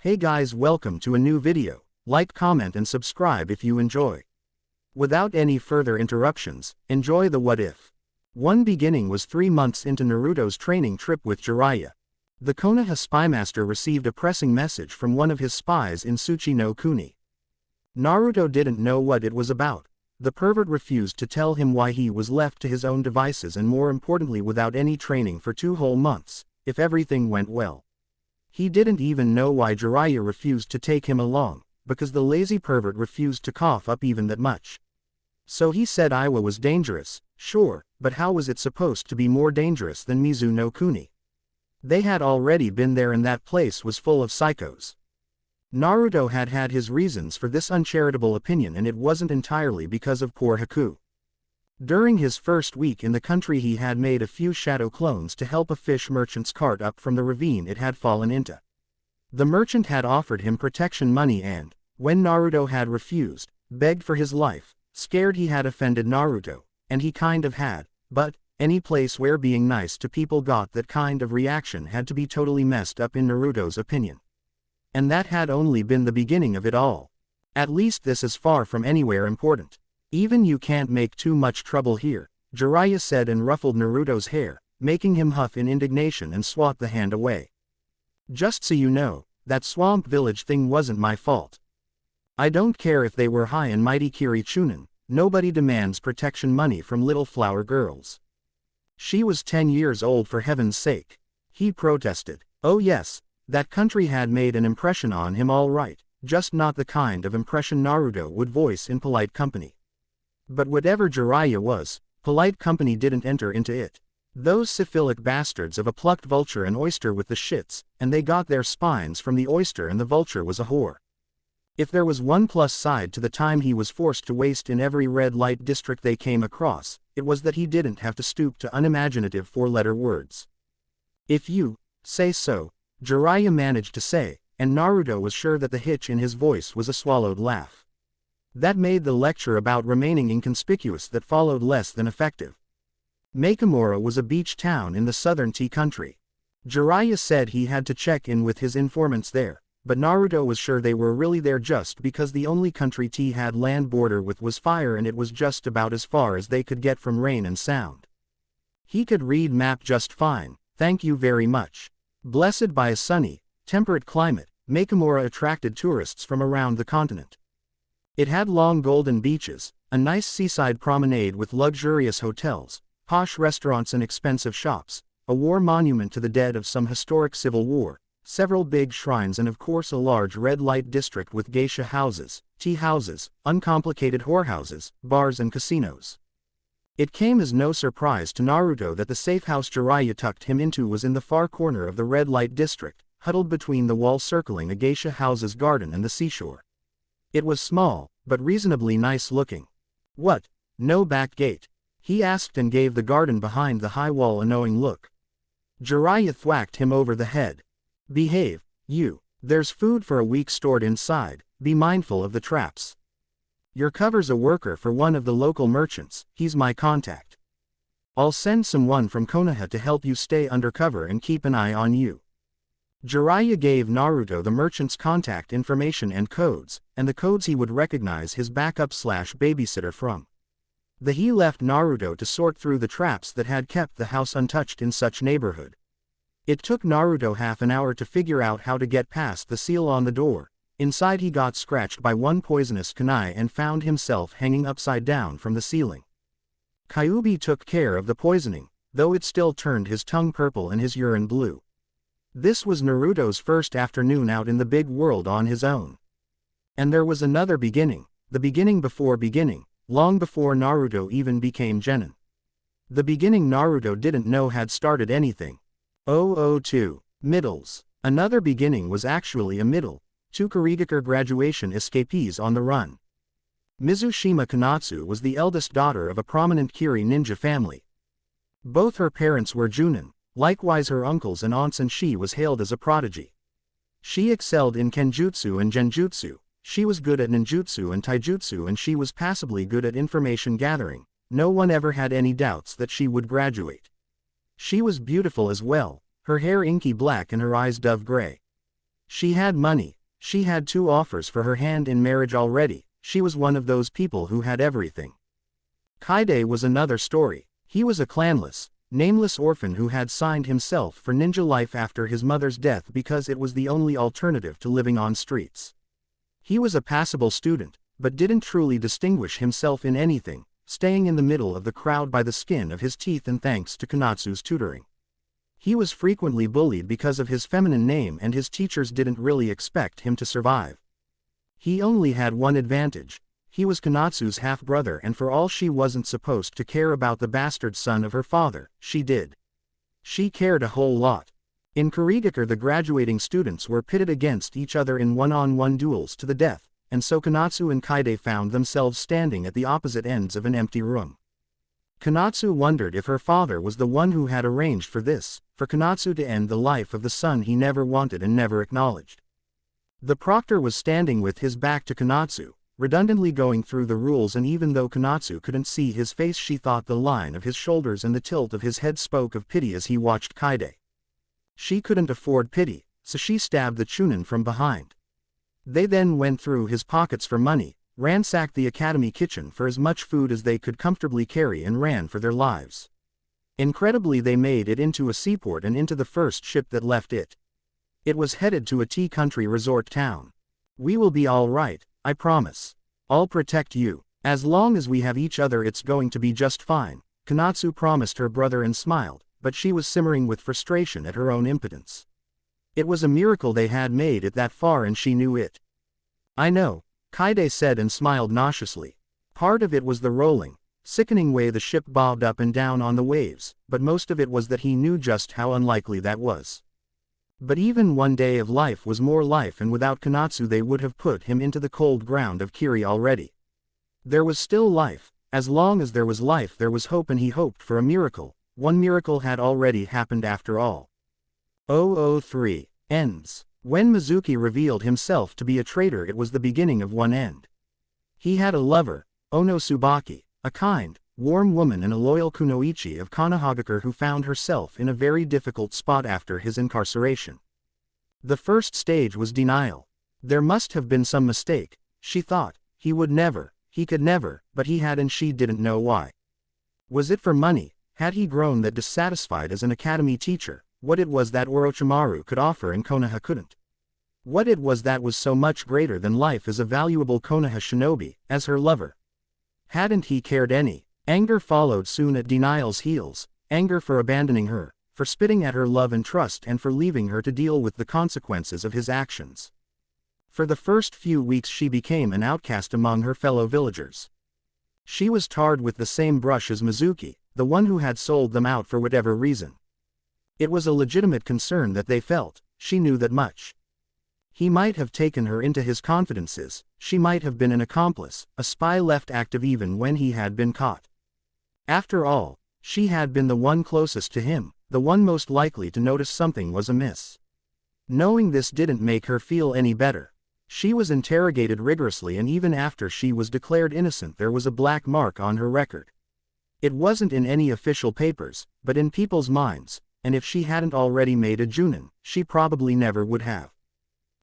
Hey guys, welcome to a new video. Like, comment and subscribe if you enjoy. Without any further interruptions, enjoy the what if. One beginning was 3 months into Naruto's training trip with Jiraiya. The Konoha spymaster received a pressing message from one of his spies in Tsuchi no Kuni. Naruto didn't know what it was about. The pervert refused to tell him why he was left to his own devices and more importantly without any training for 2 whole months, if everything went well. He didn't even know why Jiraiya refused to take him along, because the lazy pervert refused to cough up even that much. So he said Iwa was dangerous, sure, but how was it supposed to be more dangerous than Mizu no Kuni? They had already been there and that place was full of psychos. Naruto had had his reasons for this uncharitable opinion and it wasn't entirely because of poor Haku. During his first week in the country he had made a few shadow clones to help a fish merchant's cart up from the ravine it had fallen into. The merchant had offered him protection money and, when Naruto had refused, begged for his life, scared he had offended Naruto, and he kind of had, but, any place where being nice to people got that kind of reaction had to be totally messed up in Naruto's opinion. And that had only been the beginning of it all. At least this is far from anywhere important. Even you can't make too much trouble here, Jiraiya said and ruffled Naruto's hair, making him huff in indignation and swat the hand away. Just so you know, that swamp village thing wasn't my fault. I don't care if they were high and mighty Kiri Chunin, nobody demands protection money from little flower girls. She was 10 years old for heaven's sake. He protested. Oh yes, that country had made an impression on him all right, just not the kind of impression Naruto would voice in polite company. But whatever Jiraiya was, polite company didn't enter into it. Those syphilic bastards of a plucked vulture and oyster with the shits, and they got their spines from the oyster and the vulture was a whore. If there was one plus side to the time he was forced to waste in every red light district they came across, it was that he didn't have to stoop to unimaginative 4-letter words. If you say so, Jiraiya managed to say, and Naruto was sure that the hitch in his voice was a swallowed laugh. That made the lecture about remaining inconspicuous that followed less than effective. Makamura was a beach town in the southern tea country. Jiraiya said he had to check in with his informants there, but Naruto was sure they were really there just because the only country tea had land border with was fire and it was just about as far as they could get from rain and sound. He could read map just fine, thank you very much. Blessed by a sunny, temperate climate, Makamura attracted tourists from around the continent. It had long golden beaches, a nice seaside promenade with luxurious hotels, posh restaurants and expensive shops, a war monument to the dead of some historic civil war, several big shrines and of course a large red light district with geisha houses, tea houses, uncomplicated whorehouses, bars and casinos. It came as no surprise to Naruto that the safe house Jiraiya tucked him into was in the far corner of the red light district, huddled between the wall circling a geisha house's garden and the seashore. It was small, but reasonably nice looking. What? No back gate? He asked and gave the garden behind the high wall a knowing look. Jiraiya thwacked him over the head. Behave, you. There's food for a week stored inside, be mindful of the traps. Your cover's a worker for one of the local merchants, he's my contact. I'll send someone from Konoha to help you stay undercover and keep an eye on you. Jiraiya gave Naruto the merchant's contact information and codes, and the codes he would recognize his backup/babysitter from. He left Naruto to sort through the traps that had kept the house untouched in such neighborhood. It took Naruto half an hour to figure out how to get past the seal on the door. Inside he got scratched by one poisonous kunai and found himself hanging upside down from the ceiling. Kyuubi took care of the poisoning, though it still turned his tongue purple and his urine blue. This was Naruto's first afternoon out in the big world on his own. And there was another beginning, the beginning before beginning, long before Naruto even became genin. The beginning Naruto didn't know had started anything. 002. Middles. Another beginning was actually a middle, 2 Kurigakure graduation escapees on the run. Mizushima Konatsu was the eldest daughter of a prominent Kiri ninja family. Both her parents were Junin, likewise her uncles and aunts, and she was hailed as a prodigy. She excelled in kenjutsu and genjutsu, she was good at ninjutsu and taijutsu, and she was passably good at information gathering. No one ever had any doubts that she would graduate. She was beautiful as well, her hair inky black and her eyes dove gray. She had money. She had 2 offers for her hand in marriage already. She was one of those people who had everything. Kaide was another story. He was a clanless, nameless orphan who had signed himself for ninja life after his mother's death because it was the only alternative to living on streets. He was a passable student, but didn't truly distinguish himself in anything, staying in the middle of the crowd by the skin of his teeth and thanks to Konatsu's tutoring. He was frequently bullied because of his feminine name and his teachers didn't really expect him to survive. He only had one advantage. He was Konatsu's half-brother and for all she wasn't supposed to care about the bastard son of her father, she did. She cared a whole lot. In Kurigakure the graduating students were pitted against each other in one-on-one duels to the death, and so Konatsu and Kaide found themselves standing at the opposite ends of an empty room. Konatsu wondered if her father was the one who had arranged for this, for Konatsu to end the life of the son he never wanted and never acknowledged. The proctor was standing with his back to Konatsu, redundantly going through the rules, and even though Konatsu couldn't see his face she thought the line of his shoulders and the tilt of his head spoke of pity as he watched Kaide. She couldn't afford pity, so she stabbed the chunin from behind. They then went through his pockets for money, ransacked the academy kitchen for as much food as they could comfortably carry and ran for their lives. Incredibly they made it into a seaport and into the first ship that left it. It was headed to a tea country resort town. "We will be all right, I promise. I'll protect you. As long as we have each other it's going to be just fine," Konatsu promised her brother and smiled, but she was simmering with frustration at her own impotence. It was a miracle they had made it that far and she knew it. "I know," Kaide said and smiled nauseously. Part of it was the rolling, sickening way the ship bobbed up and down on the waves, but most of it was that he knew just how unlikely that was. But even one day of life was more life, and without Konatsu they would have put him into the cold ground of Kiri already. There was still life. As long as there was life there was hope, and he hoped for a miracle. One miracle had already happened after all. 003 ends. When Mizuki revealed himself to be a traitor it was the beginning of one end. He had a lover, Ono Tsubaki, a kind, warm woman and a loyal kunoichi of Konohagakure who found herself in a very difficult spot after his incarceration. The first stage was denial. There must have been some mistake, she thought. He would never, he could never, but he had and she didn't know why. Was it for money? Had he grown that dissatisfied as an academy teacher? What it was that Orochimaru could offer and Konoha couldn't? What it was that was so much greater than life as a valuable Konoha shinobi, as her lover? Hadn't he cared any? Anger followed soon at denial's heels, anger for abandoning her, for spitting at her love and trust, and for leaving her to deal with the consequences of his actions. For the first few weeks she became an outcast among her fellow villagers. She was tarred with the same brush as Mizuki, the one who had sold them out for whatever reason. It was a legitimate concern that they felt, she knew that much. He might have taken her into his confidences, she might have been an accomplice, a spy left active even when he had been caught. After all, she had been the one closest to him, the one most likely to notice something was amiss. Knowing this didn't make her feel any better. She was interrogated rigorously, and even after she was declared innocent there was a black mark on her record. It wasn't in any official papers, but in people's minds, and if she hadn't already made a junin, she probably never would have.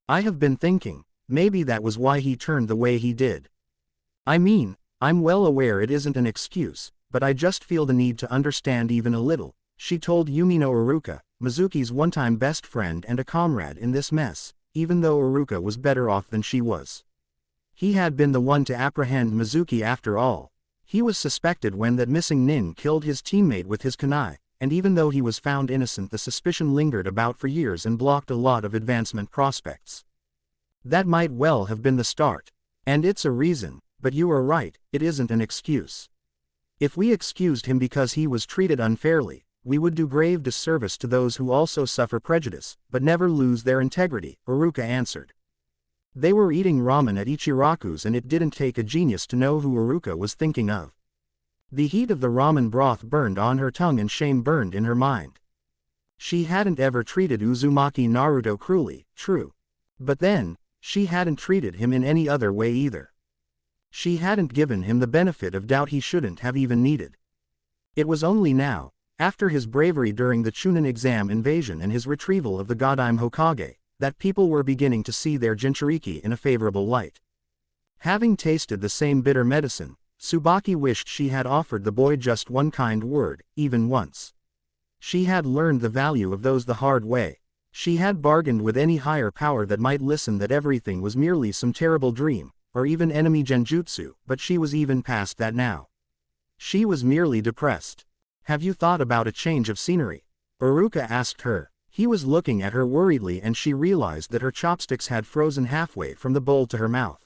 "I have been thinking, maybe that was why he turned the way he did. I mean, I'm well aware it isn't an excuse, but I just feel the need to understand even a little," she told Yumino Iruka, Mizuki's one-time best friend and a comrade in this mess, even though Iruka was better off than she was. He had been the one to apprehend Mizuki after all. He was suspected when that missing nin killed his teammate with his kunai, and even though he was found innocent the suspicion lingered about for years and blocked a lot of advancement prospects. That might well have been the start. And it's a reason, but you are right, it isn't an excuse. If we excused him because he was treated unfairly, we would do grave disservice to those who also suffer prejudice, but never lose their integrity, Iruka answered. They were eating ramen at Ichiraku's and it didn't take a genius to know who Iruka was thinking of. The heat of the ramen broth burned on her tongue and shame burned in her mind. She hadn't ever treated Uzumaki Naruto cruelly, true. But then, she hadn't treated him in any other way either. She hadn't given him the benefit of doubt he shouldn't have even needed. It was only now, after his bravery during the Chunin exam invasion and his retrieval of the Godime Hokage, that people were beginning to see their Jinchuriki in a favorable light. Having tasted the same bitter medicine, Tsubaki wished she had offered the boy just one kind word, even once. She had learned the value of those the hard way. She had bargained with any higher power that might listen that everything was merely some terrible dream, or even enemy genjutsu, but she was even past that now. She was merely depressed. "Have you thought about a change of scenery?" Uruka asked her. He was looking at her worriedly and she realized that her chopsticks had frozen halfway from the bowl to her mouth.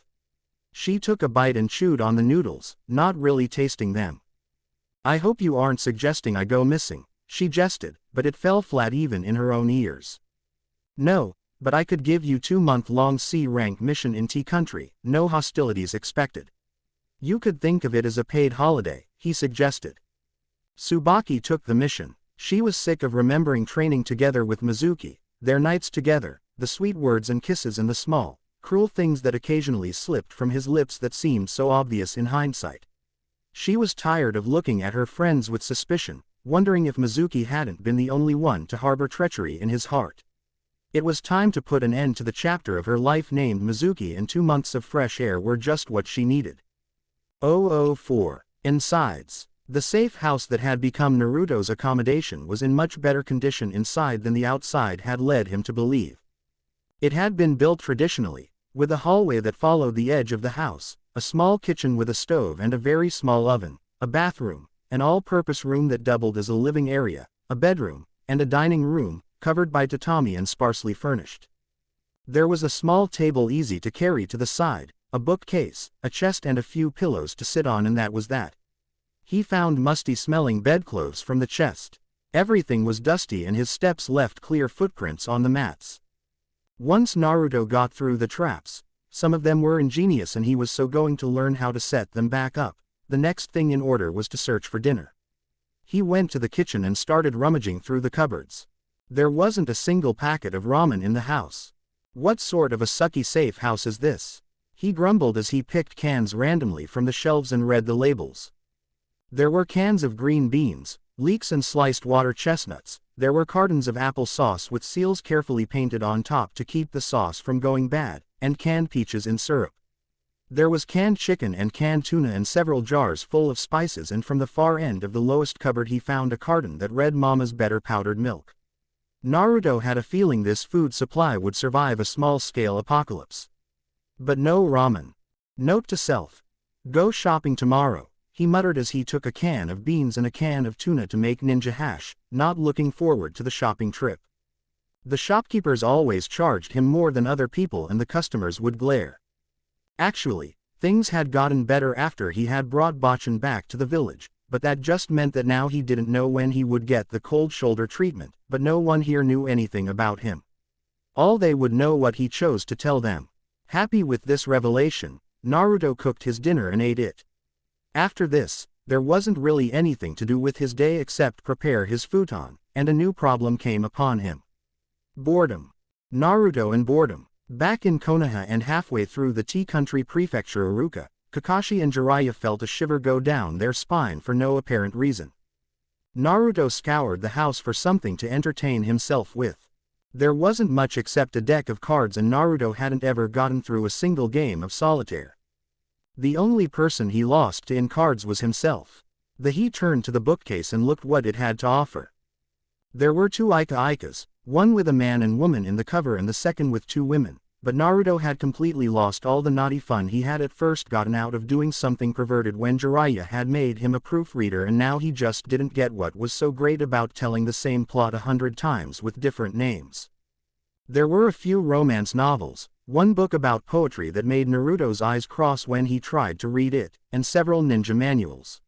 She took a bite and chewed on the noodles, not really tasting them. "I hope you aren't suggesting I go missing," she jested, but it fell flat even in her own ears. "No, but I could give you 2-month-long C-rank mission in T-country, no hostilities expected. You could think of it as a paid holiday," he suggested. Tsubaki took the mission. She was sick of remembering training together with Mizuki, their nights together, the sweet words and kisses and the small, cruel things that occasionally slipped from his lips that seemed so obvious in hindsight. She was tired of looking at her friends with suspicion, wondering if Mizuki hadn't been the only one to harbor treachery in his heart. It was time to put an end to the chapter of her life named Mizuki, and 2 months of fresh air were just what she needed. 004. Insides. The safe house that had become Naruto's accommodation was in much better condition inside than the outside had led him to believe. It had been built traditionally, with a hallway that followed the edge of the house, a small kitchen with a stove and a very small oven, a bathroom, an all-purpose room that doubled as a living area, a bedroom, and a dining room, covered by tatami and sparsely furnished. There was a small table easy to carry to the side, a bookcase, a chest and a few pillows to sit on, and that was that. He found musty-smelling bedclothes from the chest. Everything was dusty and his steps left clear footprints on the mats. Once Naruto got through the traps, some of them were ingenious and he was so going to learn how to set them back up. The next thing in order was to search for dinner. He went to the kitchen and started rummaging through the cupboards. There wasn't a single packet of ramen in the house. What sort of a sucky safe house is this? He grumbled as he picked cans randomly from the shelves and read the labels. There were cans of green beans, leeks and sliced water chestnuts. There were cartons of apple sauce with seals carefully painted on top to keep the sauce from going bad, and canned peaches in syrup. There was canned chicken and canned tuna and several jars full of spices, and from the far end of the lowest cupboard he found a carton that read Mama's Better Powdered Milk. Naruto had a feeling this food supply would survive a small-scale apocalypse. But no ramen. Note to self: go shopping tomorrow, he muttered as he took a can of beans and a can of tuna to make ninja hash, not looking forward to the shopping trip. The shopkeepers always charged him more than other people and the customers would glare. Actually, things had gotten better after he had brought Bachan back to the village, but that just meant that now he didn't know when he would get the cold shoulder treatment, but no one here knew anything about him. All they would know what he chose to tell them. Happy with this revelation, Naruto cooked his dinner and ate it. After this, there wasn't really anything to do with his day except prepare his futon, and a new problem came upon him. Boredom. Naruto and boredom. Back in Konoha and halfway through the T-country prefecture Uruka, Kakashi and Jiraiya felt a shiver go down their spine for no apparent reason. Naruto scoured the house for something to entertain himself with. There wasn't much except a deck of cards, and Naruto hadn't ever gotten through a single game of solitaire. The only person he lost to in cards was himself. He turned to the bookcase and looked what it had to offer. There were 2 Ikas, one with a man and woman in the cover and the second with 2 women, but Naruto had completely lost all the naughty fun he had at first gotten out of doing something perverted when Jiraiya had made him a proofreader, and now he just didn't get what was so great about telling the same plot 100 times with different names. There were a few romance novels, one book about poetry that made Naruto's eyes cross when he tried to read it, and several ninja manuals.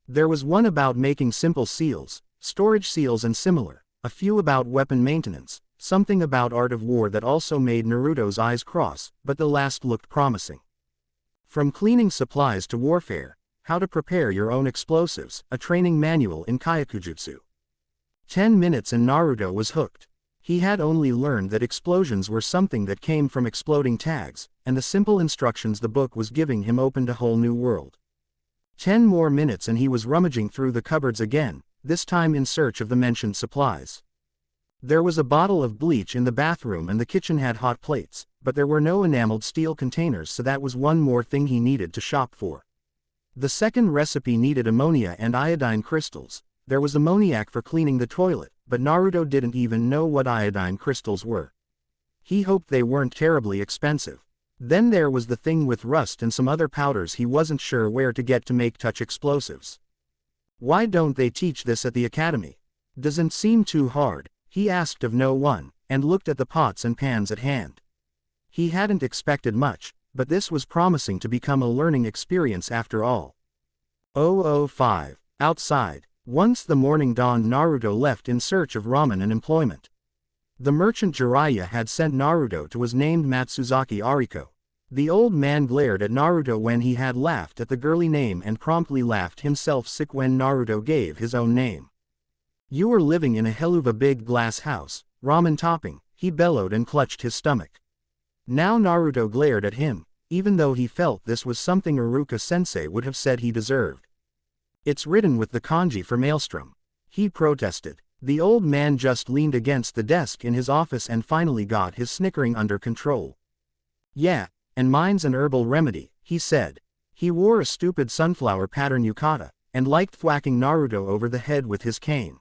There was one about making simple seals, storage seals and similar, a few about weapon maintenance, something about art of war that also made Naruto's eyes cross, but the last looked promising. From cleaning supplies to warfare, how to prepare your own explosives, a training manual in Kyakujutsu. 10 minutes and Naruto was hooked. He had only learned that explosions were something that came from exploding tags, and the simple instructions the book was giving him opened a whole new world. 10 more minutes and he was rummaging through the cupboards again, this time in search of the mentioned supplies. There was a bottle of bleach in the bathroom and the kitchen had hot plates, but there were no enameled steel containers, so that was one more thing he needed to shop for. The second recipe needed ammonia and iodine crystals. There was ammoniac for cleaning the toilet, but Naruto didn't even know what iodine crystals were. He hoped they weren't terribly expensive. Then there was the thing with rust and some other powders he wasn't sure where to get to make touch explosives. Why don't they teach this at the academy? Doesn't seem too hard, he asked of no one, and looked at the pots and pans at hand. He hadn't expected much, but this was promising to become a learning experience after all. 005. Outside. Once the morning dawned, Naruto left in search of ramen and employment. The merchant Jiraiya had sent Naruto to was named Matsuzaki Ariko. The old man glared at Naruto when he had laughed at the girly name and promptly laughed himself sick when Naruto gave his own name. You are living in a helluva big glass house, ramen topping, he bellowed and clutched his stomach. Now Naruto glared at him, even though he felt this was something Iruka-sensei would have said he deserved. It's written with the kanji for maelstrom. He protested. The old man just leaned against the desk in his office and finally got his snickering under control. Yeah, and mine's an herbal remedy, he said. He wore a stupid sunflower pattern yukata, and liked thwacking Naruto over the head with his cane.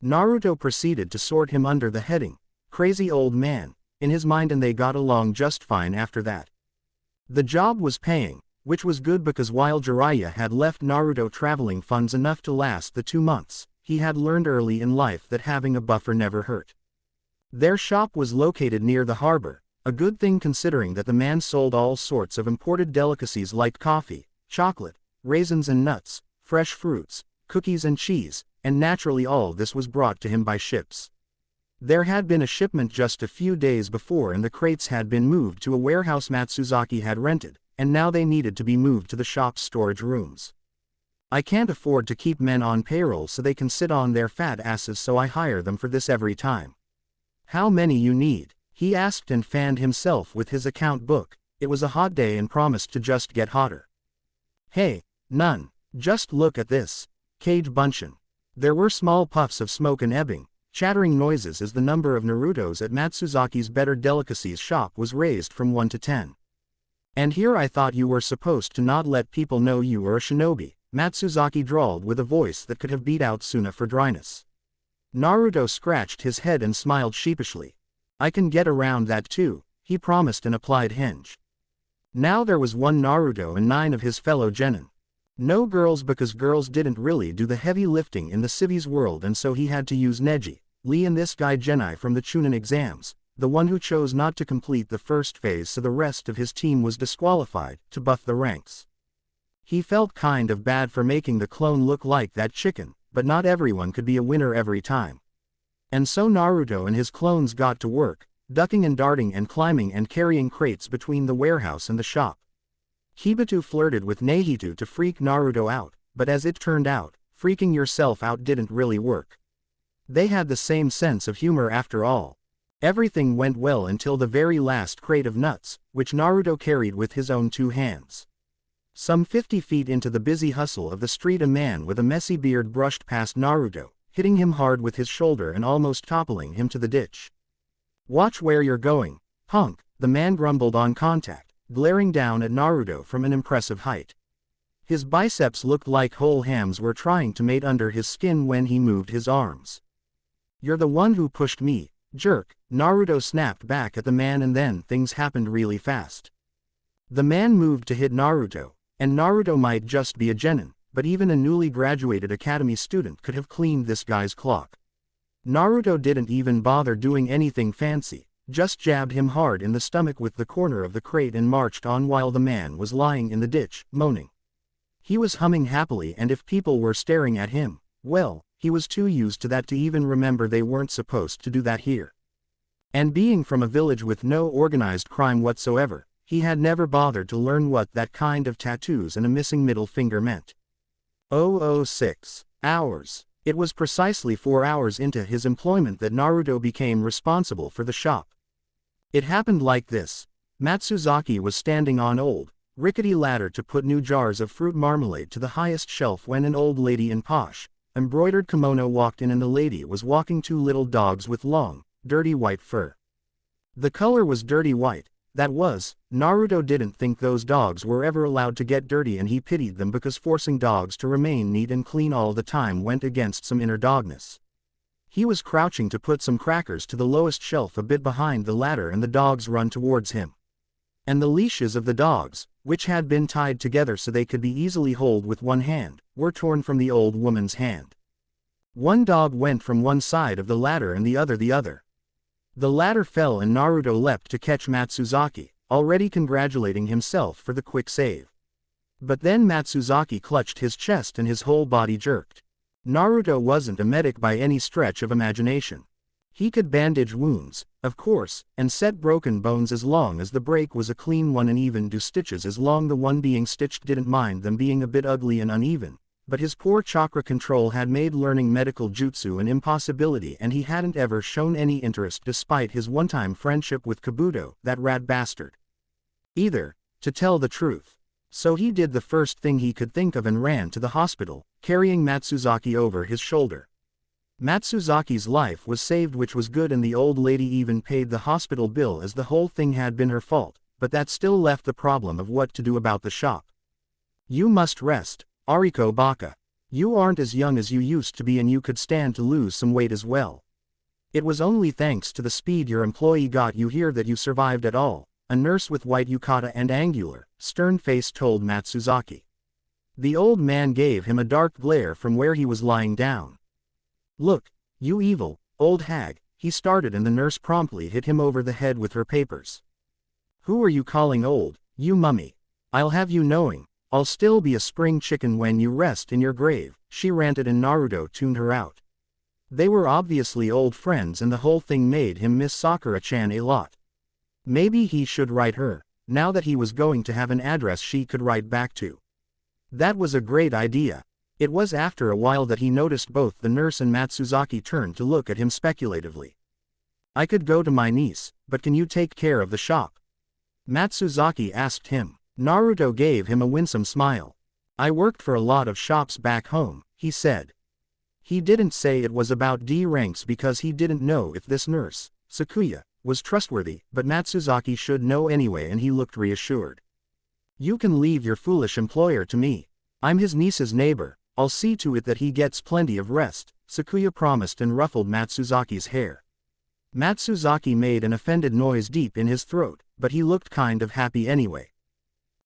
Naruto proceeded to sort him under the heading, crazy old man, in his mind, and they got along just fine after that. The job was paying, which was good because while Jiraiya had left Naruto traveling funds enough to last the 2 months, he had learned early in life that having a buffer never hurt. Their shop was located near the harbor, a good thing considering that the man sold all sorts of imported delicacies like coffee, chocolate, raisins and nuts, fresh fruits, cookies and cheese, and naturally all this was brought to him by ships. There had been a shipment just a few days before and the crates had been moved to a warehouse Matsuzaki had rented, and now they needed to be moved to the shop's storage rooms. I can't afford to keep men on payroll so they can sit on their fat asses, so I hire them for this every time. How many you need? He asked and fanned himself with his account book. It was a hot day and promised to just get hotter. Hey, none. Just look at this. Cage Bunshin. There were small puffs of smoke and ebbing, chattering noises as the number of Narutos at Matsuzaki's Better Delicacies shop was raised from 1 to 10. And here I thought you were supposed to not let people know you were a shinobi, Matsuzaki drawled with a voice that could have beat out Suna for dryness. Naruto scratched his head and smiled sheepishly. I can get around that too, he promised and applied hinge. Now there was one Naruto and 9 of his fellow genin. No girls, because girls didn't really do the heavy lifting in the civi's world, and so he had to use Neji, Lee and this guy Genai from the Chunin exams, the one who chose not to complete the first phase so the rest of his team was disqualified, to buff the ranks. He felt kind of bad for making the clone look like that chicken, but not everyone could be a winner every time. And so Naruto and his clones got to work, ducking and darting and climbing and carrying crates between the warehouse and the shop. Hibito flirted with Nahito to freak Naruto out, but as it turned out, freaking yourself out didn't really work. They had the same sense of humor after all. Everything went well until the very last crate of nuts, which Naruto carried with his own 2 hands. Some 50 feet into the busy hustle of the street, a man with a messy beard brushed past Naruto, hitting him hard with his shoulder and almost toppling him to the ditch. Watch where you're going, punk, the man grumbled on contact, glaring down at Naruto from an impressive height. His biceps looked like whole hams were trying to mate under his skin when he moved his arms. You're the one who pushed me, jerk, Naruto snapped back at the man, and then things happened really fast. The man moved to hit Naruto, and Naruto might just be a genin, but even a newly graduated academy student could have cleaned this guy's clock. Naruto didn't even bother doing anything fancy, just jabbed him hard in the stomach with the corner of the crate and marched on while the man was lying in the ditch, moaning. He was humming happily, and if people were staring at him, well, he was too used to that to even remember they weren't supposed to do that here. And being from a village with no organized crime whatsoever, he had never bothered to learn what that kind of tattoos and a missing middle finger meant. 006 hours. It was precisely 4 hours into his employment that Naruto became responsible for the shop. It happened like this. Matsuzaki was standing on old, rickety ladder to put new jars of fruit marmalade to the highest shelf when an old lady in posh, embroidered kimono walked in and the lady was walking two little dogs with long, dirty white fur. The color was dirty white. That was, Naruto didn't think those dogs were ever allowed to get dirty and he pitied them because forcing dogs to remain neat and clean all the time went against some inner dogness. He was crouching to put some crackers to the lowest shelf a bit behind the ladder and the dogs run towards him. And the leashes of the dogs, which had been tied together so they could be easily held with one hand, were torn from the old woman's hand. One dog went from one side of the ladder and the other. The ladder fell and Naruto leapt to catch Matsuzaki, already congratulating himself for the quick save. But then Matsuzaki clutched his chest and his whole body jerked. Naruto wasn't a medic by any stretch of imagination. He could bandage wounds, of course, and set broken bones as long as the break was a clean one and even do stitches as long the one being stitched didn't mind them being a bit ugly and uneven. But his poor chakra control had made learning medical jutsu an impossibility and he hadn't ever shown any interest despite his one-time friendship with Kabuto, that rat bastard. Either, to tell the truth. So he did the first thing he could think of and ran to the hospital, carrying Matsuzaki over his shoulder. Matsuzaki's life was saved, which was good, and the old lady even paid the hospital bill as the whole thing had been her fault, but that still left the problem of what to do about the shop. You must rest, Ariko Baka. You aren't as young as you used to be and you could stand to lose some weight as well. It was only thanks to the speed your employee got you here that you survived at all, a nurse with white yukata and angular, stern face told Matsuzaki. The old man gave him a dark glare from where he was lying down. Look, you evil, old hag, he started and the nurse promptly hit him over the head with her papers. Who are you calling old, you mummy? I'll have you knowing, I'll still be a spring chicken when you rest in your grave, she ranted and Naruto tuned her out. They were obviously old friends and the whole thing made him miss Sakura-chan a lot. Maybe he should write her, now that he was going to have an address she could write back to. That was a great idea. It was after a while that he noticed both the nurse and Matsuzaki turned to look at him speculatively. I could go to my niece, but can you take care of the shop? Matsuzaki asked him. Naruto gave him a winsome smile. I worked for a lot of shops back home, he said. He didn't say it was about D ranks because he didn't know if this nurse, Sakuya, was trustworthy, but Matsuzaki should know anyway and he looked reassured. You can leave your foolish employer to me. I'm his niece's neighbor, I'll see to it that he gets plenty of rest, Sakuya promised and ruffled Matsuzaki's hair. Matsuzaki made an offended noise deep in his throat, but he looked kind of happy anyway.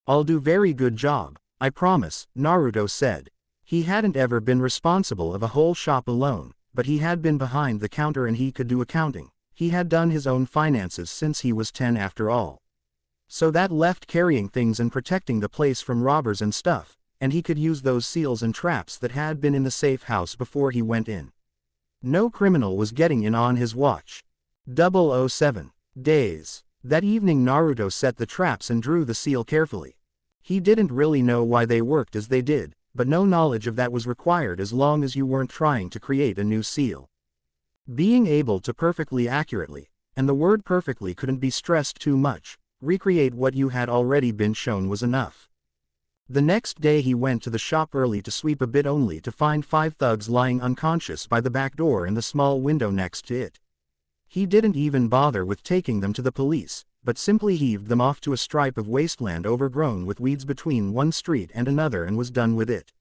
I'll do very good job, I promise, Naruto said. He hadn't ever been responsible of a whole shop alone, but he had been behind the counter and he could do accounting. He had done his own finances since he was 10 after all. So that left carrying things and protecting the place from robbers and stuff, and he could use those seals and traps that had been in the safe house before he went in. No criminal was getting in on his watch. 007 days. That evening Naruto set the traps and drew the seal carefully. He didn't really know why they worked as they did, but no knowledge of that was required as long as you weren't trying to create a new seal. Being able to perfectly accurately, and the word perfectly couldn't be stressed too much, recreate what you had already been shown was enough. The next day he went to the shop early to sweep a bit only to find 5 thugs lying unconscious by the back door and the small window next to it. He didn't even bother with taking them to the police, but simply heaved them off to a stripe of wasteland overgrown with weeds between one street and another and was done with it.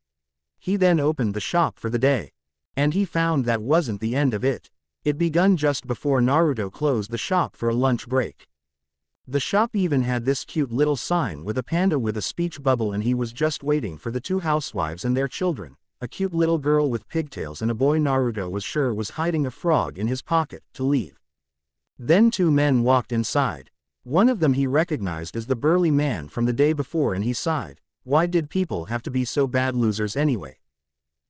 He then opened the shop for the day. And he found that wasn't the end of it. It begun just before Naruto closed the shop for a lunch break. The shop even had this cute little sign with a panda with a speech bubble and he was just waiting for the 2 housewives and their children, a cute little girl with pigtails and a boy Naruto was sure was hiding a frog in his pocket, to leave. Then 2 men walked inside. One of them he recognized as the burly man from the day before and he sighed. Why did people have to be so bad losers anyway?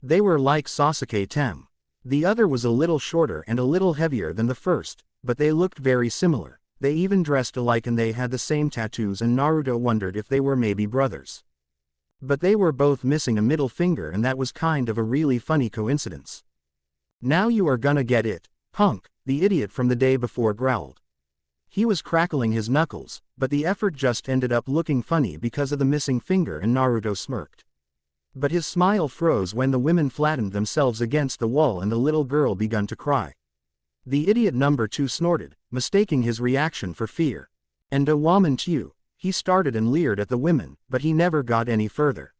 They were like Sasuke Tem. The other was a little shorter and a little heavier than the first, but they looked very similar. They even dressed alike and they had the same tattoos and Naruto wondered if they were maybe brothers. But they were both missing a middle finger and that was kind of a really funny coincidence. Now you are gonna get it, punk, the idiot from the day before growled. He was crackling his knuckles, but the effort just ended up looking funny because of the missing finger and Naruto smirked. But his smile froze when the women flattened themselves against the wall and the little girl began to cry. The idiot number 2 snorted, mistaking his reaction for fear. And a woman too, he started and leered at the women, but he never got any further.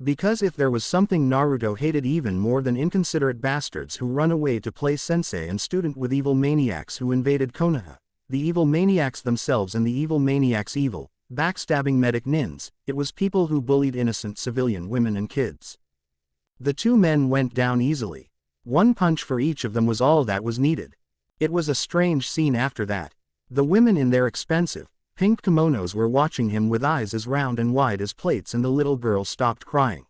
Because if there was something Naruto hated even more than inconsiderate bastards who run away to play sensei and student with evil maniacs who invaded Konoha, the evil maniacs themselves and the evil maniacs evil, backstabbing medic nins, it was people who bullied innocent civilian women and kids. The two men went down easily. One punch for each of them was all that was needed. It was a strange scene after that. The women in their expensive, pink kimonos were watching him with eyes as round and wide as plates, and the little girl stopped crying.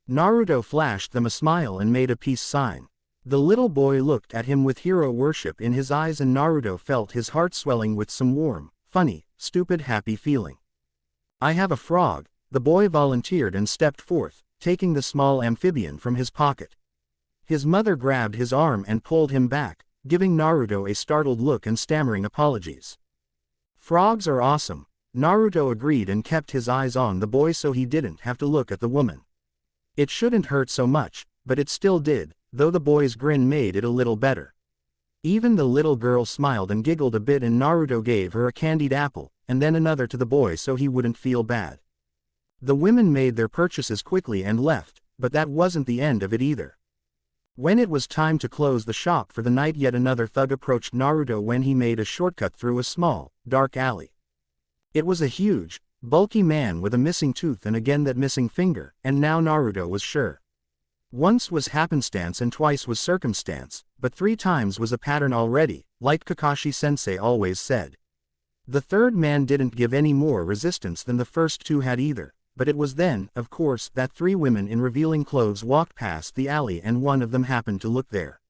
Naruto flashed them a smile and made a peace sign. The little boy looked at him with hero worship in his eyes, and Naruto felt his heart swelling with some warm, funny, stupid happy feeling. "I have a frog," the boy volunteered and stepped forth, taking the small amphibian from his pocket. His mother grabbed his arm and pulled him back, giving Naruto a startled look and stammering apologies. "Frogs are awesome," Naruto agreed and kept his eyes on the boy so he didn't have to look at the woman. It shouldn't hurt so much, but it still did, though the boy's grin made it a little better. Even the little girl smiled and giggled a bit, and Naruto gave her a candied apple, and then another to the boy so he wouldn't feel bad. The women made their purchases quickly and left, but that wasn't the end of it either. When it was time to close the shop for the night, yet another thug approached Naruto when he made a shortcut through a small, dark alley. It was a huge, bulky man with a missing tooth and again that missing finger, and now Naruto was sure. Once was happenstance and twice was circumstance, but 3 times was a pattern already, like Kakashi-sensei always said. The third man didn't give any more resistance than the first 2 had either. But it was then, of course, that 3 women in revealing clothes walked past the alley, and one of them happened to look there.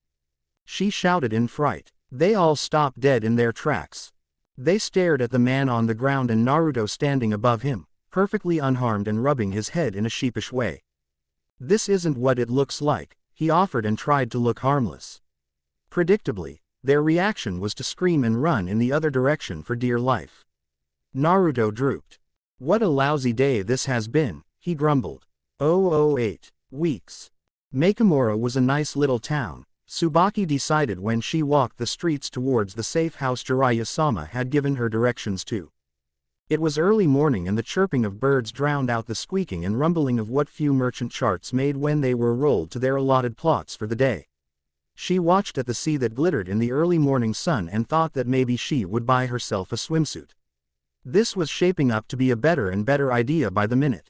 She shouted in fright. They all stopped dead in their tracks. They stared at the man on the ground and Naruto standing above him, perfectly unharmed and rubbing his head in a sheepish way. "This isn't what it looks like," he offered and tried to look harmless. Predictably, their reaction was to scream and run in the other direction for dear life. Naruto drooped. "What a lousy day this has been," he grumbled. 008 weeks. Makamura was a nice little town, Tsubaki decided when she walked the streets towards the safe house Jiraiya-sama had given her directions to. It was early morning and the chirping of birds drowned out the squeaking and rumbling of what few merchant charts made when they were rolled to their allotted plots for the day. She watched at the sea that glittered in the early morning sun and thought that maybe she would buy herself a swimsuit. This was shaping up to be a better and better idea by the minute.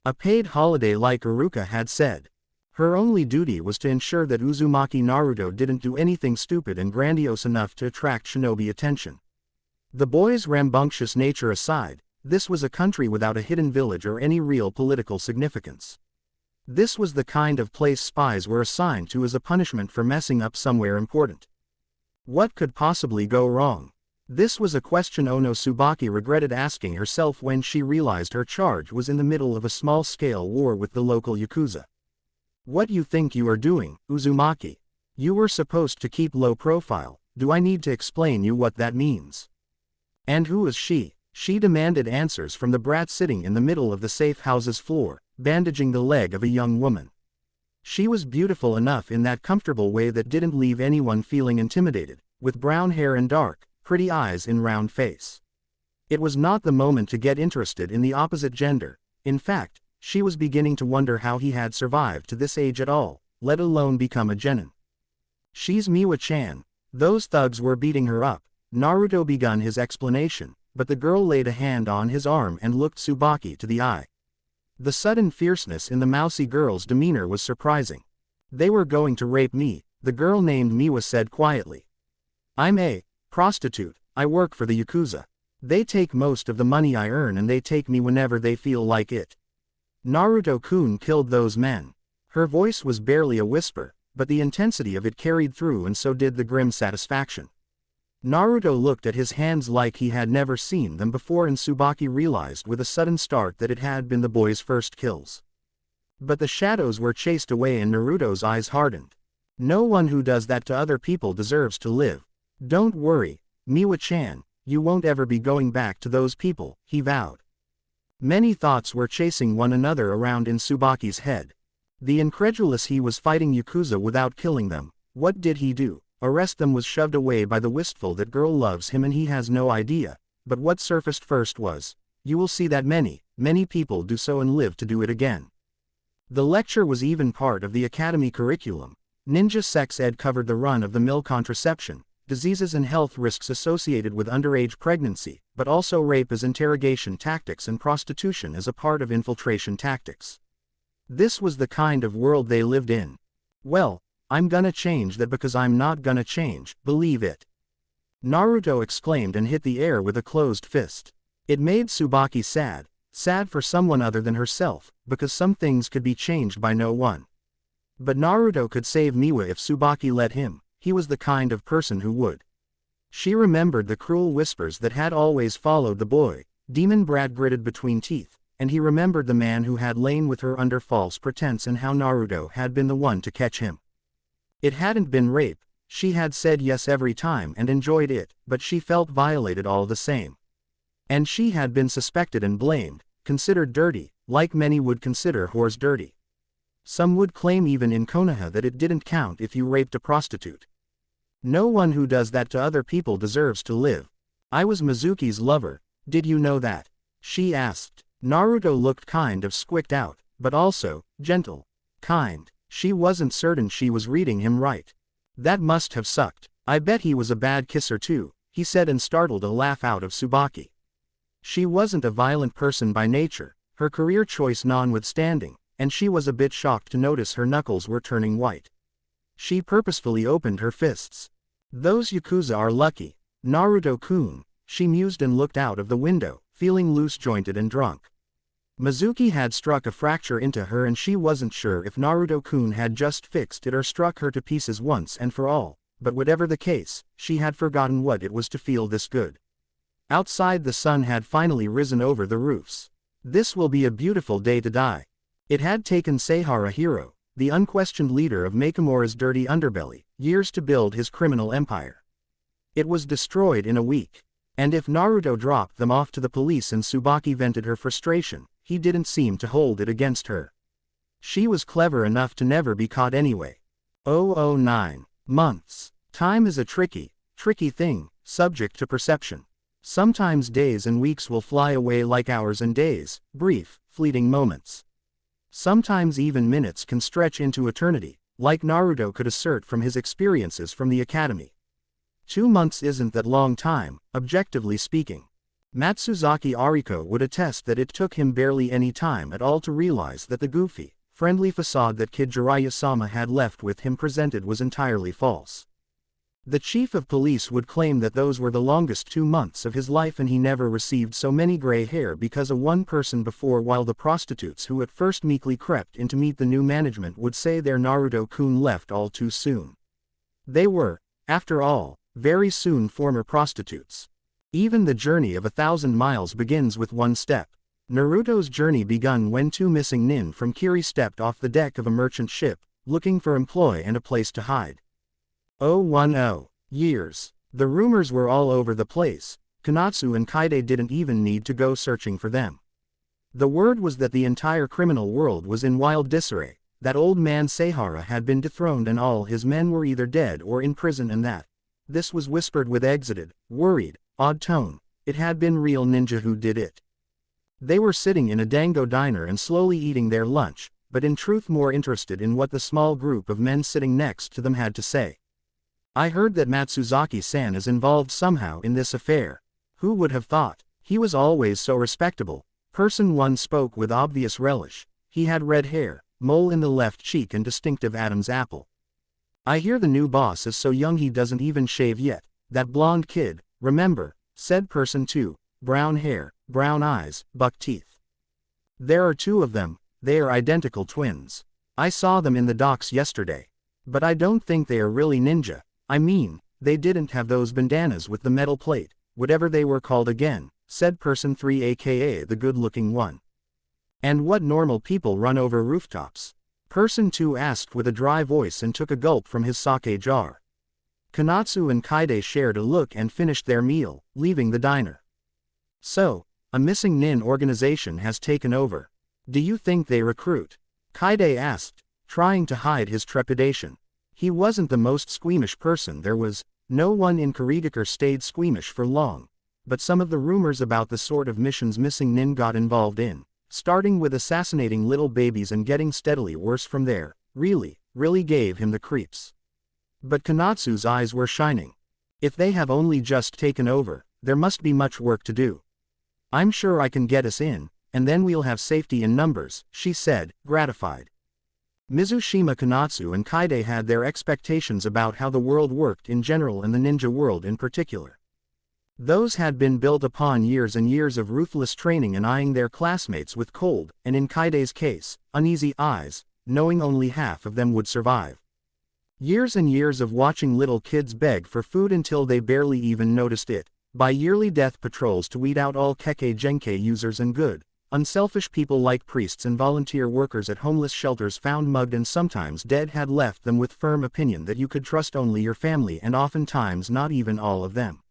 A paid holiday, like Iruka had said. Her only duty was to ensure that Uzumaki Naruto didn't do anything stupid and grandiose enough to attract shinobi attention. The boy's rambunctious nature aside, this was a country without a hidden village or any real political significance. This was the kind of place spies were assigned to as a punishment for messing up somewhere important. What could possibly go wrong? This was a question Ono Tsubaki regretted asking herself when she realized her charge was in the middle of a small-scale war with the local Yakuza. "What you think you are doing, Uzumaki? You were supposed to keep low profile, do I need to explain you what that means? And who is she?" She demanded answers from the brat sitting in the middle of the safe house's floor, bandaging the leg of a young woman. She was beautiful enough in that comfortable way that didn't leave anyone feeling intimidated, with brown hair and dark, pretty eyes in round face. It was not the moment to get interested in the opposite gender. In fact, she was beginning to wonder how he had survived to this age at all, let alone become a genin. "She's Miwa-chan. Those thugs were beating her up." Naruto begun his explanation, but the girl laid a hand on his arm and looked Tsubaki to the eye. The sudden fierceness in the mousy girl's demeanor was surprising. "They were going to rape me," the girl named Miwa said quietly. "I'm a prostitute, I work for the Yakuza. They take most of the money I earn and they take me whenever they feel like it. Naruto-kun killed those men." Her voice was barely a whisper, but the intensity of it carried through and so did the grim satisfaction. Naruto looked at his hands like he had never seen them before, and Tsubaki realized with a sudden start that it had been the boy's first kills. But the shadows were chased away and Naruto's eyes hardened. "No one who does that to other people deserves to live. Don't worry, Miwa-chan, you won't ever be going back to those people," he vowed. Many thoughts were chasing one another around in Tsubaki's head. The incredulous he was fighting Yakuza without killing them. What did he do? Arrest them was shoved away by the wistful that girl loves him and he has no idea. But what surfaced first was, you will see that many people do so and live to do it again. The lecture was even part of the academy curriculum. Ninja sex ed covered the run-of-the-mill contraception, diseases and health risks associated with underage pregnancy, but also rape as interrogation tactics and prostitution as a part of infiltration tactics. This was the kind of world they lived in. Well, I'm gonna change that because I'm not gonna change, believe it. Naruto exclaimed and hit the air with a closed fist. It made Tsubaki sad for someone other than herself, because some things could be changed by no one. But Naruto could save Miwa if Tsubaki let him. He was the kind of person who would. She remembered the cruel whispers that had always followed the boy. Demon Brat gritted between teeth, and he remembered the man who had lain with her under false pretense and how Naruto had been the one to catch him. It hadn't been rape, she had said yes every time and enjoyed it, but she felt violated all the same. And she had been suspected and blamed, considered dirty, like many would consider whores dirty. Some would claim even in Konoha that it didn't count if you raped a prostitute. No one who does that to other people deserves to live. I was Mizuki's lover, did you know that? She asked. Naruto looked kind of squicked out, but also, gentle. Kind. She wasn't certain she was reading him right. That must have sucked. I bet he was a bad kisser too, he said and startled a laugh out of Tsubaki. She wasn't a violent person by nature, her career choice notwithstanding, and she was a bit shocked to notice her knuckles were turning white. She purposefully opened her fists. Those Yakuza are lucky. Naruto-kun, she mused and looked out of the window, feeling loose-jointed and drunk. Mizuki had struck a fracture into her and she wasn't sure if Naruto-kun had just fixed it or struck her to pieces once and for all, but whatever the case, she had forgotten what it was to feel this good. Outside the sun had finally risen over the roofs. This will be a beautiful day to die. It had taken Seihara Hiro, the unquestioned leader of Makamura's dirty underbelly, years to build his criminal empire. It was destroyed in a week. And if Naruto dropped them off to the police and Tsubaki vented her frustration, he didn't seem to hold it against her. She was clever enough to never be caught anyway. 009 months. Time is a tricky thing, subject to perception. Sometimes days and weeks will fly away like hours and days, brief, fleeting moments. Sometimes even minutes can stretch into eternity, like Naruto could assert from his experiences from the academy. 2 months isn't that long time, objectively speaking. Matsuzaki Ariko would attest that it took him barely any time at all to realize that the goofy, friendly facade that Kid Jiraiya-sama had left with him presented was entirely false. The chief of police would claim that those were the longest 2 months of his life and he never received so many gray hair because of one person before, while the prostitutes who at first meekly crept in to meet the new management would say their Naruto-kun left all too soon. They were, after all, very soon former prostitutes. Even the journey of 1,000 miles begins with one step. Naruto's journey begun when 2 missing nin from Kiri stepped off the deck of a merchant ship, looking for employ and a place to hide. 010 years. The rumors were all over the place. Konatsu and Kaide didn't even need to go searching for them. The word was that the entire criminal world was in wild disarray, that old man Seihara had been dethroned and all his men were either dead or in prison, and that this was whispered with exited, worried, odd tone. It had been real ninja who did it. They were sitting in a dango diner and slowly eating their lunch, but in truth more interested in what the small group of men sitting next to them had to say. I heard that Matsuzaki-san is involved somehow in this affair. Who would have thought? He was always so respectable. Person 1 spoke with obvious relish. He had red hair, mole in the left cheek and distinctive Adam's apple. I hear the new boss is so young he doesn't even shave yet. That blonde kid, remember, said person 2, brown hair, brown eyes, buck teeth. There are 2 of them, they are identical twins. I saw them in the docks yesterday. But I don't think they are really ninja. I mean, they didn't have those bandanas with the metal plate, whatever they were called again, said person 3 aka the good-looking one. And what normal people run over rooftops? Person 2 asked with a dry voice and took a gulp from his sake jar. Konatsu and Kaide shared a look and finished their meal, leaving the diner. So, A missing nin organization has taken over. Do you think they recruit? Kaide asked, trying to hide his trepidation. He wasn't the most squeamish person there was. No one in Kurigakure stayed squeamish for long. But some of the rumors about the sort of missions missing nin got involved in, starting with assassinating little babies and getting steadily worse from there, really gave him the creeps. But Konatsu's eyes were shining. If they have only just taken over, there must be much work to do. I'm sure I can get us in, and then we'll have safety in numbers, she said, gratified. Mizushima Konatsu and Kaide had their expectations about how the world worked in general and the ninja world in particular. Those had been built upon years and years of ruthless training and eyeing their classmates with cold, and in Kaide's case, uneasy eyes, knowing only half of them would survive. Years and years of watching little kids beg for food until they barely even noticed it, by yearly death patrols to weed out all Kekkei Genkai users and good, unselfish people like priests and volunteer workers at homeless shelters found mugged and sometimes dead had left them with firm opinion that you could trust only your family and oftentimes not even all of them.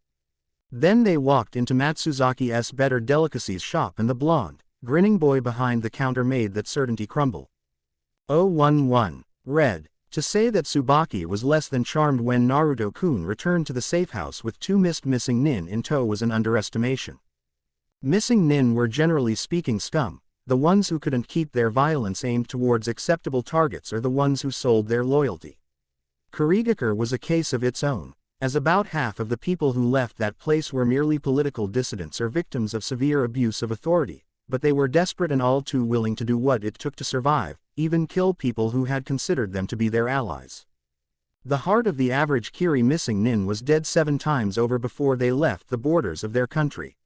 Then they walked into Matsuzaki's Better Delicacies shop and the blonde, grinning boy behind the counter made that certainty crumble. 011. Read. To say that Tsubaki was less than charmed when Naruto-kun returned to the safe house with two missing nin in tow was an underestimation. Missing nin were generally speaking scum, the ones who couldn't keep their violence aimed towards acceptable targets or the ones who sold their loyalty. Kurigakure was a case of its own, as about half of the people who left that place were merely political dissidents or victims of severe abuse of authority, but they were desperate and all too willing to do what it took to survive, even kill people who had considered them to be their allies. The heart of the average Kiri missing nin was dead 7 times over before they left the borders of their country.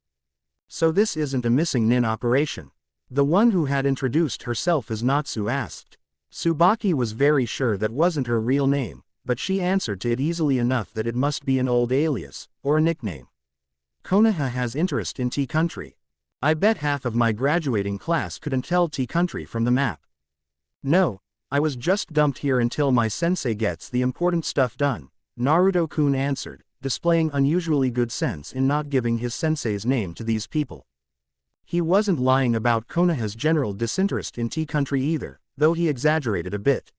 So this isn't a missing nin operation? The one who had introduced herself as Natsu asked. Tsubaki was very sure that wasn't her real name, but she answered to it easily enough that it must be an old alias, or a nickname. Konoha has interest in T-Country. I bet half of my graduating class couldn't tell T-Country from the map. No, I was just dumped here until my sensei gets the important stuff done, Naruto-kun answered, displaying unusually good sense in not giving his sensei's name to these people. He wasn't lying about Konoha's general disinterest in T-Country either, though he exaggerated a bit.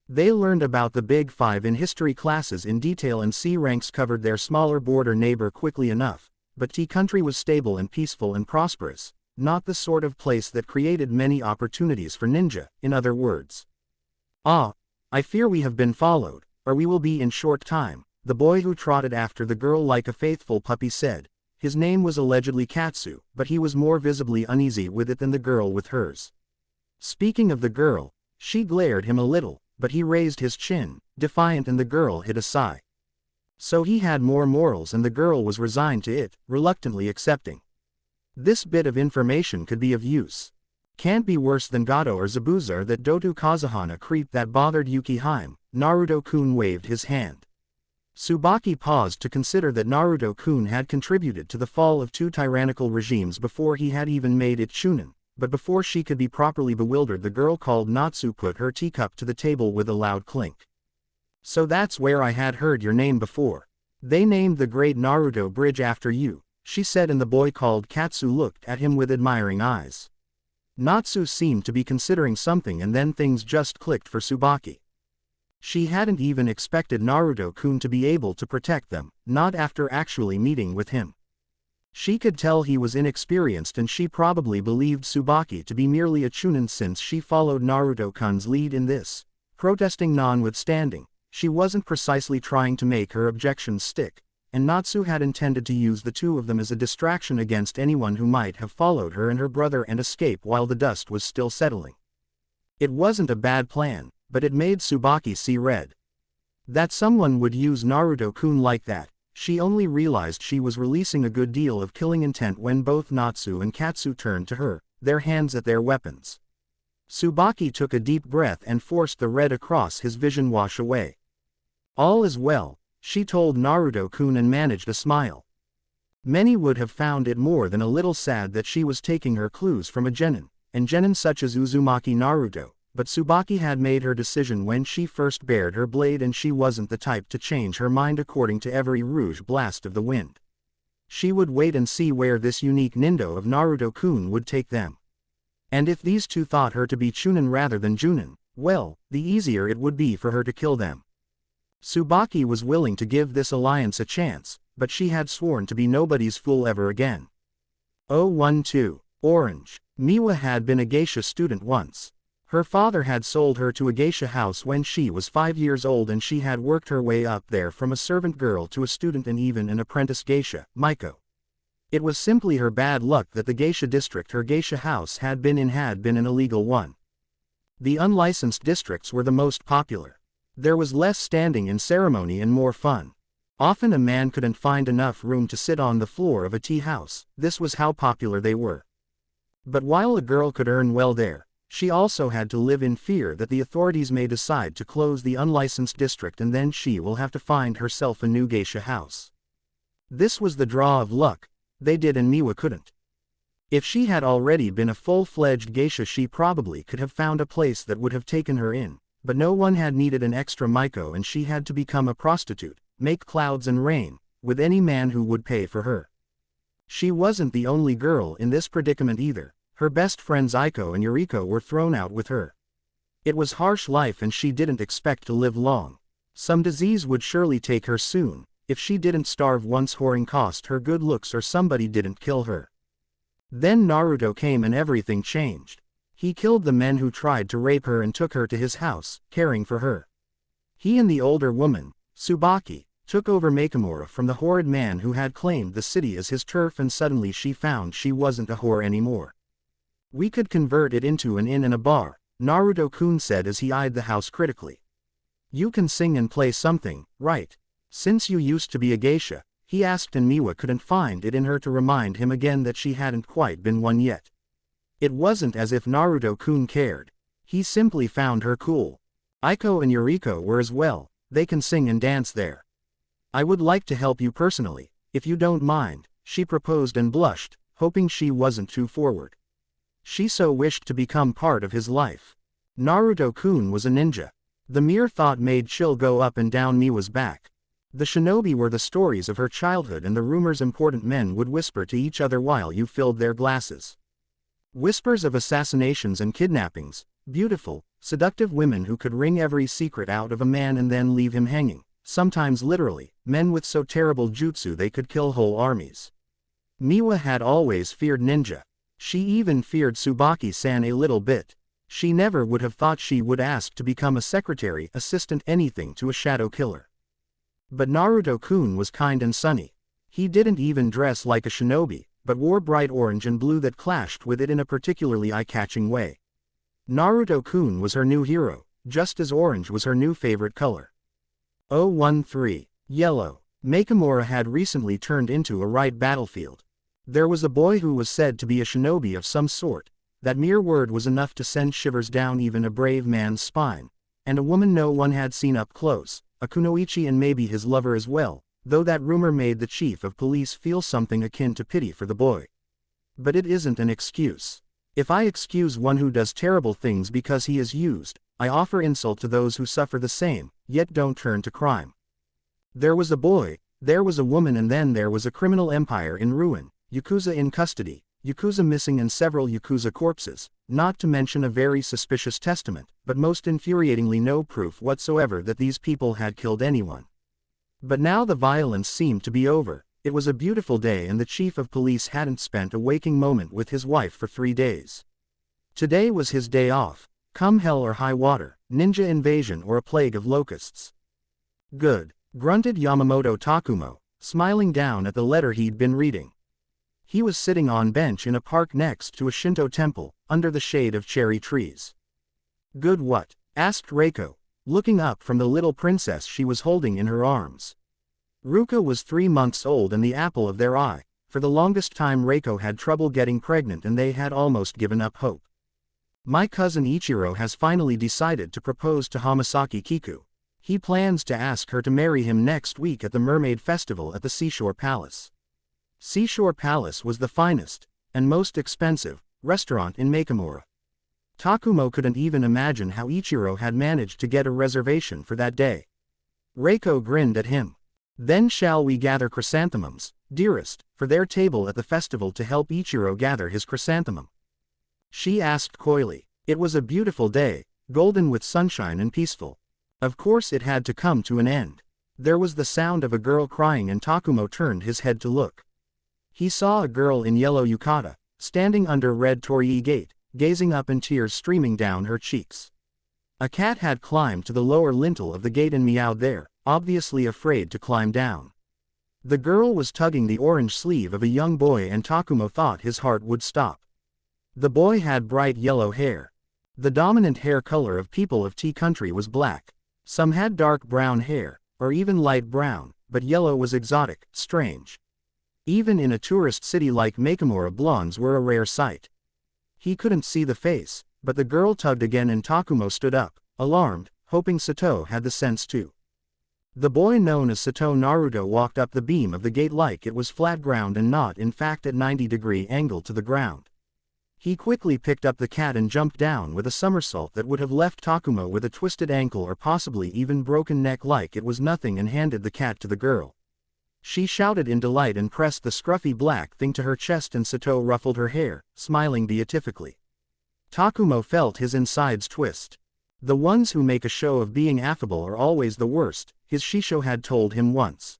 They learned about the Big Five in history classes in detail and C ranks covered their smaller border neighbor quickly enough, but T-Country was stable and peaceful and prosperous, not the sort of place that created many opportunities for ninja, in other words. Ah, I fear we have been followed, or we will be in short time, the boy who trotted after the girl like a faithful puppy said. His name was allegedly Katsu, but he was more visibly uneasy with it than the girl with hers. Speaking of the girl, she glared him a little, but he raised his chin, defiant, and the girl hid a sigh. So he had more morals and the girl was resigned to it, reluctantly accepting. This bit of information could be of use. Can't be worse than Gato or Zabuza or that Dotu Kazuhana creep that bothered Yuki-hime. Naruto-kun waved his hand. Tsubaki paused to consider that Naruto-kun had contributed to the fall of 2 tyrannical regimes before he had even made it shunin, but before she could be properly bewildered the girl called Natsu put her teacup to the table with a loud clink. So that's where I had heard your name before. They named the great Naruto bridge after you, she said, and the boy called Katsu looked at him with admiring eyes. Natsu seemed to be considering something and then things just clicked for Tsubaki. She hadn't even expected Naruto-kun to be able to protect them, not after actually meeting with him. She could tell he was inexperienced and she probably believed Tsubaki to be merely a chunin since she followed Naruto-kun's lead in this, protesting notwithstanding. She wasn't precisely trying to make her objections stick, and Natsu had intended to use the two of them as a distraction against anyone who might have followed her and her brother and escape while the dust was still settling. It wasn't a bad plan, but it made Tsubaki see red. That someone would use Naruto-kun like that, she only realized she was releasing a good deal of killing intent when both Natsu and Katsu turned to her, their hands at their weapons. Tsubaki took a deep breath and forced the red across his vision wash away. All is well, she told Naruto-kun and managed a smile. Many would have found it more than a little sad that she was taking her clues from a genin, and genin such as Uzumaki Naruto, but Tsubaki had made her decision when she first bared her blade and she wasn't the type to change her mind according to every rouge blast of the wind. She would wait and see where this unique Nindo of Naruto-kun would take them. And if these two thought her to be Chunin rather than Junin, well, the easier it would be for her to kill them. Tsubaki was willing to give this alliance a chance, but she had sworn to be nobody's fool ever again. 012. Orange. Miwa had been a geisha student once. Her father had sold her to a geisha house when she was 5 years old, and she had worked her way up there from a servant girl to a student and even an apprentice geisha, Maiko. It was simply her bad luck that the geisha district her geisha house had been an illegal one. The unlicensed districts were the most popular. There was less standing in ceremony and more fun. Often a man couldn't find enough room to sit on the floor of a tea house, this was how popular they were. But while a girl could earn well there, she also had to live in fear that the authorities may decide to close the unlicensed district, and then she will have to find herself a new geisha house. This was the draw of luck, they did and Miwa couldn't. If she had already been a full-fledged geisha, she probably could have found a place that would have taken her in, but no one had needed an extra Maiko, and she had to become a prostitute, make clouds and rain, with any man who would pay for her. She wasn't the only girl in this predicament either. Her best friends Aiko and Yuriko were thrown out with her. It was harsh life and she didn't expect to live long. Some disease would surely take her soon, if she didn't starve once whoring cost her good looks or somebody didn't kill her. Then Naruto came and everything changed. He killed the men who tried to rape her and took her to his house, caring for her. He and the older woman, Tsubaki, took over Makamura from the horrid man who had claimed the city as his turf, and suddenly she found she wasn't a whore anymore. We could convert it into an inn and a bar, Naruto-kun said as he eyed the house critically. You can sing and play something, right? Since you used to be a geisha, he asked, and Miwa couldn't find it in her to remind him again that she hadn't quite been one yet. It wasn't as if Naruto-kun cared. He simply found her cool. Aiko and Yuriko were as well, they can sing and dance there. I would like to help you personally, if you don't mind, she proposed and blushed, hoping she wasn't too forward. She so wished to become part of his life. Naruto-kun was a ninja. The mere thought made chill go up and down Miwa's back. The shinobi were the stories of her childhood and the rumors important men would whisper to each other while you filled their glasses. Whispers of assassinations and kidnappings, beautiful, seductive women who could wring every secret out of a man and then leave him hanging, sometimes literally, men with so terrible jutsu they could kill whole armies. Miwa had always feared ninja. She even feared Tsubaki-san a little bit. She never would have thought she would ask to become a secretary, assistant, anything to a shadow killer. But Naruto-kun was kind and sunny. He didn't even dress like a shinobi, but wore bright orange and blue that clashed with it in a particularly eye-catching way. Naruto-kun was her new hero, just as orange was her new favorite color. 013. Yellow. Makamura had recently turned into a right battlefield. There was a boy who was said to be a shinobi of some sort. That mere word was enough to send shivers down even a brave man's spine. And a woman no one had seen up close, a kunoichi, and maybe his lover as well, though that rumor made the chief of police feel something akin to pity for the boy. But it isn't an excuse. If I excuse one who does terrible things because he is used, I offer insult to those who suffer the same, yet don't turn to crime. There was a boy, there was a woman, and then there was a criminal empire in ruin. Yakuza in custody, Yakuza missing, and several Yakuza corpses, not to mention a very suspicious testament, but most infuriatingly no proof whatsoever that these people had killed anyone. But now the violence seemed to be over. It was a beautiful day and the chief of police hadn't spent a waking moment with his wife for 3 days. Today was his day off, come hell or high water, ninja invasion or a plague of locusts. Good, grunted Yamamoto Takumo, smiling down at the letter he'd been reading. He was sitting on bench in a park next to a Shinto temple, under the shade of cherry trees. Good what? Asked Reiko, looking up from the little princess she was holding in her arms. Ruka was 3 months old and the apple of their eye. For the longest time Reiko had trouble getting pregnant and they had almost given up hope. My cousin Ichiro has finally decided to propose to Hamasaki Kiku. He plans to ask her to marry him next week at the Mermaid Festival at the Seashore Palace. Seashore Palace was the finest, and most expensive, restaurant in Makamura. Takumo couldn't even imagine how Ichiro had managed to get a reservation for that day. Reiko grinned at him. Then shall we gather chrysanthemums, dearest, for their table at the festival to help Ichiro gather his chrysanthemum? She asked coyly. It was a beautiful day, golden with sunshine and peaceful. Of course it had to come to an end. There was the sound of a girl crying and Takumo turned his head to look. He saw a girl in yellow yukata, standing under red torii gate, gazing up and tears streaming down her cheeks. A cat had climbed to the lower lintel of the gate and meowed there, obviously afraid to climb down. The girl was tugging the orange sleeve of a young boy and Takumo thought his heart would stop. The boy had bright yellow hair. The dominant hair color of people of tea country was black. Some had dark brown hair, or even light brown, but yellow was exotic, strange. Even in a tourist city like Makamura, blondes were a rare sight. He couldn't see the face, but the girl tugged again and Takumo stood up, alarmed, hoping Sato had the sense too. The boy known as Sato Naruto walked up the beam of the gate like it was flat ground and not in fact at 90-degree angle to the ground. He quickly picked up the cat and jumped down with a somersault that would have left Takumo with a twisted ankle or possibly even broken neck like it was nothing and handed the cat to the girl. She shouted in delight and pressed the scruffy black thing to her chest and Sato ruffled her hair, smiling beatifically. Takumo felt his insides twist. The ones who make a show of being affable are always the worst, his shisho had told him once.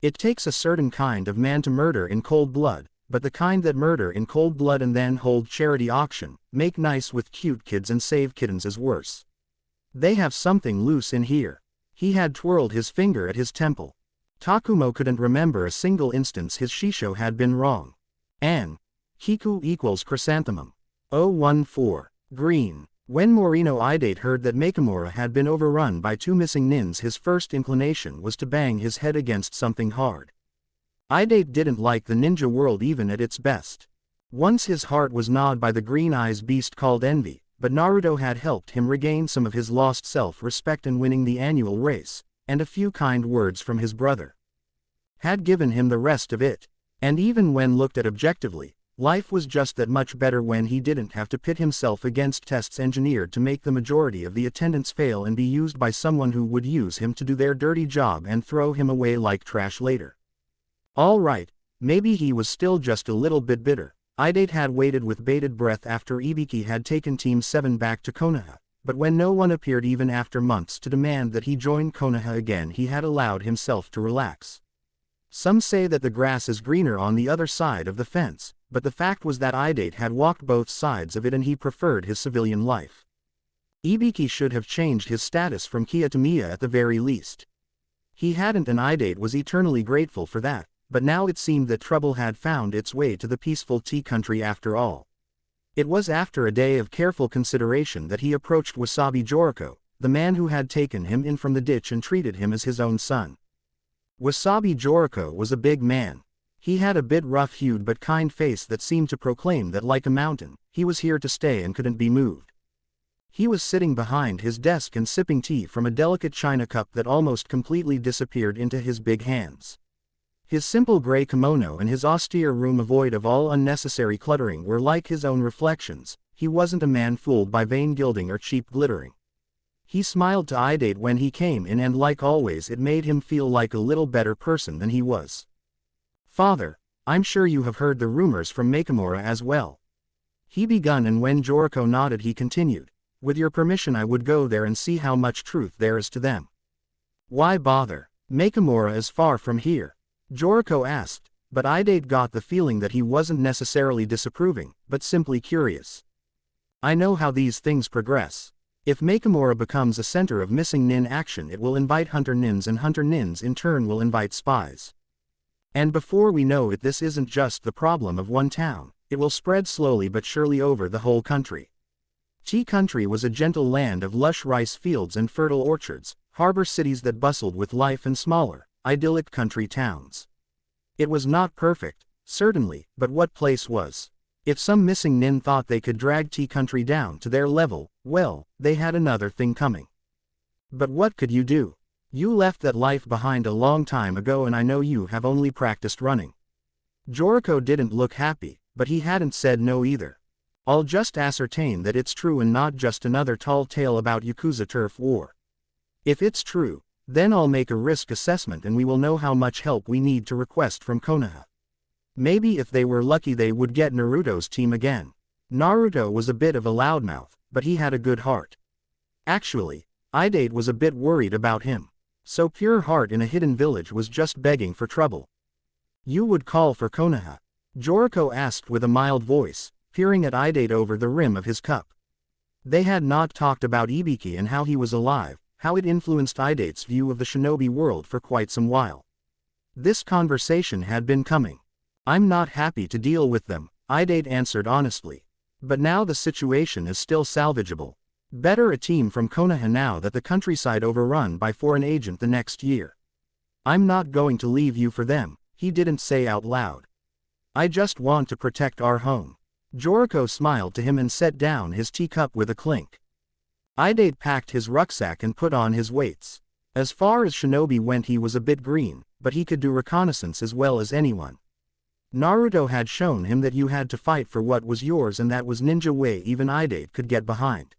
It takes a certain kind of man to murder in cold blood, but the kind that murder in cold blood and then hold charity auction, make nice with cute kids and save kittens is worse. They have something loose in here. He had twirled his finger at his temple. Takumo couldn't remember a single instance his shisho had been wrong. An. Kiku equals chrysanthemum. 014. Green. When Morino Idate heard that Makamura had been overrun by two missing nins, his first inclination was to bang his head against something hard. Idate didn't like the ninja world even at its best. Once his heart was gnawed by the green eyes beast called envy, but Naruto had helped him regain some of his lost self-respect and winning the annual race, and a few kind words from his brother had given him the rest of it. And even when looked at objectively, life was just that much better when he didn't have to pit himself against tests engineered to make the majority of the attendants fail and be used by someone who would use him to do their dirty job and throw him away like trash later. All right, maybe he was still just a little bit bitter. Idate had waited with bated breath after Ibiki had taken Team 7 back to Konoha, but when no one appeared even after months to demand that he join Konoha again, he had allowed himself to relax. Some say that the grass is greener on the other side of the fence, but the fact was that Idate had walked both sides of it and he preferred his civilian life. Ibiki should have changed his status from Kia to Mia at the very least. He hadn't, and Idate was eternally grateful for that. But now it seemed that trouble had found its way to the peaceful tea country after all. It was after a day of careful consideration that he approached Wasabi Joriko, the man who had taken him in from the ditch and treated him as his own son. Wasabi Joriko was a big man. He had a bit rough-hued but kind face that seemed to proclaim that like a mountain, he was here to stay and couldn't be moved. He was sitting behind his desk and sipping tea from a delicate china cup that almost completely disappeared into his big hands. His simple gray kimono and his austere room void of all unnecessary cluttering were like his own reflections. He wasn't a man fooled by vain gilding or cheap glittering. He smiled to Idate when he came in and like always it made him feel like a little better person than he was. "Father, I'm sure you have heard the rumors from Makamura as well." He begun, and when Joriko nodded he continued, "With your permission I would go there and see how much truth there is to them." "Why bother? Makamura is far from here," Joriko asked, but Idate got the feeling that he wasn't necessarily disapproving, but simply curious. "I know how these things progress. If Makamura becomes a center of missing nin action, it will invite hunter nins, and hunter nins in turn will invite spies. And before we know it, this isn't just the problem of one town, it will spread slowly but surely over the whole country." Tea country was a gentle land of lush rice fields and fertile orchards, harbor cities that bustled with life, and smaller, idyllic country towns. It was not perfect, certainly, but what place was? If some missing nin thought they could drag tea country down to their level, well, they had another thing coming. But what could you do? You left that life behind a long time ago, and I know you have only practiced running. Joriko didn't look happy, but he hadn't said no either. "I'll just ascertain that it's true and not just another tall tale about Yakuza turf war. If it's true, Then I'll make a risk assessment and we will know how much help we need to request from Konoha. Maybe if they were lucky they would get Naruto's team again. Naruto was a bit of a loudmouth, but he had a good heart. Actually, Idate was a bit worried about him. So pure heart in a hidden village was just begging for trouble. You would call for Konoha? Joriko asked with a mild voice, peering at Idate over the rim of his cup. They had not talked about Ibiki and how he was alive, how it influenced Idate's view of the shinobi world for quite some while. This conversation had been coming. I'm not happy to deal with them, Idate answered honestly. But now the situation is still salvageable. Better a team from Konoha now that the countryside overrun by foreign agent the next year. I'm not going to leave you for them, he didn't say out loud. I just want to protect our home. Joriko smiled to him and set down his teacup with a clink. Idate packed his rucksack and put on his weights. As far as shinobi went he was a bit green, but he could do reconnaissance as well as anyone. Naruto had shown him that you had to fight for what was yours and that was ninja way even Idate could get behind.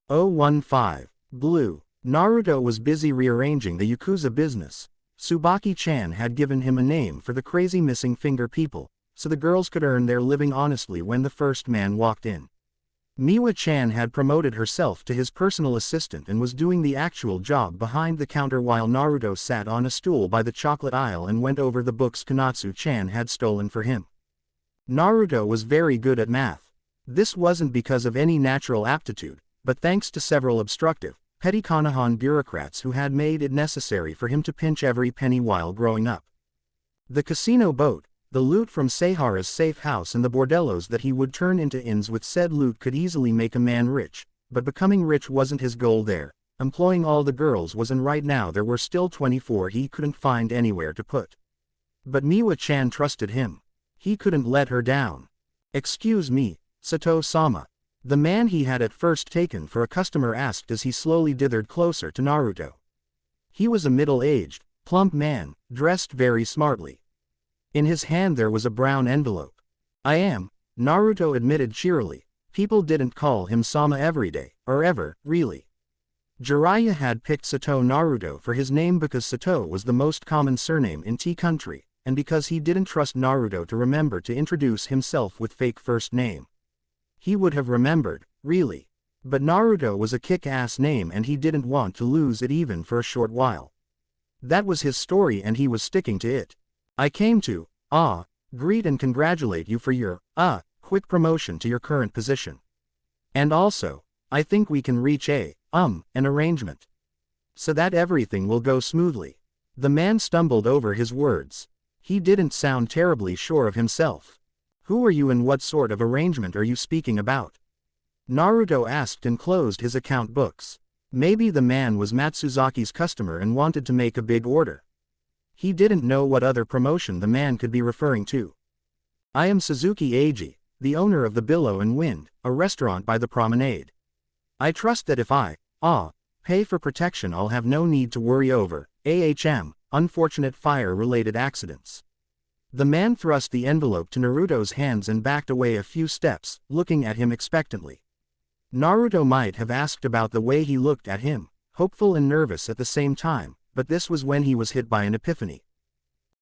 015. Blue. Naruto was busy rearranging the Yakuza business. Tsubaki-chan had given him a name for the crazy missing finger people, so the girls could earn their living honestly when the first man walked in. Miwa-chan had promoted herself to his personal assistant and was doing the actual job behind the counter while Naruto sat on a stool by the chocolate aisle and went over the books Konatsu-chan had stolen for him. Naruto was very good at math. This wasn't because of any natural aptitude, but thanks to several obstructive, petty Konohan bureaucrats who had made it necessary for him to pinch every penny while growing up. The casino boat, the loot from Seihara's safe house and the bordellos that he would turn into inns with said loot could easily make a man rich, but becoming rich wasn't his goal there. Employing all the girls was, and right now there were still 24 he couldn't find anywhere to put. But Miwa-chan trusted him. He couldn't let her down. Excuse me, Sato-sama. The man he had at first taken for a customer asked as he slowly dithered closer to Naruto. He was a middle-aged, plump man, dressed very smartly. In his hand there was a brown envelope. I am, Naruto admitted cheerily. People didn't call him Sama every day, or ever, really. Jiraiya had picked Sato Naruto for his name because Sato was the most common surname in Tea Country, and because he didn't trust Naruto to remember to introduce himself with fake first name. He would have remembered, really. But Naruto was a kick-ass name and he didn't want to lose it even for a short while. That was his story and he was sticking to it. I came to, greet and congratulate you for your, quick promotion to your current position. And also, I think we can reach an arrangement. So that everything will go smoothly. The man stumbled over his words. He didn't sound terribly sure of himself. Who are you and what sort of arrangement are you speaking about? Naruto asked and closed his account books. Maybe the man was Matsuzaki's customer and wanted to make a big order. He didn't know what other promotion the man could be referring to. I am Suzuki Eiji, the owner of the Billow and Wind, a restaurant by the promenade. I trust that if I, pay for protection I'll have no need to worry over, unfortunate fire-related accidents. The man thrust the envelope to Naruto's hands and backed away a few steps, looking at him expectantly. Naruto might have asked about the way he looked at him, hopeful and nervous at the same time, but this was when he was hit by an epiphany.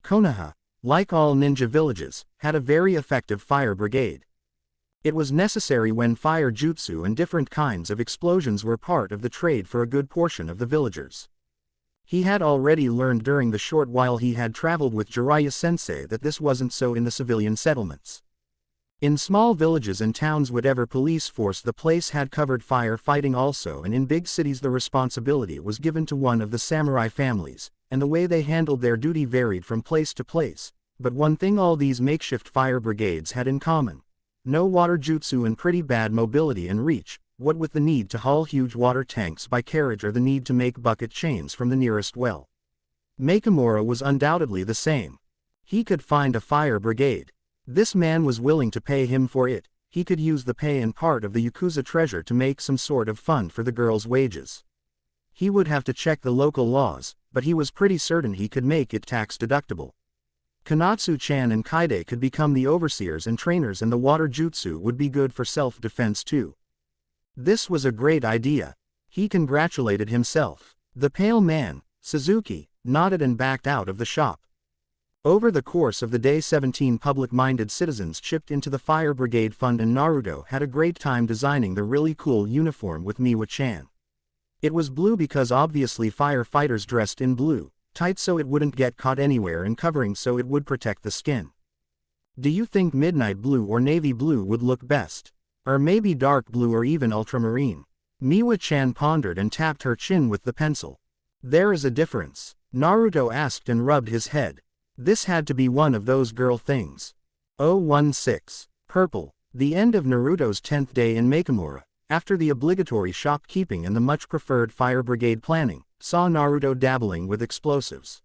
Konoha, like all ninja villages, had a very effective fire brigade. It was necessary when fire jutsu and different kinds of explosions were part of the trade for a good portion of the villagers. He had already learned during the short while he had traveled with Jiraiya-sensei that this wasn't so in the civilian settlements. In small villages and towns whatever police force the place had covered fire fighting also, and in big cities the responsibility was given to one of the samurai families, and the way they handled their duty varied from place to place, but one thing all these makeshift fire brigades had in common. No water jutsu and pretty bad mobility and reach, what with the need to haul huge water tanks by carriage or the need to make bucket chains from the nearest well. Makimura was undoubtedly the same. He could find a fire brigade. This man was willing to pay him for it. He could use the pay and part of the Yakuza treasure to make some sort of fund for the girls' wages. He would have to check the local laws, but he was pretty certain he could make it tax deductible. Konatsu-chan and Kaide could become the overseers and trainers, and the water jutsu would be good for self-defense too. This was a great idea. He congratulated himself. The pale man, Suzuki nodded and backed out of the shop. Over the course of the day 17 public-minded citizens chipped into the fire brigade fund and Naruto had a great time designing the really cool uniform with Miwa-chan. It was blue because obviously firefighters dressed in blue, tight so it wouldn't get caught anywhere and covering so it would protect the skin. Do you think midnight blue or navy blue would look best? Or maybe dark blue or even ultramarine? Miwa-chan pondered and tapped her chin with the pencil. There is a difference, Naruto asked and rubbed his head. This had to be one of those girl things. 016. Purple. The end of Naruto's 10th day in Makamura, after the obligatory shopkeeping and the much preferred fire brigade planning, saw Naruto dabbling with explosives.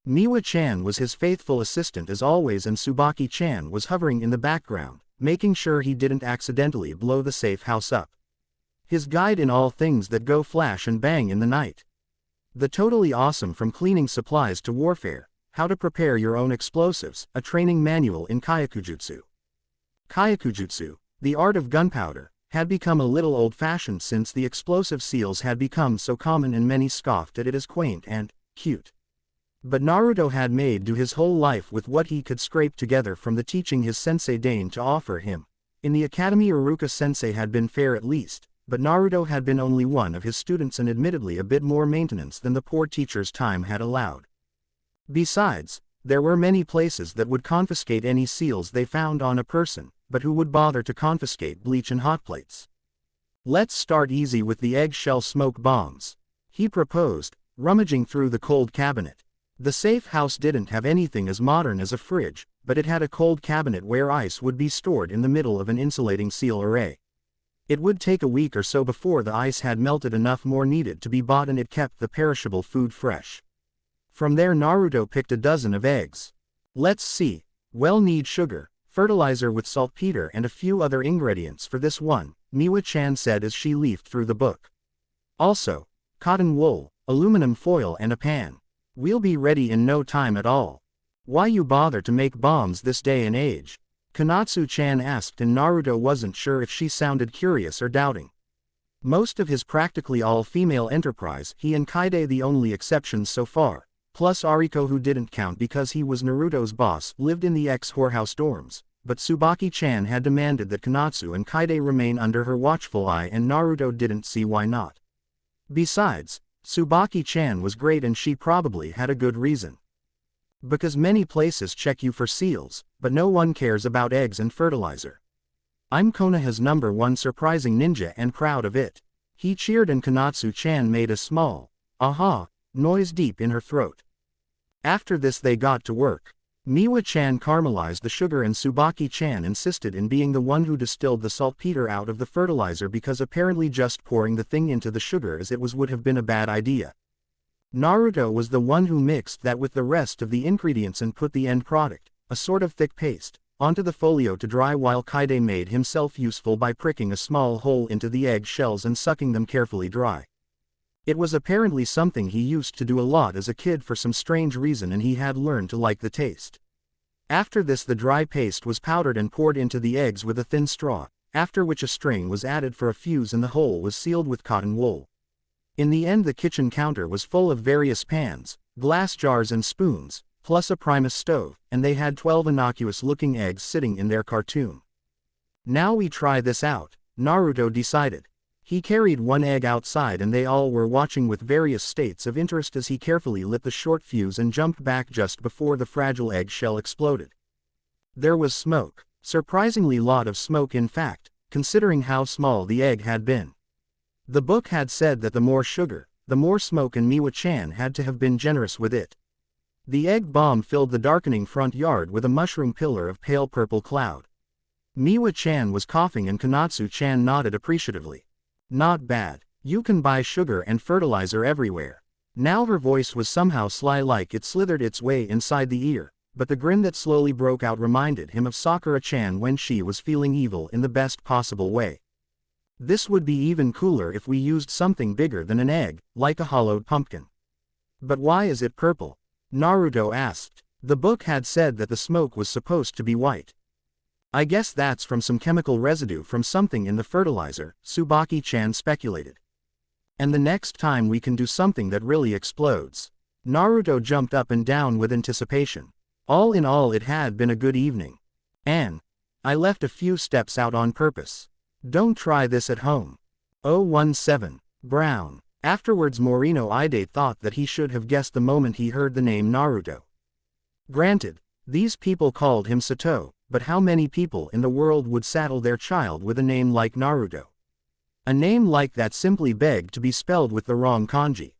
Miwa-chan was his faithful assistant as always and Tsubaki-chan was hovering in the background, making sure he didn't accidentally blow the safe house up. His guide in all things that go flash and bang in the night. The totally awesome from cleaning supplies to warfare, how to prepare your own explosives, a training manual in Kyakujutsu. Kyakujutsu, the art of gunpowder, had become a little old-fashioned since the explosive seals had become so common and many scoffed at it as quaint and cute. But Naruto had made do his whole life with what he could scrape together from the teaching his sensei deigned to offer him. In the academy Iruka-sensei had been fair at least, but Naruto had been only one of his students and admittedly a bit more maintenance than the poor teacher's time had allowed. Besides, there were many places that would confiscate any seals they found on a person, but who would bother to confiscate bleach and hot plates? Let's start easy with the eggshell smoke bombs, he proposed, rummaging through the cold cabinet. The safe house didn't have anything as modern as a fridge, but it had a cold cabinet where ice would be stored in the middle of an insulating seal array. It would take a week or so before the ice had melted enough more needed to be bought and it kept the perishable food fresh. From there Naruto picked a dozen of eggs. Let's see, we'll need sugar, fertilizer with saltpeter and a few other ingredients for this one, Miwa-chan said as she leafed through the book. Also, cotton wool, aluminum foil and a pan. We'll be ready in no time at all. Why you bother to make bombs this day and age? Konatsu-chan asked and Naruto wasn't sure if she sounded curious or doubting. Most of his practically all-female enterprise, he and Kaide the only exceptions so far, plus Ariko who didn't count because he was Naruto's boss, lived in the ex-whorehouse dorms, but Tsubaki-chan had demanded that Konatsu and Kaide remain under her watchful eye and Naruto didn't see why not. Besides, Tsubaki-chan was great and she probably had a good reason. Because many places check you for seals, but no one cares about eggs and fertilizer. I'm Konoha's #1 surprising ninja and proud of it. He cheered and Konatsu-chan made a small, aha, noise deep in her throat. After this they got to work. Miwa-chan caramelized the sugar and Tsubaki-chan insisted in being the one who distilled the saltpeter out of the fertilizer because apparently just pouring the thing into the sugar as it was would have been a bad idea. Naruto was the one who mixed that with the rest of the ingredients and put the end product, a sort of thick paste, onto the folio to dry while Kaide made himself useful by pricking a small hole into the egg shells and sucking them carefully dry. It was apparently something he used to do a lot as a kid for some strange reason and he had learned to like the taste. After this the dry paste was powdered and poured into the eggs with a thin straw, after which a string was added for a fuse and the hole was sealed with cotton wool. In the end the kitchen counter was full of various pans, glass jars and spoons, plus a Primus stove, and they had 12 innocuous-looking eggs sitting in their cartoon. Now we try this out, Naruto decided. He carried one egg outside and they all were watching with various states of interest as he carefully lit the short fuse and jumped back just before the fragile egg shell exploded. There was smoke, surprisingly lot of smoke in fact, considering how small the egg had been. The book had said that the more sugar, the more smoke and Miwa-chan had to have been generous with it. The egg bomb filled the darkening front yard with a mushroom pillar of pale purple cloud. Miwa-chan was coughing and Konatsu-chan nodded appreciatively. Not bad. You can buy sugar and fertilizer everywhere. Now her voice was somehow sly like it slithered its way inside the ear, but the grin that slowly broke out reminded him of Sakura-chan when she was feeling evil in the best possible way. This would be even cooler if we used something bigger than an egg, like a hollowed pumpkin. But why is it purple? Naruto asked. The book had said that the smoke was supposed to be white. I guess that's from some chemical residue from something in the fertilizer, Tsubaki-chan speculated. And the next time we can do something that really explodes. Naruto jumped up and down with anticipation. All in all, it had been a good evening. And I left a few steps out on purpose. Don't try this at home. 017. Brown. Afterwards, Morino Ide thought that he should have guessed the moment he heard the name Naruto. Granted, these people called him Sato, but how many people in the world would saddle their child with a name like Naruto? A name like that simply begged to be spelled with the wrong kanji.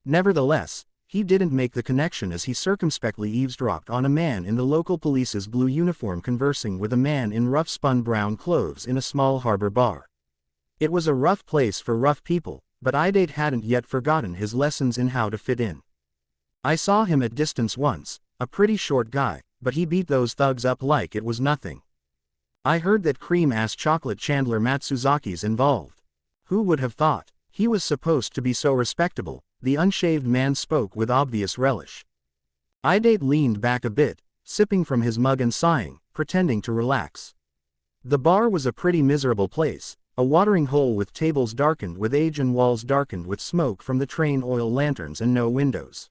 Nevertheless, he didn't make the connection as he circumspectly eavesdropped on a man in the local police's blue uniform conversing with a man in rough spun brown clothes in a small harbor bar. It was a rough place for rough people, but Ide hadn't yet forgotten his lessons in how to fit in. I saw him at distance once, a pretty short guy, but he beat those thugs up like it was nothing. I heard that cream-ass chocolate Chandler Matsuzaki's involved. Who would have thought? He was supposed to be so respectable, the unshaved man spoke with obvious relish. Ide leaned back a bit, sipping from his mug and sighing, pretending to relax. The bar was a pretty miserable place, a watering hole with tables darkened with age and walls darkened with smoke from the train oil lanterns and no windows.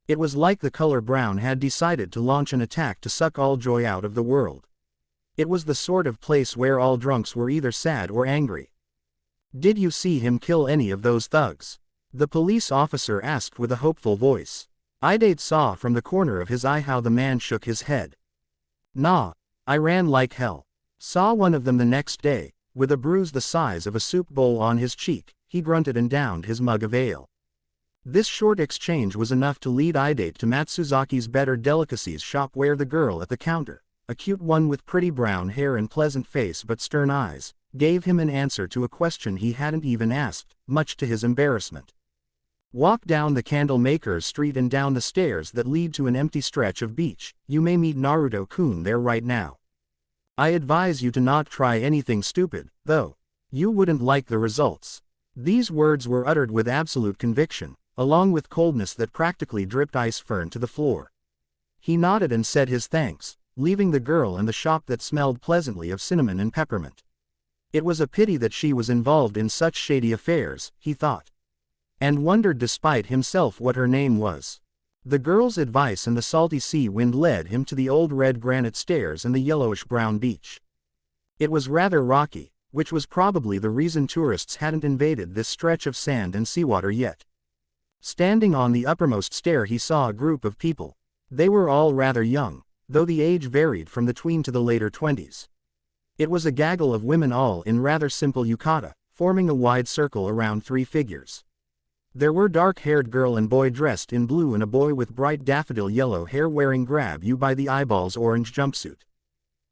It was like the color brown had decided to launch an attack to suck all joy out of the world. It was the sort of place where all drunks were either sad or angry. "Did you see him kill any of those thugs?" the police officer asked with a hopeful voice. Ide saw from the corner of his eye how the man shook his head. "Nah, I ran like hell. Saw one of them the next day, with a bruise the size of a soup bowl on his cheek." He grunted and downed his mug of ale. This short exchange was enough to lead Ide to Matsuzaki's Better Delicacies shop, where the girl at the counter, a cute one with pretty brown hair and pleasant face but stern eyes, gave him an answer to a question he hadn't even asked, much to his embarrassment. "Walk down the Candlemaker's Street and down the stairs that lead to an empty stretch of beach. You may meet Naruto-kun there right now. I advise you to not try anything stupid, though. You wouldn't like the results." These words were uttered with absolute conviction, along with coldness that practically dripped ice fern to the floor. He nodded and said his thanks, leaving the girl in the shop that smelled pleasantly of cinnamon and peppermint. It was a pity that she was involved in such shady affairs, he thought. And wondered despite himself what her name was. The girl's advice and the salty sea wind led him to the old red granite stairs and the yellowish-brown beach. It was rather rocky, which was probably the reason tourists hadn't invaded this stretch of sand and seawater yet. Standing on the uppermost stair, he saw a group of people. They were all rather young, though the age varied from the tween to the later 20s. It was a gaggle of women, all in rather simple yukata, forming a wide circle around three figures. There were dark-haired girl and boy dressed in blue and a boy with bright daffodil yellow hair wearing grab-you-by-the-eyeballs orange jumpsuit.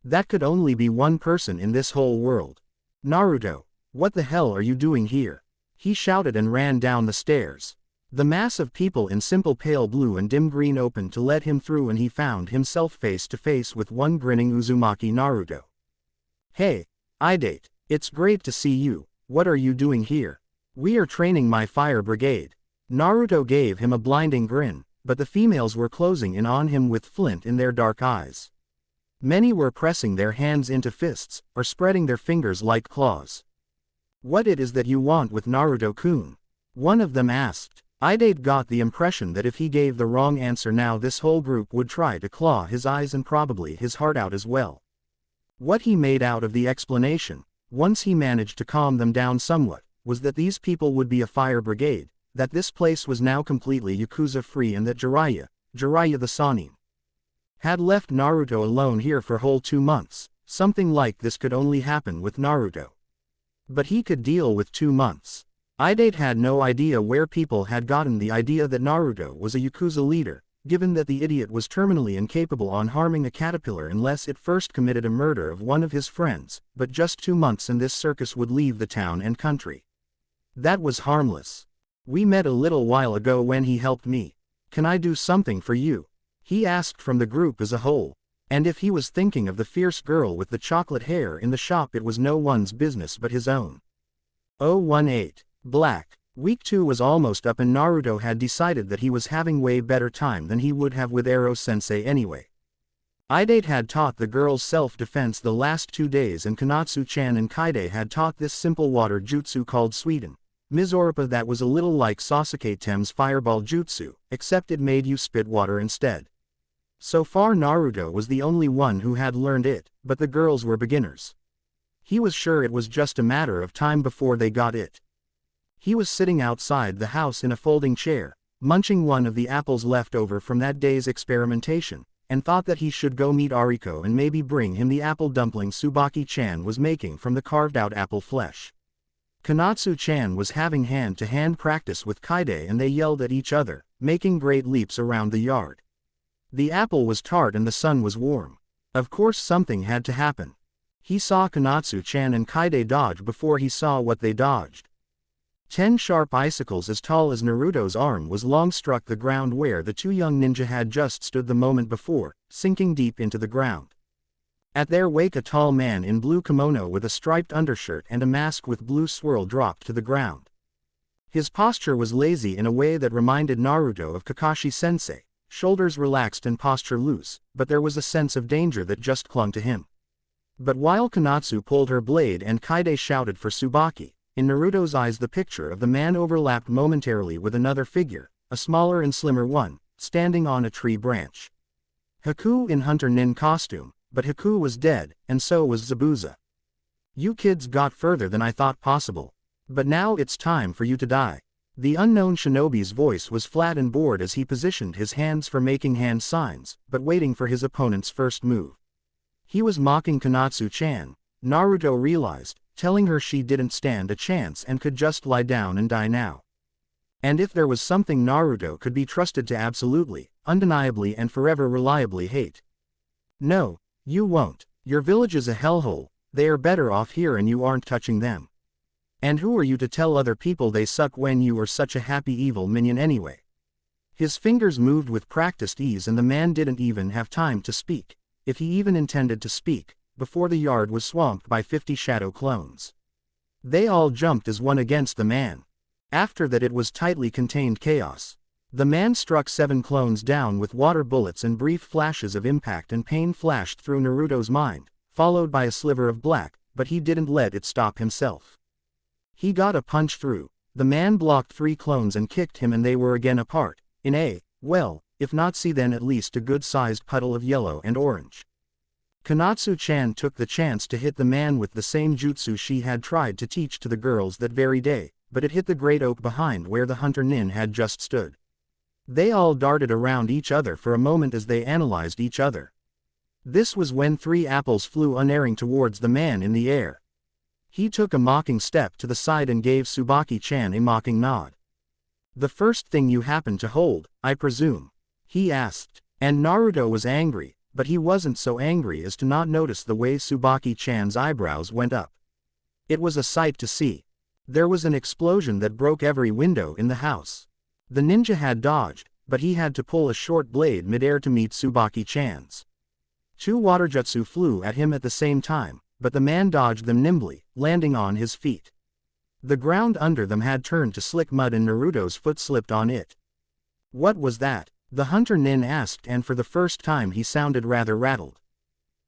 That could only be one person in this whole world. "Naruto, what the hell are you doing here?" he shouted and ran down the stairs. The mass of people in simple pale blue and dim green opened to let him through, and he found himself face to face with one grinning Uzumaki Naruto. "Hey, Ide, it's great to see you. What are you doing here?" "We are training my fire brigade." Naruto gave him a blinding grin, but the females were closing in on him with flint in their dark eyes. Many were pressing their hands into fists, or spreading their fingers like claws. "What it is that you want with Naruto-kun?" one of them asked. Ide got the impression that if he gave the wrong answer now, this whole group would try to claw his eyes and probably his heart out as well. What he made out of the explanation, once he managed to calm them down somewhat, was that these people would be a fire brigade, that this place was now completely Yakuza-free, and that Jiraiya the Sannin, had left Naruto alone here for whole 2 months. Something like this could only happen with Naruto. But he could deal with 2 months. Ide had no idea where people had gotten the idea that Naruto was a Yakuza leader, given that the idiot was terminally incapable on harming a caterpillar unless it first committed a murder of one of his friends, but just 2 months and this circus would leave the town and country. That was harmless. "We met a little while ago when he helped me. Can I do something for you?" he asked from the group as a whole. And if he was thinking of the fierce girl with the chocolate hair in the shop, it was no one's business but his own. 018. Black. Week 2 was almost up and Naruto had decided that he was having way better time than he would have with Ero-sensei anyway. Ide had taught the girls self-defense the last 2 days, and Konatsu-chan and Kaide had taught this simple water jutsu called Sweden, Mizorupa, that was a little like Sasuke Tem's fireball jutsu, except it made you spit water instead. So far Naruto was the only one who had learned it, but the girls were beginners. He was sure it was just a matter of time before they got it. He was sitting outside the house in a folding chair, munching one of the apples left over from that day's experimentation, and thought that he should go meet Ariko and maybe bring him the apple dumpling Tsubaki-chan was making from the carved-out apple flesh. Konatsu-chan was having hand-to-hand practice with Kaide and they yelled at each other, making great leaps around the yard. The apple was tart and the sun was warm. Of course something had to happen. He saw Konatsu-chan and Kaide dodge before he saw what they dodged. 10 sharp icicles as tall as Naruto's arm was long struck the ground where the two young ninja had just stood the moment before, sinking deep into the ground. At their wake a tall man in blue kimono with a striped undershirt and a mask with blue swirl dropped to the ground. His posture was lazy in a way that reminded Naruto of Kakashi-sensei, shoulders relaxed and posture loose, but there was a sense of danger that just clung to him. But while Konatsu pulled her blade and Kaide shouted for Tsubaki, in Naruto's eyes the picture of the man overlapped momentarily with another figure, a smaller and slimmer one, standing on a tree branch. Haku in Hunter Nin costume, but Haku was dead, and so was Zabuza. You kids got further than I thought possible. But now it's time for you to die. The unknown shinobi's voice was flat and bored as he positioned his hands for making hand signs, but waiting for his opponent's first move. He was mocking Konatsu-chan, Naruto realized, telling her she didn't stand a chance and could just lie down and die now. And if there was something Naruto could be trusted to absolutely, undeniably and forever reliably hate. No, you won't. Your village is a hellhole, they are better off here and you aren't touching them. And who are you to tell other people they suck when you are such a happy evil minion anyway? His fingers moved with practiced ease and the man didn't even have time to speak, if he even intended to speak, before the yard was swamped by 50 shadow clones. They all jumped as one against the man. After that it was tightly contained chaos. The man struck 7 clones down with water bullets and brief flashes of impact and pain flashed through Naruto's mind, followed by a sliver of black, but he didn't let it stop himself. He got a punch through. The man blocked 3 clones and kicked him and they were again apart, in a, well, if not see then at least a good-sized puddle of yellow and orange. Konatsu-chan took the chance to hit the man with the same jutsu she had tried to teach to the girls that very day, but it hit the great oak behind where the hunter nin had just stood. They all darted around each other for a moment as they analyzed each other. This was when 3 apples flew unerring towards the man in the air. He took a mocking step to the side and gave Tsubaki-chan a mocking nod. The first thing you happen to hold, I presume? He asked. And Naruto was angry, but he wasn't so angry as to not notice the way Tsubaki-chan's eyebrows went up. It was a sight to see. There was an explosion that broke every window in the house. The ninja had dodged, but he had to pull a short blade midair to meet Tsubaki-chan's. 2 water jutsu flew at him at the same time, but the man dodged them nimbly, landing on his feet. The ground under them had turned to slick mud and Naruto's foot slipped on it. What was that? The hunter nin asked and for the first time he sounded rather rattled.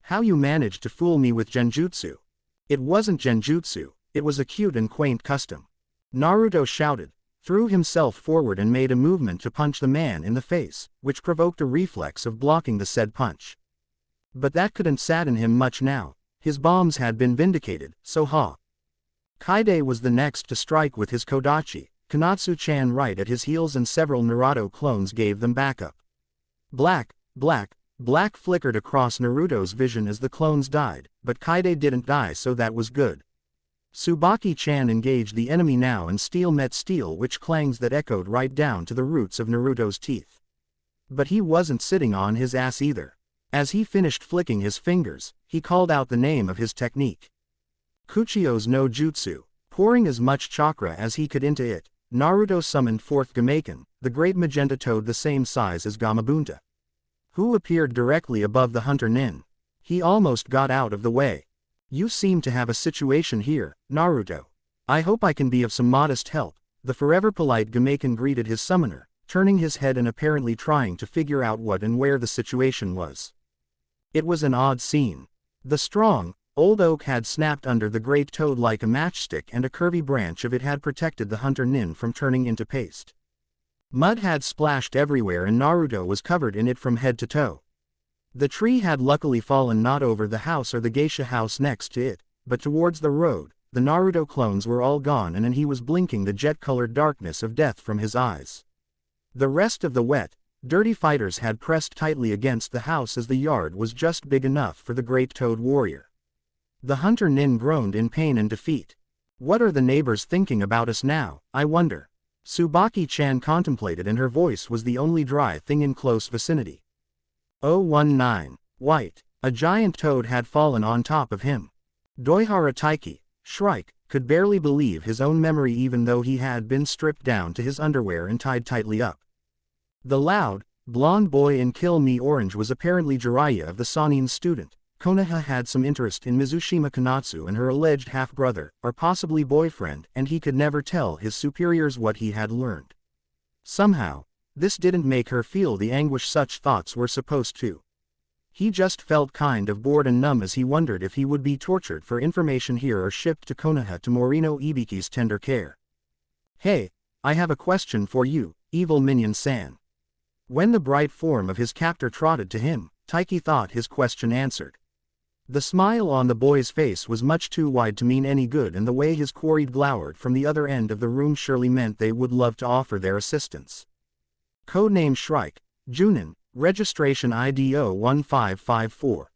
How you managed to fool me with genjutsu? It wasn't genjutsu, it was a cute and quaint custom. Naruto shouted, threw himself forward and made a movement to punch the man in the face, which provoked a reflex of blocking the said punch. But that couldn't sadden him much now. His bombs had been vindicated, so ha. Kaide was the next to strike with his kodachi, Konatsu-chan right at his heels and several Naruto clones gave them backup. Black flickered across Naruto's vision as the clones died, but Kaide didn't die so that was good. Tsubaki-chan engaged the enemy now and steel met steel which clangs that echoed right down to the roots of Naruto's teeth. But he wasn't sitting on his ass either. As he finished flicking his fingers, he called out the name of his technique. Kuchio's no jutsu. Pouring as much chakra as he could into it, Naruto summoned forth Gameken, the great magenta toad the same size as Gamabunta, who appeared directly above the hunter nin. He almost got out of the way. You seem to have a situation here, Naruto. I hope I can be of some modest help. The forever polite Gameken greeted his summoner, turning his head and apparently trying to figure out what and where the situation was. It was an odd scene. The strong, Old oak had snapped under the great toad like a matchstick, and a curvy branch of it had protected the hunter nin from turning into paste. Mud had splashed everywhere and Naruto was covered in it from head to toe. The tree had luckily fallen not over the house or the geisha house next to it, but towards the road. The Naruto clones were all gone and he was blinking the jet-colored darkness of death from his eyes. The rest of the wet, dirty fighters had pressed tightly against the house as the yard was just big enough for the great toad warrior. The hunter nin groaned in pain and defeat. What are the neighbors thinking about us now, I wonder? Tsubaki-chan contemplated, and her voice was the only dry thing in close vicinity. 019. White. A giant toad had fallen on top of him. Doihara Taiki, Shrike, could barely believe his own memory even though he had been stripped down to his underwear and tied tightly up. The loud, blonde boy in Kill Me Orange was apparently Jiraiya of the Sanin student. Konoha had some interest in Mizushima Konatsu and her alleged half-brother, or possibly boyfriend, and he could never tell his superiors what he had learned. Somehow, this didn't make her feel the anguish such thoughts were supposed to. He just felt kind of bored and numb as he wondered if he would be tortured for information here or shipped to Konoha to Morino Ibiki's tender care. Hey, I have a question for you, evil minion-san. When the bright form of his captor trotted to him, Taiki thought his question answered. The smile on the boy's face was much too wide to mean any good, and the way his quarry glowered from the other end of the room surely meant they would love to offer their assistance. Codename Shrike, Junin, registration ID 01554.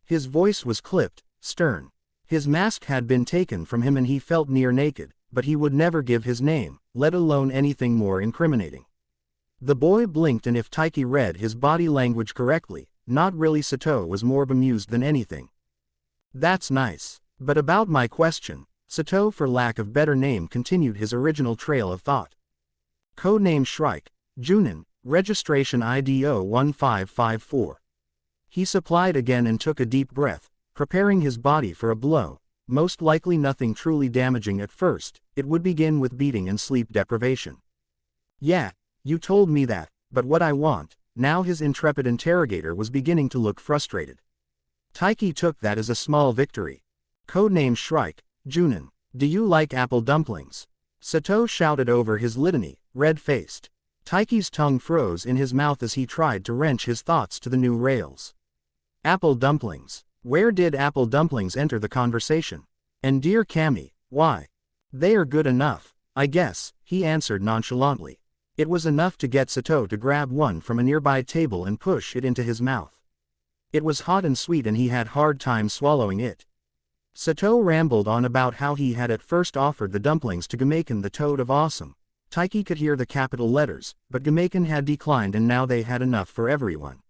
His voice was clipped, stern. His mask had been taken from him and he felt near naked, but he would never give his name, let alone anything more incriminating. The boy blinked, and if Taiki read his body language correctly, not really, Sato was more bemused than anything. That's nice. But about my question, Sato, for lack of better name, continued his original trail of thought. Codename Shrike, Junin, registration ID 01554. He supplied again and took a deep breath, preparing his body for a blow. Most likely nothing truly damaging at first, it would begin with beating and sleep deprivation. Yeah, you told me that, but what I want. Now his intrepid interrogator was beginning to look frustrated. Taiki took that as a small victory. Codename Shrike, Junin, do you like apple dumplings? Sato shouted over his litany, red-faced. Taiki's tongue froze in his mouth as he tried to wrench his thoughts to the new rails. Apple dumplings. Where did apple dumplings enter the conversation? And dear Kami, why? They are good enough, I guess, he answered nonchalantly. It was enough to get Sato to grab one from a nearby table and push it into his mouth. It was hot and sweet and he had hard time swallowing it. Sato rambled on about how he had at first offered the dumplings to Gameiken, the toad of awesome. Taiki could hear the capital letters, but Gameiken had declined and now they had enough for everyone.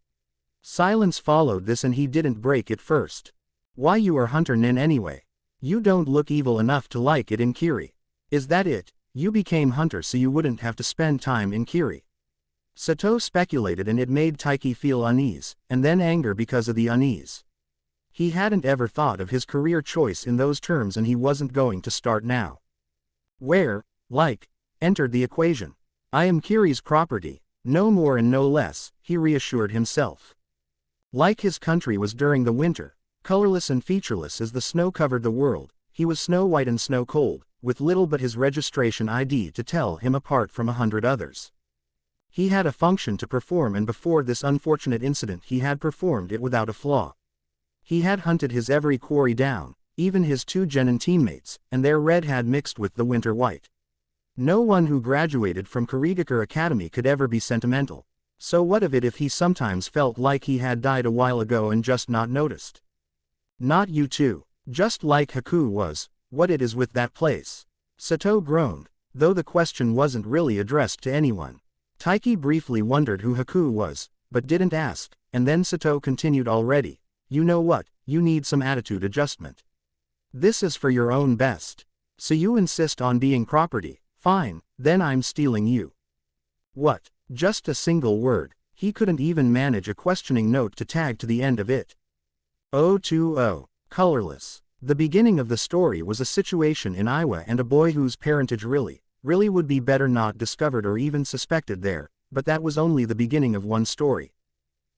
Silence followed this and he didn't break it first. Why, you are hunter nin anyway? You don't look evil enough to like it in Kiri. Is that it? You became hunter so you wouldn't have to spend time in Kiri. Sato speculated, and it made Taiki feel unease, and then anger because of the unease. He hadn't ever thought of his career choice in those terms and he wasn't going to start now. Where, like, entered the equation. I am Kiri's property, no more and no less, he reassured himself. Like his country was during the winter, colorless and featureless as the snow covered the world, he was snow white and snow cold, with little but his registration ID to tell him apart from 100 others. He had a function to perform, and before this unfortunate incident he had performed it without a flaw. He had hunted his every quarry down, even his 2 genin teammates, and their red had mixed with the winter white. No one who graduated from Kurigakure Academy could ever be sentimental. So what of it if he sometimes felt like he had died a while ago and just not noticed? Not you too. Just like Haku was, what it is with that place. Sato groaned, though the question wasn't really addressed to anyone. Taiki briefly wondered who Haku was, but didn't ask, and then Sato continued, already. You know what, you need some attitude adjustment. This is for your own best. So you insist on being property, fine, then I'm stealing you. What? Just a single word. He couldn't even manage a questioning note to tag to the end of it. 020. Colorless. The beginning of the story was a situation in Iowa and a boy whose parentage really would be better not discovered or even suspected there, but that was only the beginning of one story.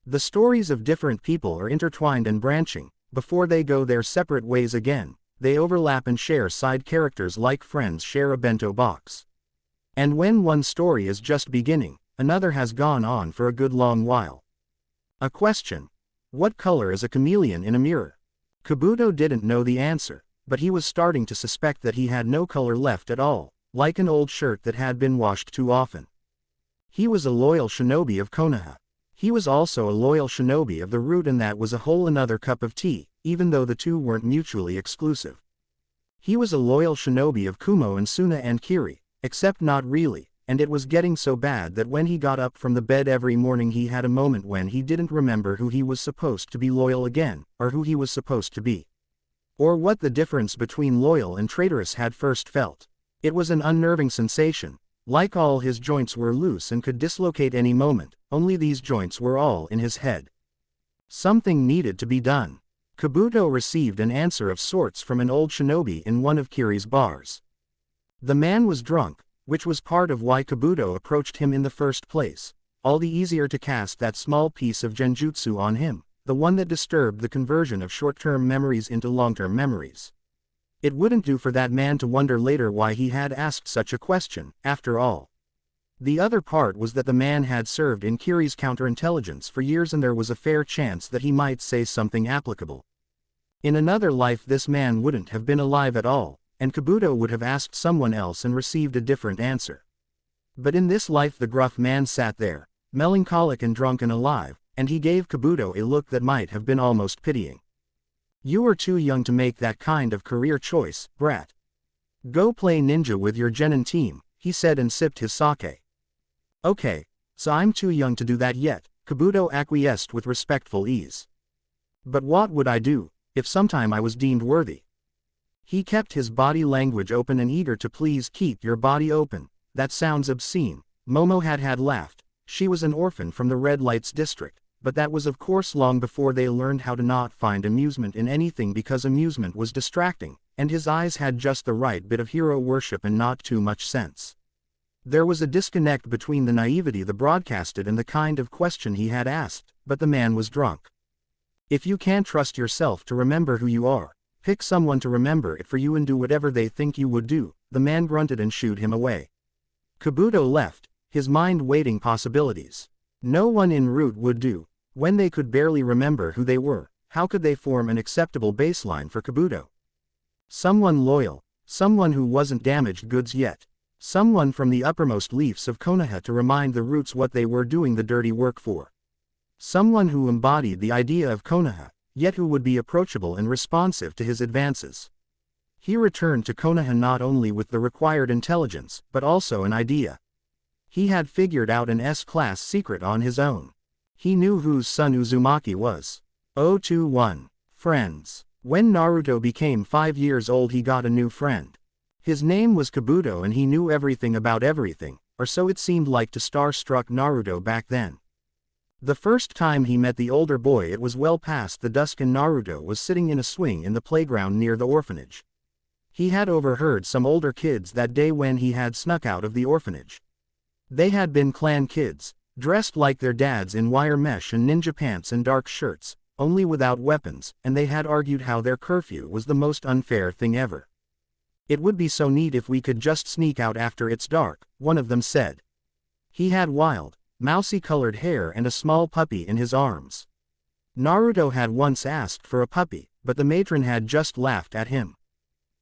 The stories of different people are intertwined and branching, Before they go their separate ways again, they overlap and share side characters like friends share a bento box. And when one story is just beginning, another has gone on for a good long while. A question. What color is a chameleon in a mirror? Kabuto didn't know the answer, but he was starting to suspect that he had no color left at all, like an old shirt that had been washed too often. He was a loyal shinobi of Konoha. He was also a loyal shinobi of the root, and that was a whole another cup of tea, even though the two weren't mutually exclusive. He was a loyal shinobi of Kumo and Suna and Kiri, except not really, and it was getting so bad that when he got up from the bed every morning he had a moment when he didn't remember who he was supposed to be loyal again, or who he was supposed to be. Or what the difference between loyal and traitorous had first felt. It was an unnerving sensation, like all his joints were loose and could dislocate any moment, only these joints were all in his head. Something needed to be done. Kabuto received an answer of sorts from an old shinobi in one of Kiri's bars. The man was drunk, which was part of why Kabuto approached him in the first place, all the easier to cast that small piece of genjutsu on him, the one that disturbed the conversion of short-term memories into long-term memories. It wouldn't do for that man to wonder later why he had asked such a question, after all. The other part was that the man had served in Kiri's counterintelligence for years and there was a fair chance that he might say something applicable. In another life this man wouldn't have been alive at all, and Kabuto would have asked someone else and received a different answer. But in this life the gruff man sat there, melancholic and drunk and alive, and he gave Kabuto a look that might have been almost pitying. "You are too young to make that kind of career choice, brat. Go play ninja with your genin team," he said and sipped his sake. "Okay, so I'm too young to do that yet," Kabuto acquiesced with respectful ease. "But what would I do, if sometime I was deemed worthy?" He kept his body language open and eager to please. "Keep your body open, that sounds obscene," Momo had laughed. She was an orphan from the Red Lights district, but that was of course long before they learned how to not find amusement in anything because amusement was distracting, and his eyes had just the right bit of hero worship and not too much sense. There was a disconnect between the naivety the broadcasted and the kind of question he had asked, but the man was drunk. "If you can't trust yourself to remember who you are, pick someone to remember it for you and do whatever they think you would do," the man grunted and shooed him away. Kabuto left, his mind weighting possibilities. No one en route would do. When they could barely remember who they were, how could they form an acceptable baseline for Kabuto? Someone loyal, someone who wasn't damaged goods yet, someone from the uppermost leaves of Konoha to remind the roots what they were doing the dirty work for. Someone who embodied the idea of Konoha, yet who would be approachable and responsive to his advances. He returned to Konoha not only with the required intelligence, but also an idea. He had figured out an S-class secret on his own. He knew whose son Uzumaki was. 021. Friends. When Naruto became 5 years old he got a new friend. His name was Kabuto and he knew everything about everything, or so it seemed like to star-struck Naruto back then. The first time he met the older boy it was well past the dusk and Naruto was sitting in a swing in the playground near the orphanage. He had overheard some older kids that day when he had snuck out of the orphanage. They had been clan kids, dressed like their dads in wire mesh and ninja pants and dark shirts, only without weapons, and they had argued how their curfew was the most unfair thing ever. "It would be so neat if we could just sneak out after it's dark," one of them said. He had wild, mousy-colored hair and a small puppy in his arms. Naruto had once asked for a puppy, but the matron had just laughed at him.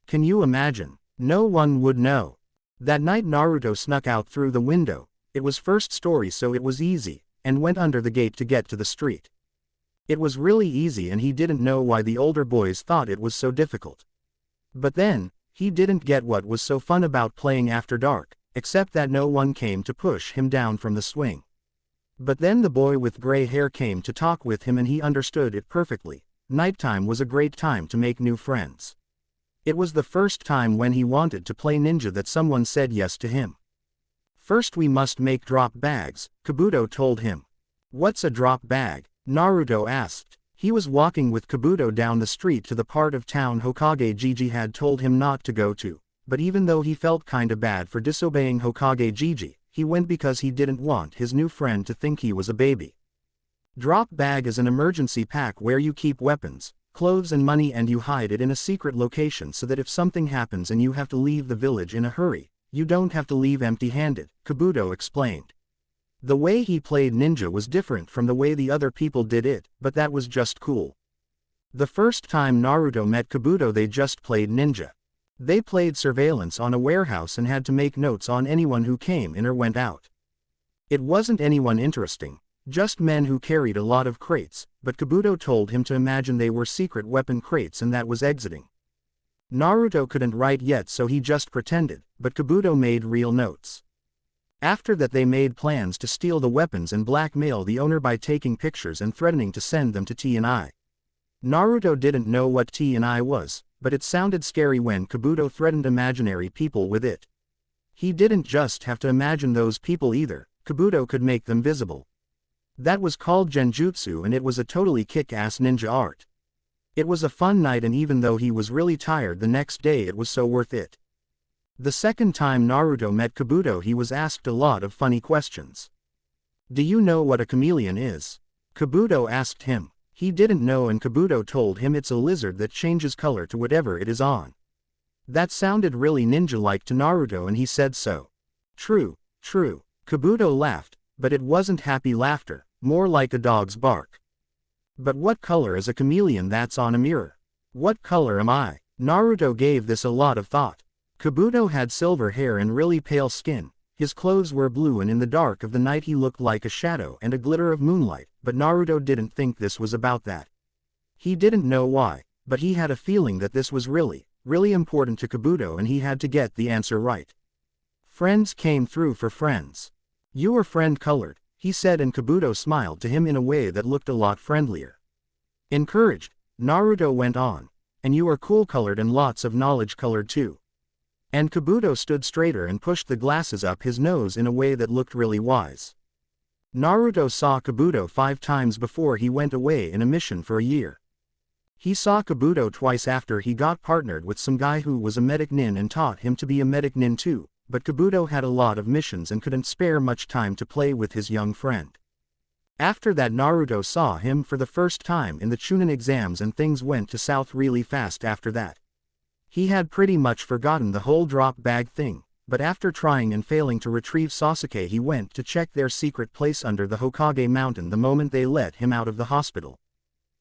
Can you imagine? No one would know. That night Naruto snuck out through the window. It was first story so it was easy, and went under the gate to get to the street. It was really easy and he didn't know why the older boys thought it was so difficult. But then, he didn't get what was so fun about playing after dark, except that no one came to push him down from the swing. But then the boy with gray hair came to talk with him and he understood it perfectly. Nighttime was a great time to make new friends. It was the first time when he wanted to play ninja that someone said yes to him. "First we must make drop bags," Kabuto told him. "What's a drop bag?" Naruto asked. He was walking with Kabuto down the street to the part of town Hokage Gigi had told him not to go to, but even though he felt kinda bad for disobeying Hokage Gigi, he went because he didn't want his new friend to think he was a baby. Drop bag is an emergency pack where you keep weapons, clothes and money, and you hide it in a secret location so that if something happens and you have to leave the village in a hurry, you don't have to leave empty-handed," Kabuto explained. The way he played ninja was different from the way the other people did it, but that was just cool. The first time Naruto met Kabuto, they just played ninja. They played surveillance on a warehouse and had to make notes on anyone who came in or went out. It wasn't anyone interesting, just men who carried a lot of crates, but Kabuto told him to imagine they were secret weapon crates and that was exiting. Naruto couldn't write yet, so he just pretended, but Kabuto made real notes. After that, they made plans to steal the weapons and blackmail the owner by taking pictures and threatening to send them to T&I. Naruto didn't know what T&I was, but it sounded scary when Kabuto threatened imaginary people with it. He didn't just have to imagine those people either, Kabuto could make them visible. That was called genjutsu, and it was a totally kick-ass ninja art. It was a fun night, and even though he was really tired the next day, it was so worth it. The second time Naruto met Kabuto, he was asked a lot of funny questions. "Do you know what a chameleon is?" Kabuto asked him. He didn't know, and Kabuto told him it's a lizard that changes color to whatever it is on. That sounded really ninja-like to Naruto, and he said so. "True, true." Kabuto laughed, but it wasn't happy laughter, more like a dog's bark. "But what color is a chameleon that's on a mirror? What color am I?" Naruto gave this a lot of thought. Kabuto had silver hair and really pale skin, his clothes were blue, and in the dark of the night he looked like a shadow and a glitter of moonlight, but Naruto didn't think this was about that. He didn't know why, but he had a feeling that this was really, really important to Kabuto, and he had to get the answer right. Friends came through for friends. "You are friend-colored," he said, and Kabuto smiled to him in a way that looked a lot friendlier. Encouraged, Naruto went on, "And you are cool-colored and lots of knowledge-colored too." And Kabuto stood straighter and pushed the glasses up his nose in a way that looked really wise. Naruto saw Kabuto 5 times before he went away in a mission for a year. He saw Kabuto twice after he got partnered with some guy who was a medic nin and taught him to be a medic nin too, but Kabuto had a lot of missions and couldn't spare much time to play with his young friend. After that, Naruto saw him for the first time in the Chunin exams, and things went to south really fast after that. He had pretty much forgotten the whole drop bag thing, but after trying and failing to retrieve Sasuke, he went to check their secret place under the Hokage mountain the moment they let him out of the hospital.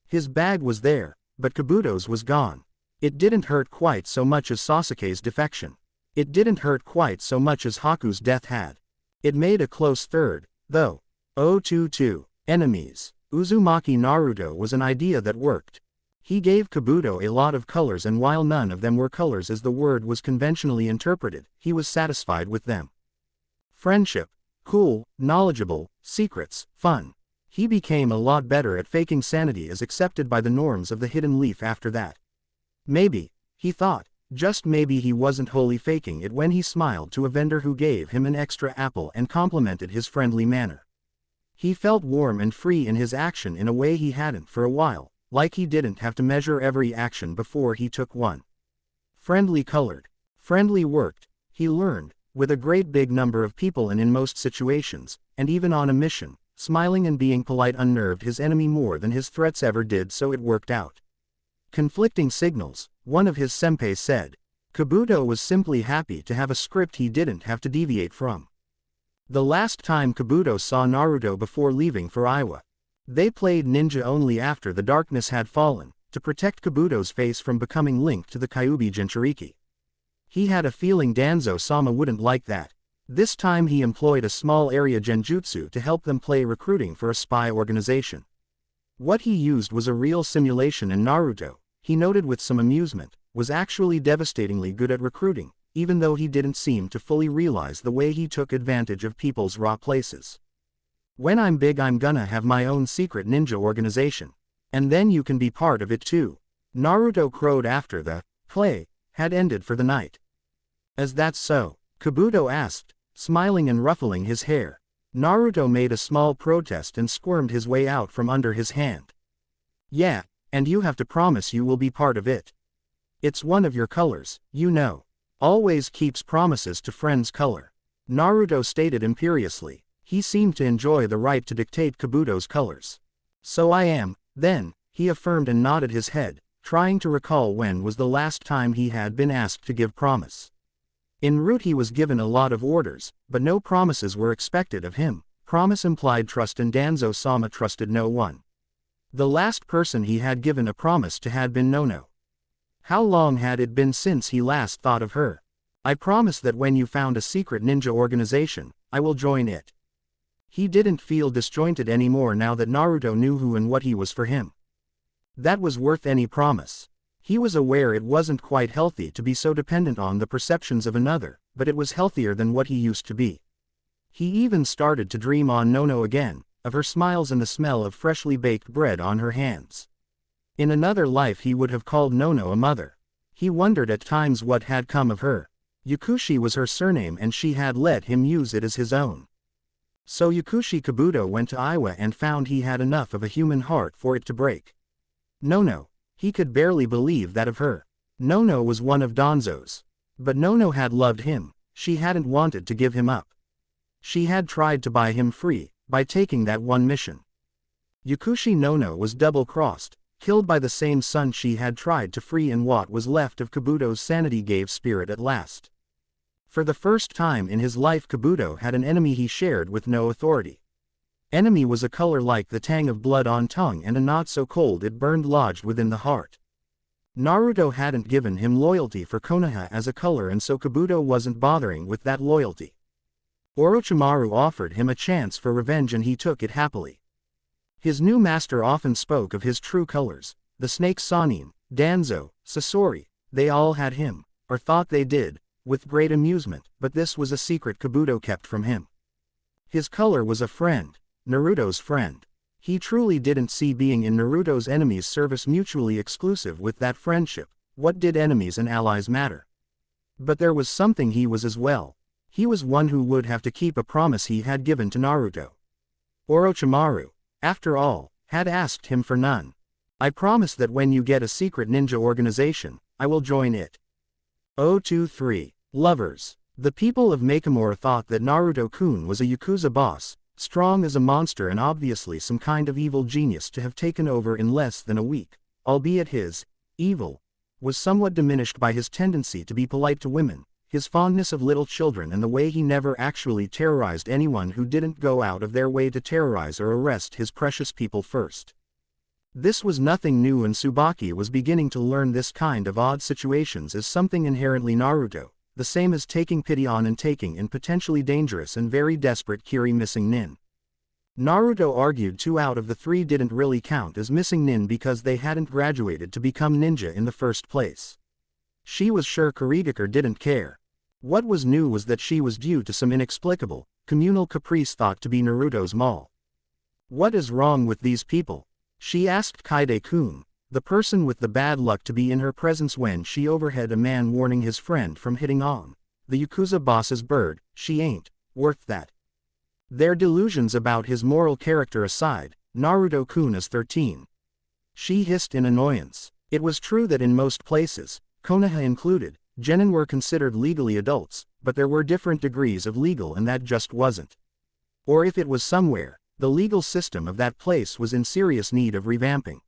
His bag was there, but Kabuto's was gone. It didn't hurt quite so much as Sasuke's defection. It didn't hurt quite so much as Haku's death had. It made a close third, though. 022. Enemies. Uzumaki Naruto was an idea that worked. He gave Kabuto a lot of colors, and while none of them were colors as the word was conventionally interpreted, he was satisfied with them. Friendship. Cool, knowledgeable, secrets, fun. He became a lot better at faking sanity as accepted by the norms of the Hidden Leaf after that. Maybe, he thought, just maybe he wasn't wholly faking it when he smiled to a vendor who gave him an extra apple and complimented his friendly manner. He felt warm and free in his action in a way he hadn't for a while, like he didn't have to measure every action before he took one. Friendly colored. Friendly worked, he learned, with a great big number of people and in most situations, and even on a mission, smiling and being polite unnerved his enemy more than his threats ever did, so it worked out. Conflicting signals, one of his senpai said. Kabuto was simply happy to have a script he didn't have to deviate from. The last time Kabuto saw Naruto before leaving for Iwa. They played ninja only after the darkness had fallen, to protect Kabuto's face from becoming linked to the Kyuubi Jinchuriki. He had a feeling Danzo-sama wouldn't like that. This time he employed a small area genjutsu to help them play recruiting for a spy organization. What he used was a real simulation, and Naruto, he noted with some amusement, was actually devastatingly good at recruiting, even though he didn't seem to fully realize the way he took advantage of people's raw places. "When I'm big, I'm gonna have my own secret ninja organization. And then you can be part of it too," Naruto crowed after the play had ended for the night. "Is that so?" Kabuto asked, smiling and ruffling his hair. Naruto made a small protest and squirmed his way out from under his hand. "Yeah, and you have to promise you will be part of it. It's one of your colors, you know. Always keeps promises to friends' color," Naruto stated imperiously. He seemed to enjoy the right to dictate Kabuto's colors. "So I am, then," he affirmed and nodded his head, trying to recall when was the last time he had been asked to give promise. En route he was given a lot of orders, but no promises were expected of him. Promise implied trust and Danzo-sama trusted no one. The last person he had given a promise to had been Nono. How long had it been since he last thought of her? I promise that when you found a secret ninja organization, I will join it. He didn't feel disjointed anymore now that Naruto knew who and what he was for him. That was worth any promise. He was aware it wasn't quite healthy to be so dependent on the perceptions of another, but it was healthier than what he used to be. He even started to dream on Nono again, of her smiles and the smell of freshly baked bread on her hands. In another life he would have called Nono a mother. He wondered at times what had come of her. Yakushi was her surname and she had let him use it as his own. So Yakushi Kabuto went to Iwa and found he had enough of a human heart for it to break. Nono. He could barely believe that of her. Nono was one of Danzo's. But Nono had loved him, she hadn't wanted to give him up. She had tried to buy him free, by taking that one mission. Yakushi Nono was double-crossed, killed by the same son she had tried to free, and what was left of Kabuto's sanity gave spirit at last. For the first time in his life Kabuto had an enemy he shared with no authority. Enemy was a color like the tang of blood on tongue and a knot so cold it burned lodged within the heart. Naruto hadn't given him loyalty for Konoha as a color, and so Kabuto wasn't bothering with that loyalty. Orochimaru offered him a chance for revenge and he took it happily. His new master often spoke of his true colors. The snake Sanin, Danzo, Sasori, they all had him, or thought they did, with great amusement, but this was a secret Kabuto kept from him. His color was a friend, Naruto's friend. He truly didn't see being in Naruto's enemies' service mutually exclusive with that friendship. What did enemies and allies matter? But there was something he was as well. He was one who would have to keep a promise he had given to Naruto. Orochimaru, after all, had asked him for none. I promise that when you get a secret ninja organization, I will join it. 023. Lovers. The people of Makamura thought that Naruto-kun was a Yakuza boss, strong as a monster and obviously some kind of evil genius to have taken over in less than a week, albeit his evil was somewhat diminished by his tendency to be polite to women, his fondness of little children, and the way he never actually terrorized anyone who didn't go out of their way to terrorize or arrest his precious people first. This was nothing new, and Tsubaki was beginning to learn this kind of odd situations as something inherently Naruto, the same as taking pity on and taking in potentially dangerous and very desperate Kiri missing nin. Naruto argued 2 out of the 3 didn't really count as missing nin because they hadn't graduated to become ninja in the first place. She was sure Kurigakure didn't care. What was new was that she was due to some inexplicable, communal caprice thought to be Naruto's maul. What is wrong with these people? She asked Kaide-kun, the person with the bad luck to be in her presence when she overheard a man warning his friend from hitting on the Yakuza boss's bird. She ain't worth that. Their delusions about his moral character aside, Naruto-kun is 13. She hissed in annoyance. It was true that in most places, Konoha included, genin were considered legally adults, but there were different degrees of legal and that just wasn't. Or if it was somewhere, the legal system of that place was in serious need of revamping.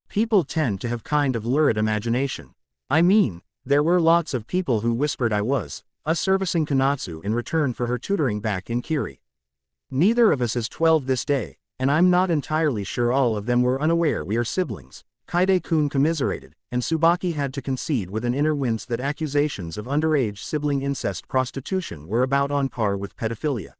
People tend to have kind of lurid imagination. I mean, there were lots of people who whispered I was servicing Konatsu in return for her tutoring back in Kiri. Neither of us is 12 this day, and I'm not entirely sure all of them were unaware we are siblings. Kaide-kun commiserated, and Tsubaki had to concede with an inner wince that accusations of underage sibling incest prostitution were about on par with pedophilia.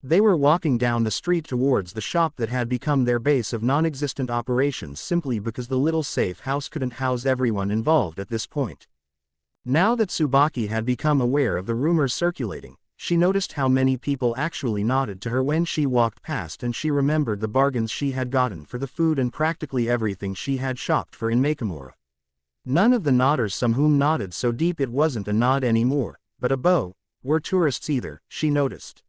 They were walking down the street towards the shop that had become their base of non-existent operations simply because the little safe house couldn't house everyone involved at this point. Now that Tsubaki had become aware of the rumors circulating, she noticed how many people actually nodded to her when she walked past, and she remembered the bargains she had gotten for the food and practically everything she had shopped for in Makamura. None of the nodders, some whom nodded so deep it wasn't a nod anymore, but a bow, were tourists either, she noticed.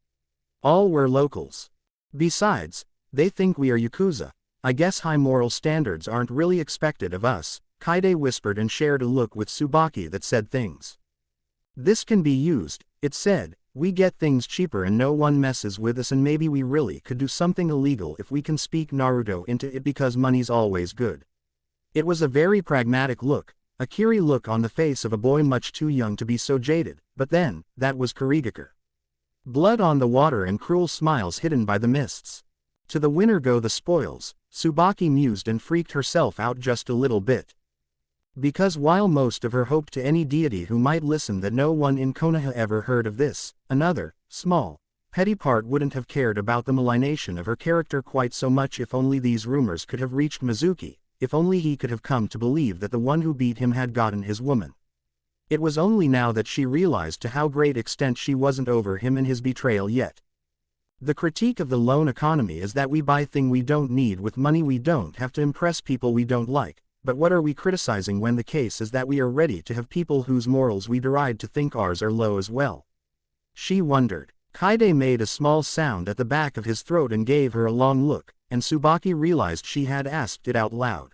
All were locals. Besides, they think we are Yakuza. I guess high moral standards aren't really expected of us, Kaide whispered and shared a look with Tsubaki that said things. This can be used, it said. We get things cheaper and no one messes with us, and maybe we really could do something illegal if we can speak Naruto into it because money's always good. It was a very pragmatic look, a cheery look on the face of a boy much too young to be so jaded, but then, that was Kurigakure. Blood on the water and cruel smiles hidden by the mists. To the winner go the spoils, Tsubaki mused and freaked herself out just a little bit. Because while most of her hoped to any deity who might listen that no one in Konoha ever heard of this, another, small, petty part wouldn't have cared about the malignation of her character quite so much if only these rumors could have reached Mizuki, if only he could have come to believe that the one who beat him had gotten his woman. It was only now that she realized to how great extent she wasn't over him and his betrayal yet. The critique of the loan economy is that we buy things we don't need with money we don't have to impress people we don't like, but what are we criticizing when the case is that we are ready to have people whose morals we deride to think ours are low as well? She wondered. Kaide made a small sound at the back of his throat and gave her a long look, and Tsubaki realized she had asked it out loud.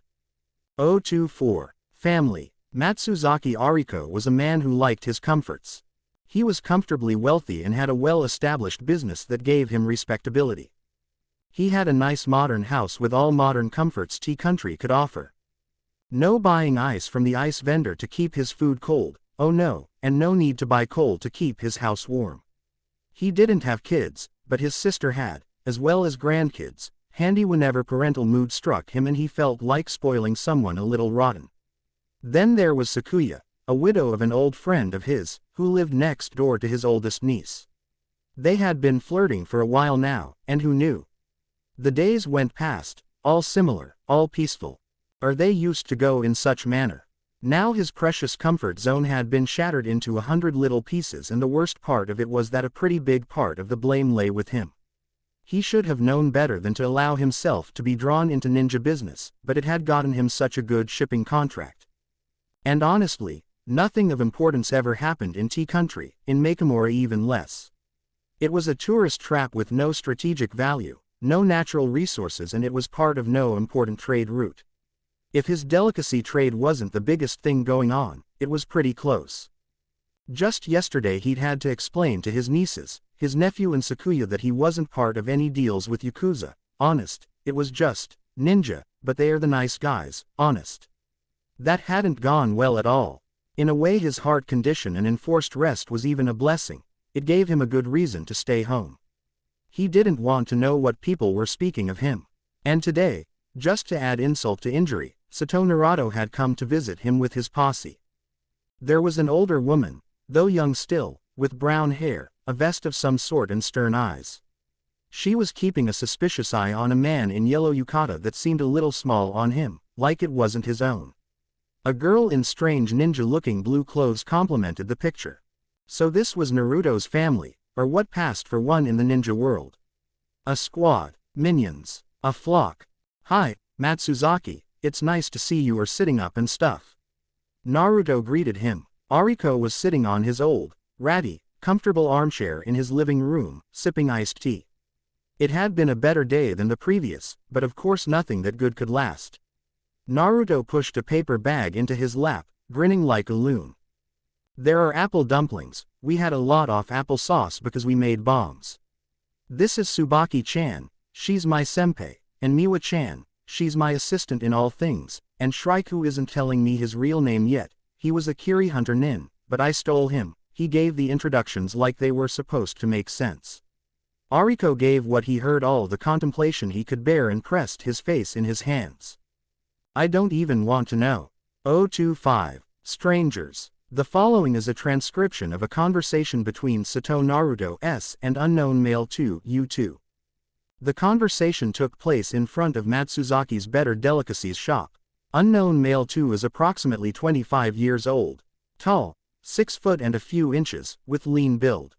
024. Family. Matsuzaki Ariko was a man who liked his comforts. He was comfortably wealthy and had a well-established business that gave him respectability. He had a nice modern house with all modern comforts Tea Country could offer. No buying ice from the ice vendor to keep his food cold, oh no, and no need to buy coal to keep his house warm. He didn't have kids, but his sister had, as well as grandkids, handy whenever parental mood struck him and he felt like spoiling someone a little rotten. Then there was Sakuya, a widow of an old friend of his, who lived next door to his oldest niece. They had been flirting for a while now, and who knew? The days went past, all similar, all peaceful. Or they used to go in such manner. Now his precious comfort zone had been shattered into 100 little pieces, and the worst part of it was that a pretty big part of the blame lay with him. He should have known better than to allow himself to be drawn into ninja business, but it had gotten him such a good shipping contract. And honestly, nothing of importance ever happened in Tea Country, in Makamura even less. It was a tourist trap with no strategic value, no natural resources, and it was part of no important trade route. If his delicacy trade wasn't the biggest thing going on, it was pretty close. Just yesterday he'd had to explain to his nieces, his nephew and Sakuya that he wasn't part of any deals with Yakuza, honest, it was just, ninja, but they are the nice guys, honest. That hadn't gone well at all. In a way his heart condition and enforced rest was even a blessing, it gave him a good reason to stay home. He didn't want to know what people were speaking of him. And today, just to add insult to injury, Sato Naruto had come to visit him with his posse. There was an older woman, though young still, with brown hair, a vest of some sort and stern eyes. She was keeping a suspicious eye on a man in yellow yukata that seemed a little small on him, like it wasn't his own. A girl in strange ninja-looking blue clothes complemented the picture. So this was Naruto's family, or what passed for one in the ninja world. A squad, minions, a flock. Hi, Matsuzaki. It's nice to see you are sitting up and stuff. Naruto greeted him. Ariko was sitting on his old, ratty, comfortable armchair in his living room, sipping iced tea. It had been a better day than the previous, but of course nothing that good could last. Naruto pushed a paper bag into his lap, grinning like a loon. There are apple dumplings, we had a lot off apple sauce because we made bombs. This is Tsubaki-chan, she's my senpai, and Miwa-chan, she's my assistant in all things, and Shrike isn't telling me his real name yet, he was a Kiri hunter nin, but I stole him. He gave the introductions like they were supposed to make sense. Ariko gave what he heard all the contemplation he could bear and pressed his face in his hands. I don't even want to know. 025. Strangers. The following is a transcription of a conversation between Sato Naruto S and unknown male 2U2. The conversation took place in front of Matsuzaki's Better Delicacies shop. Unknown male 2 is approximately 25 years old, tall, 6 foot and a few inches, with lean build.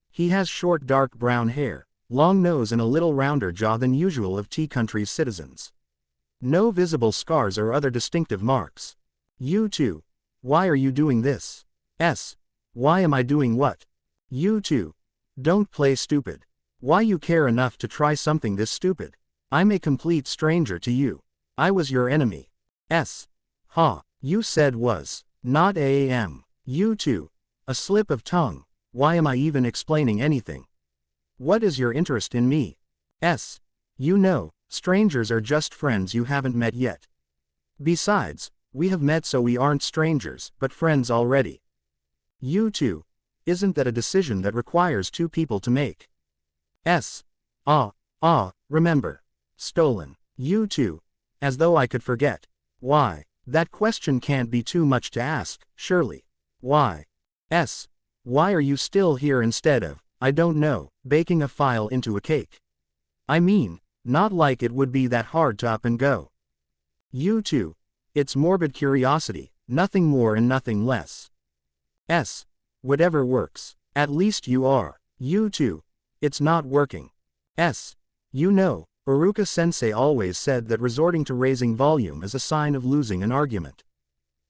He has short dark brown hair, long nose and a little rounder jaw than usual of Tea Country's citizens. No visible scars or other distinctive marks. You two. Why are you doing this? S. Why am I doing what? You two. Don't play stupid. Why you care enough to try something this stupid? I'm a complete stranger to you. I was your enemy. S. Ha. You said was. Not am. You two. A slip of tongue. Why am I even explaining anything? What is your interest in me? S. You know, strangers are just friends you haven't met yet. Besides, we have met so we aren't strangers, but friends already. You too. Isn't that a decision that requires two people to make? Remember. Stolen. You too. As though I could forget. Why? That question can't be too much to ask, surely. Why? Why are you still here instead of, I don't know, baking a file into a cake? I mean, not like it would be that hard to up and go. You too. It's morbid curiosity, nothing more and nothing less. Whatever works. At least you are. You too. It's not working. You know, Iruka-sensei always said that resorting to raising volume is a sign of losing an argument.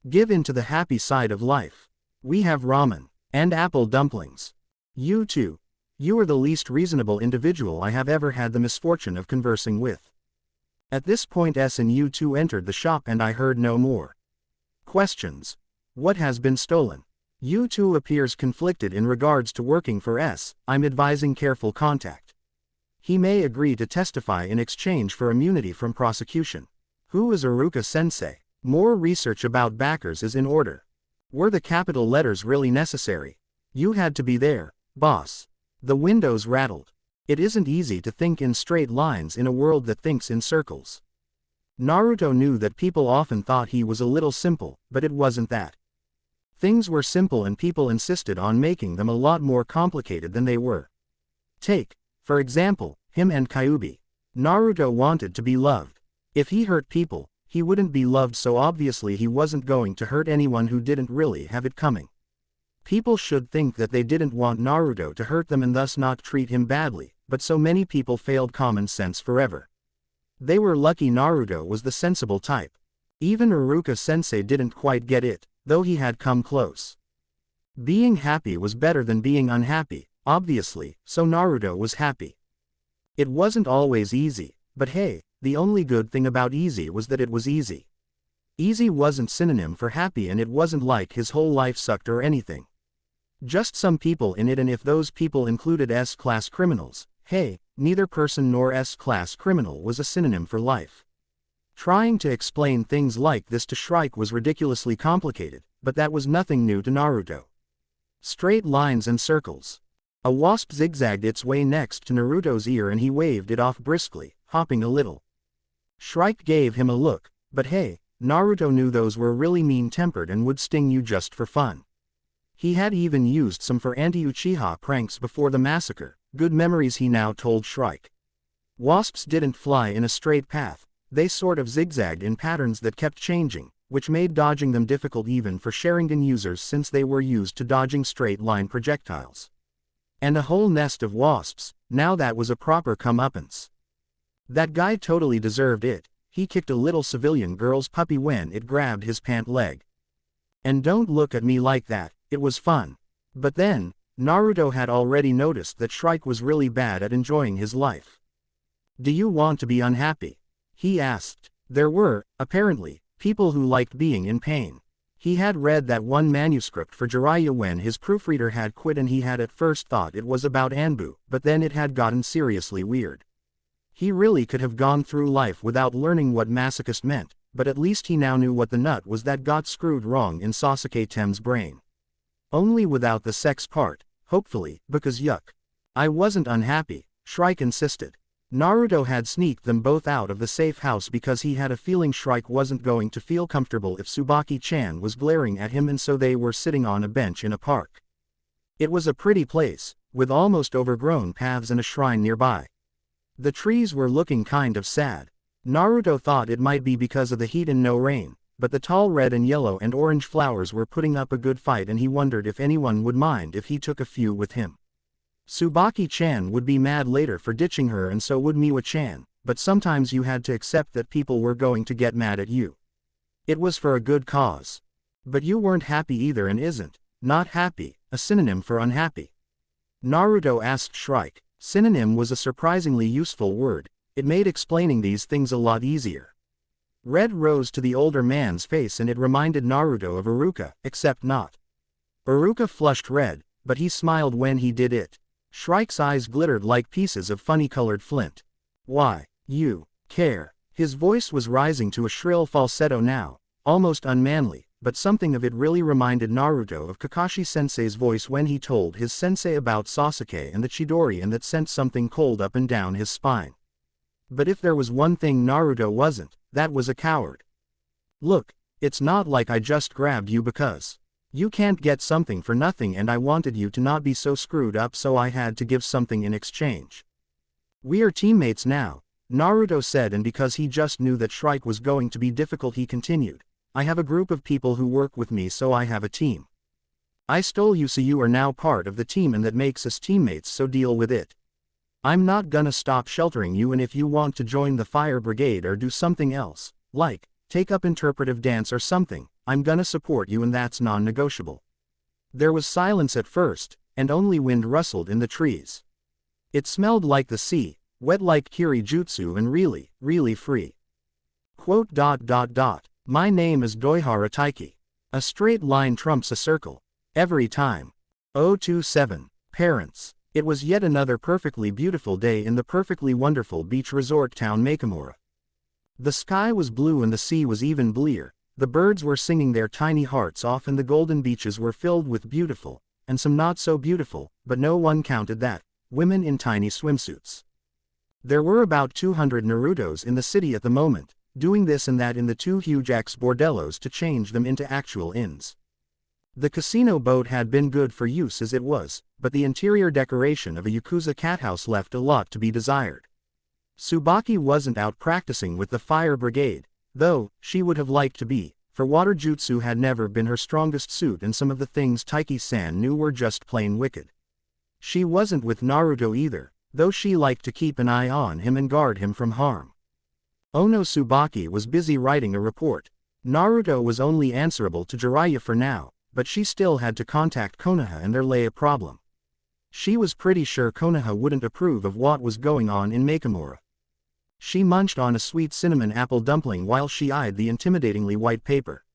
Give in to the happy side of life. We have ramen. And apple dumplings. You too. You are the least reasonable individual I have ever had the misfortune of conversing with. At this point and you two entered the shop and I heard no more questions. What has been stolen? You two appears conflicted in regards to working for I'm advising careful contact. He may agree to testify in exchange for immunity from prosecution. Who is Iruka-sensei? More research about backers is in order. Were the capital letters really necessary? You had to be there, boss. The windows rattled. It isn't easy to think in straight lines in a world that thinks in circles. Naruto knew that people often thought he was a little simple, but it wasn't that. Things were simple and people insisted on making them a lot more complicated than they were. Take, for example, him and Kyuubi. Naruto wanted to be loved. If he hurt people, he wouldn't be loved, so obviously he wasn't going to hurt anyone who didn't really have it coming. People should think that they didn't want Naruto to hurt them and thus not treat him badly, but so many people failed common sense forever. They were lucky Naruto was the sensible type. Even Iruka-sensei didn't quite get it, though he had come close. Being happy was better than being unhappy, obviously, so Naruto was happy. It wasn't always easy, but hey, the only good thing about easy was that it was easy. Easy wasn't synonym for happy and it wasn't like his whole life sucked or anything. Just some people in it, and if those people included S-class criminals, hey, neither person nor S-class criminal was a synonym for life. Trying to explain things like this to Shrike was ridiculously complicated, but that was nothing new to Naruto. Straight lines and circles. A wasp zigzagged its way next to Naruto's ear and he waved it off briskly, hopping a little. Shrike gave him a look, but hey, Naruto knew those were really mean-tempered and would sting you just for fun. He had even used some for anti-Uchiha pranks before the massacre, good memories he now told Shrike. Wasps didn't fly in a straight path, they sort of zigzagged in patterns that kept changing, which made dodging them difficult even for Sharingan users since they were used to dodging straight-line projectiles. And a whole nest of wasps, now that was a proper comeuppance. That guy totally deserved it, he kicked a little civilian girl's puppy when it grabbed his pant leg. And don't look at me like that, it was fun. But then, Naruto had already noticed that Shrike was really bad at enjoying his life. Do you want to be unhappy? He asked. There were, apparently, people who liked being in pain. He had read that one manuscript for Jiraiya when his proofreader had quit and he had at first thought it was about Anbu, but then it had gotten seriously weird. He really could have gone through life without learning what masochist meant, but at least he now knew what the nut was that got screwed wrong in Sasuke Tem's brain. Only without the sex part, hopefully, because yuck. I wasn't unhappy, Shrike insisted. Naruto had sneaked them both out of the safe house because he had a feeling Shrike wasn't going to feel comfortable if Tsubaki-chan was glaring at him, and so they were sitting on a bench in a park. It was a pretty place, with almost overgrown paths and a shrine nearby. The trees were looking kind of sad. Naruto thought it might be because of the heat and no rain, but the tall red and yellow and orange flowers were putting up a good fight and he wondered if anyone would mind if he took a few with him. Tsubaki-chan would be mad later for ditching her and so would Miwa-chan, but sometimes you had to accept that people were going to get mad at you. It was for a good cause. But you weren't happy either, and isn't not happy a synonym for unhappy? Naruto asked Shrike. Synonym was a surprisingly useful word, it made explaining these things a lot easier. Red rose to the older man's face and it reminded Naruto of Iruka, except not. Iruka flushed red, but he smiled when he did it. Shrike's eyes glittered like pieces of funny-colored flint. Why, you care. His voice was rising to a shrill falsetto now, almost unmanly, but something of it really reminded Naruto of Kakashi-sensei's voice when he told his sensei about Sasuke and the Chidori, and that sent something cold up and down his spine. But if there was one thing Naruto wasn't, that was a coward. Look, it's not like I just grabbed you because you can't get something for nothing, and I wanted you to not be so screwed up, so I had to give something in exchange. We are teammates now, Naruto said, and because he just knew that Shrike was going to be difficult, he continued. I have a group of people who work with me, so I have a team. I stole you, so you are now part of the team, and that makes us teammates, so deal with it. I'm not gonna stop sheltering you, and if you want to join the fire brigade or do something else, like take up interpretive dance or something, I'm gonna support you, and that's non-negotiable. There was silence at first, and only wind rustled in the trees. It smelled like the sea, wet like Kiri Jutsu, and really, really free. Quote. My name is Doihara Taiki. A straight line trumps a circle. Every time. 027. Parents. It was yet another perfectly beautiful day in the perfectly wonderful beach resort town Makamura. The sky was blue and the sea was even bluer. The birds were singing their tiny hearts off, and the golden beaches were filled with beautiful, and some not so beautiful, but no one counted that, women in tiny swimsuits. There were about 200 Narutos in the city at the moment, doing this and that in the two huge ex-bordellos to change them into actual inns. The casino boat had been good for use as it was, but the interior decoration of a Yakuza cathouse left a lot to be desired. Tsubaki wasn't out practicing with the fire brigade, though she would have liked to be, for water jutsu had never been her strongest suit, and some of the things Taiki-san knew were just plain wicked. She wasn't with Naruto either, though she liked to keep an eye on him and guard him from harm. Ono Tsubaki was busy writing a report. Naruto was only answerable to Jiraiya for now, but she still had to contact Konoha, and there lay a problem. She was pretty sure Konoha wouldn't approve of what was going on in Makamura. She munched on a sweet cinnamon apple dumpling while she eyed the intimidatingly white paper.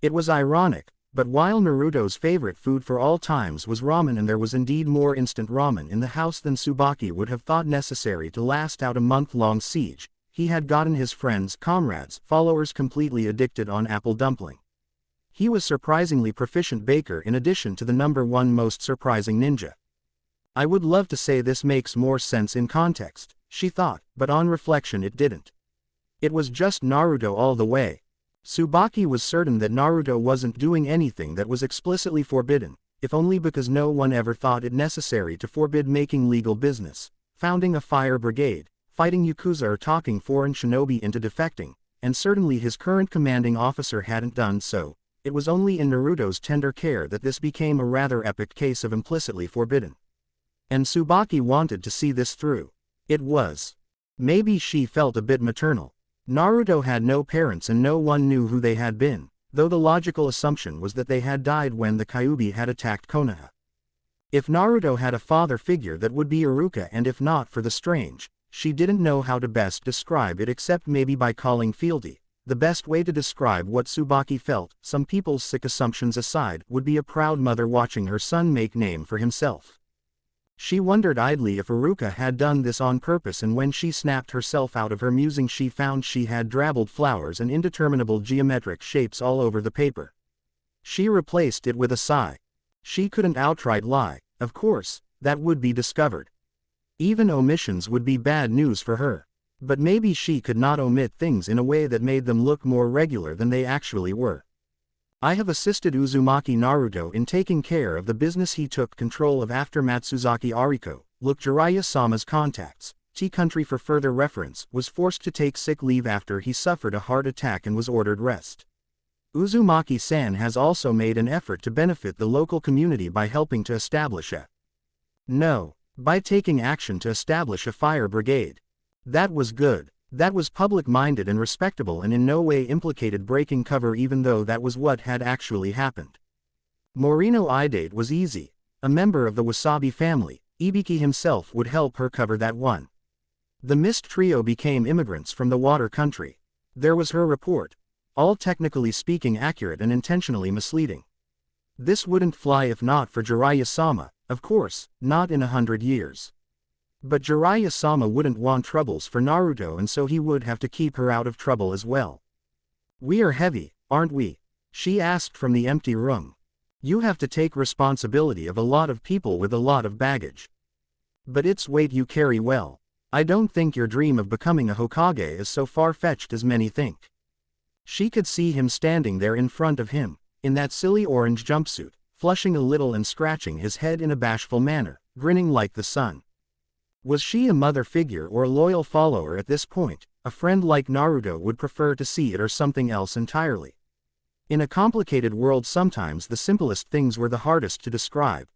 It was ironic, but while Naruto's favorite food for all times was ramen, and there was indeed more instant ramen in the house than Tsubaki would have thought necessary to last out a month-long siege, he had gotten his friends, comrades, followers completely addicted on apple dumpling. He was surprisingly proficient baker in addition to the #1 most surprising ninja. I would love to say this makes more sense in context, she thought, but on reflection it didn't. It was just Naruto all the way. Tsubaki was certain that Naruto wasn't doing anything that was explicitly forbidden, if only because no one ever thought it necessary to forbid making legal business, founding a fire brigade, fighting Yakuza, or talking foreign shinobi into defecting, and certainly his current commanding officer hadn't done so. It was only in Naruto's tender care that this became a rather epic case of implicitly forbidden. And Tsubaki wanted to see this through. It was. Maybe she felt a bit maternal. Naruto had no parents and no one knew who they had been, though the logical assumption was that they had died when the Kyuubi had attacked Konoha. If Naruto had a father figure, that would be Iruka, and if not for the strange, she didn't know how to best describe it except maybe by calling fealty. The best way to describe what Tsubaki felt, some people's sick assumptions aside, would be a proud mother watching her son make name for himself. She wondered idly if Iruka had done this on purpose, and when she snapped herself out of her musing she found she had drabbled flowers and indeterminable geometric shapes all over the paper. She replaced it with a sigh. She couldn't outright lie, of course, that would be discovered. Even omissions would be bad news for her. But maybe she could not omit things in a way that made them look more regular than they actually were. I have assisted Uzumaki Naruto in taking care of the business he took control of after Matsuzaki Ariko, look Jiraiya-sama's contacts, T-Country for further reference, was forced to take sick leave after he suffered a heart attack and was ordered rest. Uzumaki-san has also made an effort to benefit the local community by helping to establish by taking action to establish a fire brigade. That was good. That was public-minded and respectable, and in no way implicated breaking cover, even though that was what had actually happened. Morino Idate was easy. A member of the Wasabi family, Ibiki himself would help her cover that one. The Mist Trio became immigrants from the water country. There was her report. All technically speaking accurate and intentionally misleading. This wouldn't fly if not for Jiraiya-sama, of course, not in 100 years. But Jiraiya-sama wouldn't want troubles for Naruto, and so he would have to keep her out of trouble as well. "We are heavy, aren't we?" she asked from the empty room. "You have to take responsibility of a lot of people with a lot of baggage. But it's weight you carry well. I don't think your dream of becoming a Hokage is so far-fetched as many think." She could see him standing there in front of him, in that silly orange jumpsuit, flushing a little and scratching his head in a bashful manner, grinning like the sun. Was she a mother figure or a loyal follower at this point? A friend like Naruto would prefer to see it, or something else entirely. In a complicated world, sometimes the simplest things were the hardest to describe.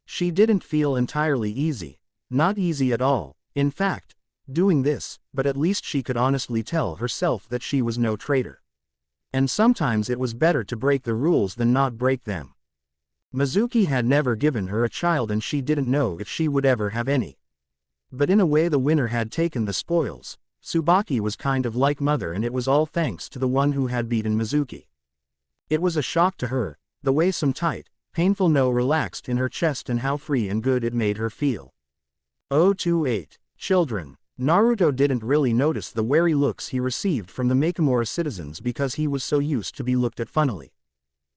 She didn't feel entirely easy. Not easy at all, in fact, doing this, but at least she could honestly tell herself that she was no traitor. And sometimes it was better to break the rules than not break them. Mizuki had never given her a child, and she didn't know if she would ever have any. But in a way, the winner had taken the spoils. Tsubaki was kind of like mother, and it was all thanks to the one who had beaten Mizuki. It was a shock to her, the way some tight, painful no relaxed in her chest and how free and good it made her feel. 028. Children. Naruto didn't really notice the wary looks he received from the Makamura citizens because he was so used to be looked at funnily.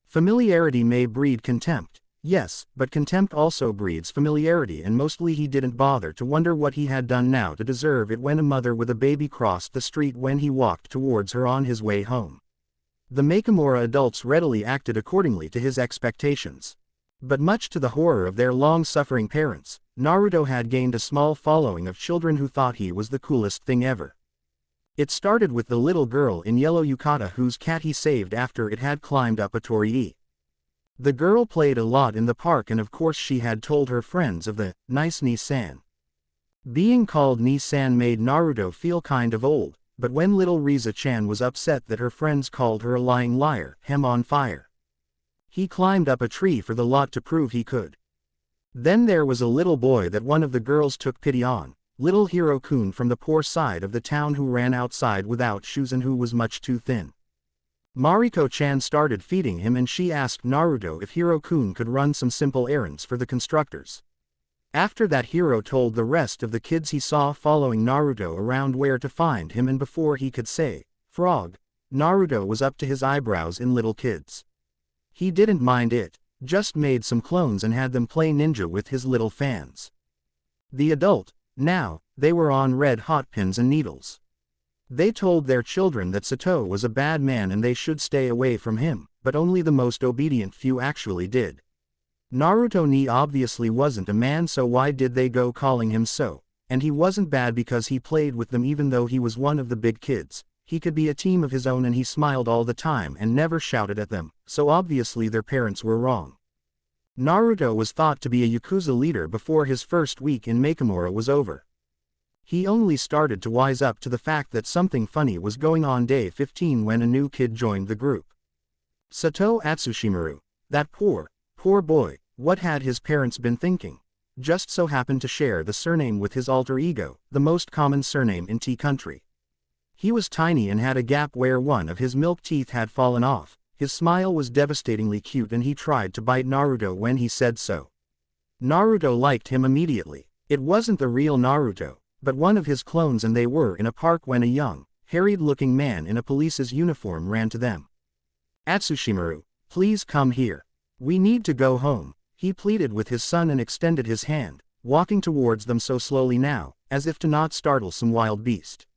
Familiarity may breed contempt. Yes, but contempt also breeds familiarity, and mostly he didn't bother to wonder what he had done now to deserve it when a mother with a baby crossed the street when he walked towards her on his way home. The Makamura adults readily acted accordingly to his expectations. But much to the horror of their long-suffering parents, Naruto had gained a small following of children who thought he was the coolest thing ever. It started with the little girl in yellow yukata whose cat he saved after it had climbed up a torii. The girl played a lot in the park, and of course she had told her friends of the nice Ni-san. Being called Ni-san made Naruto feel kind of old, but when little Riza-chan was upset that her friends called her a lying liar, hem on fire. He climbed up a tree for the lot to prove he could. Then there was a little boy that one of the girls took pity on, little Hiro-kun from the poor side of the town who ran outside without shoes and who was much too thin. Mariko-chan started feeding him, and she asked Naruto if Hiro-kun could run some simple errands for the constructors. After that, Hiro told the rest of the kids he saw following Naruto around where to find him, and before he could say, "Frog," Naruto was up to his eyebrows in little kids. He didn't mind it, just made some clones and had them play ninja with his little fans. The adult, now, they were on red-hot pins and needles. They told their children that Sato was a bad man and they should stay away from him, but only the most obedient few actually did. Naruto ni obviously wasn't a man, so why did they go calling him so? And he wasn't bad because he played with them even though he was one of the big kids. He could be a team of his own, and he smiled all the time and never shouted at them, so obviously their parents were wrong. Naruto was thought to be a Yakuza leader before his first week in Makamura was over. He only started to wise up to the fact that something funny was going on day 15 when a new kid joined the group. Sato Atsushimaru. That poor boy, what had his parents been thinking? Just so happened to share the surname with his alter ego, the most common surname in Tea Country. He was tiny and had a gap where one of his milk teeth had fallen off. His smile was devastatingly cute, and he tried to bite Naruto when he said so. Naruto liked him immediately. It wasn't the real Naruto, but one of his clones, and they were in a park when a young, harried-looking man in a police's uniform ran to them. "Atsushimaru, please come here. We need to go home," he pleaded with his son and extended his hand, walking towards them so slowly now, as if to not startle some wild beast.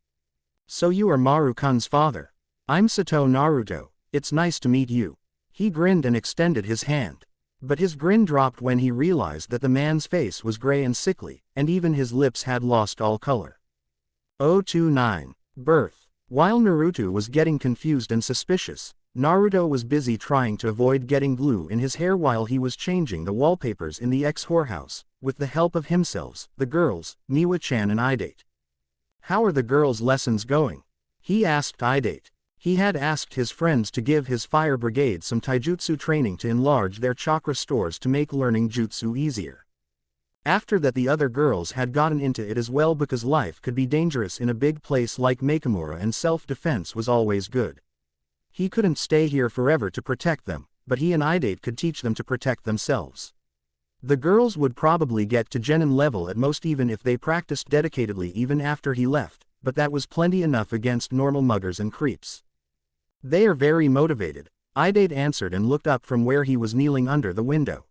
"So you are Maru-kun's father. I'm Sato Naruto. It's nice to meet you." He grinned and extended his hand. But his grin dropped when he realized that the man's face was gray and sickly, and even his lips had lost all color. 029. Birth. While Naruto was getting confused and suspicious, Naruto was busy trying to avoid getting glue in his hair while he was changing the wallpapers in the ex-whorehouse, with the help of himself, the girls, Miwa-chan and Idate. "How are the girls' lessons going?" he asked Idate. He had asked his friends to give his fire brigade some taijutsu training to enlarge their chakra stores to make learning jutsu easier. After that, the other girls had gotten into it as well because life could be dangerous in a big place like Makamura, and self-defense was always good. He couldn't stay here forever to protect them, but he and Idate could teach them to protect themselves. The girls would probably get to genin level at most even if they practiced dedicatedly even after he left, but that was plenty enough against normal muggers and creeps. They are very motivated, Idate answered and looked up from where he was kneeling under the window.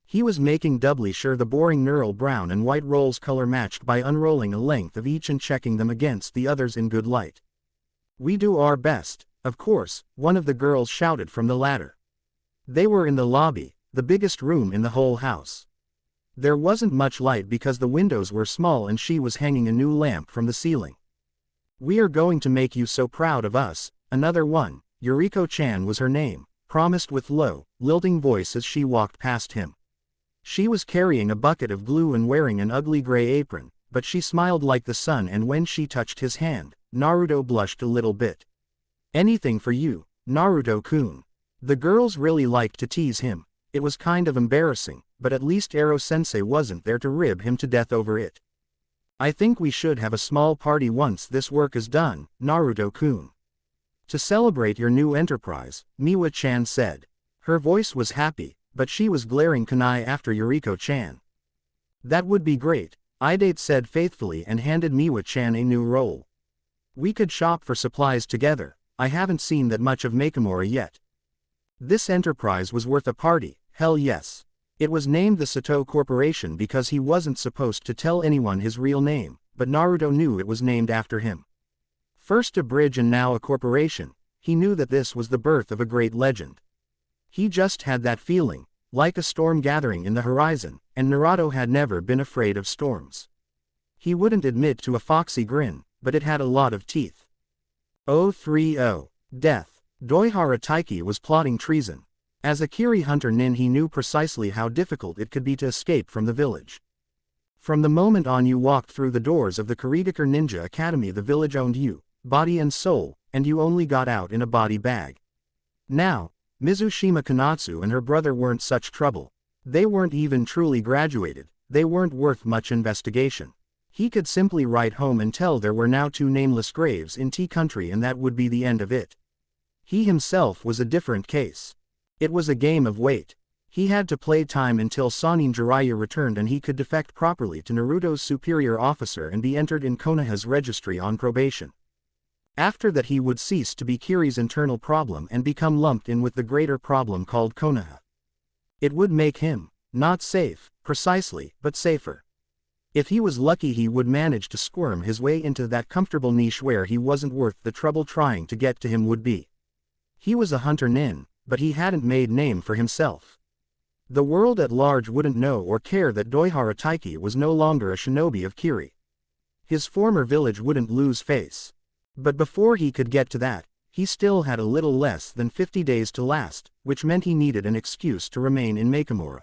He was making doubly sure the boring neural brown and white rolls color matched by unrolling a length of each and checking them against the others in good light. We do our best, of course, one of the girls shouted from the ladder. They were in the lobby, the biggest room in the whole house. There wasn't much light because the windows were small and she was hanging a new lamp from the ceiling. We are going to make you so proud of us, another one, Yuriko-chan was her name, promised with low, lilting voice as she walked past him. She was carrying a bucket of glue and wearing an ugly gray apron, but she smiled like the sun and when she touched his hand, Naruto blushed a little bit. Anything for you, Naruto-kun. The girls really liked to tease him. It was kind of embarrassing, but at least Ero-sensei wasn't there to rib him to death over it. I think we should have a small party once this work is done, Naruto-kun. To celebrate your new enterprise, Miwa-chan said. Her voice was happy, but she was glaring kunai after Yuriko-chan. That would be great, Idate said faithfully and handed Miwa-chan a new roll. We could shop for supplies together, I haven't seen that much of Makimura yet. This enterprise was worth a party, hell yes. It was named the Sato Corporation because he wasn't supposed to tell anyone his real name, but Naruto knew it was named after him. First a bridge and now a corporation, he knew that this was the birth of a great legend. He just had that feeling, like a storm gathering in the horizon, and Naruto had never been afraid of storms. He wouldn't admit to a foxy grin, but it had a lot of teeth. 030. Death. Doihara Taiki was plotting treason. As a Kiri hunter nin he knew precisely how difficult it could be to escape from the village. From the moment on you walked through the doors of the Kurigakure Ninja Academy the village owned you, body and soul, and you only got out in a body bag. Now, Mizushima Konatsu and her brother weren't such trouble. They weren't even truly graduated, they weren't worth much investigation. He could simply write home and tell there were now 2 nameless graves in T country and that would be the end of it. He himself was a different case. It was a game of wait. He had to play time until Sanin Jiraiya returned and he could defect properly to Naruto's superior officer and be entered in Konoha's registry on probation. After that he would cease to be Kiri's internal problem and become lumped in with the greater problem called Konoha. It would make him, not safe, precisely, but safer. If he was lucky he would manage to squirm his way into that comfortable niche where he wasn't worth the trouble trying to get to him would be. He was a hunter nin, but he hadn't made name for himself. The world at large wouldn't know or care that Doihara Taiki was no longer a shinobi of Kiri. His former village wouldn't lose face. But before he could get to that, he still had a little less than 50 days to last, which meant he needed an excuse to remain in Makimura.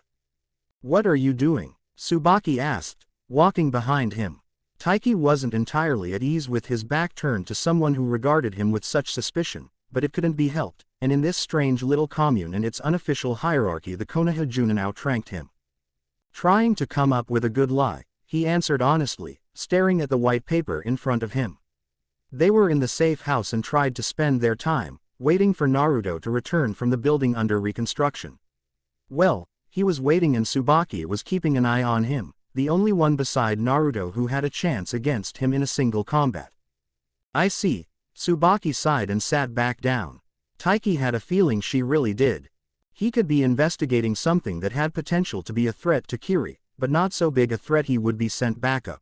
What are you doing? Tsubaki asked, walking behind him. Taiki wasn't entirely at ease with his back turned to someone who regarded him with such suspicion, but it couldn't be helped, and in this strange little commune and its unofficial hierarchy the Konoha Junin outranked him. Trying to come up with a good lie, he answered honestly, staring at the white paper in front of him. They were in the safe house and tried to spend their time, waiting for Naruto to return from the building under reconstruction. Well, he was waiting and Tsubaki was keeping an eye on him, the only one beside Naruto who had a chance against him in a single combat. I see. Tsubaki sighed and sat back down. Taiki had a feeling she really did. He could be investigating something that had potential to be a threat to Kiri, but not so big a threat he would be sent back up.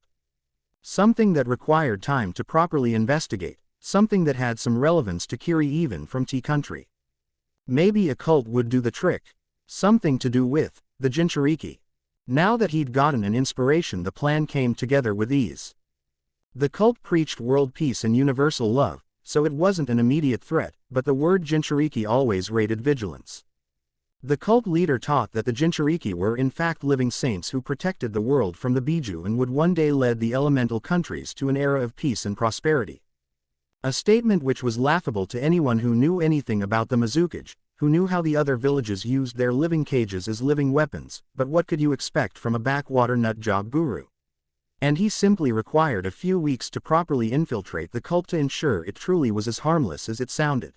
Something that required time to properly investigate, something that had some relevance to Kiri even from T country. Maybe a cult would do the trick. Something to do with the Jinchuriki. Now that he'd gotten an inspiration the plan came together with ease. The cult preached world peace and universal love, so it wasn't an immediate threat, but the word Jinchuriki always rated vigilance. The cult leader taught that the Jinchuriki were in fact living saints who protected the world from the Biju and would one day lead the elemental countries to an era of peace and prosperity. A statement which was laughable to anyone who knew anything about the Mizukage, who knew how the other villages used their living cages as living weapons, but what could you expect from a backwater nutjob guru? And he simply required a few weeks to properly infiltrate the cult to ensure it truly was as harmless as it sounded.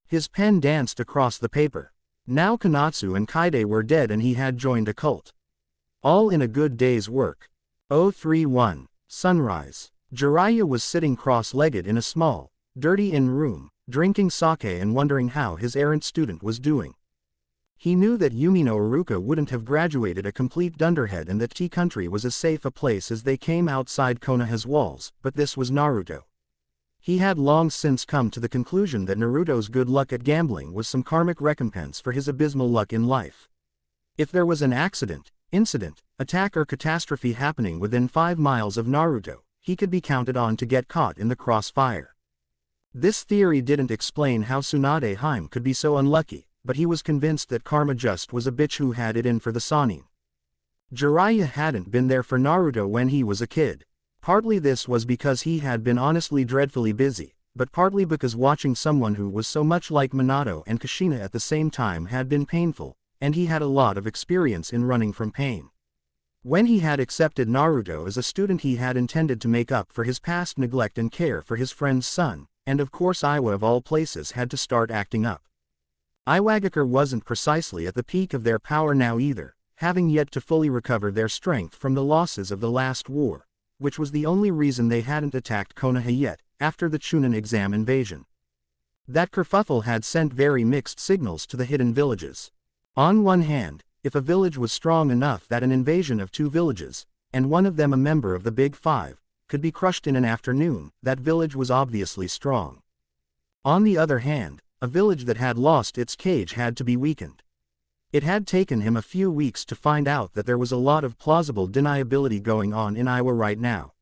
His pen danced across the paper. Now Konatsu and Kaide were dead and he had joined a cult. All in a good day's work. 031. Sunrise. Jiraiya was sitting cross-legged in a small, dirty inn room, drinking sake and wondering how his errant student was doing. He knew that Yumino Iruka wouldn't have graduated a complete dunderhead and that T-Country was as safe a place as they came outside Konoha's walls, but this was Naruto. He had long since come to the conclusion that Naruto's good luck at gambling was some karmic recompense for his abysmal luck in life. If there was an accident, incident, attack or catastrophe happening within 5 miles of Naruto, he could be counted on to get caught in the crossfire. This theory didn't explain how Tsunade Hime could be so unlucky, but he was convinced that karma just was a bitch who had it in for the Sannin. Jiraiya hadn't been there for Naruto when he was a kid. Partly this was because he had been honestly dreadfully busy, but partly because watching someone who was so much like Minato and Kushina at the same time had been painful, and he had a lot of experience in running from pain. When he had accepted Naruto as a student, he had intended to make up for his past neglect and care for his friend's son, and of course Iwa of all places had to start acting up. Iwagakure wasn't precisely at the peak of their power now either, having yet to fully recover their strength from the losses of the last war, which was the only reason they hadn't attacked Konoha yet, after the Chunin exam invasion. That kerfuffle had sent very mixed signals to the hidden villages. On one hand, if a village was strong enough that an invasion of 2 villages, and one of them a member of the Big Five, could be crushed in an afternoon, that village was obviously strong. On the other hand, a village that had lost its cage had to be weakened. It had taken him a few weeks to find out that there was a lot of plausible deniability going on in Iwa right now.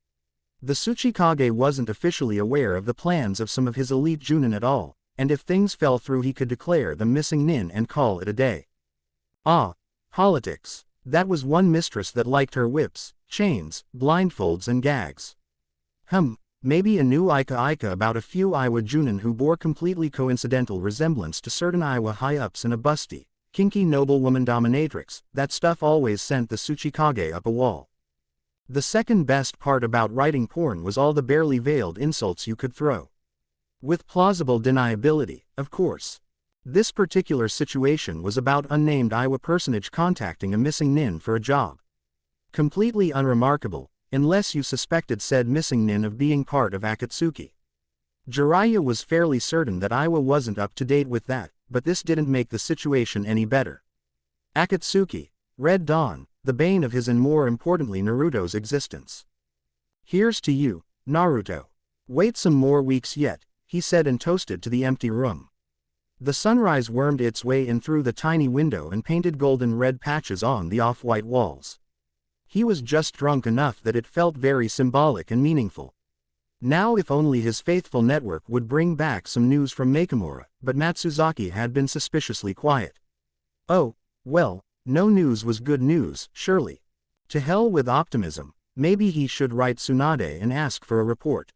The Tsuchikage wasn't officially aware of the plans of some of his elite Junin at all, and if things fell through he could declare them missing nin and call it a day. Ah, politics. That was one mistress that liked her whips, chains, blindfolds and gags. Maybe a new Ika about a few Iwa Junin who bore completely coincidental resemblance to certain Iwa high-ups and a busty, kinky noblewoman dominatrix. That stuff always sent the Tsuchikage up a wall. The second best part about writing porn was all the barely veiled insults you could throw. With plausible deniability, of course. This particular situation was about unnamed Iwa personage contacting a missing nin for a job. Completely unremarkable, unless you suspected said missing nin of being part of Akatsuki. Jiraiya was fairly certain that Iwa wasn't up to date with that, but this didn't make the situation any better. Akatsuki, Red Dawn, the bane of his and more importantly Naruto's existence. Here's to you, Naruto. Wait some more weeks yet, he said and toasted to the empty room. The sunrise wormed its way in through the tiny window and painted golden red patches on the off-white walls. He was just drunk enough that it felt very symbolic and meaningful. Now if only his faithful network would bring back some news from Makamura, but Matsuzaki had been suspiciously quiet. Oh, well, no news was good news, surely. To hell with optimism, maybe he should write Tsunade and ask for a report.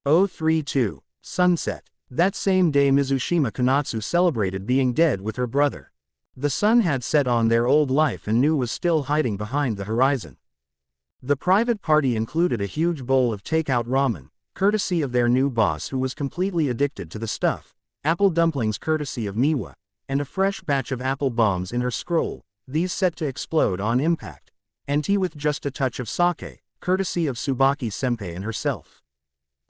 032. Sunset. That same day Mizushima Konatsu celebrated being dead with her brother. The sun had set on their old life and Nu was still hiding behind the horizon. The private party included a huge bowl of takeout ramen, courtesy of their new boss who was completely addicted to the stuff, apple dumplings courtesy of Miwa, and a fresh batch of apple bombs in her scroll, these set to explode on impact, and tea with just a touch of sake, courtesy of Tsubaki Senpai and herself.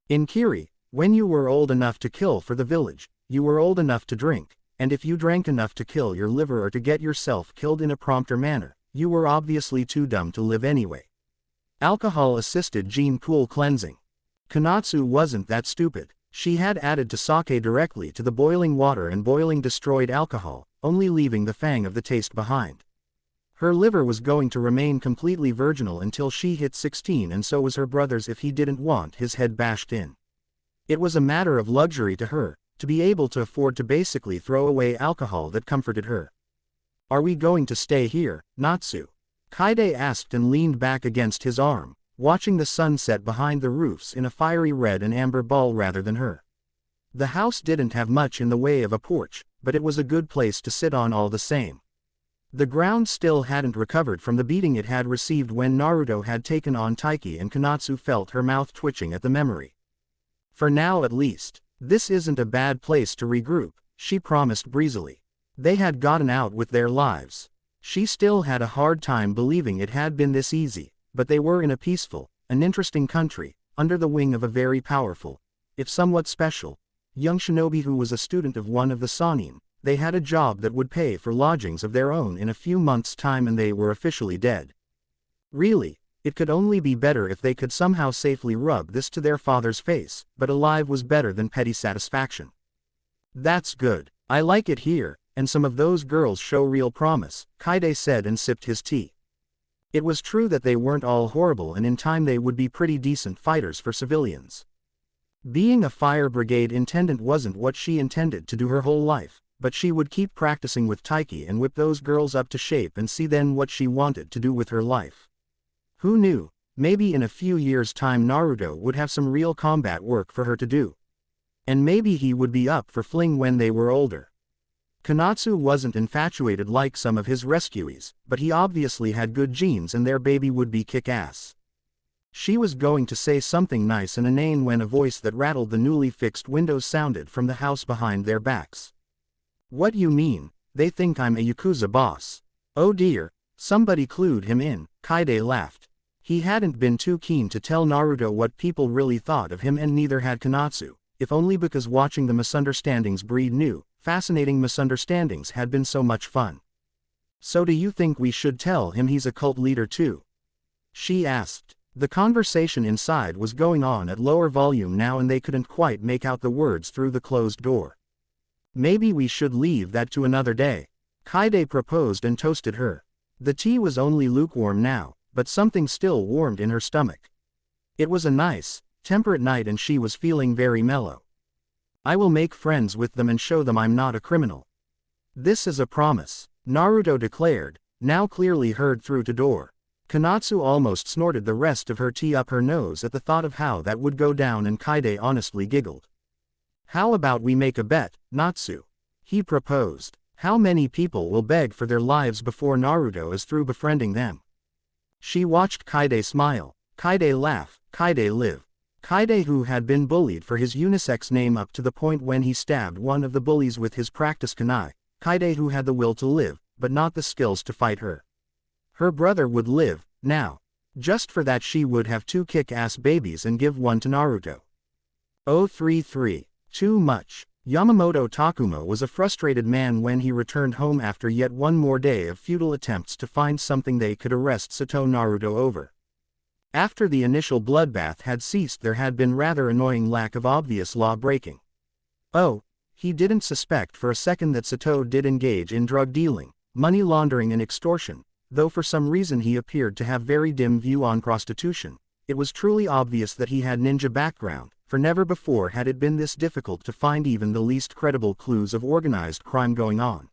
In Kiri, when you were old enough to kill for the village, you were old enough to drink, and if you drank enough to kill your liver or to get yourself killed in a prompter manner, you were obviously too dumb to live anyway. Alcohol-assisted gene pool cleansing. Konatsu wasn't that stupid. She had added to sake directly to the boiling water and boiling destroyed alcohol, only leaving the fang of the taste behind. Her liver was going to remain completely virginal until she hit 16 and so was her brother's if he didn't want his head bashed in. It was a matter of luxury to her, to be able to afford to basically throw away alcohol that comforted her. Are we going to stay here, Natsu? Kaide asked and leaned back against his arm, watching the sun set behind the roofs in a fiery red and amber ball rather than her. The house didn't have much in the way of a porch, but it was a good place to sit on all the same. The ground still hadn't recovered from the beating it had received when Naruto had taken on Taiki and Konatsu felt her mouth twitching at the memory. For now at least. This isn't a bad place to regroup, she promised breezily. They had gotten out with their lives. She still had a hard time believing it had been this easy, but they were in a peaceful, an interesting country, under the wing of a very powerful, if somewhat special, young shinobi who was a student of one of the Sanin. They had a job that would pay for lodgings of their own in a few months' time, and they were officially dead. Really, it could only be better if they could somehow safely rub this to their father's face, but alive was better than petty satisfaction. That's good. I like it here, and some of those girls show real promise, Kaide said and sipped his tea. It was true that they weren't all horrible, and in time they would be pretty decent fighters for civilians. Being a fire brigade intendant wasn't what she intended to do her whole life, but she would keep practicing with Taiki and whip those girls up to shape and see then what she wanted to do with her life. Who knew, maybe in a few years' time Naruto would have some real combat work for her to do. And maybe he would be up for fling when they were older. Konatsu wasn't infatuated like some of his rescuees, but he obviously had good genes and their baby would be kick-ass. She was going to say something nice and inane when a voice that rattled the newly fixed windows sounded from the house behind their backs. What you mean? They think I'm a Yakuza boss. Oh dear, somebody clued him in, Kaide laughed. He hadn't been too keen to tell Naruto what people really thought of him, and neither had Konatsu, if only because watching the misunderstandings breed new, fascinating misunderstandings had been so much fun. So do you think we should tell him he's a cult leader too? She asked. The conversation inside was going on at lower volume now and they couldn't quite make out the words through the closed door. Maybe we should leave that to another day, Kaide proposed and toasted her. The tea was only lukewarm now, but something still warmed in her stomach. It was a nice, temperate night and she was feeling very mellow. I will make friends with them and show them I'm not a criminal. This is a promise, Naruto declared, now clearly heard through the door. Konatsu almost snorted the rest of her tea up her nose at the thought of how that would go down, and Kaide honestly giggled. How about we make a bet, Natsu? He proposed. How many people will beg for their lives before Naruto is through befriending them? She watched Kaide smile, Kaide laugh, Kaide live. Kaide, who had been bullied for his unisex name up to the point when he stabbed one of the bullies with his practice kunai, Kaide who had the will to live, but not the skills to fight her. Her brother would live, now. Just for that she would have 2 kick-ass babies and give one to Naruto. 033. Too much. Yamamoto Takuma was a frustrated man when he returned home after yet one more day of futile attempts to find something they could arrest Sato Naruto over. After the initial bloodbath had ceased, there had been rather annoying lack of obvious law-breaking. Oh, he didn't suspect for a second that Sato did engage in drug dealing, money laundering and extortion, though for some reason he appeared to have very dim view on prostitution. It was truly obvious that he had ninja background, for never before had it been this difficult to find even the least credible clues of organized crime going on.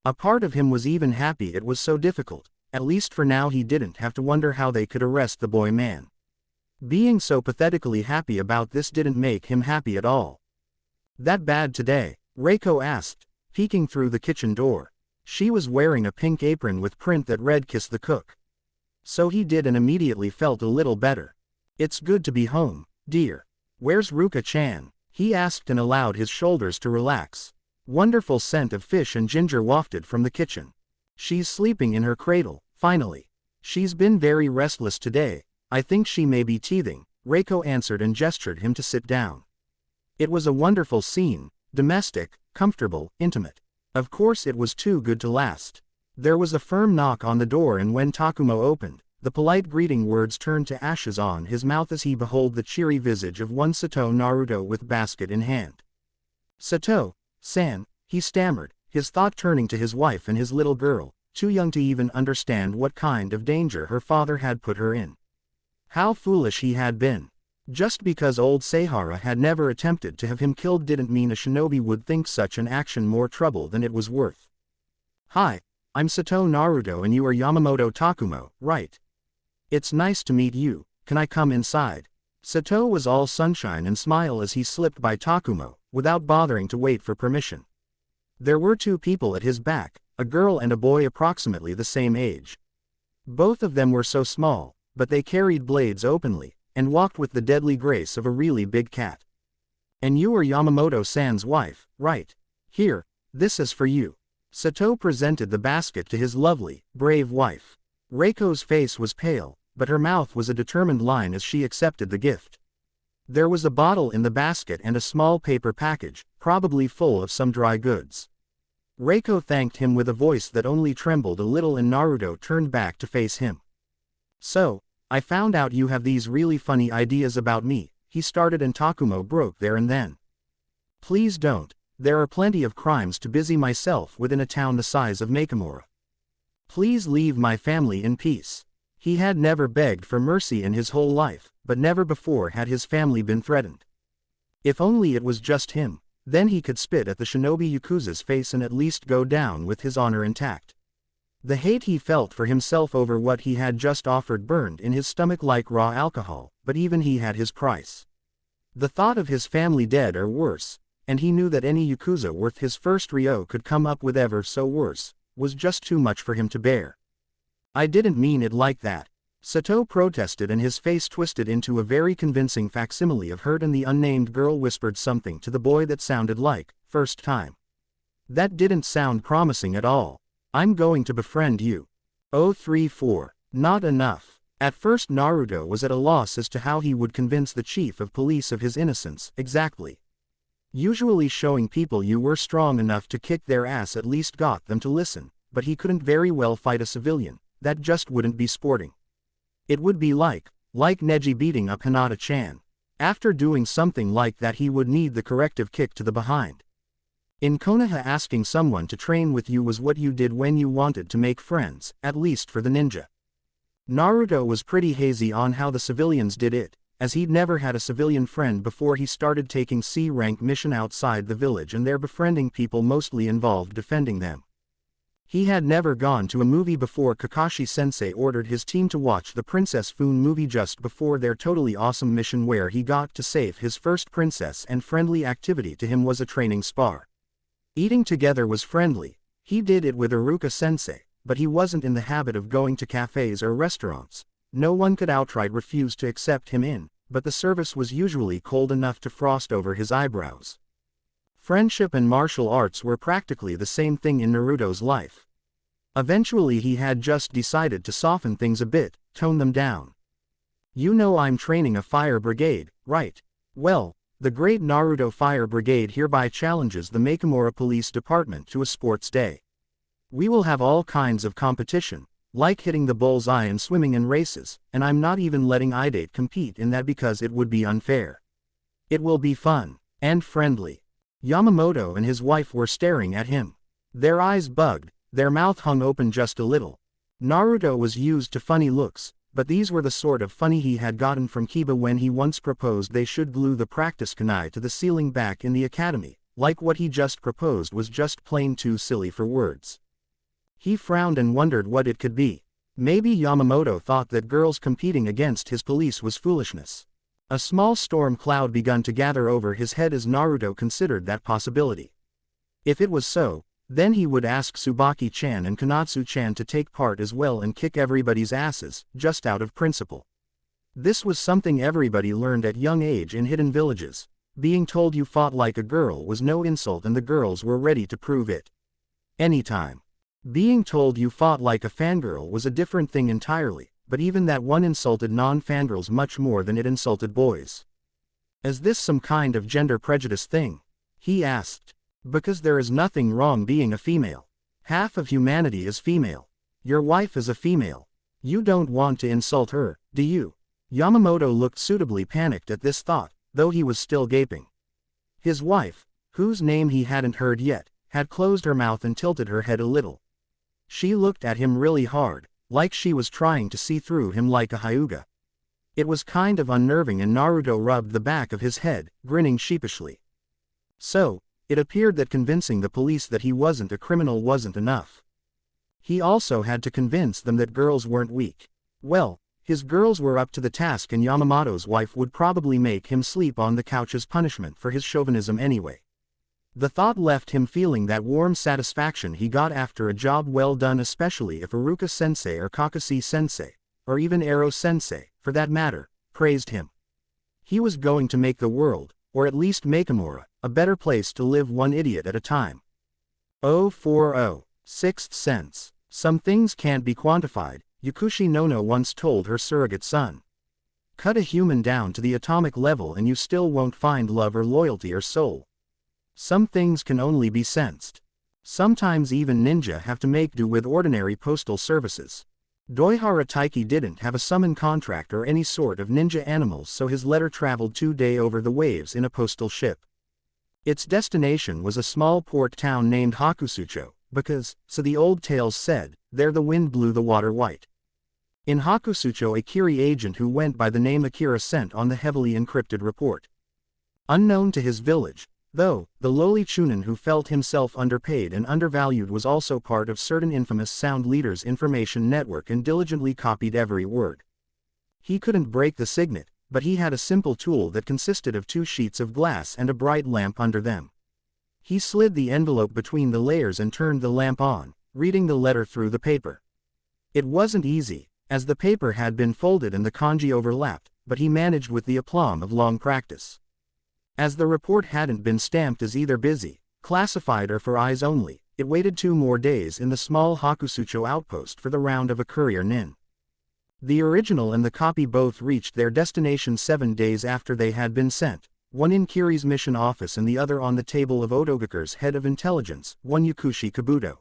A part of him was even happy it was so difficult. At least for now he didn't have to wonder how they could arrest the boy man. Being so pathetically happy about this didn't make him happy at all. That bad today? Reiko asked, peeking through the kitchen door. She was wearing a pink apron with print that read "Kiss the Cook." So he did and immediately felt a little better. It's good to be home, dear. Where's Ruka-chan? He asked and allowed his shoulders to relax. Wonderful scent of fish and ginger wafted from the kitchen. She's sleeping in her cradle, finally. She's been very restless today. I think she may be teething, Reiko answered and gestured him to sit down. It was a wonderful scene, domestic, comfortable, intimate. Of course it was too good to last. There was a firm knock on the door, and when Takuma opened, the polite greeting words turned to ashes on his mouth as he behold the cheery visage of one Sato Naruto with basket in hand. Sato-san, he stammered, his thought turning to his wife and his little girl, too young to even understand what kind of danger her father had put her in. How foolish he had been. Just because old Seihara had never attempted to have him killed didn't mean a shinobi would think such an action more trouble than it was worth. Hi, I'm Sato Naruto and you are Yamamoto Takuma, right? It's nice to meet you, can I come inside? Sato was all sunshine and smile as he slipped by Takuma, without bothering to wait for permission. There were 2 people at his back, a girl and a boy approximately the same age. Both of them were so small, but they carried blades openly, and walked with the deadly grace of a really big cat. And you are Yamamoto-san's wife, right? Here, this is for you. Sato presented the basket to his lovely, brave wife. Reiko's face was pale, but her mouth was a determined line as she accepted the gift. There was a bottle in the basket and a small paper package, probably full of some dry goods. Reiko thanked him with a voice that only trembled a little, and Naruto turned back to face him. "So, I found out you have these really funny ideas about me," he started, and Takumo broke there and then. "Please don't. There are plenty of crimes to busy myself with in a town the size of Nakamura. Please leave my family in peace." He had never begged for mercy in his whole life, but never before had his family been threatened. If only it was just him, then he could spit at the shinobi Yakuza's face and at least go down with his honor intact. The hate he felt for himself over what he had just offered burned in his stomach like raw alcohol, but even he had his price. The thought of his family dead or worse, and he knew that any Yakuza worth his first Ryo could come up with ever so worse, was just too much for him to bear. "I didn't mean it like that," Sato protested, and his face twisted into a very convincing facsimile of hurt, and the unnamed girl whispered something to the boy that sounded like, "First time." "That didn't sound promising at all. I'm going to befriend you." 034. Not enough. At first Naruto was at a loss as to how he would convince the chief of police of his innocence, exactly. Usually showing people you were strong enough to kick their ass at least got them to listen, but he couldn't very well fight a civilian, that just wouldn't be sporting. It would be like Neji beating up Hinata-chan. After doing something like that he would need the corrective kick to the behind. In Konoha, asking someone to train with you was what you did when you wanted to make friends, at least for the ninja. Naruto was pretty hazy on how the civilians did it, as he'd never had a civilian friend before he started taking C-rank mission outside the village and there befriending people mostly involved defending them. He had never gone to a movie before. Kakashi-sensei ordered his team to watch the Princess Foon movie just before their totally awesome mission where he got to save his first princess, and friendly activity to him was a training spar. Eating together was friendly. He did it with Iruka-sensei, but he wasn't in the habit of going to cafes or restaurants. No one could outright refuse to accept him in, but the service was usually cold enough to frost over his eyebrows. Friendship and martial arts were practically the same thing in Naruto's life. Eventually he had just decided to soften things a bit, tone them down. "You know I'm training a fire brigade, right? Well, the Great Naruto Fire Brigade hereby challenges the Nakamura Police Department to a sports day. We will have all kinds of competition, like hitting the bullseye and swimming in races, and I'm not even letting Idate compete in that because it would be unfair. It will be fun, and friendly." Yamamoto and his wife were staring at him. Their eyes bugged, their mouth hung open just a little. Naruto was used to funny looks, but these were the sort of funny he had gotten from Kiba when he once proposed they should glue the practice kunai to the ceiling back in the academy, like what he just proposed was just plain too silly for words. He frowned and wondered what it could be. Maybe Yamamoto thought that girls competing against his police was foolishness. A small storm cloud began to gather over his head as Naruto considered that possibility. If it was so, then he would ask Tsubaki-chan and Konatsu-chan to take part as well and kick everybody's asses, just out of principle. This was something everybody learned at young age in hidden villages. Being told you fought like a girl was no insult, and the girls were ready to prove it. Anytime. Being told you fought like a fangirl was a different thing entirely, but even that one insulted non-fangirls much more than it insulted boys. "Is this some kind of gender prejudice thing?" he asked. "Because there is nothing wrong being a female. Half of humanity is female. Your wife is a female. You don't want to insult her, do you?" Yamamoto looked suitably panicked at this thought, though he was still gaping. His wife, whose name he hadn't heard yet, had closed her mouth and tilted her head a little. She looked at him really hard, like she was trying to see through him like a hyuga. It was kind of unnerving, and Naruto rubbed the back of his head, grinning sheepishly. So, it appeared that convincing the police that he wasn't a criminal wasn't enough. He also had to convince them that girls weren't weak. Well, his girls were up to the task, and Yamamoto's wife would probably make him sleep on the couch as punishment for his chauvinism anyway. The thought left him feeling that warm satisfaction he got after a job well done, especially if Iruka-sensei or Kakashi-sensei, or even Ero-sensei, for that matter, praised him. He was going to make the world, or at least Nakamura, a better place to live one idiot at a time. 040. Sixth sense. Some things can't be quantified, Yakushi Nono once told her surrogate son. Cut a human down to the atomic level and you still won't find love or loyalty or soul. Some things can only be sensed. Sometimes even ninja have to make do with ordinary postal services. Doihara Taiki didn't have a summon contract or any sort of ninja animals, so his letter traveled 2 days over the waves in a postal ship. Its destination was a small port town named Hakusucho, because, so the old tales said, there the wind blew the water white. In Hakusucho, a Kiri agent who went by the name Akira sent on the heavily encrypted report. Unknown to his village, though, the lowly chunin who felt himself underpaid and undervalued was also part of certain infamous sound leaders' information network and diligently copied every word. He couldn't break the signet, but he had a simple tool that consisted of 2 sheets of glass and a bright lamp under them. He slid the envelope between the layers and turned the lamp on, reading the letter through the paper. It wasn't easy, as the paper had been folded and the kanji overlapped, but he managed with the aplomb of long practice. As the report hadn't been stamped as either busy, classified or for eyes only, it waited 2 more days in the small Hakusucho outpost for the round of a courier nin. The original and the copy both reached their destination 7 days after they had been sent, one in Kiri's mission office and the other on the table of Otogakure's head of intelligence, one Yakushi Kabuto.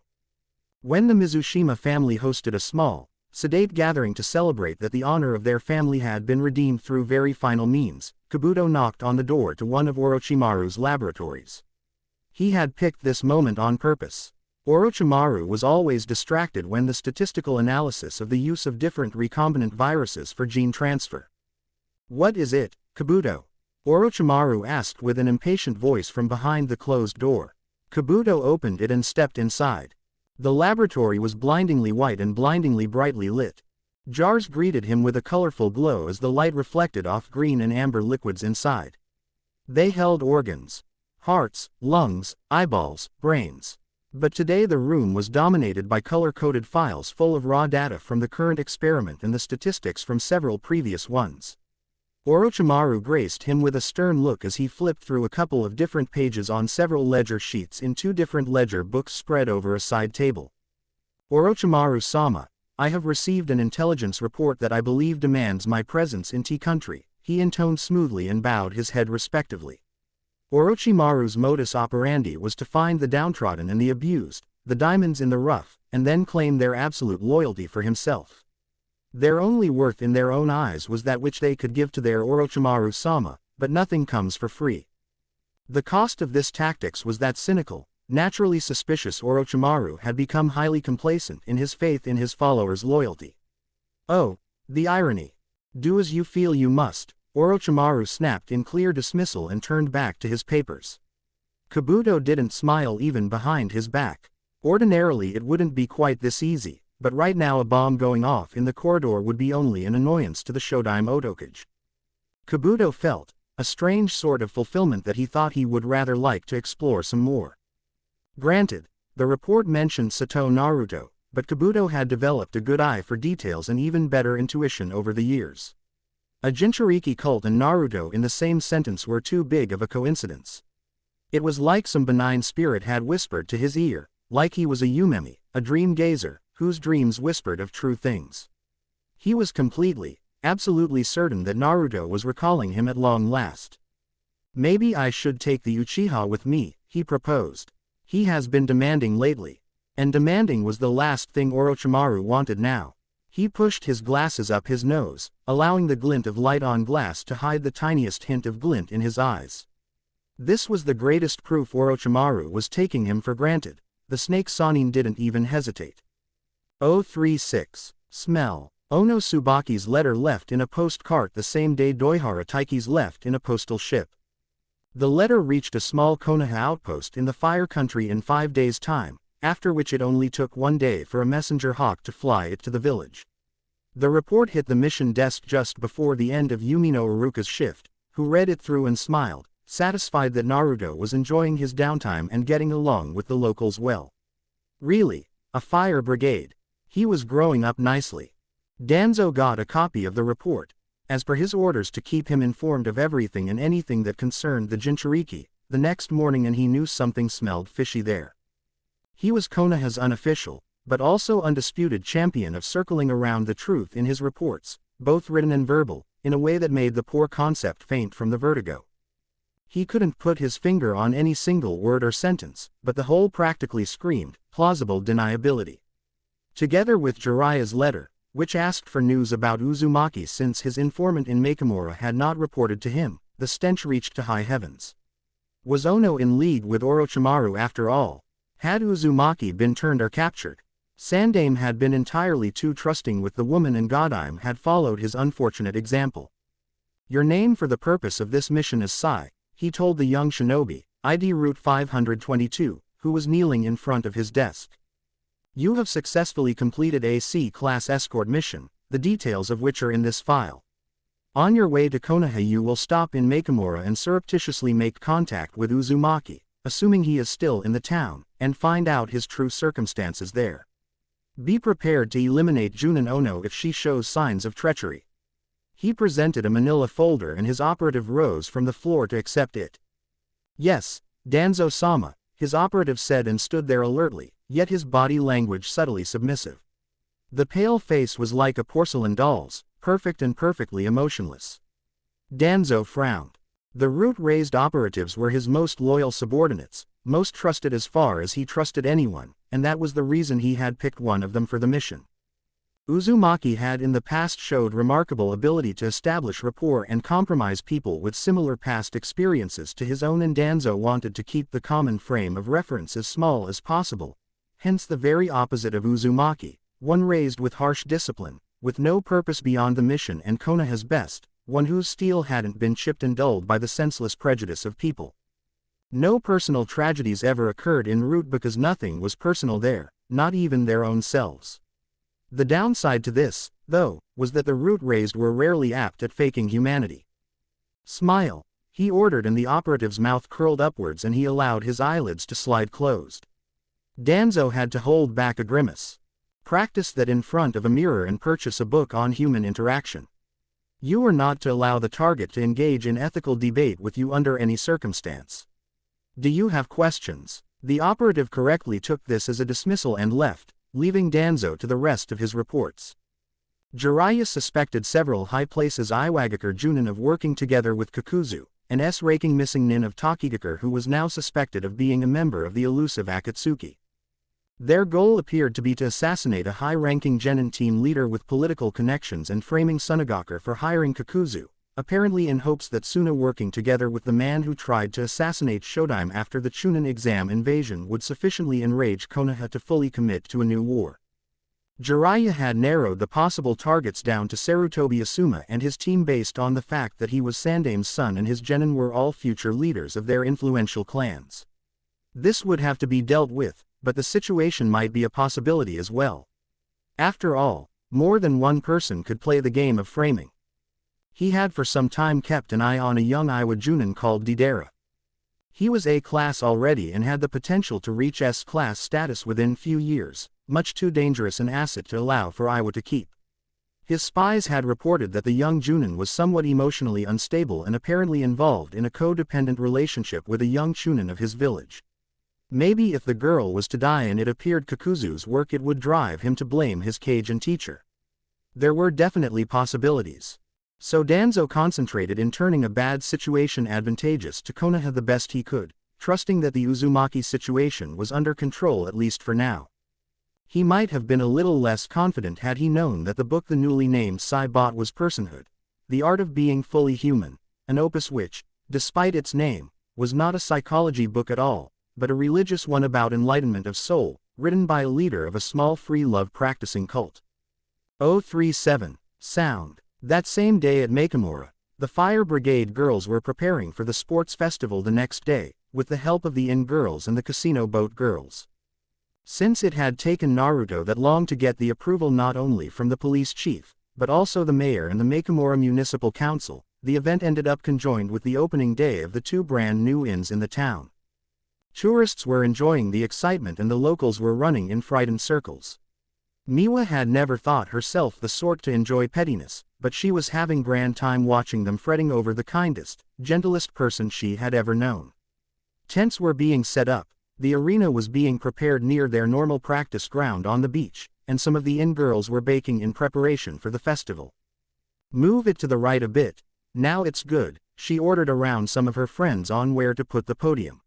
When the Mizushima family hosted a small, sedate gathering to celebrate that the honor of their family had been redeemed through very final means, Kabuto knocked on the door to one of Orochimaru's laboratories. He had picked this moment on purpose. Orochimaru was always distracted when the statistical analysis of the use of different recombinant viruses for gene transfer. "What is it, Kabuto?" Orochimaru asked with an impatient voice from behind the closed door. Kabuto opened it and stepped inside. The laboratory was blindingly white and blindingly brightly lit. Jars greeted him with a colorful glow as the light reflected off green and amber liquids inside. They held organs. Hearts, lungs, eyeballs, brains. But today the room was dominated by color-coded files full of raw data from the current experiment and the statistics from several previous ones. Orochimaru graced him with a stern look as he flipped through a couple of different pages on several ledger sheets in 2 different ledger books spread over a side table. "Orochimaru-sama, I have received an intelligence report that I believe demands my presence in T country," he intoned smoothly and bowed his head respectively. Orochimaru's modus operandi was to find the downtrodden and the abused, the diamonds in the rough, and then claim their absolute loyalty for himself. Their only worth in their own eyes was that which they could give to their Orochimaru-sama, but nothing comes for free. The cost of this tactics was that cynical, naturally suspicious Orochimaru had become highly complacent in his faith in his followers' loyalty. "Oh, the irony. Do as you feel you must," Orochimaru snapped in clear dismissal and turned back to his papers. Kabuto didn't smile even behind his back. Ordinarily it wouldn't be quite this easy, but right now a bomb going off in the corridor would be only an annoyance to the Shodime Otokage. Kabuto felt a strange sort of fulfillment that he thought he would rather like to explore some more. Granted, the report mentioned Sato Naruto, but Kabuto had developed a good eye for details and even better intuition over the years. A Jinchuriki cult and Naruto in the same sentence were too big of a coincidence. It was like some benign spirit had whispered to his ear, like he was a Yumemi, a dream gazer, whose dreams whispered of true things. He was completely, absolutely certain that Naruto was recalling him at long last. "Maybe I should take the Uchiha with me," he proposed. He has been demanding lately. And demanding was the last thing Orochimaru wanted now. He pushed his glasses up his nose, allowing the glint of light on glass to hide the tiniest hint of glint in his eyes. This was the greatest proof Orochimaru was taking him for granted. The snake Sanin didn't even hesitate. 036. Smell. Ono Tsubaki's letter left in a postcart the same day Doihara Taiki's left in a postal ship. The letter reached a small Konoha outpost in the Fire Country in 5 days' time, after which it only took 1 day for a messenger hawk to fly it to the village. The report hit the mission desk just before the end of Yumino Iruka's shift, who read it through and smiled, satisfied that Naruto was enjoying his downtime and getting along with the locals well. Really, a fire brigade. He was growing up nicely. Danzo got a copy of the report, as per his orders to keep him informed of everything and anything that concerned the Jinchuriki, the next morning, and he knew something smelled fishy there. He was Konoha's unofficial, but also undisputed champion of circling around the truth in his reports, both written and verbal, in a way that made the poor concept faint from the vertigo. He couldn't put his finger on any single word or sentence, but the whole practically screamed plausible deniability. Together with Jiraiya's letter, which asked for news about Uzumaki since his informant in Makimura had not reported to him, the stench reached to high heavens. Was Ono in league with Orochimaru after all? Had Uzumaki been turned or captured? Sandaime had been entirely too trusting with the woman and Godime had followed his unfortunate example. Your name for the purpose of this mission is Sai, he told the young shinobi, ID Route 522, who was kneeling in front of his desk. You have successfully completed a C-class escort mission, the details of which are in this file. On your way to Konoha you will stop in Makimura and surreptitiously make contact with Uzumaki, assuming he is still in the town, and find out his true circumstances there. Be prepared to eliminate Junin Ono if she shows signs of treachery. He presented a manila folder and his operative rose from the floor to accept it. Yes, Danzo-sama, his operative said and stood there alertly, yet his body language subtly submissive. The pale face was like a porcelain doll's, perfect and perfectly emotionless. Danzo frowned. The root-raised operatives were his most loyal subordinates, most trusted as far as he trusted anyone, and that was the reason he had picked one of them for the mission. Uzumaki had in the past showed remarkable ability to establish rapport and compromise people with similar past experiences to his own, and Danzo wanted to keep the common frame of reference as small as possible, hence the very opposite of Uzumaki, one raised with harsh discipline, with no purpose beyond the mission and Konoha's best, one whose steel hadn't been chipped and dulled by the senseless prejudice of people. No personal tragedies ever occurred en route because nothing was personal there, not even their own selves. The downside to this, though, was that the root-raised were rarely apt at faking humanity. Smile, he ordered, and the operative's mouth curled upwards and he allowed his eyelids to slide closed. Danzo had to hold back a grimace. Practice that in front of a mirror and purchase a book on human interaction. You are not to allow the target to engage in ethical debate with you under any circumstance. Do you have questions? The operative correctly took this as a dismissal and left, leaving Danzo to the rest of his reports. Jiraiya suspected several high places Iwagakure Junin of working together with Kakuzu, an S-ranking missing nin of Takigakure who was now suspected of being a member of the elusive Akatsuki. Their goal appeared to be to assassinate a high-ranking genin team leader with political connections and framing Sunagakure for hiring Kakuzu, apparently in hopes that Suna working together with the man who tried to assassinate Shodime after the Chunin exam invasion would sufficiently enrage Konoha to fully commit to a new war. Jiraiya had narrowed the possible targets down to Sarutobi Asuma and his team based on the fact that he was Sandaime's son and his genin were all future leaders of their influential clans. This would have to be dealt with, but the situation might be a possibility as well. After all, more than one person could play the game of framing. He had for some time kept an eye on a young Iwa Junin called Deidara. He was A-class already and had the potential to reach S-class status within few years, much too dangerous an asset to allow for Iwa to keep. His spies had reported that the young Junin was somewhat emotionally unstable and apparently involved in a codependent relationship with a young Chunin of his village. Maybe if the girl was to die and it appeared Kakuzu's work, it would drive him to blame his Cajun teacher. There were definitely possibilities. So Danzo concentrated in turning a bad situation advantageous to Konoha the best he could, trusting that the Uzumaki situation was under control at least for now. He might have been a little less confident had he known that the book the newly named Sai bought was Personhood, the Art of Being Fully Human, an opus which, despite its name, was not a psychology book at all, but a religious one about enlightenment of soul, written by a leader of a small free love practicing cult. 037. Sound. That same day at Makimura, the Fire Brigade girls were preparing for the sports festival the next day, with the help of the inn girls and the casino boat girls. Since it had taken Naruto that long to get the approval not only from the police chief, but also the mayor and the Makimura Municipal Council, the event ended up conjoined with the opening day of the two brand new inns in the town. Tourists were enjoying the excitement and the locals were running in frightened circles. Miwa had never thought herself the sort to enjoy pettiness, but she was having grand time watching them fretting over the kindest, gentlest person she had ever known. Tents were being set up, The arena was being prepared near their normal practice ground on the beach, and some of the in-girls were baking in preparation for the festival. Move it to the right a bit, now it's good, she ordered around some of her friends on where to put the podium.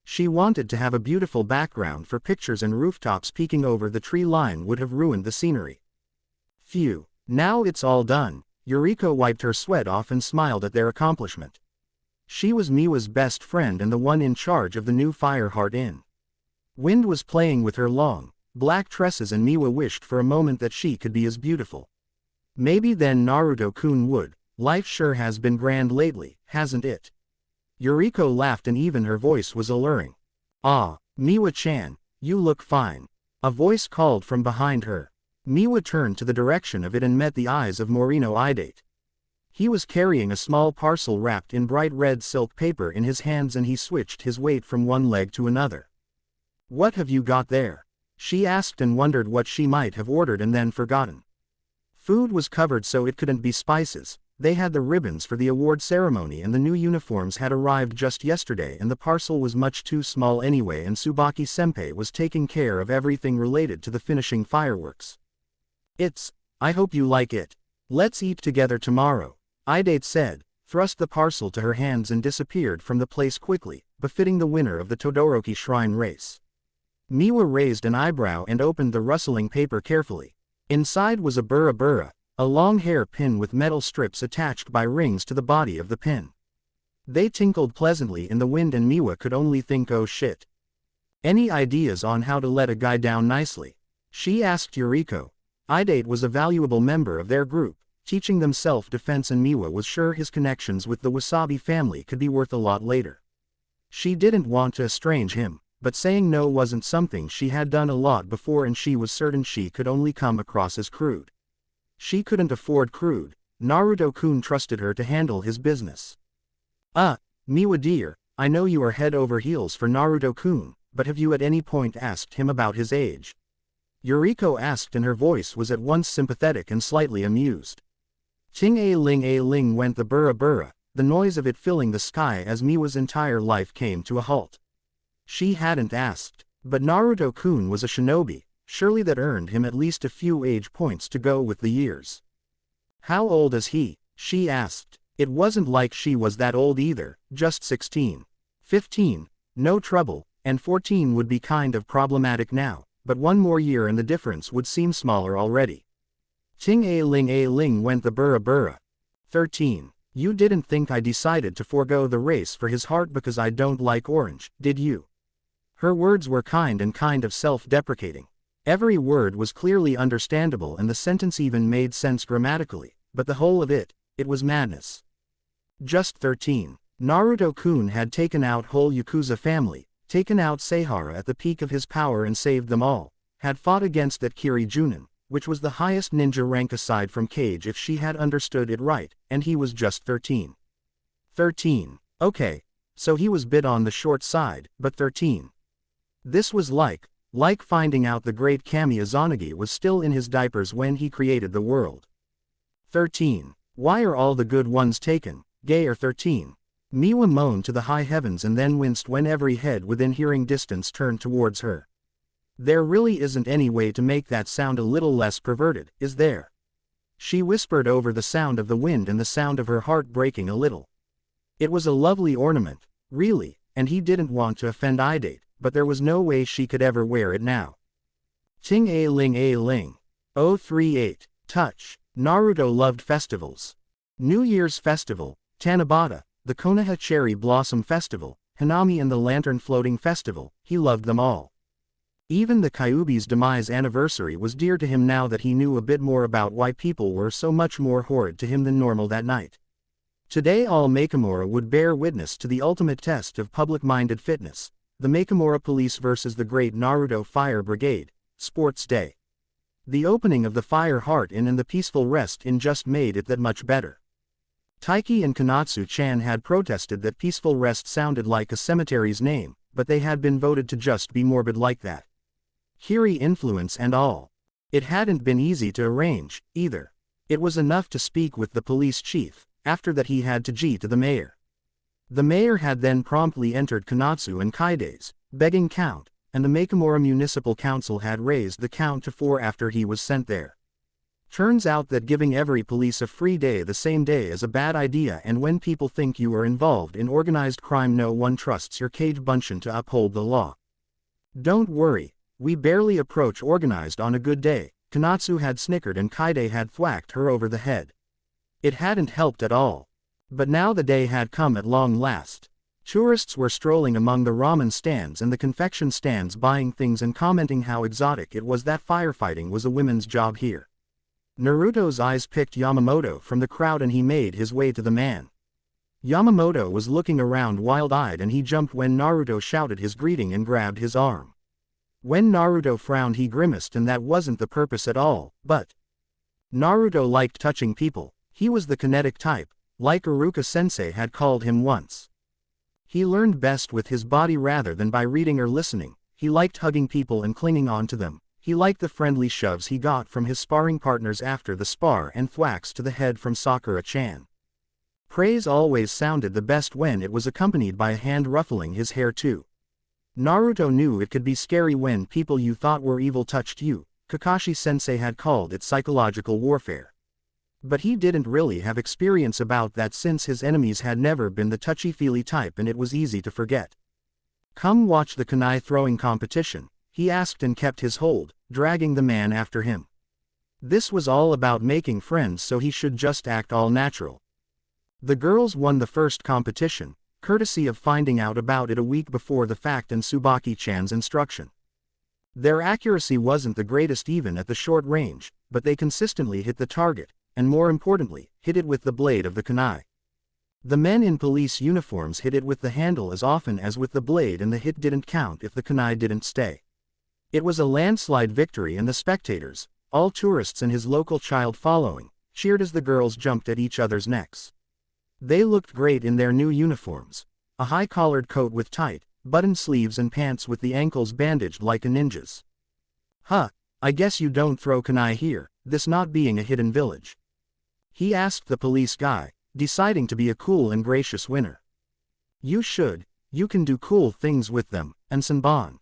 She wanted to have a beautiful background for pictures, and rooftops peeking over the tree line would have ruined the scenery. Phew, now it's all done. Yuriko wiped her sweat off and smiled at their accomplishment. She was Miwa's best friend and the one in charge of the new Fireheart Inn. Wind was playing with her long, black tresses, and Miwa wished for a moment that she could be as beautiful. Maybe then Naruto-kun would. Life sure has been grand lately, hasn't it? Yuriko laughed, and even her voice was alluring. Ah, Miwa-chan, you look fine. A voice called from behind her. Miwa turned to the direction of it and met the eyes of Morino Idate. He was carrying a small parcel wrapped in bright red silk paper in his hands, and he switched his weight from one leg to another. What have you got there? She asked, and wondered what she might have ordered and then forgotten. Food was covered, so it couldn't be spices. They had the ribbons for the award ceremony, and the new uniforms had arrived just yesterday, and the parcel was much too small anyway, and Tsubaki-senpai was taking care of everything related to the finishing fireworks. I hope you like it. Let's eat together tomorrow, Idate said, thrust the parcel to her hands and disappeared from the place quickly, befitting the winner of the Todoroki Shrine race. Miwa raised an eyebrow and opened the rustling paper carefully. Inside was a burra, a long hair pin with metal strips attached by rings to the body of the pin. They tinkled pleasantly in the wind, and Miwa could only think, oh shit. Any ideas on how to let a guy down nicely? She asked Yuriko. Idate was a valuable member of their group, teaching them self-defense, and Miwa was sure his connections with the Wasabi family could be worth a lot later. She didn't want to estrange him, but saying no wasn't something she had done a lot before, and she was certain she could only come across as crude. She couldn't afford crude. Naruto-kun trusted her to handle his business. Miwa dear, I know you are head over heels for Naruto-kun, but have you at any point asked him about his age? Yuriko asked, and her voice was at once sympathetic and slightly amused. Ting-a-ling went the burra, the noise of it filling the sky as Miwa's entire life came to a halt. She hadn't asked, but Naruto-kun was a shinobi. Surely that earned him at least a few age points to go with the years. How old is he? She asked. It wasn't like she was that old either, just 16. 15, no trouble, and 14 would be kind of problematic now, but one more year and the difference would seem smaller already. Ting-a-ling went the burra. 13. You didn't think I decided to forego the race for his heart because I don't like orange, did you? Her words were kind and kind of self-deprecating. Every word was clearly understandable, and the sentence even made sense grammatically, but the whole of it was madness. Just 13. Naruto-kun had taken out whole Yakuza family, taken out Seihara at the peak of his power and saved them all, had fought against that Kiri Junin, which was the highest ninja rank aside from Kage if she had understood it right, and he was just 13. 13. Okay, so he was bit on the short side, but 13. This was like finding out the great Kami Izanagi was still in his diapers when he created the world. 13. Why are all the good ones taken, gay or 13? Miwa moaned to the high heavens and then winced when every head within hearing distance turned towards her. There really isn't any way to make that sound a little less perverted, is there? She whispered over the sound of the wind and the sound of her heart breaking a little. It was a lovely ornament, really, and he didn't want to offend Idate, but there was no way she could ever wear it now. Ting-a-ling. 038. Touch. Naruto loved festivals. New Year's Festival, Tanabata, the Konoha Cherry Blossom Festival, Hanami and the Lantern Floating Festival, he loved them all. Even the Kyuubi's demise anniversary was dear to him now that he knew a bit more about why people were so much more horrid to him than normal that night. Today all Makamura would bear witness to the ultimate test of public-minded fitness, the Makamura Police versus the Great Naruto Fire Brigade, Sports Day. The opening of the Fireheart Inn and the Peaceful Rest Inn just made it that much better. Taiki and Konatsu-chan had protested that Peaceful Rest sounded like a cemetery's name, but they had been voted to just be morbid like that. Kiri influence and all. It hadn't been easy to arrange, either. It was enough to speak with the police chief, after that he had to G to the mayor. The mayor had then promptly entered Konatsu and Kaide's, begging count, and the Makamura Municipal Council had raised the count to 4 after he was sent there. Turns out that giving every police a free day the same day is a bad idea, and when people think you are involved in organized crime, no one trusts your cage bunchen to uphold the law. Don't worry, we barely approach organized on a good day, Kanatsu had snickered, and Kaide had thwacked her over the head. It hadn't helped at all. But now the day had come at long last. Tourists were strolling among the ramen stands and the confection stands, buying things and commenting how exotic it was that firefighting was a women's job here. Naruto's eyes picked Yamamoto from the crowd and he made his way to the man. Yamamoto was looking around wild-eyed and he jumped when Naruto shouted his greeting and grabbed his arm. When Naruto frowned he grimaced, and that wasn't the purpose at all, but Naruto liked touching people. He was the kinetic type, like Iruka-sensei had called him once. He learned best with his body rather than by reading or listening. He liked hugging people and clinging on to them. He liked the friendly shoves he got from his sparring partners after the spar and thwacks to the head from Sakura-chan. Praise always sounded the best when it was accompanied by a hand ruffling his hair too. Naruto knew it could be scary when people you thought were evil touched you. Kakashi-sensei had called it psychological warfare. But he didn't really have experience about that since his enemies had never been the touchy-feely type, and it was easy to forget. "Come watch the kunai throwing competition," he asked and kept his hold, dragging the man after him. This was all about making friends, so he should just act all natural. The girls won the first competition, courtesy of finding out about it a week before the fact and Tsubaki-chan's instruction. Their accuracy wasn't the greatest even at the short range, but they consistently hit the target, and more importantly, hit it with the blade of the kunai. The men in police uniforms hit it with the handle as often as with the blade, and the hit didn't count if the kunai didn't stay. It was a landslide victory, and the spectators, all tourists and his local child following, cheered as the girls jumped at each other's necks. They looked great in their new uniforms, a high-collared coat with tight, buttoned sleeves and pants with the ankles bandaged like a ninja's. "Huh, I guess you don't throw kunai here, this not being a hidden village?" he asked the police guy, deciding to be a cool and gracious winner. "You should, you can do cool things with them," and Sanban.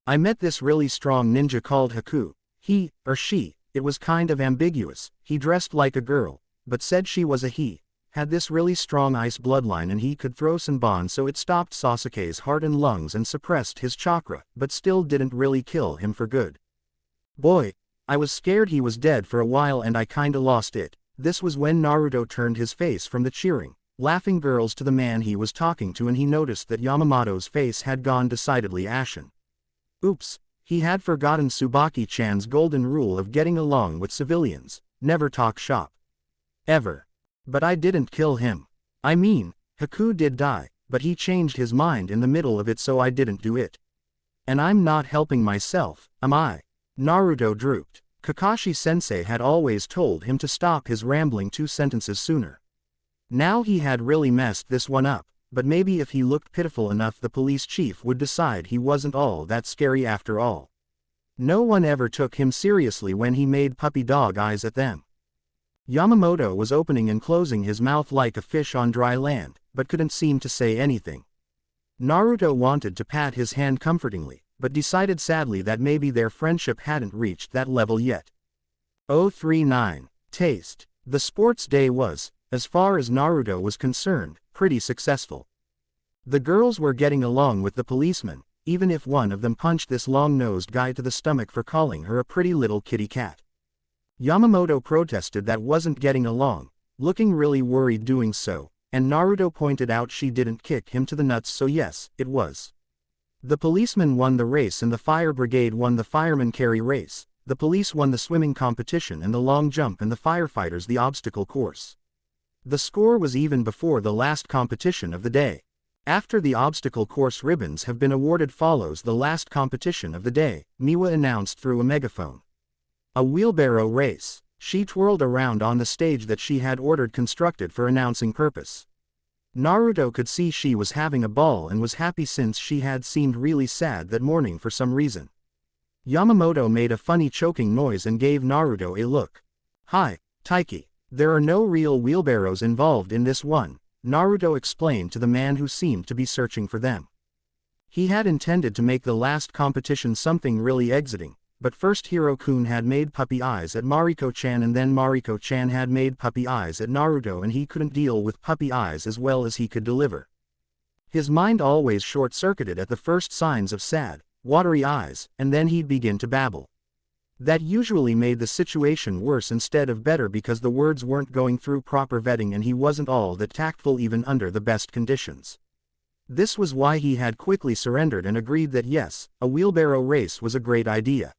"I met this really strong ninja called Haku. He, or she, it was kind of ambiguous, he dressed like a girl, but said she was a he, had this really strong ice bloodline and he could throw Sanban so it stopped Sasuke's heart and lungs and suppressed his chakra, but still didn't really kill him for good. Boy, I was scared he was dead for a while and I kinda lost it." This was when Naruto turned his face from the cheering, laughing girls to the man he was talking to, and he noticed that Yamamoto's face had gone decidedly ashen. Oops, he had forgotten Tsubaki-chan's golden rule of getting along with civilians, never talk shop. Ever. "But I didn't kill him. I mean, Haku did die, but he changed his mind in the middle of it, so I didn't do it. And I'm not helping myself, am I?" Naruto drooped. Kakashi-sensei had always told him to stop his rambling 2 sentences sooner. Now he had really messed this one up, but maybe if he looked pitiful enough the police chief would decide he wasn't all that scary after all. No one ever took him seriously when he made puppy dog eyes at them. Yamamoto was opening and closing his mouth like a fish on dry land, but couldn't seem to say anything. Naruto wanted to pat his hand comfortingly, but decided sadly that maybe their friendship hadn't reached that level yet. 039. Taste. The sports day was, as far as Naruto was concerned, pretty successful. The girls were getting along with the policeman, even if one of them punched this long-nosed guy to the stomach for calling her a pretty little kitty cat. Yamamoto protested that wasn't getting along, looking really worried doing so, and Naruto pointed out she didn't kick him to the nuts, so yes, it was. The policeman won the race and the fire brigade won the fireman carry race, the police won the swimming competition and the long jump, and the firefighters the obstacle course. The score was even before the last competition of the day. After the obstacle course ribbons have been awarded follows the last competition of the day, Miwa announced through a megaphone. A wheelbarrow race. She twirled around on the stage that she had ordered constructed for announcing purpose. Naruto could see she was having a ball and was happy since she had seemed really sad that morning for some reason. Yamamoto made a funny choking noise and gave Naruto a look. "Hi, Taiki. There are no real wheelbarrows involved in this one," Naruto explained to the man who seemed to be searching for them. He had intended to make the last competition something really exciting, but first Hiro-kun had made puppy eyes at Mariko-chan and then Mariko-chan had made puppy eyes at Naruto and he couldn't deal with puppy eyes as well as he could deliver. His mind always short-circuited at the first signs of sad, watery eyes, and then he'd begin to babble. That usually made the situation worse instead of better because the words weren't going through proper vetting and he wasn't all that tactful even under the best conditions. This was why he had quickly surrendered and agreed that yes, a wheelbarrow race was a great idea.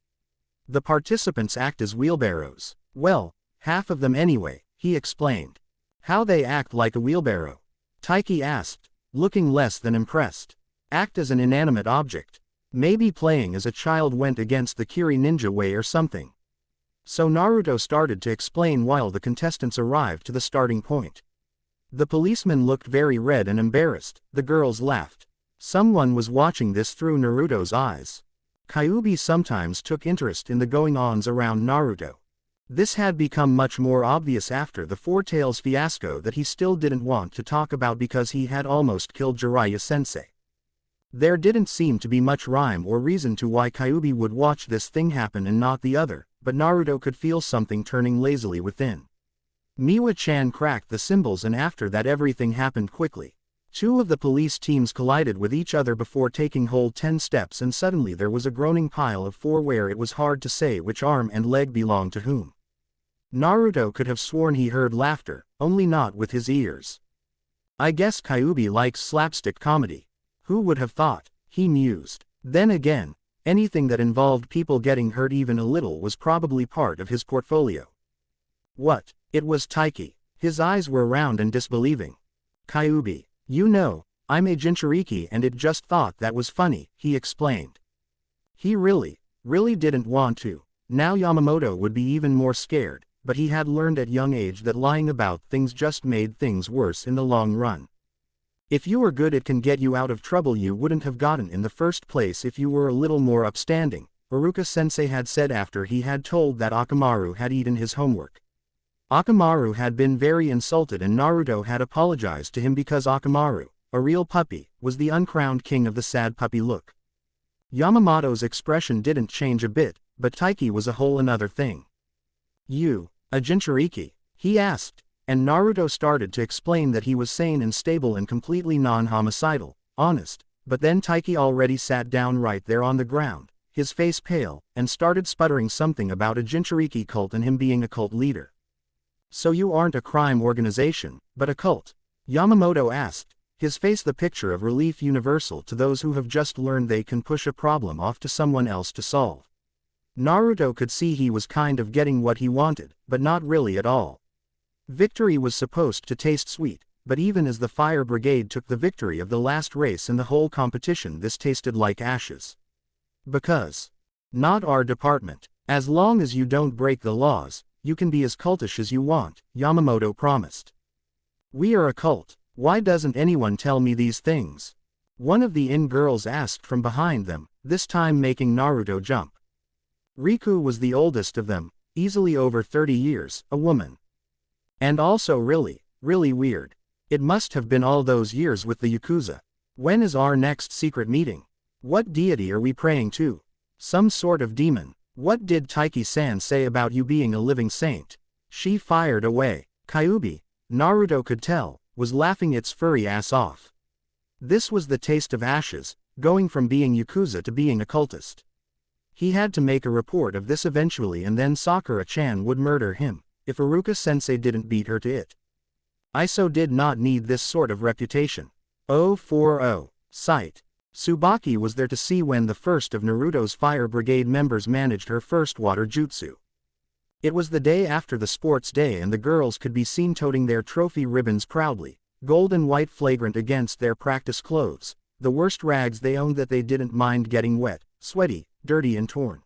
The participants act as wheelbarrows. Well, half of them anyway, he explained. How they act like a wheelbarrow? Taiki asked, looking less than impressed. Act as an inanimate object. Maybe playing as a child went against the Kiri ninja way or something. So Naruto started to explain while the contestants arrived to the starting point. The policeman looked very red and embarrassed, the girls laughed. Someone was watching this through Naruto's eyes. Kyuubi sometimes took interest in the going-ons around Naruto. This had become much more obvious after the Four Tails fiasco that he still didn't want to talk about because he had almost killed Jiraiya-sensei. There didn't seem to be much rhyme or reason to why Kyuubi would watch this thing happen and not the other, but Naruto could feel something turning lazily within. Miwa-chan cracked the cymbals and after that everything happened quickly. Two of the police teams collided with each other before taking hold 10 steps and suddenly there was a groaning pile of four where it was hard to say which arm and leg belonged to whom. Naruto could have sworn he heard laughter, only not with his ears. I guess Kyuubi likes slapstick comedy. Who would have thought, he mused. Then again, anything that involved people getting hurt even a little was probably part of his portfolio. What? It was Taiki. His eyes were round and disbelieving. Kyuubi, you know, I'm a Jinchuriki and it just thought that was funny, he explained. He really didn't want to. Now Yamamoto would be even more scared, but he had learned at young age that lying about things just made things worse in the long run. If you were good it can get you out of trouble you wouldn't have gotten in the first place if you were a little more upstanding, Iruka-sensei had said after he had told that Akamaru had eaten his homework. Akamaru had been very insulted and Naruto had apologized to him because Akamaru, a real puppy, was the uncrowned king of the sad puppy look. Yamamoto's expression didn't change a bit, but Taiki was a whole another thing. You, a Jinchuriki? He asked, and Naruto started to explain that he was sane and stable and completely non-homicidal, honest, but then Taiki already sat down right there on the ground, his face pale, and started sputtering something about a Jinchuriki cult and him being a cult leader. So you aren't a crime organization, but a cult? Yamamoto asked, his face the picture of relief universal to those who have just learned they can push a problem off to someone else to solve. Naruto could see he was kind of getting what he wanted, but not really at all. Victory was supposed to taste sweet, but even as the fire brigade took the victory of the last race in the whole competition this tasted like ashes. Because. Not our department. As long as you don't break the laws, you can be as cultish as you want, Yamamoto promised. We are a cult. Why doesn't anyone tell me these things? One of the in-girls asked from behind them, this time making Naruto jump. Riku was the oldest of them, easily over 30 years, a woman. And also really weird. It must have been all those years with the Yakuza. When is our next secret meeting? What deity are we praying to? Some sort of demon. What did Taiki-san say about you being a living saint? She fired away. Kyuubi, Naruto could tell, was laughing its furry ass off. This was the taste of ashes, going from being Yakuza to being a cultist. He had to make a report of this eventually and then Sakura-chan would murder him, if Iruka-sensei didn't beat her to it. Iso did not need this sort of reputation. 040. Sight. Tsubaki was there to see when the first of Naruto's fire brigade members managed her first water jutsu. It was the day after the sports day and the girls could be seen toting their trophy ribbons proudly, gold and white flagrant against their practice clothes, the worst rags they owned that they didn't mind getting wet, sweaty, dirty and torn.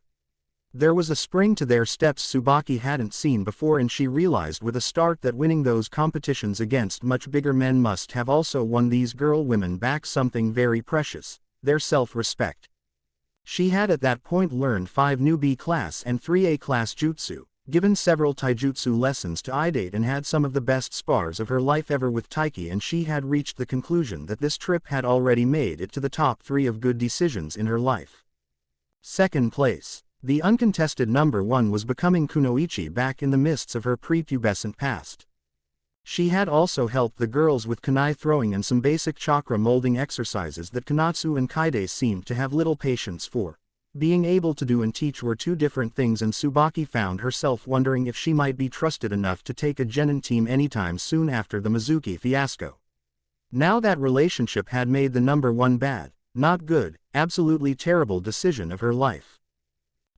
There was a spring to their steps Tsubaki hadn't seen before and she realized with a start that winning those competitions against much bigger men must have also won these girl women back something very precious, their self-respect. She had at that point learned 5 new B-class and 3 A-class jutsu, given several taijutsu lessons to Idate and had some of the best spars of her life ever with Taiki, and she had reached the conclusion that this trip had already made it to the top 3 of good decisions in her life. Second place. The uncontested number 1 was becoming kunoichi back in the mists of her prepubescent past. She had also helped the girls with kunai throwing and some basic chakra molding exercises that Konatsu and Kaide seemed to have little patience for. Being able to do and teach were 2 different things, and Tsubaki found herself wondering if she might be trusted enough to take a genin team anytime soon after the Mizuki fiasco. Now that relationship had made the number 1 bad, not good, absolutely terrible decision of her life.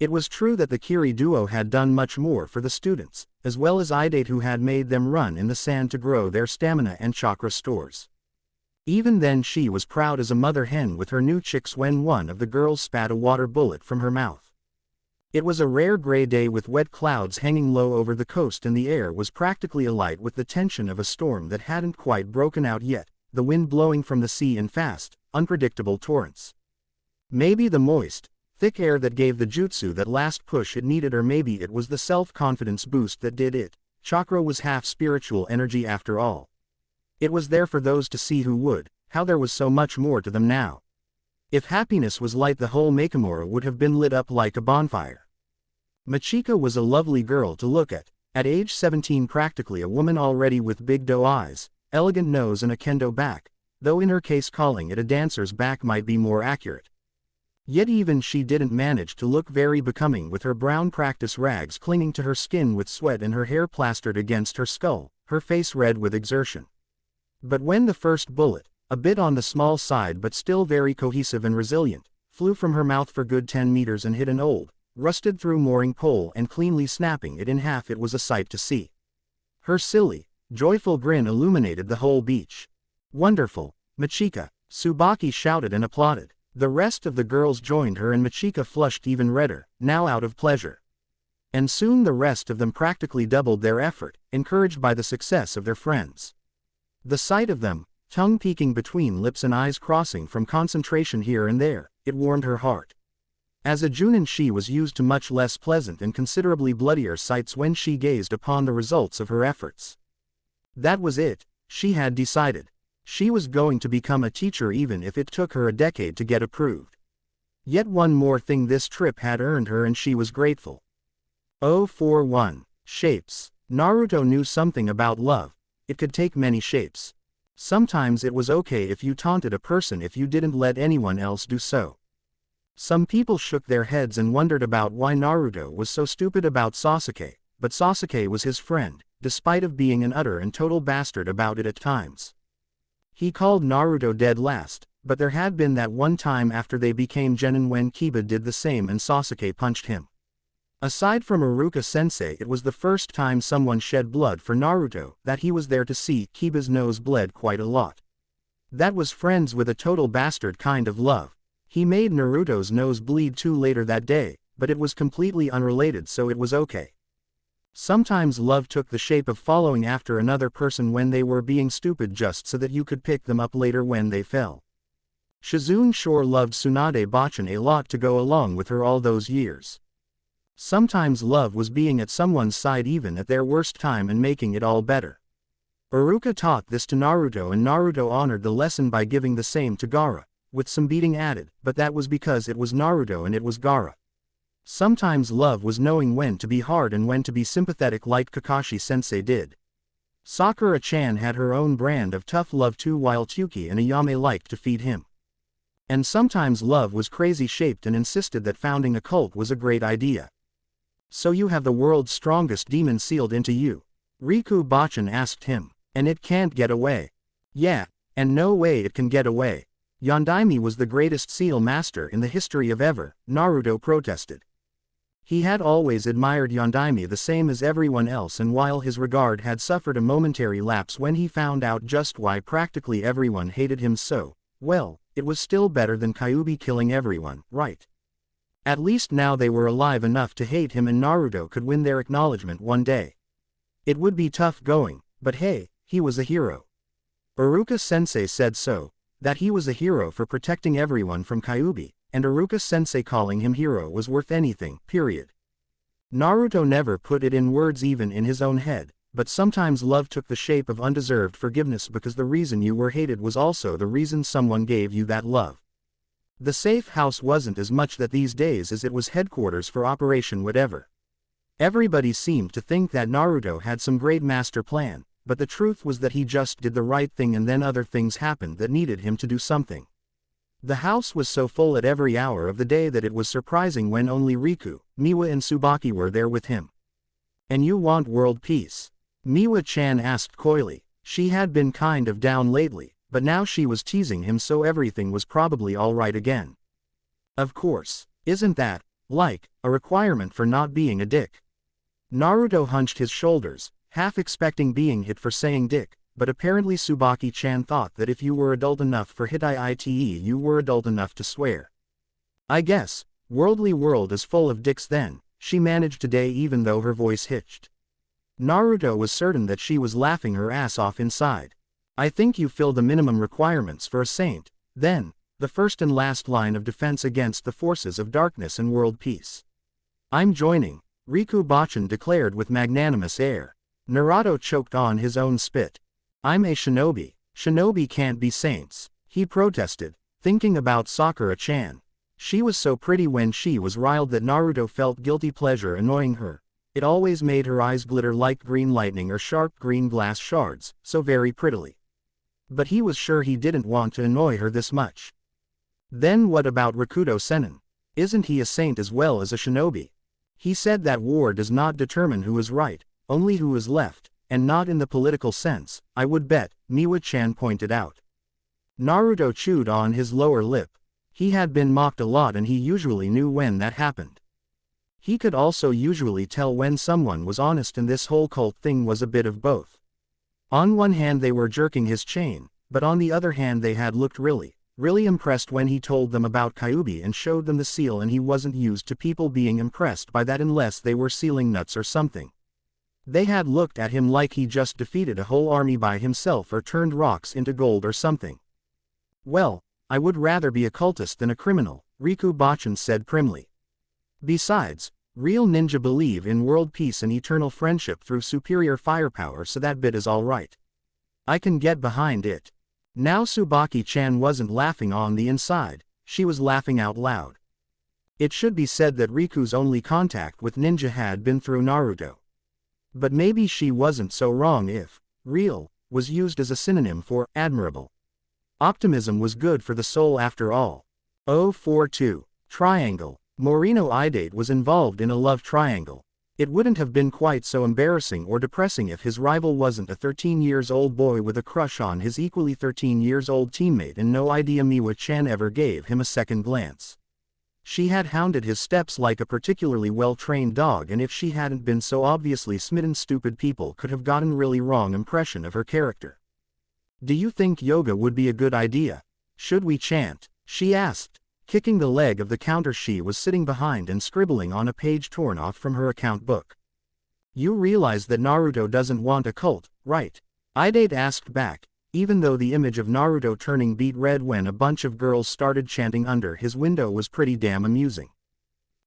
It was true that the Kiri duo had done much more for the students, as well as Idate, who had made them run in the sand to grow their stamina and chakra stores. Even then she was proud as a mother hen with her new chicks when one of the girls spat a water bullet from her mouth. It was a rare gray day with wet clouds hanging low over the coast, and the air was practically alight with the tension of a storm that hadn't quite broken out yet, the wind blowing from the sea in fast, unpredictable torrents. Maybe the moist, thick air that gave the jutsu that last push it needed, or maybe it was the self-confidence boost that did it. Chakra was half spiritual energy after all. It was there for those to see who would. How there was so much more to them now. If happiness was light, the whole Makamura would have been lit up like a bonfire. Machika was a lovely girl to look at age 17 practically a woman already, with big doe eyes, elegant nose and a kendo back, though in her case calling it a dancer's back might be more accurate. Yet even she didn't manage to look very becoming, with her brown practice rags clinging to her skin with sweat and her hair plastered against her skull, her face red with exertion. But when the first bullet, a bit on the small side but still very cohesive and resilient, flew from her mouth for good 10 meters and hit an old, rusted through mooring pole and cleanly snapping it in half, it was a sight to see. Her silly, joyful grin illuminated the whole beach. Wonderful, Machika! Tsubaki shouted and applauded. The rest of the girls joined her, and Machika flushed even redder, now out of pleasure. And soon the rest of them practically doubled their effort, encouraged by the success of their friends. The sight of them, tongue peeking between lips and eyes crossing from concentration here and there, it warmed her heart. As a Junin she was used to much less pleasant and considerably bloodier sights when she gazed upon the results of her efforts. That was it, she had decided. She was going to become a teacher even if it took her a decade to get approved. Yet one more thing this trip had earned her, and she was grateful. 041. Shapes. Naruto knew something about love. It could take many shapes. Sometimes it was okay if you taunted a person if you didn't let anyone else do so. Some people shook their heads and wondered about why Naruto was so stupid about Sasuke, but Sasuke was his friend, despite of being an utter and total bastard about it at times. He called Naruto dead last, but there had been that one time after they became genin when Kiba did the same and Sasuke punched him. Aside from Iruka-sensei, it was the first time someone shed blood for Naruto that he was there to see. Kiba's nose bled quite a lot. That was friends with a total bastard kind of love. He made Naruto's nose bleed too later that day, but it was completely unrelated, so it was okay. Sometimes love took the shape of following after another person when they were being stupid just so that you could pick them up later when they fell. Shizune sure loved Tsunade Bachan a lot to go along with her all those years. Sometimes love was being at someone's side even at their worst time and making it all better. Iruka taught this to Naruto, and Naruto honored the lesson by giving the same to Gaara, with some beating added, but that was because it was Naruto and it was Gaara. Sometimes love was knowing when to be hard and when to be sympathetic, like Kakashi-sensei did. Sakura-chan had her own brand of tough love too, while Chuki and Ayame liked to feed him. And sometimes love was crazy-shaped and insisted that founding a cult was a great idea. So you have the world's strongest demon sealed into you? Riku Bachan asked him. And it can't get away? Yeah, and no way it can get away. Yondaime was the greatest seal master in the history of ever, Naruto protested. He had always admired Yondaime the same as everyone else, and while his regard had suffered a momentary lapse when he found out just why practically everyone hated him so, well, it was still better than Kyuubi killing everyone, right? At least now they were alive enough to hate him, and Naruto could win their acknowledgement one day. It would be tough going, but hey, he was a hero. Iruka-sensei said so, that he was a hero for protecting everyone from Kyuubi, and Iruka-sensei calling him hero was worth anything, period. Naruto never put it in words even in his own head, but sometimes love took the shape of undeserved forgiveness because the reason you were hated was also the reason someone gave you that love. The safe house wasn't as much that these days as it was headquarters for Operation Whatever. Everybody seemed to think that Naruto had some great master plan, but the truth was that he just did the right thing and then other things happened that needed him to do something. The house was so full at every hour of the day that it was surprising when only Riku, Miwa and Tsubaki were there with him. "And you want world peace?" Miwa-chan asked coyly. She had been kind of down lately, but now she was teasing him so everything was probably alright again. "Of course, isn't that, like, a requirement for not being a dick?" Naruto hunched his shoulders, half expecting being hit for saying dick, but apparently Tsubaki-chan thought that if you were adult enough for hit you were adult enough to swear. "I guess, worldly world is full of dicks then," she managed today even though her voice hitched. Naruto was certain that she was laughing her ass off inside. "I think you fill the minimum requirements for a saint, then, the first and last line of defense against the forces of darkness and world peace." "I'm joining," Riku Bachan declared with magnanimous air. Naruto choked on his own spit. "I'm a shinobi. Shinobi can't be saints," he protested, thinking about Sakura-chan. She was so pretty when she was riled that Naruto felt guilty pleasure annoying her. It always made her eyes glitter like green lightning or sharp green glass shards, so very prettily. But he was sure he didn't want to annoy her this much. "Then what about Rakuto Sennin? Isn't he a saint as well as a shinobi? He said that war does not determine who is right, only who is left, and not in the political sense, I would bet," Miwa-chan pointed out. Naruto chewed on his lower lip. He had been mocked a lot and he usually knew when that happened. He could also usually tell when someone was honest, and this whole cult thing was a bit of both. On one hand they were jerking his chain, but on the other hand they had looked really impressed when he told them about Kyuubi and showed them the seal, and he wasn't used to people being impressed by that unless they were sealing nuts or something. They had looked at him like he just defeated a whole army by himself or turned rocks into gold or something. "Well, I would rather be a cultist than a criminal," Riku Bachan said primly. "Besides, real ninja believe in world peace and eternal friendship through superior firepower, so that bit is alright. I can get behind it." Now Tsubaki-chan wasn't laughing on the inside, she was laughing out loud. It should be said that Riku's only contact with ninja had been through Naruto. But maybe she wasn't so wrong if real was used as a synonym for admirable. Optimism was good for the soul after all. 042. Triangle. Morino Idate was involved in a love triangle. It wouldn't have been quite so embarrassing or depressing if his rival wasn't a 13-years-old boy with a crush on his equally 13-years-old teammate, and no idea Miwa-chan ever gave him a second glance. She had hounded his steps like a particularly well-trained dog, and if she hadn't been so obviously smitten, stupid people could have gotten really wrong impression of her character. "Do you think yoga would be a good idea? Should we chant?" she asked, kicking the leg of the counter she was sitting behind and scribbling on a page torn off from her account book. "You realize that Naruto doesn't want a cult, right?" Idate asked back, even though the image of Naruto turning beet red when a bunch of girls started chanting under his window was pretty damn amusing.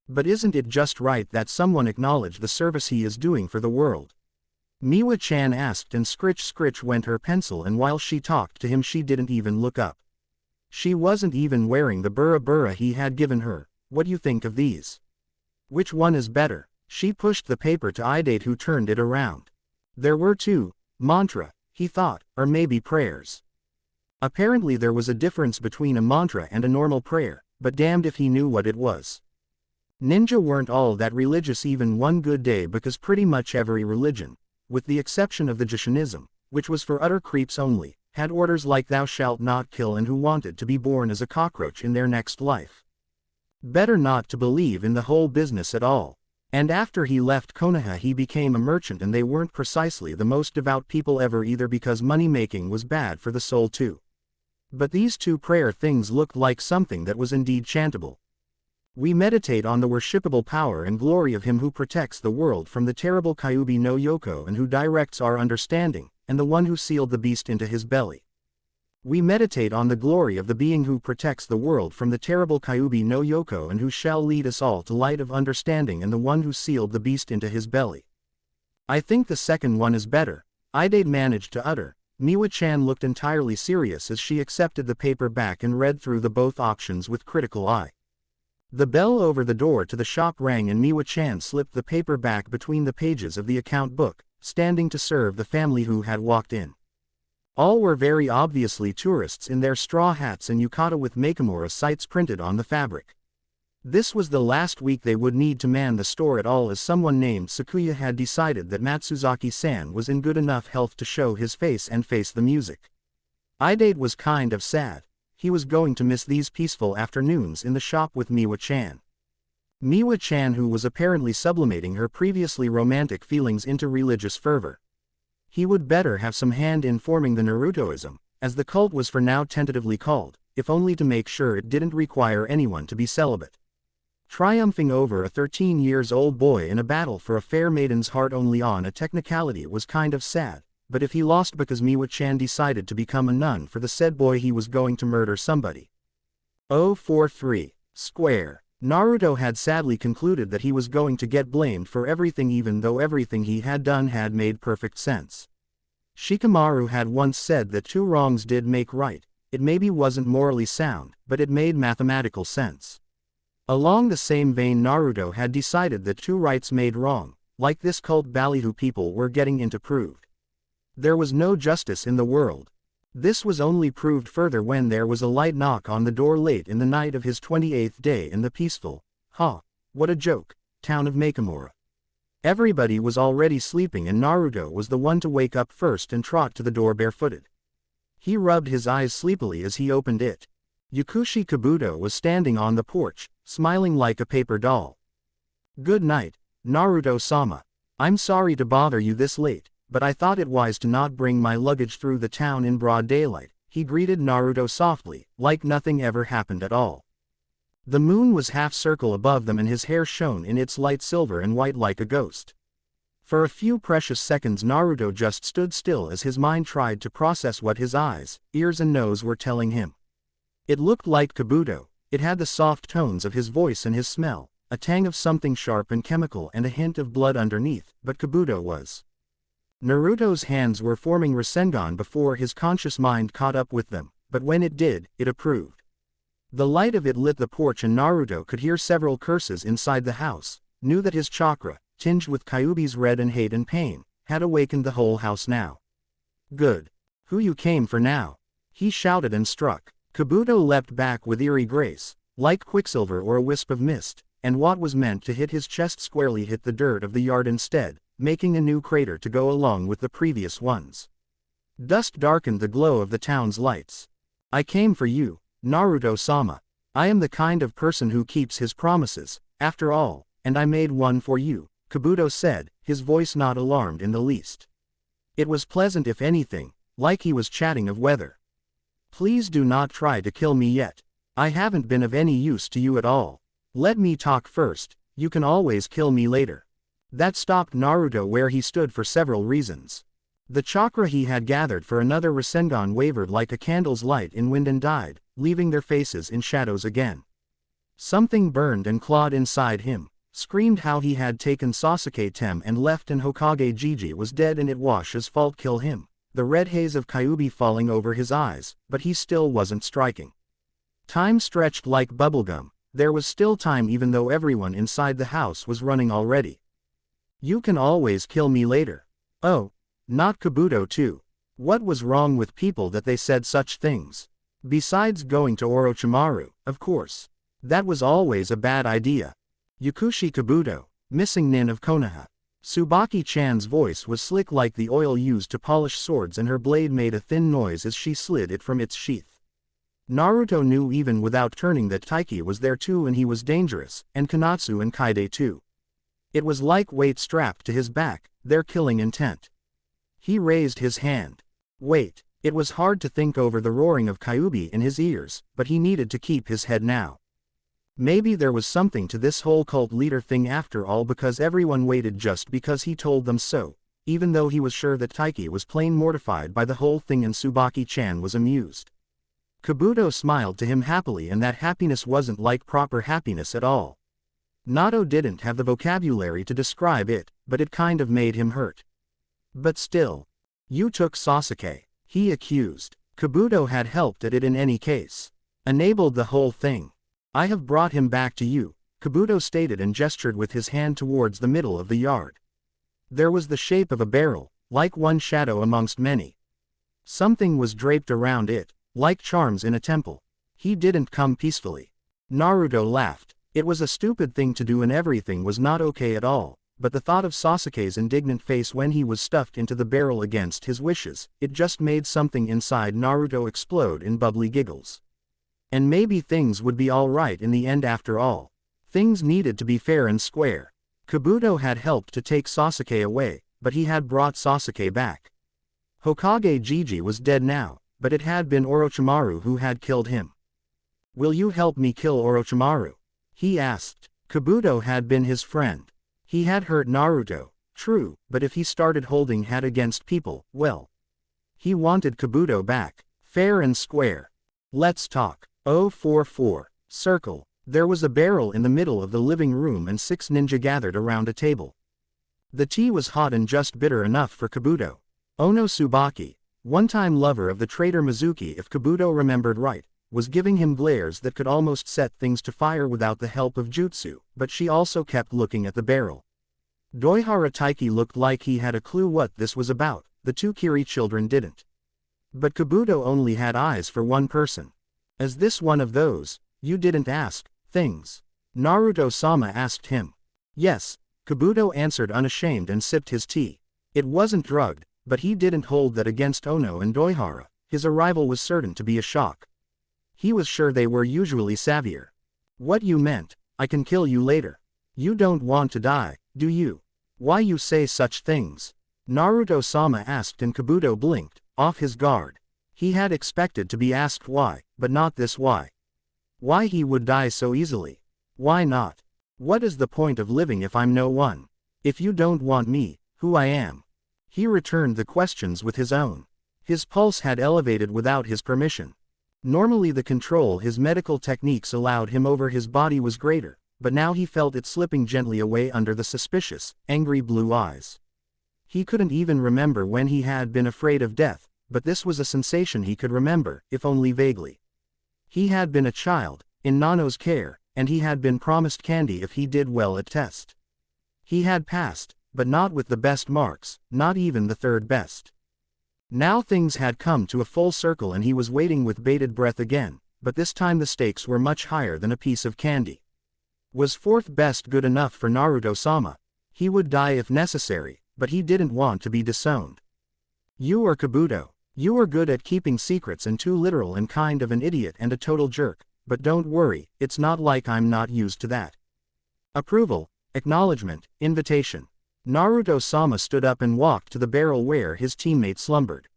"But isn't it just right that someone acknowledge the service he is doing for the world?" Miwa-chan asked, and scritch went her pencil, and while she talked to him she didn't even look up. She wasn't even wearing the bura he had given her. "What do you think of these? Which one is better?" She pushed the paper to Idate, who turned it around. There were two. Mantra, he thought, or maybe prayers. Apparently there was a difference between a mantra and a normal prayer, but damned if he knew what it was. Ninja weren't all that religious even one good day, because pretty much every religion, with the exception of the Jishinism, which was for utter creeps only, had orders like thou shalt not kill and who wanted to be born as a cockroach in their next life. Better not to believe in the whole business at all. And after he left Konoha he became a merchant, and they weren't precisely the most devout people ever either, because money making was bad for the soul too. But these two prayer things looked like something that was indeed chantable. "We meditate on the worshipable power and glory of him who protects the world from the terrible Kyuubi no Yoko, and who directs our understanding, and the one who sealed the beast into his belly." We meditate on the glory of the being who protects the world from the terrible Kyuubi no Yoko and who shall lead us all to light of understanding and the one who sealed the beast into his belly. I think the second one is better, Idate managed to utter. Miwa-chan looked entirely serious as she accepted the paper back and read through the both options with critical eye. The bell over the door to the shop rang and Miwa-chan slipped the paper back between the pages of the account book, standing to serve the family who had walked in. All were very obviously tourists in their straw hats and yukata with Makamura sites printed on the fabric. This was the last week they would need to man the store at all, as someone named Sakuya had decided that Matsuzaki-san was in good enough health to show his face and face the music. Idate was kind of sad. He was going to miss these peaceful afternoons in the shop with Miwa-chan. Miwa-chan, who was apparently sublimating her previously romantic feelings into religious fervor. He would better have some hand in forming the Narutoism, as the cult was for now tentatively called, if only to make sure it didn't require anyone to be celibate. Triumphing over a 13-years-old boy in a battle for a fair maiden's heart only on a technicality was kind of sad, but if he lost because Miwa-chan decided to become a nun for the said boy, he was going to murder somebody. 043 Square. Naruto had sadly concluded that he was going to get blamed for everything, even though everything he had done had made perfect sense. Shikamaru had once said that 2 wrongs did make right. It maybe wasn't morally sound, but it made mathematical sense. Along the same vein, Naruto had decided that 2 rights made wrong, like this cult ballyhoo people were getting into proved. There was no justice in the world. This was only proved further when there was a light knock on the door late in the night of his 28th day in the peaceful, what a joke, town of Makamura. Everybody was already sleeping and Naruto was the one to wake up first and trot to the door barefooted. He rubbed his eyes sleepily as he opened it. Yukushi Kabuto was standing on the porch, smiling like a paper doll. "Good night, Naruto-sama. I'm sorry to bother you this late, but I thought it wise to not bring my luggage through the town in broad daylight," he greeted Naruto softly, like nothing ever happened at all. The moon was half-circle above them and his hair shone in its light silver and white like a ghost. For a few precious seconds Naruto just stood still as his mind tried to process what his eyes, ears and nose were telling him. It looked like Kabuto. It had the soft tones of his voice and his smell, a tang of something sharp and chemical and a hint of blood underneath, but Kabuto was. Naruto's hands were forming Rasengan before his conscious mind caught up with them, but when it did, it approved. The light of it lit the porch and Naruto could hear several curses inside the house, knew that his chakra, tinged with Kyuubi's red and hate and pain, had awakened the whole house now. "Good. Who you came for now?" he shouted and struck. Kabuto leapt back with eerie grace, like quicksilver or a wisp of mist, and what was meant to hit his chest squarely hit the dirt of the yard instead, making a new crater to go along with the previous ones. Dust darkened the glow of the town's lights. "I came for you, Naruto-sama. I am the kind of person who keeps his promises, after all, and I made one for you," Kabuto said, his voice not alarmed in the least. It was pleasant, if anything, like he was chatting of weather. "Please do not try to kill me yet. I haven't been of any use to you at all. Let me talk first, you can always kill me later." That stopped Naruto where he stood for several reasons. The chakra he had gathered for another Rasengan wavered like a candle's light in wind and died, leaving their faces in shadows again. Something burned and clawed inside him, screamed how he had taken Sasuke Tem and left and Hokage Gigi was dead and it Wash's fault kill him, the red haze of Kyuubi falling over his eyes, but he still wasn't striking. Time stretched like bubblegum, there was still time even though everyone inside the house was running already. "You can always kill me later." Oh, not Kabuto too. What was wrong with people that they said such things? Besides going to Orochimaru, of course. That was always a bad idea. Yukushi Kabuto, missing Nin of Konoha. Tsubaki-chan's voice was slick like the oil used to polish swords and her blade made a thin noise as she slid it from its sheath. Naruto knew even without turning that Taiki was there too and he was dangerous, and Konatsu and Kaide too. It was like weight strapped to his back, their killing intent. He raised his hand. Wait, it was hard to think over the roaring of Kyuubi in his ears, but he needed to keep his head now. Maybe there was something to this whole cult leader thing after all, because everyone waited just because he told them so, even though he was sure that Taiki was plain mortified by the whole thing and Tsubaki-chan was amused. Kabuto smiled to him happily, and that happiness wasn't like proper happiness at all. Naruto didn't have the vocabulary to describe it, but it kind of made him hurt. But still. You took Sasuke, he accused. Kabuto had helped at it in any case. Enabled the whole thing. I have brought him back to you, Kabuto stated and gestured with his hand towards the middle of the yard. There was the shape of a barrel, like one shadow amongst many. Something was draped around it, like charms in a temple. He didn't come peacefully. Naruto laughed. It was a stupid thing to do and everything was not okay at all, but the thought of Sasuke's indignant face when he was stuffed into the barrel against his wishes, it just made something inside Naruto explode in bubbly giggles. And maybe things would be alright in the end after all. Things needed to be fair and square. Kabuto had helped to take Sasuke away, but he had brought Sasuke back. Hokage Gigi was dead now, but it had been Orochimaru who had killed him. Will you help me kill Orochimaru? He asked. Kabuto had been his friend. He had hurt Naruto, true, but if he started holding hat against people, well. He wanted Kabuto back. Fair and square. Let's talk. 044. Circle. There was a barrel in the middle of the living room and 6 ninja gathered around a table. The tea was hot and just bitter enough for Kabuto. Ono Tsubaki, one-time lover of the traitor Mizuki if Kabuto remembered right, was giving him glares that could almost set things to fire without the help of jutsu, but she also kept looking at the barrel. Doihara Taiki looked like he had a clue what this was about, the 2 Kiri children didn't. But Kabuto only had eyes for one person. Is this one of those, you didn't ask, things? Naruto-sama asked him. Yes, Kabuto answered unashamed and sipped his tea. It wasn't drugged, but he didn't hold that against Ono and Doihara. His arrival was certain to be a shock. He was sure they were usually savvier. What you meant, I can kill you later. You don't want to die, do you? Why you say such things? Naruto-sama asked and Kabuto blinked, off his guard. He had expected to be asked why, but not this why. Why he would die so easily. Why not? What is the point of living if I'm no one? If you don't want me, who I am? He returned the questions with his own. His pulse had elevated without his permission. Normally the control his medical techniques allowed him over his body was greater, but now he felt it slipping gently away under the suspicious, angry blue eyes. He couldn't even remember when he had been afraid of death, but this was a sensation he could remember, if only vaguely. He had been a child, in Nano's care, and he had been promised candy if he did well at test. He had passed, but not with the best marks, not even the 3rd best. Now things had come to a full circle and he was waiting with bated breath again, but this time the stakes were much higher than a piece of candy. Was 4th best good enough for Naruto-sama? He would die if necessary, but he didn't want to be disowned. You are Kabuto. You are good at keeping secrets and too literal and kind of an idiot and a total jerk, but don't worry, it's not like I'm not used to that. Approval, acknowledgement, invitation. Naruto-sama stood up and walked to the barrel where his teammate slumbered.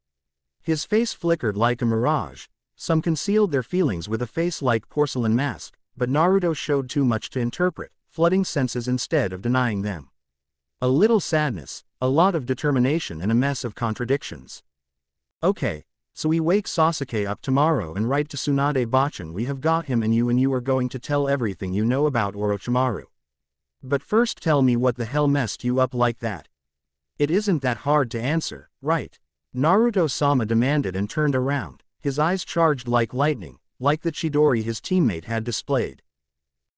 His face flickered like a mirage. Some concealed their feelings with a face like porcelain mask, but Naruto showed too much to interpret, flooding senses instead of denying them. A little sadness, a lot of determination and a mess of contradictions. Okay, so we wake Sasuke up tomorrow and write to Tsunade Bachan we have got him and you are going to tell everything you know about Orochimaru. But first tell me what the hell messed you up like that. It isn't that hard to answer, right? Naruto-sama demanded and turned around, his eyes charged like lightning, like the Chidori his teammate had displayed.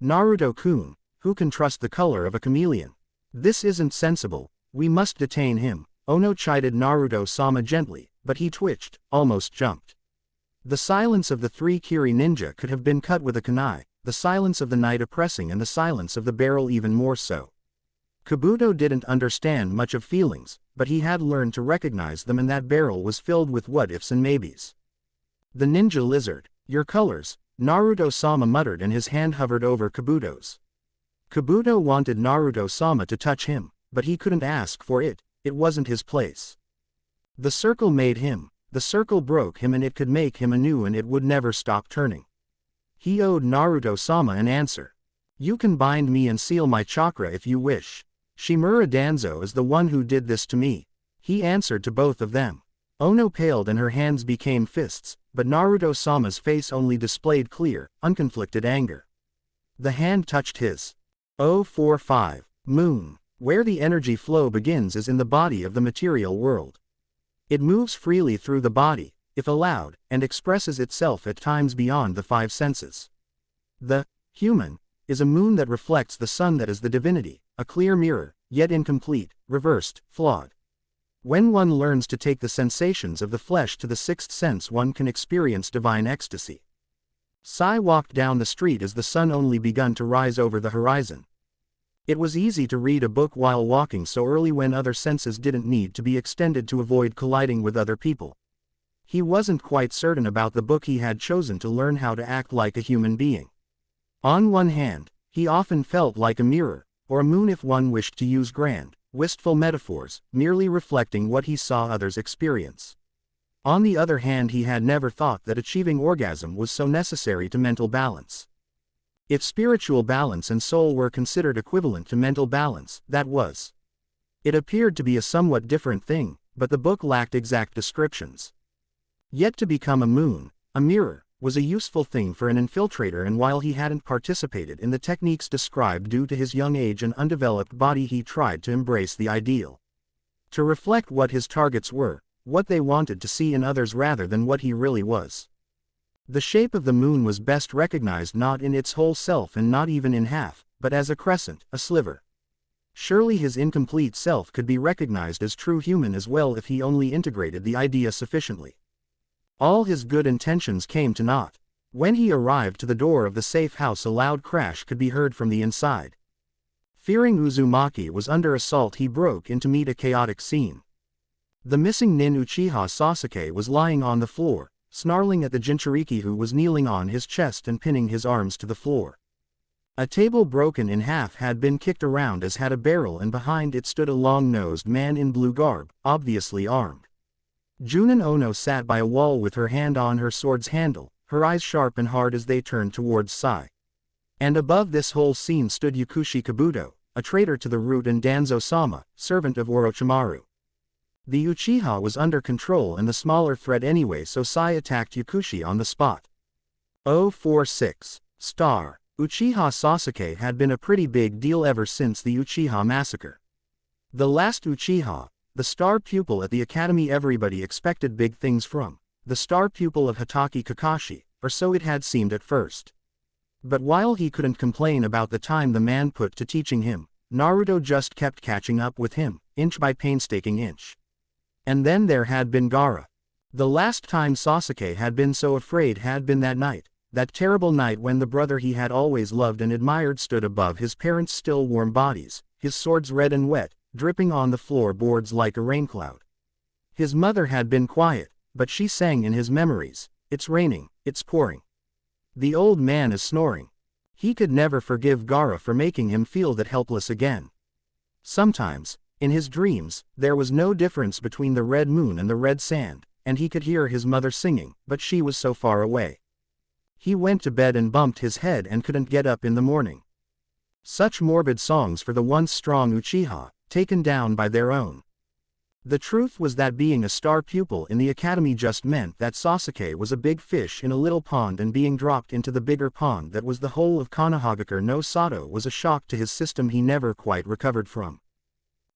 Naruto-kun, who can trust the color of a chameleon? This isn't sensible, we must detain him, Ono chided Naruto-sama gently, but he twitched, almost jumped. The silence of the 3 Kiri ninja could have been cut with a kunai, the silence of the night oppressing and the silence of the barrel even more so. Kabuto didn't understand much of feelings, but he had learned to recognize them and that barrel was filled with what-ifs and maybes. The ninja lizard, your colors, Naruto-sama muttered and his hand hovered over Kabuto's. Kabuto wanted Naruto-sama to touch him, but he couldn't ask for it, it wasn't his place. The circle made him, the circle broke him and it could make him anew and it would never stop turning. He owed Naruto-sama an answer. You can bind me and seal my chakra if you wish. Shimura Danzo is the one who did this to me. He answered to both of them. Ono paled and her hands became fists, but Naruto-sama's face only displayed clear, unconflicted anger. The hand touched his. 045. Moon. Where the energy flow begins is in the body of the material world. It moves freely through the body, if allowed, and expresses itself at times beyond the five senses. The human is a moon that reflects the sun, that is the divinity, a clear mirror, yet incomplete, reversed, flawed. When one learns to take the sensations of the flesh to the sixth sense, one can experience divine ecstasy. Sai walked down the street as the sun only begun to rise over the horizon. It was easy to read a book while walking so early when other senses didn't need to be extended to avoid colliding with other people. He wasn't quite certain about the book he had chosen to learn how to act like a human being. On one hand, he often felt like a mirror, or a moon if one wished to use grand, wistful metaphors, merely reflecting what he saw others experience. On the other hand, he had never thought that achieving orgasm was so necessary to mental balance. If spiritual balance and soul were considered equivalent to mental balance, that was. It appeared to be a somewhat different thing, but the book lacked exact descriptions. Yet to become a moon, a mirror, was a useful thing for an infiltrator, and while he hadn't participated in the techniques described due to his young age and undeveloped body, he tried to embrace the ideal. To reflect what his targets were, what they wanted to see in others rather than what he really was. The shape of the moon was best recognized not in its whole self and not even in half, but as a crescent, a sliver. Surely his incomplete self could be recognized as true human as well if he only integrated the idea sufficiently. All his good intentions came to naught. When he arrived to the door of the safe house, a loud crash could be heard from the inside. Fearing Uzumaki was under assault, he broke in to meet a chaotic scene. The missing nin Uchiha Sasuke was lying on the floor, snarling at the Jinchuriki who was kneeling on his chest and pinning his arms to the floor. A table broken in half had been kicked around, as had a barrel, and behind it stood a long-nosed man in blue garb, obviously armed. Junin Ono sat by a wall with her hand on her sword's handle, her eyes sharp and hard as they turned towards Sai. And above this whole scene stood Yakushi Kabuto, a traitor to the root, and Danzo-sama, servant of Orochimaru. The Uchiha was under control and the smaller threat anyway, so Sai attacked Yakushi on the spot. 046. Star. Uchiha Sasuke had been a pretty big deal ever since the Uchiha massacre. The last Uchiha, the star pupil at the academy everybody expected big things from, the star pupil of Hitaki Kakashi, or so it had seemed at first. But while he couldn't complain about the time the man put to teaching him, Naruto just kept catching up with him, inch by painstaking inch. And then there had been Gaara. The last time Sasuke had been so afraid had been that night, that terrible night when the brother he had always loved and admired stood above his parents' still warm bodies, his swords red and wet, dripping on the floorboards like a raincloud. His mother had been quiet, but she sang in his memories, "It's raining, it's pouring. The old man is snoring." He could never forgive Gaara for making him feel that helpless again. Sometimes, in his dreams, there was no difference between the red moon and the red sand, and he could hear his mother singing, but she was so far away. He went to bed and bumped his head and couldn't get up in the morning. Such morbid songs for the once strong Uchiha, taken down by their own. The truth was that being a star pupil in the academy just meant that Sasuke was a big fish in a little pond, and being dropped into the bigger pond that was the whole of Konohagakure no Sato was a shock to his system he never quite recovered from.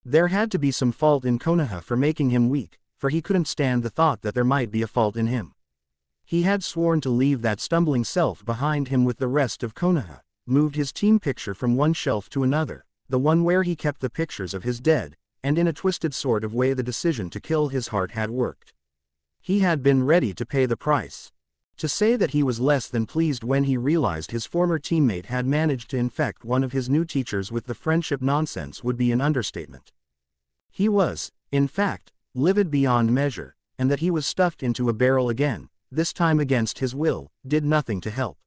There had to be some fault in Konoha for making him weak, for he couldn't stand the thought that there might be a fault in him. He had sworn to leave that stumbling self behind him with the rest of Konoha, moved his team picture from one shelf to another, the one where he kept the pictures of his dead, and in a twisted sort of way the decision to kill his heart had worked. He had been ready to pay the price. To say that he was less than pleased when he realized his former teammate had managed to infect one of his new teachers with the friendship nonsense would be an understatement. He was, in fact, livid beyond measure, and that he was stuffed into a barrel again, this time against his will, did nothing to help.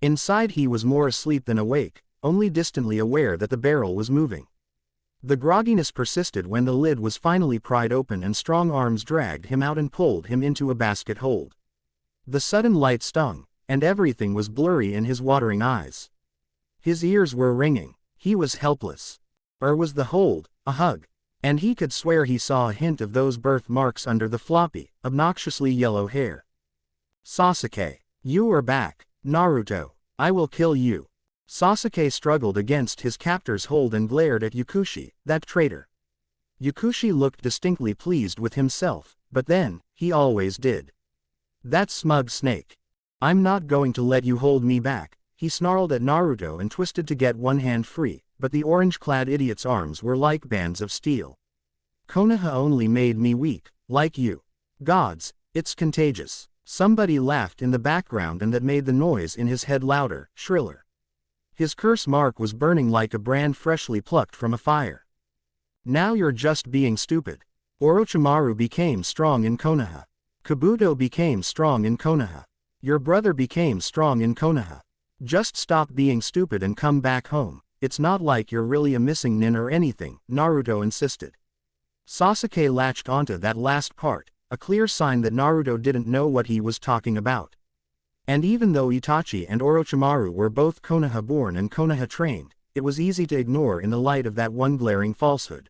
Inside he was more asleep than awake, only distantly aware that the barrel was moving. The grogginess persisted when the lid was finally pried open and strong arms dragged him out and pulled him into a basket hold. The sudden light stung, and everything was blurry in his watering eyes. His ears were ringing. He was helpless. Or was the hold a hug? And he could swear he saw a hint of those birthmarks under the floppy, obnoxiously yellow hair. Sasuke, you are back. Naruto, I will kill you. Sasuke struggled against his captor's hold and glared at Yukushi, that traitor. Yukushi looked distinctly pleased with himself, but then, he always did. That smug snake. I'm not going to let you hold me back, he snarled at Naruto and twisted to get one hand free, but the orange-clad idiot's arms were like bands of steel. Konoha only made me weak, like you. Gods, it's contagious. Somebody laughed in the background and that made the noise in his head louder, shriller. His curse mark was burning like a brand freshly plucked from a fire. Now you're just being stupid. Orochimaru became strong in Konoha. Kabuto became strong in Konoha. Your brother became strong in Konoha. Just stop being stupid and come back home. It's not like you're really a missing nin or anything, Naruto insisted. Sasuke latched onto that last part, a clear sign that Naruto didn't know what he was talking about. And even though Itachi and Orochimaru were both Konoha born and Konoha trained, it was easy to ignore in the light of that one glaring falsehood.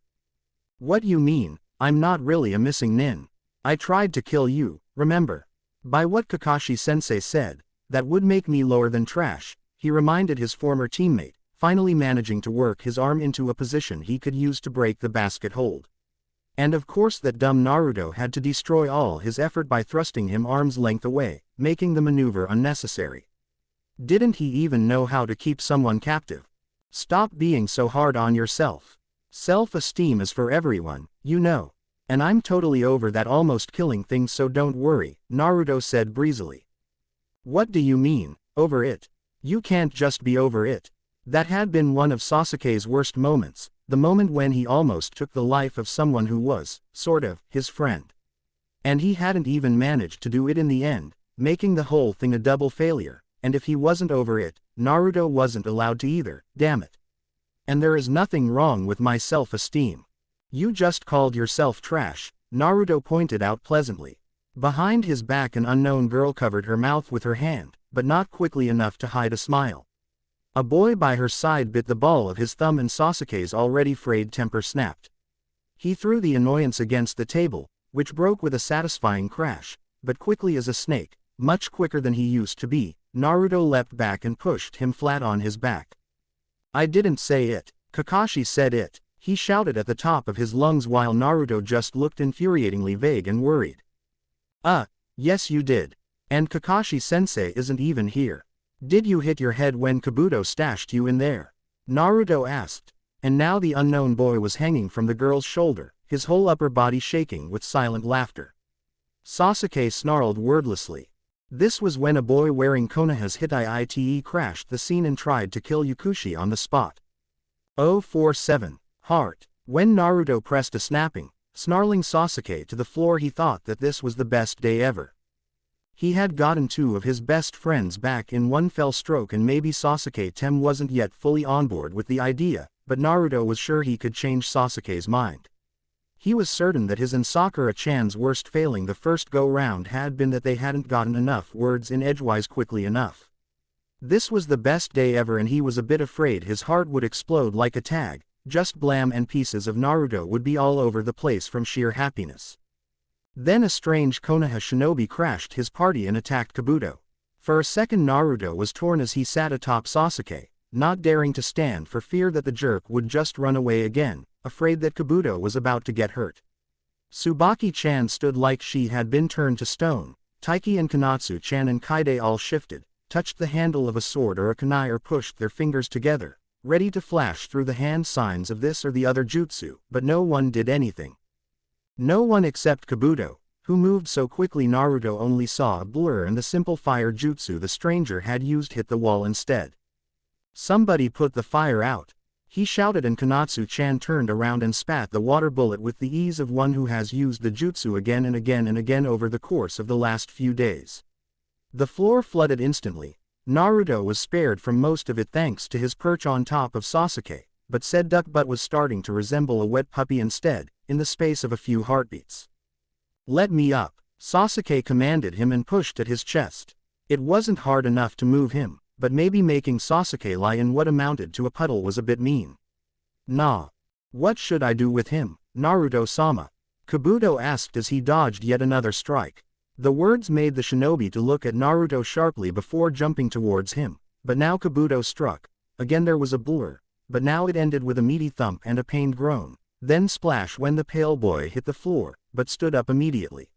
What you mean, I'm not really a missing nin. I tried to kill you, remember? By what Kakashi-sensei said, that would make me lower than trash, he reminded his former teammate, finally managing to work his arm into a position he could use to break the basket hold. And of course that dumb Naruto had to destroy all his effort by thrusting him arm's length away, making the maneuver unnecessary. Didn't he even know how to keep someone captive? Stop being so hard on yourself. Self-esteem is for everyone, you know. And I'm totally over that almost killing thing, so don't worry, Naruto said breezily. What do you mean, over it? You can't just be over it. That had been one of Sasuke's worst moments, the moment when he almost took the life of someone who was, sort of, his friend. And he hadn't even managed to do it in the end, making the whole thing a double failure, and if he wasn't over it, Naruto wasn't allowed to either, damn it. And there is nothing wrong with my self-esteem. You just called yourself trash, Naruto pointed out pleasantly. Behind his back an unknown girl covered her mouth with her hand, but not quickly enough to hide a smile. A boy by her side bit the ball of his thumb and Sasuke's already frayed temper snapped. He threw the annoyance against the table, which broke with a satisfying crash, but quickly as a snake, much quicker than he used to be, Naruto leapt back and pushed him flat on his back. I didn't say it, Kakashi said it, he shouted at the top of his lungs while Naruto just looked infuriatingly vague and worried. Yes you did. And Kakashi-sensei isn't even here. Did you hit your head when Kabuto stashed you in there? Naruto asked. And now the unknown boy was hanging from the girl's shoulder, his whole upper body shaking with silent laughter. Sasuke snarled wordlessly. This was when a boy wearing Konoha's Hitai-ite crashed the scene and tried to kill Yukushi on the spot. 047. Heart. When Naruto pressed a snapping, snarling Sasuke to the floor, he thought that this was the best day ever. He had gotten two of his best friends back in one fell stroke, and maybe Sasuke-tem wasn't yet fully on board with the idea, but Naruto was sure he could change Sasuke's mind. He was certain that his and Sakura-chan's worst failing the first go-round had been that they hadn't gotten enough words in edgewise quickly enough. This was the best day ever, and he was a bit afraid his heart would explode like a tag, just blam, and pieces of Naruto would be all over the place from sheer happiness. Then a strange Konoha shinobi crashed his party and attacked Kabuto. For a second Naruto was torn as he sat atop Sasuke, not daring to stand for fear that the jerk would just run away again, afraid that Kabuto was about to get hurt. Tsubaki-chan stood like she had been turned to stone. Taiki and Konatsu-chan and Kaide all shifted, touched the handle of a sword or a kunai or pushed their fingers together, ready to flash through the hand signs of this or the other jutsu, but no one did anything. No one except Kabuto, who moved so quickly Naruto only saw a blur, and the simple fire jutsu the stranger had used hit the wall instead. Somebody put the fire out, he shouted, and Konatsu-chan turned around and spat the water bullet with the ease of one who has used the jutsu again and again and again over the course of the last few days. The floor flooded instantly. Naruto was spared from most of it thanks to his perch on top of Sasuke, but said duck butt was starting to resemble a wet puppy instead, in the space of a few heartbeats. Let me up, Sasuke commanded him and pushed at his chest. It wasn't hard enough to move him, but maybe making Sasuke lie in what amounted to a puddle was a bit mean. Nah. What should I do with him? Naruto-sama?" Kabuto asked as he dodged yet another strike. The words made the shinobi to look at Naruto sharply before jumping towards him, but now Kabuto struck. Again there was a blur, but now it ended with a meaty thump and a pained groan, then splash when the pale boy hit the floor, but stood up immediately.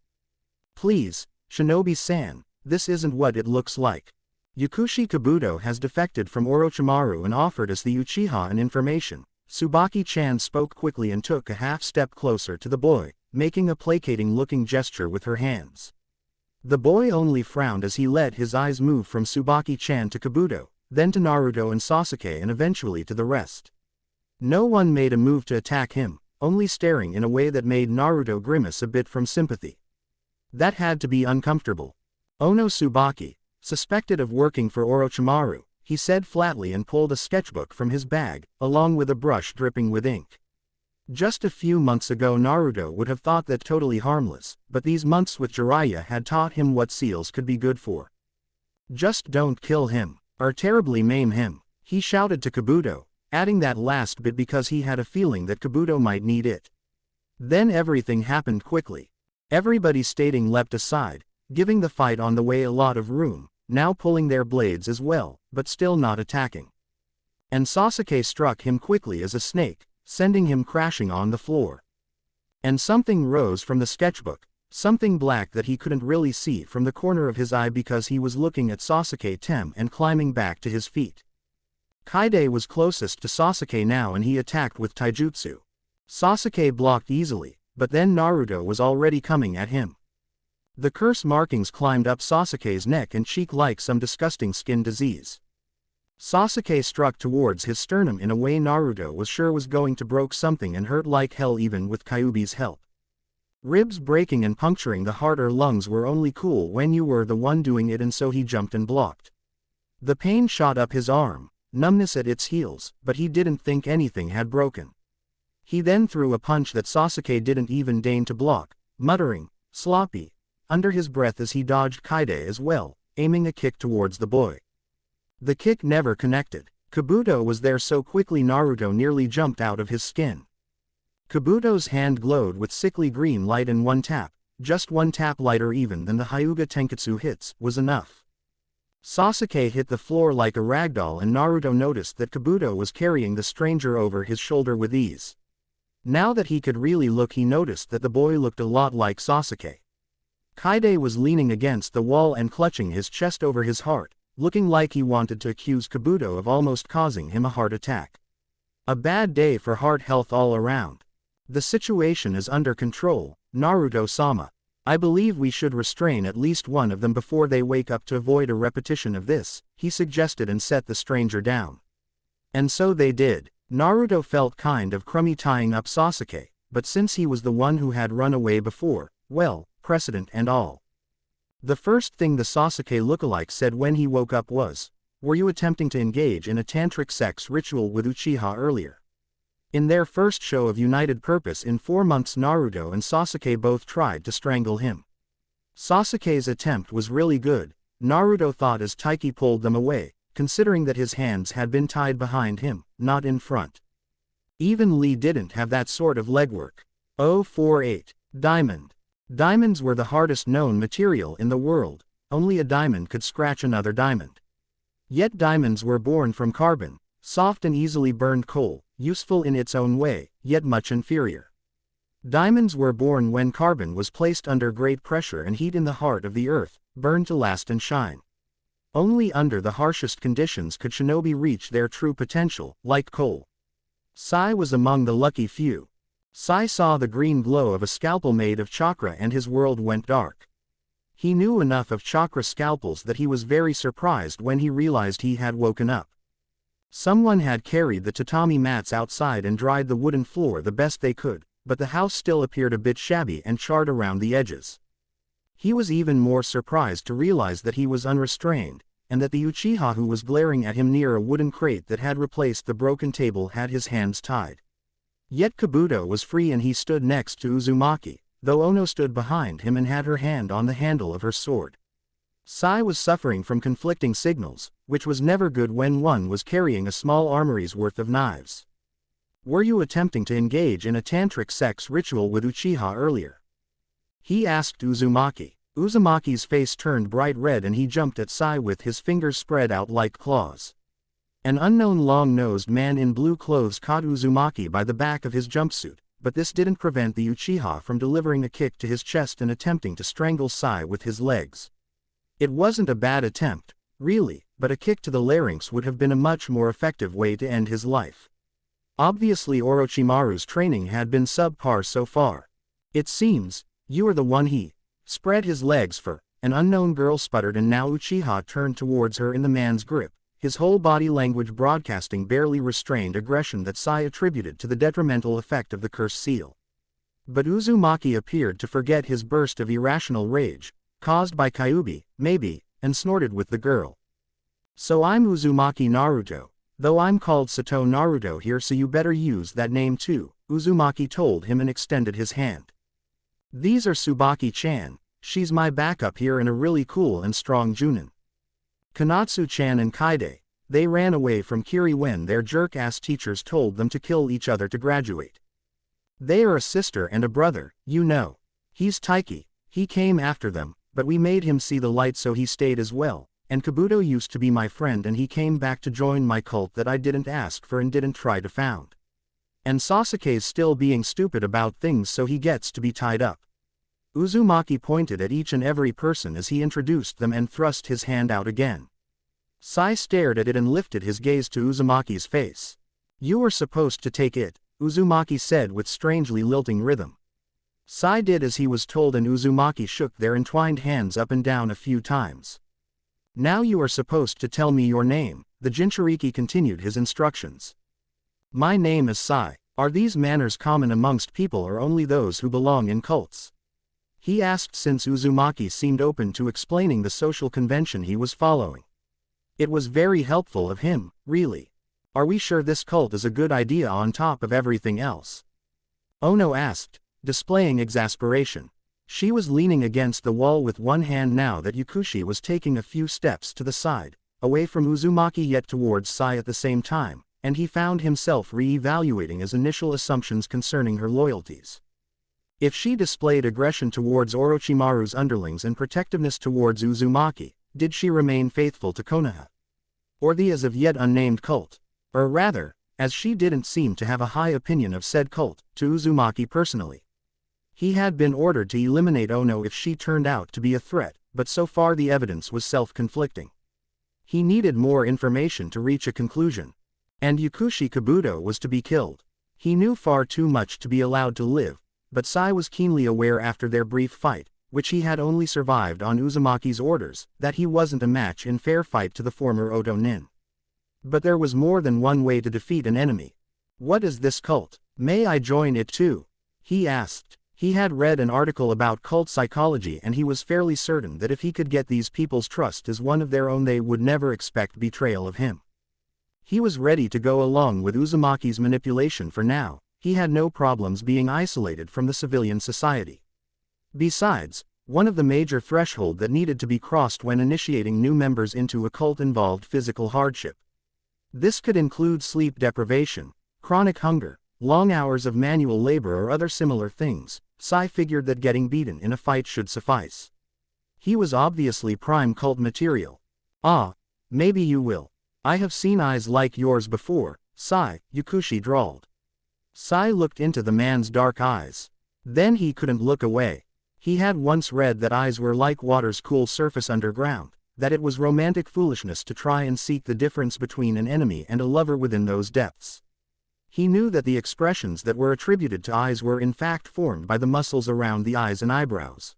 "Please, Shinobi-san, this isn't what it looks like. Yakushi Kabuto has defected from Orochimaru and offered us the Uchiha an information." Tsubaki-chan spoke quickly and took a half-step closer to the boy, making a placating-looking gesture with her hands. The boy only frowned as he let his eyes move from Tsubaki-chan to Kabuto, then to Naruto and Sasuke and eventually to the rest. No one made a move to attack him, only staring in a way that made Naruto grimace a bit from sympathy. That had to be uncomfortable. Ono Tsubaki, suspected of working for Orochimaru, he said flatly and pulled a sketchbook from his bag, along with a brush dripping with ink. Just a few months ago Naruto would have thought that totally harmless, but these months with Jiraiya had taught him what seals could be good for. "Just don't kill him, or terribly maim him," he shouted to Kabuto, adding that last bit because he had a feeling that Kabuto might need it. Then everything happened quickly. Everybody stating leapt aside, giving the fight on the way a lot of room, now pulling their blades as well, but still not attacking. And Sasuke struck him quickly as a snake, sending him crashing on the floor. And something rose from the sketchbook, something black that he couldn't really see from the corner of his eye because he was looking at Sasuke and climbing back to his feet. Kaide was closest to Sasuke now and he attacked with taijutsu. Sasuke blocked easily, but then Naruto was already coming at him. The curse markings climbed up Sasuke's neck and cheek like some disgusting skin disease. Sasuke struck towards his sternum in a way Naruto was sure was going to broke something and hurt like hell even with Kyuubi's help. Ribs breaking and puncturing the heart or lungs were only cool when you were the one doing it, and so he jumped and blocked. The pain shot up his arm, numbness at its heels, but he didn't think anything had broken. He then threw a punch that Sasuke didn't even deign to block, muttering, "Sloppy," under his breath as he dodged Kaide as well, aiming a kick towards the boy. The kick never connected. Kabuto was there so quickly Naruto nearly jumped out of his skin. Kabuto's hand glowed with sickly green light and one tap, just one tap lighter even than the Hyuga Tenketsu hits, was enough. Sasuke hit the floor like a ragdoll and Naruto noticed that Kabuto was carrying the stranger over his shoulder with ease. Now that he could really look, he noticed that the boy looked a lot like Sasuke. Kaide was leaning against the wall and clutching his chest over his heart, looking like he wanted to accuse Kabuto of almost causing him a heart attack. A bad day for heart health all around. "The situation is under control, Naruto-sama. I believe we should restrain at least one of them before they wake up to avoid a repetition of this," he suggested and set the stranger down. And so they did. Naruto felt kind of crummy tying up Sasuke, but since he was the one who had run away before, well, precedent and all. The first thing the Sasuke lookalike said when he woke up was, "Were you attempting to engage in a tantric sex ritual with Uchiha earlier?" In their first show of united purpose in 4 months, Naruto and Sasuke both tried to strangle him. Sasuke's attempt was really good, Naruto thought as Taiki pulled them away, considering that his hands had been tied behind him, not in front. Even Lee didn't have that sort of legwork. 048. Diamond. Diamonds were the hardest known material in the world, only a diamond could scratch another diamond. Yet diamonds were born from carbon, soft and easily burned coal, useful in its own way, yet much inferior. Diamonds were born when carbon was placed under great pressure and heat in the heart of the earth, burned to last and shine. Only under the harshest conditions could shinobi reach their true potential, like coal. Sai was among the lucky few. Sai saw the green glow of a scalpel made of chakra and his world went dark. He knew enough of chakra scalpels that he was very surprised when he realized he had woken up. Someone had carried the tatami mats outside and dried the wooden floor the best they could, but the house still appeared a bit shabby and charred around the edges. He was even more surprised to realize that he was unrestrained, and that the Uchiha who was glaring at him near a wooden crate that had replaced the broken table had his hands tied. Yet Kabuto was free and he stood next to Uzumaki, though Ono stood behind him and had her hand on the handle of her sword. Sai was suffering from conflicting signals, which was never good when one was carrying a small armory's worth of knives. Were you attempting to engage in a tantric sex ritual with Uchiha earlier? He asked Uzumaki. Uzumaki's face turned bright red and he jumped at Sai with his fingers spread out like claws. An unknown long-nosed man in blue clothes caught Uzumaki by the back of his jumpsuit, but this didn't prevent the Uchiha from delivering a kick to his chest and attempting to strangle Sai with his legs. It wasn't a bad attempt, really, but a kick to the larynx would have been a much more effective way to end his life. Obviously Orochimaru's training had been subpar so far. It seems, you are the one he spread his legs for, an unknown girl sputtered, and now Uchiha turned towards her in the man's grip, his whole body language broadcasting barely restrained aggression that Sai attributed to the detrimental effect of the cursed seal. But Uzumaki appeared to forget his burst of irrational rage, caused by Kyuubi, maybe, and snorted with the girl. So I'm Uzumaki Naruto, though I'm called Sato Naruto here, so you better use that name too, Uzumaki told him and extended his hand. These are Tsubaki-chan, she's my backup here and a really cool and strong Junin. Konatsu-chan and Kaide, they ran away from Kiri when their jerk-ass teachers told them to kill each other to graduate. They are a sister and a brother, you know. He's Taiki, he came after them, but we made him see the light so he stayed as well, and Kabuto used to be my friend and he came back to join my cult that I didn't ask for and didn't try to found. And Sasuke's still being stupid about things so he gets to be tied up. Uzumaki pointed at each and every person as he introduced them and thrust his hand out again. Sai stared at it and lifted his gaze to Uzumaki's face. You were supposed to take it, Uzumaki said with strangely lilting rhythm. Sai did as he was told and Uzumaki shook their entwined hands up and down a few times. Now you are supposed to tell me your name, the Jinchuriki continued his instructions. My name is Sai. Are these manners common amongst people or only those who belong in cults? He asked since Uzumaki seemed open to explaining the social convention he was following. It was very helpful of him, really. Are we sure this cult is a good idea on top of everything else? Ono asked, displaying exasperation. She was leaning against the wall with one hand now that Yakushi was taking a few steps to the side, away from Uzumaki yet towards Sai at the same time, and he found himself re-evaluating his initial assumptions concerning her loyalties. If she displayed aggression towards Orochimaru's underlings and protectiveness towards Uzumaki, did she remain faithful to Konoha? Or the as of yet unnamed cult? Or rather, as she didn't seem to have a high opinion of said cult, to Uzumaki personally. He had been ordered to eliminate Ono if she turned out to be a threat, but so far the evidence was self-conflicting. He needed more information to reach a conclusion. And Yakushi Kabuto was to be killed. He knew far too much to be allowed to live, but Sai was keenly aware after their brief fight, which he had only survived on Uzumaki's orders, that he wasn't a match in fair fight to the former Oto Nin. But there was more than one way to defeat an enemy. What is this cult? May I join it too? He asked. He had read an article about cult psychology and he was fairly certain that if he could get these people's trust as one of their own they would never expect betrayal of him. He was ready to go along with Uzumaki's manipulation for now. He had no problems being isolated from the civilian society. Besides, one of the major thresholds that needed to be crossed when initiating new members into a cult involved physical hardship. This could include sleep deprivation, chronic hunger, long hours of manual labor or other similar things. Sai figured that getting beaten in a fight should suffice. He was obviously prime cult material. Ah, maybe you will. I have seen eyes like yours before, Sai, Yakushi drawled. Sai looked into the man's dark eyes. Then he couldn't look away. He had once read that eyes were like water's cool surface underground, that it was romantic foolishness to try and seek the difference between an enemy and a lover within those depths. He knew that the expressions that were attributed to eyes were in fact formed by the muscles around the eyes and eyebrows.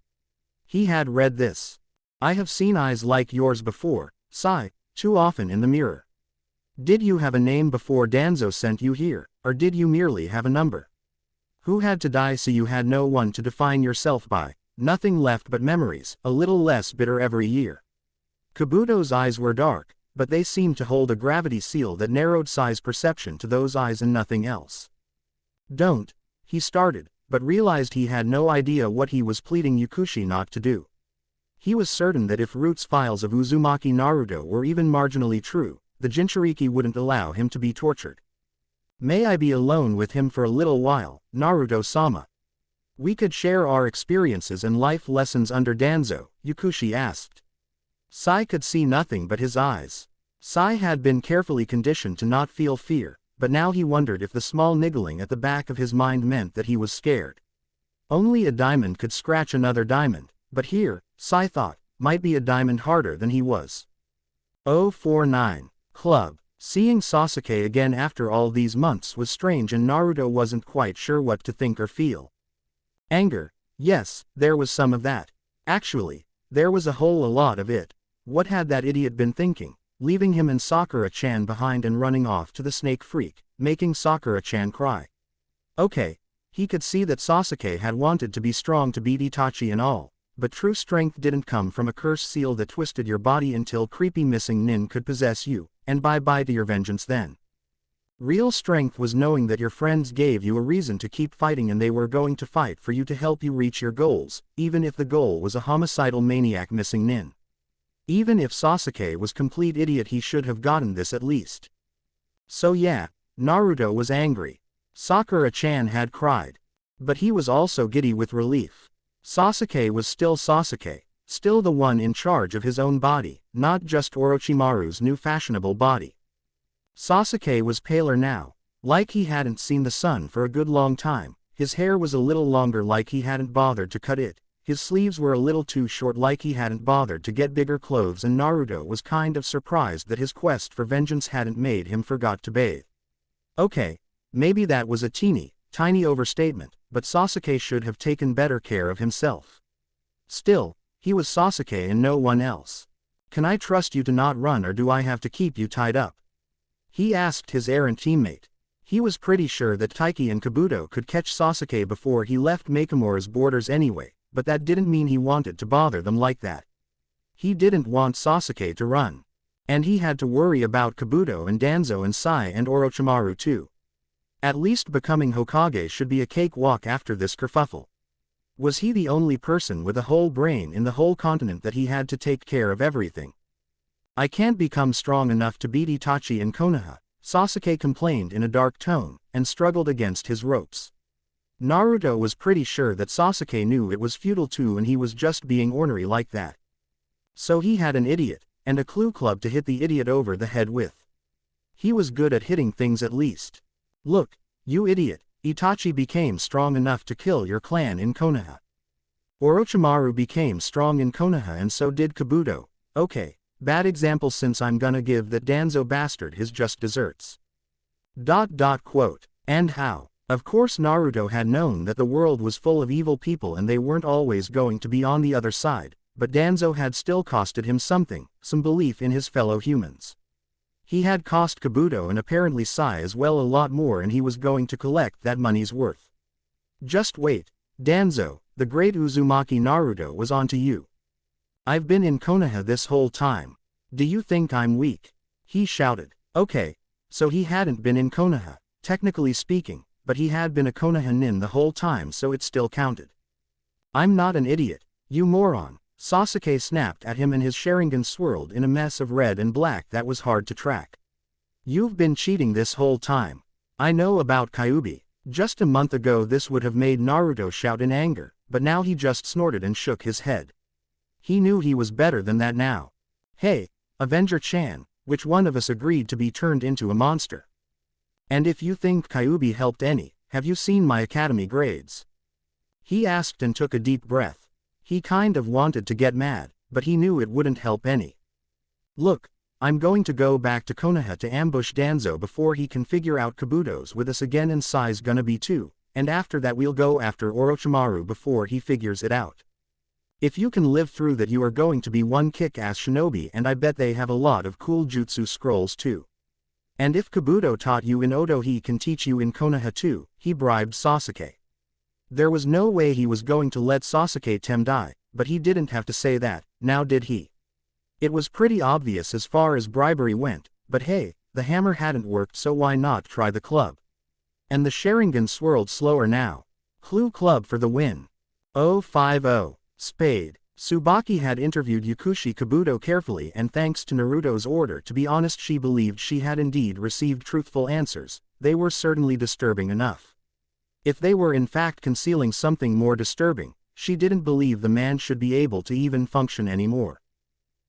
He had read this. I have seen eyes like yours before, Sai, too often in the mirror. Did you have a name before Danzo sent you here, or did you merely have a number? Who had to die so you had no one to define yourself by, nothing left but memories, a little less bitter every year. Kabuto's eyes were dark, but they seemed to hold a gravity seal that narrowed Sai's perception to those eyes and nothing else. Don't, he started, but realized he had no idea what he was pleading Yakushi not to do. He was certain that if Root's files of Uzumaki Naruto were even marginally true, the Jinchuriki wouldn't allow him to be tortured. May I be alone with him for a little while, Naruto-sama? We could share our experiences and life lessons under Danzo, Yukushi asked. Sai could see nothing but his eyes. Sai had been carefully conditioned to not feel fear, but now he wondered if the small niggling at the back of his mind meant that he was scared. Only a diamond could scratch another diamond, but here, Sai thought, might be a diamond harder than he was. 049. Club. Seeing Sasuke again after all these months was strange and Naruto wasn't quite sure what to think or feel. Anger. Yes, there was some of that. Actually, there was a whole lot of it. What had that idiot been thinking, leaving him and Sakura-chan behind and running off to the snake freak, making Sakura-chan cry? Okay, he could see that Sasuke had wanted to be strong to beat Itachi and all, but true strength didn't come from a curse seal that twisted your body until creepy missing nin could possess you, and bye-bye to your vengeance then. Real strength was knowing that your friends gave you a reason to keep fighting and they were going to fight for you to help you reach your goals, even if the goal was a homicidal maniac missing nin. Even if Sasuke was complete idiot, he should have gotten this at least. So yeah, Naruto was angry. Sakura-chan had cried. But he was also giddy with relief. Sasuke was still Sasuke, still the one in charge of his own body, not just Orochimaru's new fashionable body. Sasuke was paler now, like he hadn't seen the sun for a good long time. His hair was a little longer, like he hadn't bothered to cut it. His sleeves were a little too short, like he hadn't bothered to get bigger clothes, and Naruto was kind of surprised that his quest for vengeance hadn't made him forgot to bathe. Okay, maybe that was a tiny overstatement, but Sasuke should have taken better care of himself. Still, he was Sasuke and no one else. Can I trust you to not run, or do I have to keep you tied up? He asked his errant teammate. He was pretty sure that Taiki and Kabuto could catch Sasuke before he left Makamura's borders anyway, but that didn't mean he wanted to bother them like that. He didn't want Sasuke to run. And he had to worry about Kabuto and Danzo and Sai and Orochimaru too. At least becoming Hokage should be a cakewalk after this kerfuffle. Was he the only person with a whole brain in the whole continent that he had to take care of everything? I can't become strong enough to beat Itachi and Konoha, Sasuke complained in a dark tone, and struggled against his ropes. Naruto was pretty sure that Sasuke knew it was futile too, and he was just being ornery like that. So he had an idiot, and a clue club to hit the idiot over the head with. He was good at hitting things at least. Look, you idiot, Itachi became strong enough to kill your clan in Konoha. Orochimaru became strong in Konoha and so did Kabuto. Okay, bad example since I'm gonna give that Danzo bastard his just desserts. ... And how? Of course Naruto had known that the world was full of evil people and they weren't always going to be on the other side, but Danzo had still costed him something, some belief in his fellow humans. He had cost Kabuto and apparently Sai as well a lot more, and he was going to collect that money's worth. Just wait, Danzo, the great Uzumaki Naruto was onto you. I've been in Konoha this whole time. Do you think I'm weak? He shouted. Okay, so he hadn't been in Konoha, technically speaking, but he had been a Konoha nin the whole time, so it still counted. I'm not an idiot, you moron. Sasuke snapped at him and his Sharingan swirled in a mess of red and black that was hard to track. You've been cheating this whole time. I know about Kyuubi. Just a month ago this would have made Naruto shout in anger, but now he just snorted and shook his head. He knew he was better than that now. Hey, Avenger-chan, which one of us agreed to be turned into a monster? And if you think Kyuubi helped any, have you seen my academy grades? He asked and took a deep breath. He kind of wanted to get mad, but he knew it wouldn't help any. Look, I'm going to go back to Konoha to ambush Danzo before he can figure out Kabuto's with us again, and Sai's gonna be too, and after that we'll go after Orochimaru before he figures it out. If you can live through that, you are going to be one kick-ass shinobi, and I bet they have a lot of cool jutsu scrolls too. And if Kabuto taught you in Oto, he can teach you in Konoha too, he bribed Sasuke. There was no way he was going to let Sasuke die, but he didn't have to say that, now did he? It was pretty obvious as far as bribery went, but hey, the hammer hadn't worked, so why not try the club? And the Sharingan swirled slower now. Clue club for the win. 050. Spade. Tsubaki had interviewed Yukushi Kabuto carefully, and thanks to Naruto's order, to be honest, she believed she had indeed received truthful answers, they were certainly disturbing enough. If they were in fact concealing something more disturbing, she didn't believe the man should be able to even function anymore.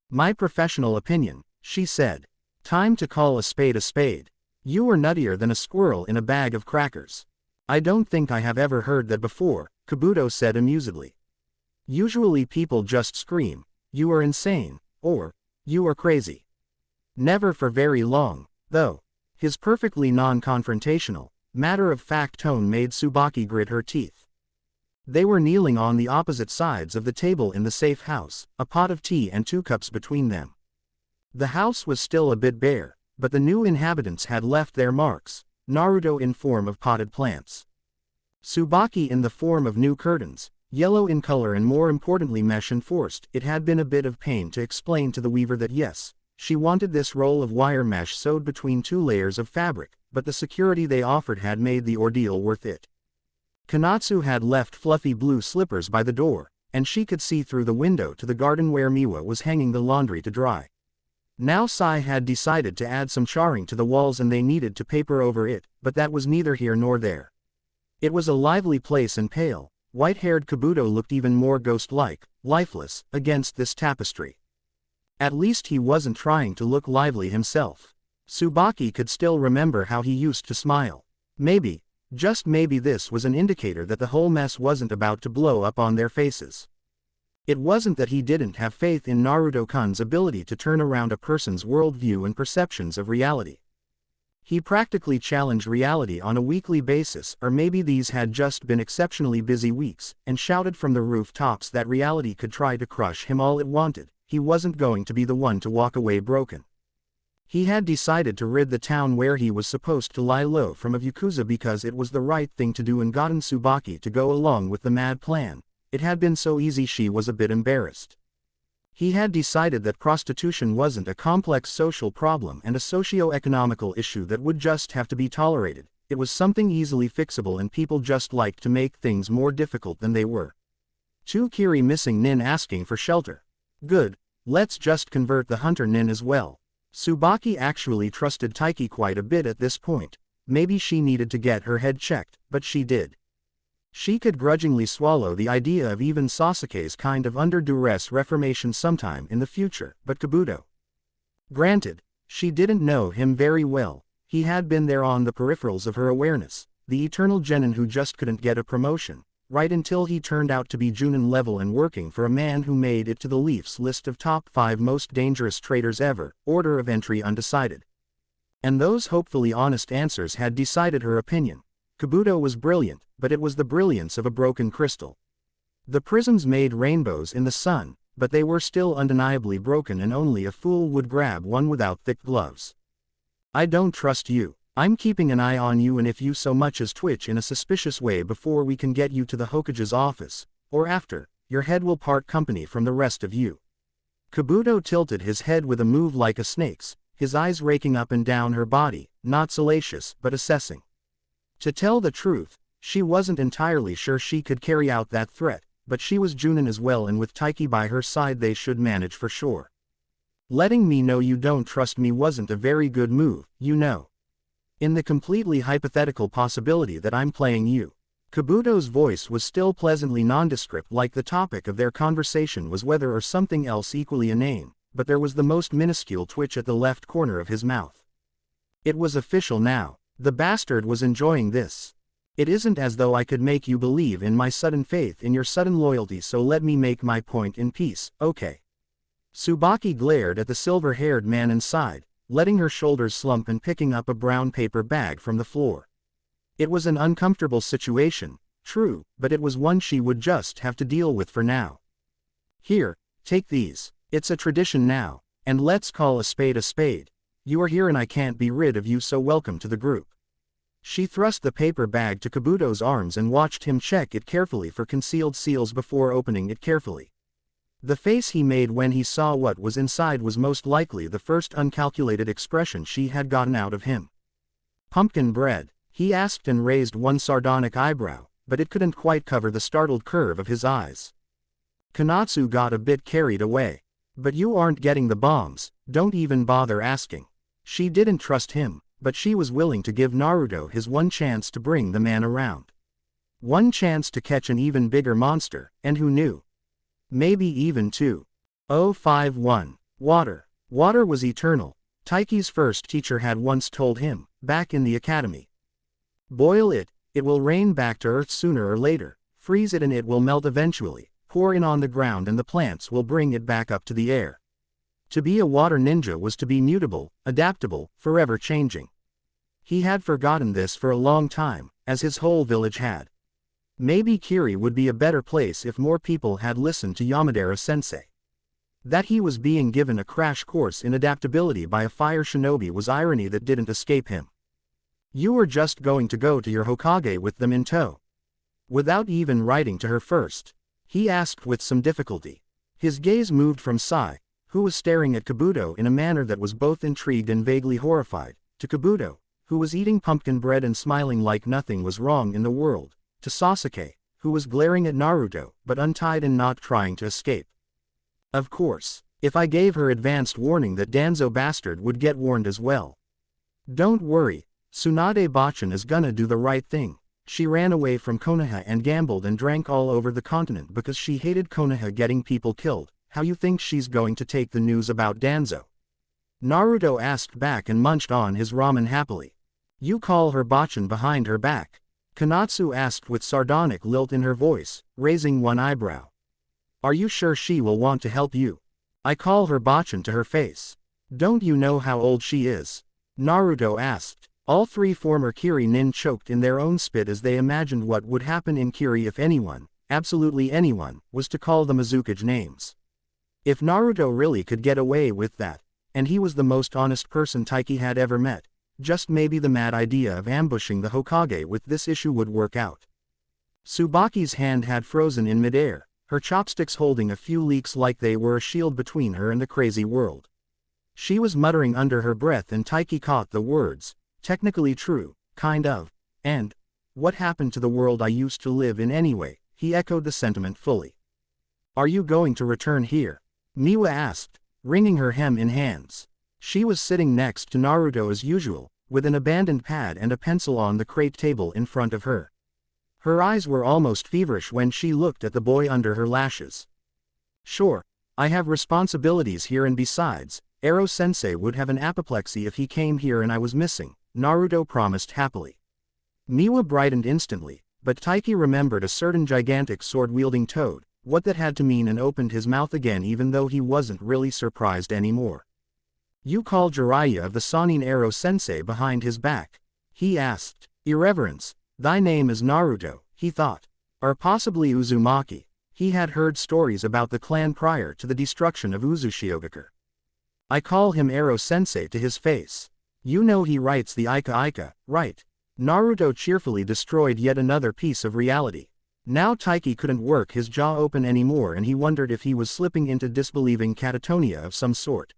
"My professional opinion," she said. "Time to call a spade a spade. You are nuttier than a squirrel in a bag of crackers." "I don't think I have ever heard that before," Kabuto said amusedly. "Usually people just scream, 'You are insane,' or 'You are crazy.' Never for very long, though." His perfectly non-confrontational, matter-of-fact tone made Tsubaki grit her teeth. They were kneeling on the opposite sides of the table in the safe house, a pot of tea and 2 cups between them. The house was still a bit bare, but the new inhabitants had left their marks, Naruto in form of potted plants, Tsubaki in the form of new curtains, yellow in color and more importantly mesh enforced. It had been a bit of pain to explain to the weaver that yes, she wanted this roll of wire mesh sewed between 2 layers of fabric, but the security they offered had made the ordeal worth it. Konatsu had left fluffy blue slippers by the door, and she could see through the window to the garden where Miwa was hanging the laundry to dry. Now Sai had decided to add some charring to the walls and they needed to paper over it, but that was neither here nor there. It was a lively place and pale, white-haired Kabuto looked even more ghost-like, lifeless, against this tapestry. At least he wasn't trying to look lively himself. Tsubaki could still remember how he used to smile. Maybe, just maybe this was an indicator that the whole mess wasn't about to blow up on their faces. It wasn't that he didn't have faith in Naruto-kun's ability to turn around a person's worldview and perceptions of reality. He practically challenged reality on a weekly basis, or maybe these had just been exceptionally busy weeks, and shouted from the rooftops that reality could try to crush him all it wanted. He wasn't going to be the one to walk away broken. He had decided to rid the town where he was supposed to lie low from a Yakuza because it was the right thing to do and gotten Tsubaki to go along with the mad plan. It had been so easy she was a bit embarrassed. He had decided that prostitution wasn't a complex social problem and a socio-economical issue that would just have to be tolerated. It was something easily fixable and people just liked to make things more difficult than they were. 2 Kiri missing nin asking for shelter. Good, let's just convert the hunter nin as well. Tsubaki actually trusted Taiki quite a bit at this point. Maybe she needed to get her head checked, but she did. She could grudgingly swallow the idea of even Sasuke's kind of under-duress reformation sometime in the future, but Kabuto. Granted, she didn't know him very well. He had been there on the peripherals of her awareness, the eternal genin who just couldn't get a promotion, right until he turned out to be Junin level and working for a man who made it to the Leafs list of top 5 most dangerous traitors ever, order of entry undecided. And those hopefully honest answers had decided her opinion. Kabuto was brilliant, but it was the brilliance of a broken crystal. The prisms made rainbows in the sun, but they were still undeniably broken and only a fool would grab one without thick gloves. "I don't trust you. I'm keeping an eye on you and if you so much as twitch in a suspicious way before we can get you to the Hokage's office, or after, your head will part company from the rest of you." Kabuto tilted his head with a move like a snake's, his eyes raking up and down her body, not salacious but assessing. To tell the truth, she wasn't entirely sure she could carry out that threat, but she was Junin as well and with Taiki by her side they should manage for sure. "Letting me know you don't trust me wasn't a very good move, you know. In the completely hypothetical possibility that I'm playing you." Kabuto's voice was still pleasantly nondescript, like the topic of their conversation was weather or something else equally inane, but there was the most minuscule twitch at the left corner of his mouth. It was official now. The bastard was enjoying this. "It isn't as though I could make you believe in my sudden faith in your sudden loyalty, so let me make my point in peace, okay?" Tsubaki glared at the silver-haired man inside, letting her shoulders slump and picking up a brown paper bag from the floor. It was an uncomfortable situation, true, but it was one she would just have to deal with for now. "Here, take these. It's a tradition now, and let's call a spade a spade. You are here and I can't be rid of you, so welcome to the group." She thrust the paper bag to Kabuto's arms and watched him check it carefully for concealed seals before opening it carefully. The face he made when he saw what was inside was most likely the first uncalculated expression she had gotten out of him. "Pumpkin bread?" he asked and raised one sardonic eyebrow, but it couldn't quite cover the startled curve of his eyes. Konatsu got a bit carried away. "But you aren't getting the bombs, don't even bother asking." She didn't trust him, but she was willing to give Naruto his one chance to bring the man around. One chance to catch an even bigger monster, and who knew? Maybe even two. 051. Water. Water was eternal, Taiki's first teacher had once told him, back in the academy. Boil it, it will rain back to earth sooner or later, freeze it and it will melt eventually, pour it on the ground and the plants will bring it back up to the air. To be a water ninja was to be mutable, adaptable, forever changing. He had forgotten this for a long time, as his whole village had. Maybe Kiri would be a better place if more people had listened to Yamadera-sensei. That he was being given a crash course in adaptability by a fire shinobi was irony that didn't escape him. You were just going to go to your Hokage with them in tow. Without even writing to her first, he asked with some difficulty. His gaze moved from Sai, who was staring at Kabuto in a manner that was both intrigued and vaguely horrified, to Kabuto, who was eating pumpkin bread and smiling like nothing was wrong in the world, to Sasuke, who was glaring at Naruto, but untied and not trying to escape. Of course, if I gave her advanced warning that Danzo bastard would get warned as well. Don't worry, Tsunade Bachan is gonna do the right thing. She ran away from Konoha and gambled and drank all over the continent because she hated Konoha getting people killed. How you think she's going to take the news about Danzo? Naruto asked back and munched on his ramen happily. You call her Bachan behind her back? Kanatsu asked with sardonic lilt in her voice, raising one eyebrow. Are you sure she will want to help you? I call her Bachan to her face. Don't you know how old she is? Naruto asked. All three former Kiri nin choked in their own spit as they imagined what would happen in Kiri if anyone, absolutely anyone, was to call the Mizukage names. If Naruto really could get away with that, and he was the most honest person Taiki had ever met, just maybe the mad idea of ambushing the Hokage with this issue would work out. Tsubaki's hand had frozen in midair, her chopsticks holding a few leeks like they were a shield between her and the crazy world. She was muttering under her breath and Taiki caught the words, technically true, kind of, and, what happened to the world I used to live in anyway? He echoed the sentiment fully. Are you going to return here? Miwa asked, wringing her hem in hands. She was sitting next to Naruto as usual, with an abandoned pad and a pencil on the crate table in front of her. Her eyes were almost feverish when she looked at the boy under her lashes. Sure, I have responsibilities here and besides, Ero-sensei would have an apoplexy if he came here and I was missing, Naruto promised happily. Miwa brightened instantly, but Taiki remembered a certain gigantic sword-wielding toad, what that had to mean and opened his mouth again even though he wasn't really surprised anymore. You call Jiraiya of the Sannin Ero-sensei behind his back? He asked. Irreverence, thy name is Naruto, he thought. Or possibly Uzumaki. He had heard stories about the clan prior to the destruction of Uzushiogakure. I call him Ero-sensei to his face. You know he writes the Ika Ika, right? Naruto cheerfully destroyed yet another piece of reality. Now Taiki couldn't work his jaw open anymore and he wondered if he was slipping into disbelieving catatonia of some sort.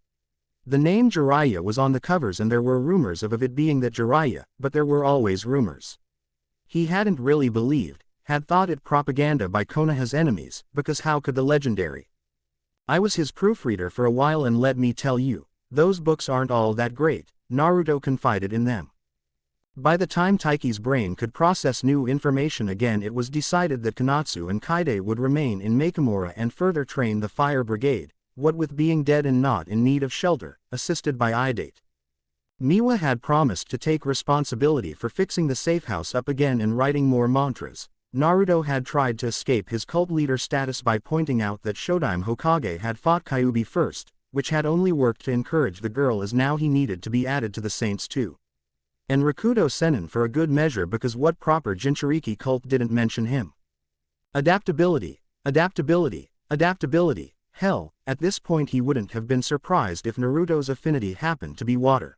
The name Jiraiya was on the covers and there were rumors of it being that Jiraiya, but there were always rumors. He hadn't really believed, had thought it propaganda by Konoha's enemies, because how could the legendary? I was his proofreader for a while and let me tell you, those books aren't all that great, Naruto confided in them. By the time Taiki's brain could process new information again it was decided that Kanatsu and Kaide would remain in Makamura and further train the fire brigade, what with being dead and not in need of shelter, assisted by Idate. Miwa had promised to take responsibility for fixing the safe house up again and writing more mantras. Naruto had tried to escape his cult leader status by pointing out that Shodime Hokage had fought Kyuubi first, which had only worked to encourage the girl as now he needed to be added to the saints too. And Rakudo Sennin for a good measure because what proper Jinchuriki cult didn't mention him? Adaptability, adaptability, adaptability. Hell, at this point he wouldn't have been surprised if Naruto's affinity happened to be water.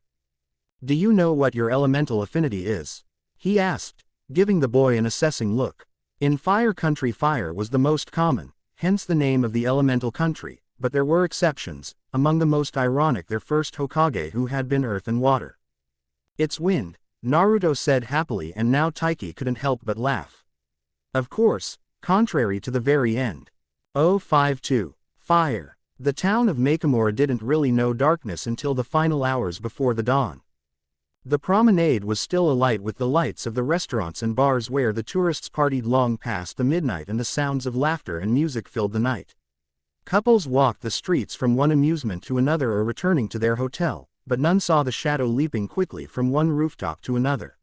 Do you know what your elemental affinity is? He asked, giving the boy an assessing look. In Fire Country fire was the most common, hence the name of the elemental country, but there were exceptions, among the most ironic their first Hokage who had been earth and water. It's wind, Naruto said happily and now Taiki couldn't help but laugh. Of course, contrary to the very end. 052. Fire. The town of Makamura didn't really know darkness until the final hours before the dawn. The promenade was still alight with the lights of the restaurants and bars where the tourists partied long past the midnight, and the sounds of laughter and music filled the night. Couples walked the streets from one amusement to another or returning to their hotel, but none saw the shadow leaping quickly from one rooftop to another.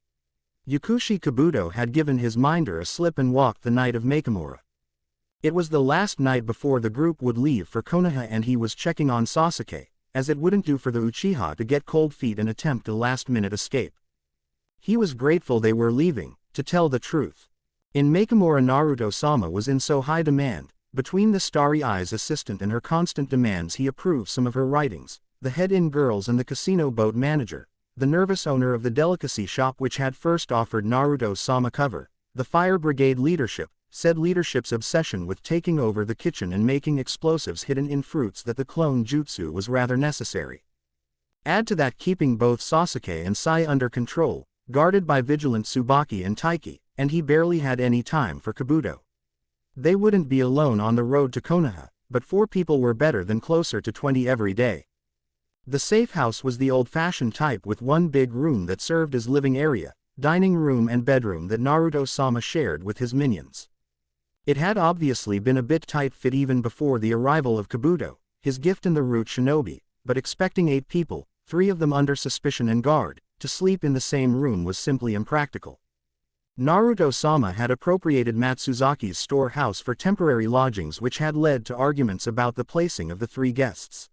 Yukushi Kabuto had given his minder a slip and walked the night of Makimura. It was the last night before the group would leave for Konoha, and he was checking on Sasuke, as it wouldn't do for the Uchiha to get cold feet and attempt a last-minute escape. He was grateful they were leaving, to tell the truth. In Makimura, Naruto-sama was in so high demand. Between the Starry Eyes assistant and her constant demands, he approved some of her writings, the head-in girls and the casino boat manager, the nervous owner of the delicacy shop which had first offered Naruto-sama cover, the fire brigade leadership, said leadership's obsession with taking over the kitchen and making explosives hidden in fruits, that the clone jutsu was rather necessary. Add to that keeping both Sasuke and Sai under control, guarded by vigilant Tsubaki and Taiki, and he barely had any time for Kabuto. They wouldn't be alone on the road to Konoha, but 4 people were better than closer to 20 every day. The safe house was the old-fashioned type with one big room that served as living area, dining room and bedroom that Naruto-sama shared with his minions. It had obviously been a bit tight-fit even before the arrival of Kabuto, his gift in the root shinobi, but expecting 8 people, 3 of them under suspicion and guard, to sleep in the same room was simply impractical. Naruto-sama had appropriated Matsuzaki's storehouse for temporary lodgings, which had led to arguments about the placing of the 3 guests.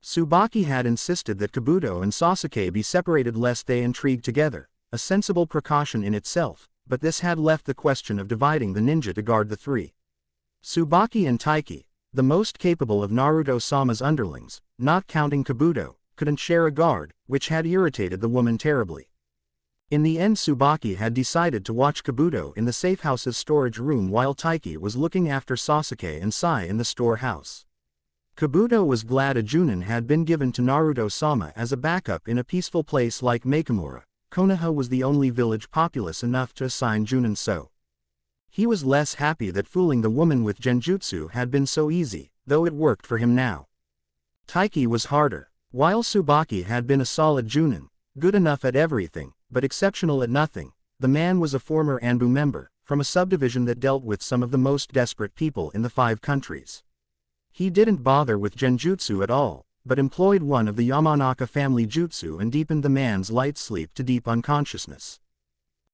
Tsubaki had insisted that Kabuto and Sasuke be separated lest they intrigue together, a sensible precaution in itself, but this had left the question of dividing the ninja to guard the 3. Tsubaki and Taiki, the most capable of Naruto-sama's underlings, not counting Kabuto, couldn't share a guard, which had irritated the woman terribly. In the end, Tsubaki had decided to watch Kabuto in the safehouse's storage room while Taiki was looking after Sasuke and Sai in the storehouse. Kabuto was glad a Junin had been given to Naruto-sama as a backup in a peaceful place like Makimura. Konoha was the only village populous enough to assign Junin, so he was less happy that fooling the woman with genjutsu had been so easy, though it worked for him now. Taiki was harder. While Tsubaki had been a solid Junin, good enough at everything, but exceptional at nothing, the man was a former Anbu member, from a subdivision that dealt with some of the most desperate people in the 5 countries. He didn't bother with genjutsu at all, but employed one of the Yamanaka family jutsu and deepened the man's light sleep to deep unconsciousness.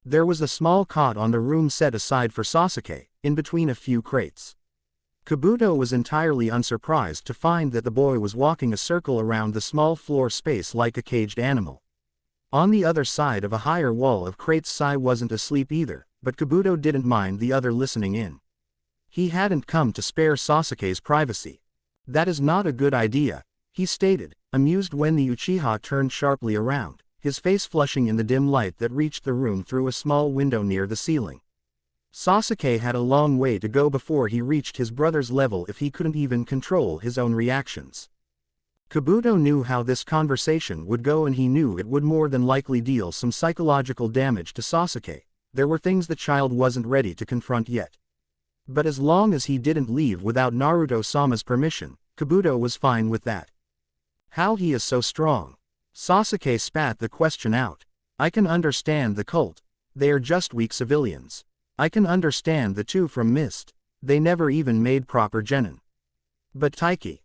There was a small cot on the room set aside for Sasuke, in between a few crates. Kabuto was entirely unsurprised to find that the boy was walking a circle around the small floor space like a caged animal. On the other side of a higher wall of crates, Sai wasn't asleep either, but Kabuto didn't mind the other listening in. He hadn't come to spare Sasuke's privacy. That is not a good idea, he stated, amused when the Uchiha turned sharply around, his face flushing in the dim light that reached the room through a small window near the ceiling. Sasuke had a long way to go before he reached his brother's level if he couldn't even control his own reactions. Kabuto knew how this conversation would go, and he knew it would more than likely deal some psychological damage to Sasuke. There were things the child wasn't ready to confront yet. But as long as he didn't leave without Naruto-sama's permission, Kabuto was fine with that. How he is so strong. Sasuke spat the question out. I can understand the cult. They are just weak civilians. I can understand the 2 from Mist. They never even made proper genin. But Taiki,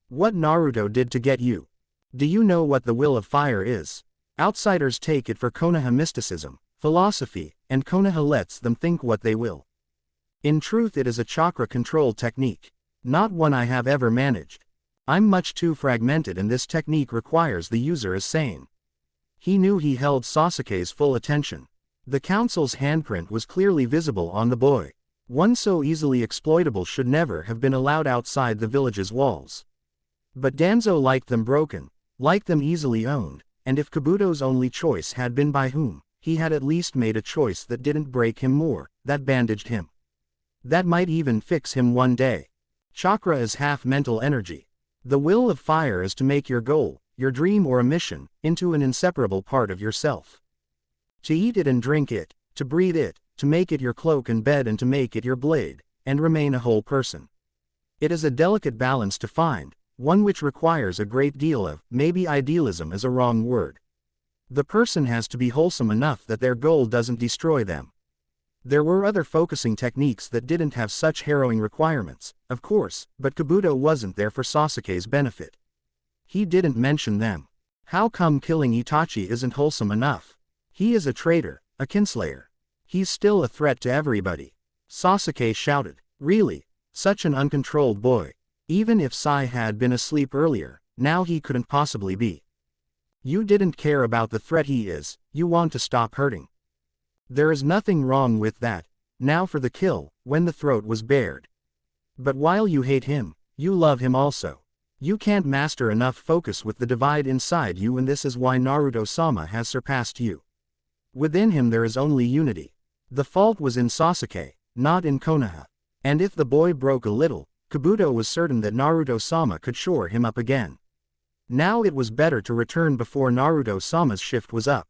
what Naruto did to get you? Do you know what the will of fire is? Outsiders take it for Konoha mysticism, philosophy, and Konoha lets them think what they will. In truth, it is a chakra control technique. Not one I have ever managed. I'm much too fragmented, and this technique requires the user is sane. He knew he held Sasuke's full attention. The council's handprint was clearly visible on the boy. One so easily exploitable should never have been allowed outside the village's walls. But Danzo liked them broken, liked them easily owned, and if Kabuto's only choice had been by whom, he had at least made a choice that didn't break him more, that bandaged him. That might even fix him one day. Chakra is half mental energy. The will of fire is to make your goal, your dream or a mission, into an inseparable part of yourself. To eat it and drink it, to breathe it, to make it your cloak and bed, and to make it your blade, and remain a whole person. It is a delicate balance to find, one which requires a great deal of, maybe idealism is a wrong word. The person has to be wholesome enough that their goal doesn't destroy them. There were other focusing techniques that didn't have such harrowing requirements, of course, but Kabuto wasn't there for Sasuke's benefit. He didn't mention them. How come killing Itachi isn't wholesome enough? He is a traitor, a kinslayer. He's still a threat to everybody. Sasuke shouted. Really? Such an uncontrolled boy. Even if Sai had been asleep earlier, now he couldn't possibly be. You didn't care about the threat he is, you want to stop hurting. There is nothing wrong with that. Now for the kill, when the throat was bared. But while you hate him, you love him also. You can't master enough focus with the divide inside you, and this is why Naruto-sama has surpassed you. Within him there is only unity. The fault was in Sasuke, not in Konoha. And if the boy broke a little, Kabuto was certain that Naruto-sama could shore him up again. Now it was better to return before Naruto-sama's shift was up.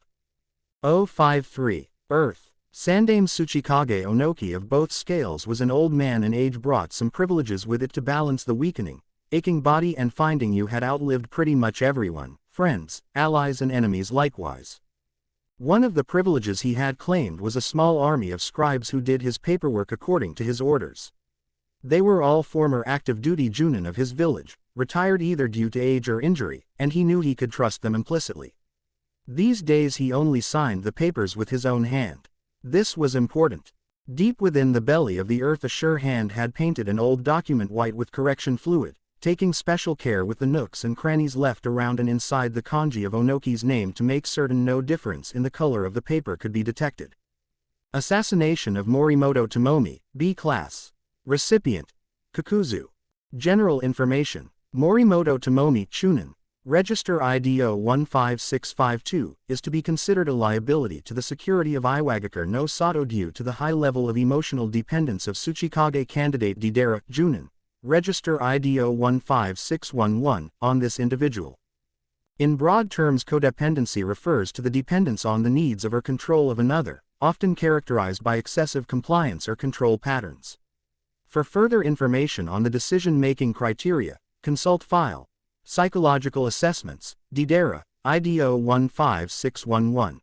053. Earth. Sandame Tsuchikage Onoki of both scales was an old man, and age brought some privileges with it to balance the weakening, aching body, and finding you had outlived pretty much everyone, friends, allies and enemies likewise. One of the privileges he had claimed was a small army of scribes who did his paperwork according to his orders. They were all former active duty Junin of his village, retired either due to age or injury, and he knew he could trust them implicitly. These days he only signed the papers with his own hand. This was important. Deep within the belly of the earth a sure hand had painted an old document white with correction fluid, taking special care with the nooks and crannies left around and inside the kanji of Onoki's name to make certain no difference in the color of the paper could be detected. Assassination of Morimoto Tomomi, B class. Recipient: Kakuzu. General information: Morimoto Tomomi Chunin, Register IDO 15652, is to be considered a liability to the security of Iwagakure no Sato due to the high level of emotional dependence of Tsuchikage candidate Deidara Junin, Register IDO 15611, on this individual. In broad terms, codependency refers to the dependence on the needs of or control of another, often characterized by excessive compliance or control patterns. For further information on the decision-making criteria, consult file. Psychological assessments, Deidara, IDO 15611.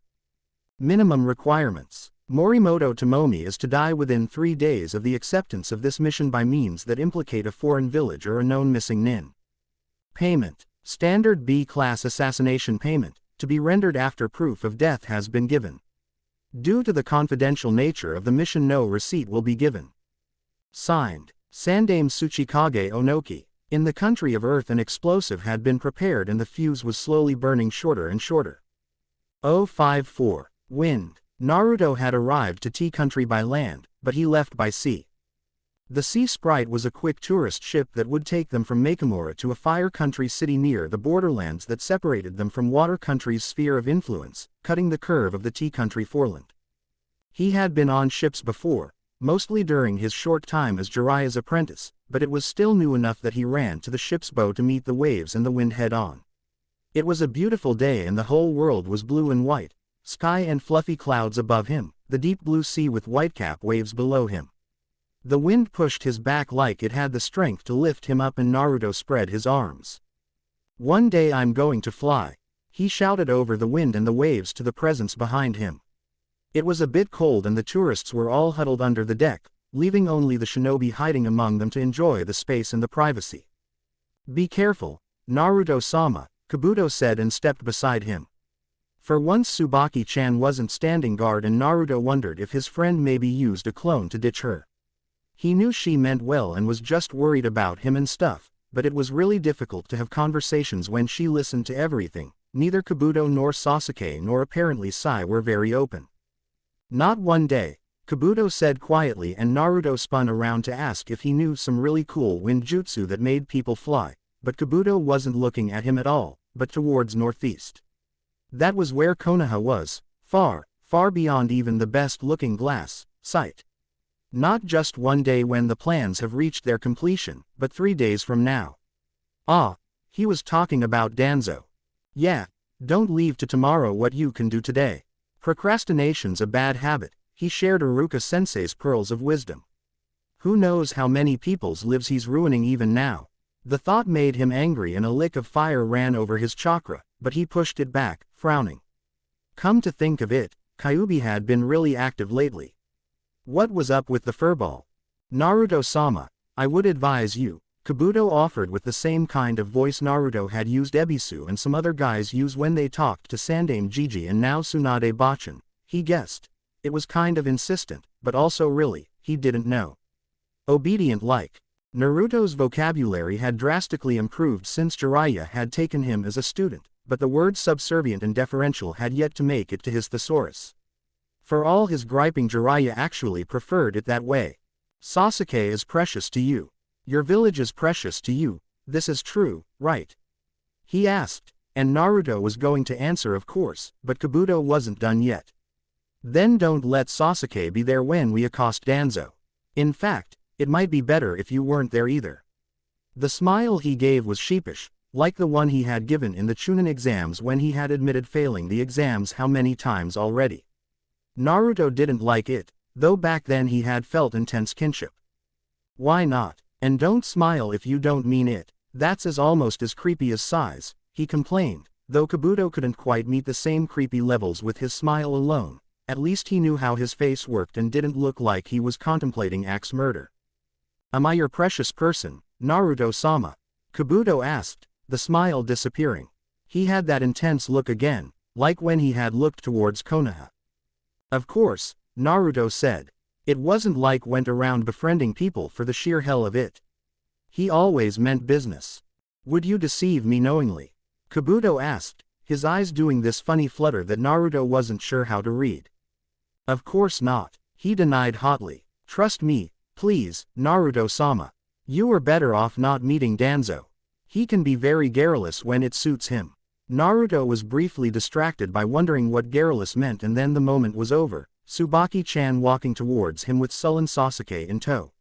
Minimum requirements. Morimoto Tomomi is to die within 3 days of the acceptance of this mission by means that implicate a foreign village or a known missing nin. Payment. Standard B-class assassination payment, to be rendered after proof of death has been given. Due to the confidential nature of the mission, no receipt will be given. Signed, Sandame Tsuchikage Onoki. In the country of Earth an explosive had been prepared and the fuse was slowly burning shorter and shorter. 054. Wind. Naruto had arrived to Tea Country by land, but he left by sea. The Sea Sprite was a quick tourist ship that would take them from Makamura to a fire country city near the borderlands that separated them from Water Country's sphere of influence, cutting the curve of the Tea Country foreland. He had been on ships before, mostly during his short time as Jiraiya's apprentice, but it was still new enough that he ran to the ship's bow to meet the waves and the wind head-on. It was a beautiful day and the whole world was blue and white, sky and fluffy clouds above him, the deep blue sea with whitecap waves below him. The wind pushed his back like it had the strength to lift him up, and Naruto spread his arms. "One day I'm going to fly," he shouted over the wind and the waves to the presence behind him. It was a bit cold and the tourists were all huddled under the deck, leaving only the shinobi hiding among them to enjoy the space and the privacy. "Be careful, Naruto-sama," Kabuto said and stepped beside him. For once Tsubaki-chan wasn't standing guard, and Naruto wondered if his friend maybe used a clone to ditch her. He knew she meant well and was just worried about him and stuff, but it was really difficult to have conversations when she listened to everything. Neither Kabuto nor Sasuke nor apparently Sai were very open. "Not one day," Kabuto said quietly, and Naruto spun around to ask if he knew some really cool wind jutsu that made people fly, but Kabuto wasn't looking at him at all, but towards northeast. That was where Konoha was, far, far beyond even the best-looking glass sight. Not just one day when the plans have reached their completion, but 3 days from now. Ah, he was talking about Danzo. Yeah, don't leave to tomorrow what you can do today. Procrastination's a bad habit, he shared Iruka-sensei's pearls of wisdom. Who knows how many people's lives he's ruining even now. The thought made him angry and a lick of fire ran over his chakra, but he pushed it back, frowning. Come to think of it, Kyuubi had been really active lately. What was up with the furball? Naruto-sama, I would advise you, Kabuto offered with the same kind of voice Naruto had used Ebisu and some other guys use when they talked to Sandame Gigi and now Tsunade Bachan. He guessed. It was kind of insistent, but also really, he didn't know. Obedient like. Naruto's vocabulary had drastically improved since Jiraiya had taken him as a student, but the words subservient and deferential had yet to make it to his thesaurus. For all his griping, Jiraiya actually preferred it that way. Sasuke is precious to you. Your village is precious to you, this is true, right? He asked, and Naruto was going to answer of course, but Kabuto wasn't done yet. Then don't let Sasuke be there when we accost Danzo. In fact, it might be better if you weren't there either. The smile he gave was sheepish, like the one he had given in the Chunin exams when he had admitted failing the exams how many times already. Naruto didn't like it, though back then he had felt intense kinship. Why not? And don't smile if you don't mean it, that's almost as creepy as size, he complained, though Kabuto couldn't quite meet the same creepy levels with his smile alone. At least he knew how his face worked and didn't look like he was contemplating axe murder. Am I your precious person, Naruto-sama? Kabuto asked, the smile disappearing. He had that intense look again, like when he had looked towards Konoha. Of course, Naruto said. It wasn't like went around befriending people for the sheer hell of it. He always meant business. Would you deceive me knowingly? Kabuto asked, his eyes doing this funny flutter that Naruto wasn't sure how to read. Of course not, he denied hotly. Trust me, please, Naruto-sama. You are better off not meeting Danzo. He can be very garrulous when it suits him. Naruto was briefly distracted by wondering what garrulous meant, and then the moment was over, Tsubaki-chan walking towards him with sullen Sasuke in tow.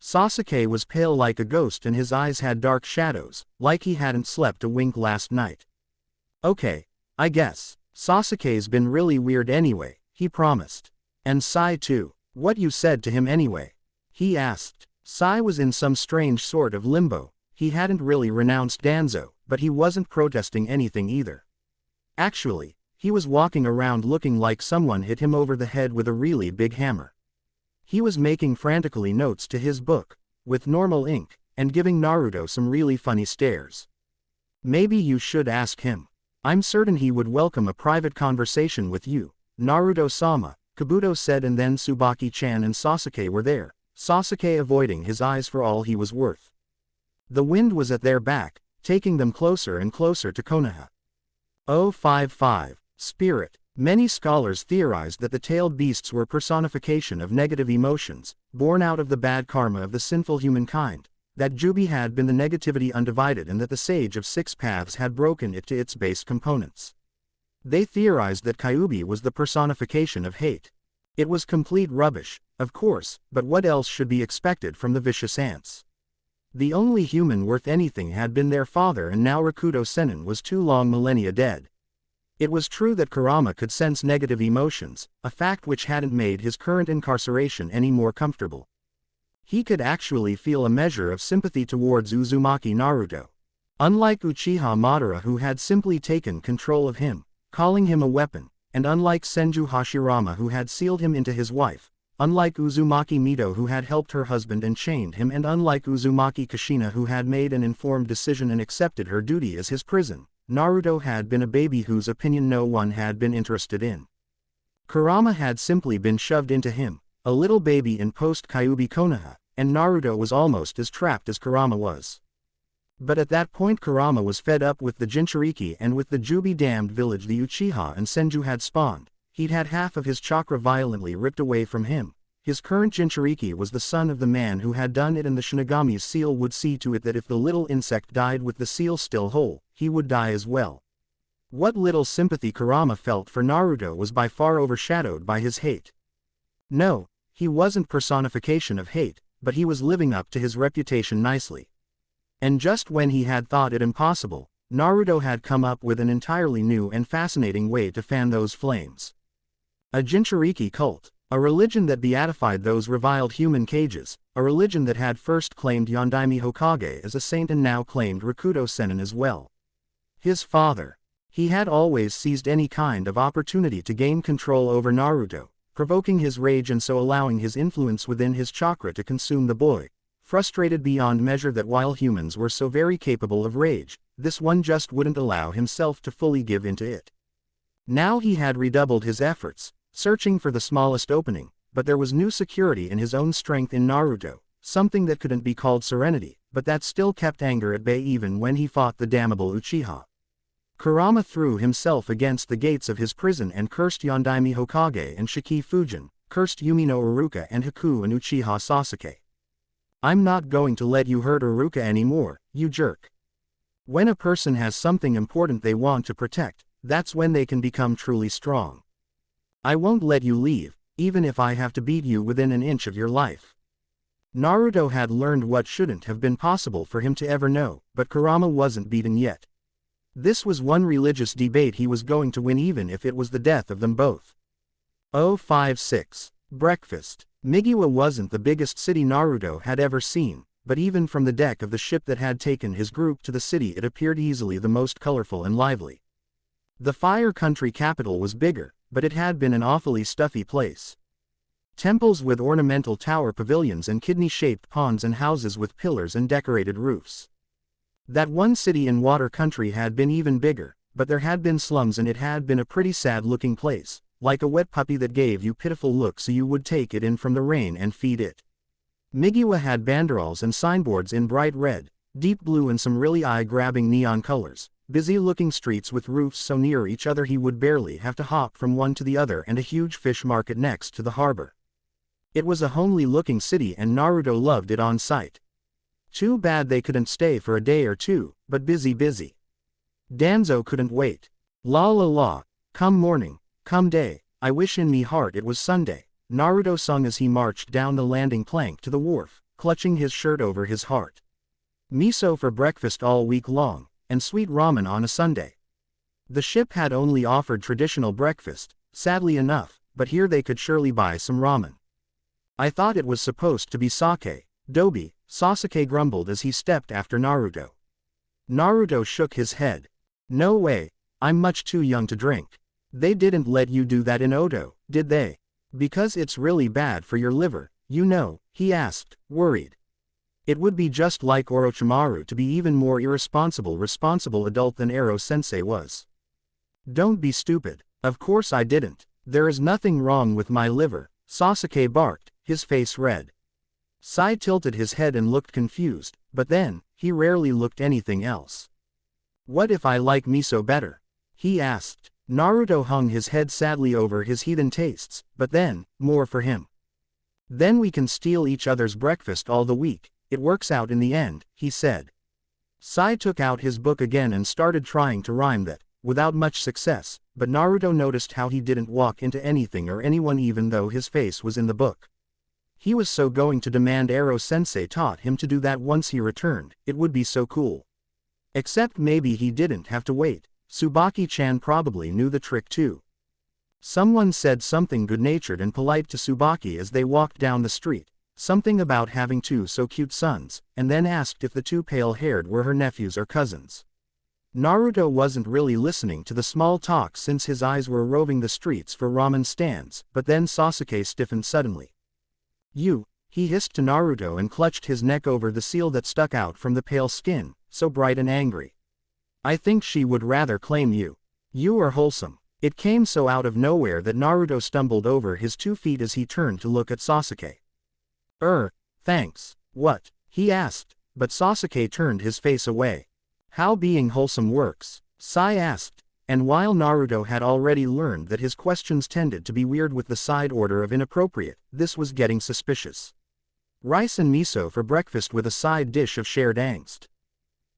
Sasuke was pale like a ghost and his eyes had dark shadows, like he hadn't slept a wink last night. Okay, I guess. Sasuke's been really weird anyway, he promised. And Sai too. What you said to him anyway? He asked. Sai was in some strange sort of limbo. He hadn't really renounced Danzo, but he wasn't protesting anything either. Actually, he was walking around looking like someone hit him over the head with a really big hammer. He was making frantically notes to his book, with normal ink, and giving Naruto some really funny stares. Maybe you should ask him. I'm certain he would welcome a private conversation with you, Naruto-sama, Kabuto said, and then Tsubaki-chan and Sasuke were there, Sasuke avoiding his eyes for all he was worth. The wind was at their back, taking them closer and closer to Konoha. 055. Spirit. Many scholars theorized that the tailed beasts were personification of negative emotions, born out of the bad karma of the sinful humankind, that Jubi had been the negativity undivided and that the Sage of Six Paths had broken it to its base components. They theorized that Kyuubi was the personification of hate. It was complete rubbish, of course, but what else should be expected from the vicious ants? The only human worth anything had been their father, and now Rakuto Sennin was 2 long millennia dead. It was true that Kurama could sense negative emotions, a fact which hadn't made his current incarceration any more comfortable. He could actually feel a measure of sympathy towards Uzumaki Naruto. Unlike Uchiha Madara, who had simply taken control of him, calling him a weapon, and unlike Senju Hashirama, who had sealed him into his wife, unlike Uzumaki Mito, who had helped her husband and chained him, and unlike Uzumaki Kushina, who had made an informed decision and accepted her duty as his prison, Naruto had been a baby whose opinion no one had been interested in. Kurama had simply been shoved into him, a little baby in post-Kyuubi Konoha, and Naruto was almost as trapped as Kurama was. But at that point Kurama was fed up with the Jinchuriki and with the Jubi-damned village the Uchiha and Senju had spawned. He'd had half of his chakra violently ripped away from him. His current Jinchuriki was the son of the man who had done it, and the Shinigami's seal would see to it that if the little insect died with the seal still whole, he would die as well. What little sympathy Kurama felt for Naruto was by far overshadowed by his hate. No, he wasn't personification of hate, but he was living up to his reputation nicely. And just when he had thought it impossible, Naruto had come up with an entirely new and fascinating way to fan those flames. A Jinchuriki cult. A religion that beatified those reviled human cages, a religion that had first claimed Yondaime Hokage as a saint and now claimed Rakuto Sennin as well. His father. He had always seized any kind of opportunity to gain control over Naruto, provoking his rage and so allowing his influence within his chakra to consume the boy, frustrated beyond measure that while humans were so very capable of rage, this one just wouldn't allow himself to fully give into it. Now he had redoubled his efforts, searching for the smallest opening, but there was new security in his own strength in Naruto, something that couldn't be called serenity, but that still kept anger at bay even when he fought the damnable Uchiha. Kurama threw himself against the gates of his prison and cursed Yondaime Hokage and Shiki Fujin, cursed Yumi no Iruka and Haku and Uchiha Sasuke. I'm not going to let you hurt Iruka anymore, you jerk. When a person has something important they want to protect, that's when they can become truly strong. I won't let you leave, even if I have to beat you within an inch of your life. Naruto had learned what shouldn't have been possible for him to ever know, but Kurama wasn't beaten yet. This was one religious debate he was going to win even if it was the death of them both. 056. Breakfast. Migiwa wasn't the biggest city Naruto had ever seen, but even from the deck of the ship that had taken his group to the city it appeared easily the most colorful and lively. The Fire Country capital was bigger, but it had been an awfully stuffy place. Temples with ornamental tower pavilions and kidney-shaped ponds and houses with pillars and decorated roofs. That one city in Water Country had been even bigger, but there had been slums and it had been a pretty sad-looking place, like a wet puppy that gave you pitiful looks so you would take it in from the rain and feed it. Migiwa had banderols and signboards in bright red, deep blue and some really eye-grabbing neon colors, busy-looking streets with roofs so near each other he would barely have to hop from one to the other and a huge fish market next to the harbor. It was a homely-looking city and Naruto loved it on sight. Too bad they couldn't stay for a day or two, but busy. Danzo couldn't wait. La la la, come morning, come day, I wish in me heart it was Sunday, Naruto sung as he marched down the landing plank to the wharf, clutching his shirt over his heart. Miso for breakfast all week long, and sweet ramen on a Sunday. The ship had only offered traditional breakfast, sadly enough, but here they could surely buy some ramen. I thought it was supposed to be sake, Dobi, Sasuke grumbled as he stepped after Naruto. Naruto shook his head. No way, I'm much too young to drink. They didn't let you do that in Odo, did they? Because it's really bad for your liver, you know, he asked, worried. It would be just like Orochimaru to be even more responsible adult than Ero-sensei was. Don't be stupid, of course I didn't, there is nothing wrong with my liver, Sasuke barked, his face red. Sai tilted his head and looked confused, but then, he rarely looked anything else. What if I like miso better? He asked. Naruto hung his head sadly over his heathen tastes, but then, more for him. Then we can steal each other's breakfast all the week, it works out in the end, he said. Sai took out his book again and started trying to rhyme that, without much success, but Naruto noticed how he didn't walk into anything or anyone even though his face was in the book. He was so going to demand Ero-sensei taught him to do that once he returned, it would be so cool. Except maybe he didn't have to wait, Tsubaki-chan probably knew the trick too. Someone said something good-natured and polite to Tsubaki as they walked down the street, something about having two so cute sons, and then asked if the two pale-haired were her nephews or cousins. Naruto wasn't really listening to the small talk since his eyes were roving the streets for ramen stands, but then Sasuke stiffened suddenly. You, he hissed to Naruto and clutched his neck over the seal that stuck out from the pale skin, so bright and angry. I think she would rather claim you. You are wholesome. It came so out of nowhere that Naruto stumbled over his 2 feet as he turned to look at Sasuke. Thanks. What? He asked, but Sasuke turned his face away. How being wholesome works? Sai asked, and while Naruto had already learned that his questions tended to be weird with the side order of inappropriate, this was getting suspicious. Rice and miso for breakfast with a side dish of shared angst.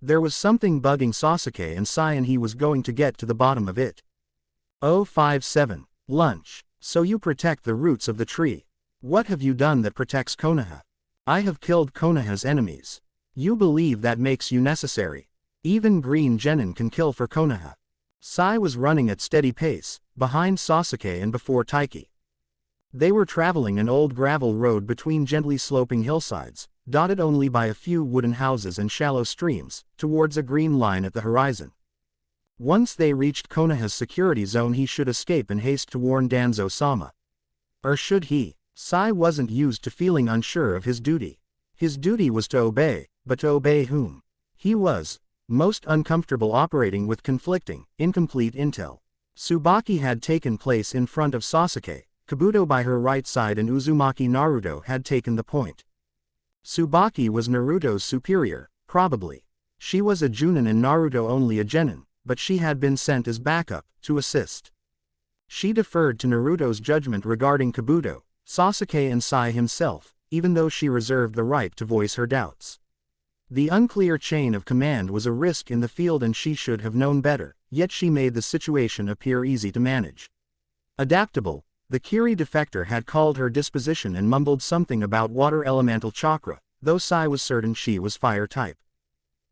There was something bugging Sasuke and Sai and he was going to get to the bottom of it. 057. Lunch. So you protect the roots of the tree. What have you done that protects Konoha? I have killed Konoha's enemies. You believe that makes you necessary. Even Green Genin can kill for Konoha. Sai was running at steady pace, behind Sasuke and before Taiki. They were traveling an old gravel road between gently sloping hillsides, dotted only by a few wooden houses and shallow streams, towards a green line at the horizon. Once they reached Konoha's security zone, he should escape in haste to warn Danzo-sama. Or should he? Sai wasn't used to feeling unsure of his duty. His duty was to obey, but to obey whom? He was most uncomfortable operating with conflicting, incomplete intel. Tsubaki had taken place in front of Sasuke, Kabuto by her right side, and Uzumaki Naruto had taken the point. Tsubaki was Naruto's superior, probably. She was a Junin and Naruto only a Genin, but she had been sent as backup, to assist. She deferred to Naruto's judgment regarding Kabuto, Sasuke and Sai himself, even though she reserved the right to voice her doubts. The unclear chain of command was a risk in the field and she should have known better, yet she made the situation appear easy to manage. Adaptable, the Kiri defector had called her disposition and mumbled something about water elemental chakra, though Sai was certain she was fire type.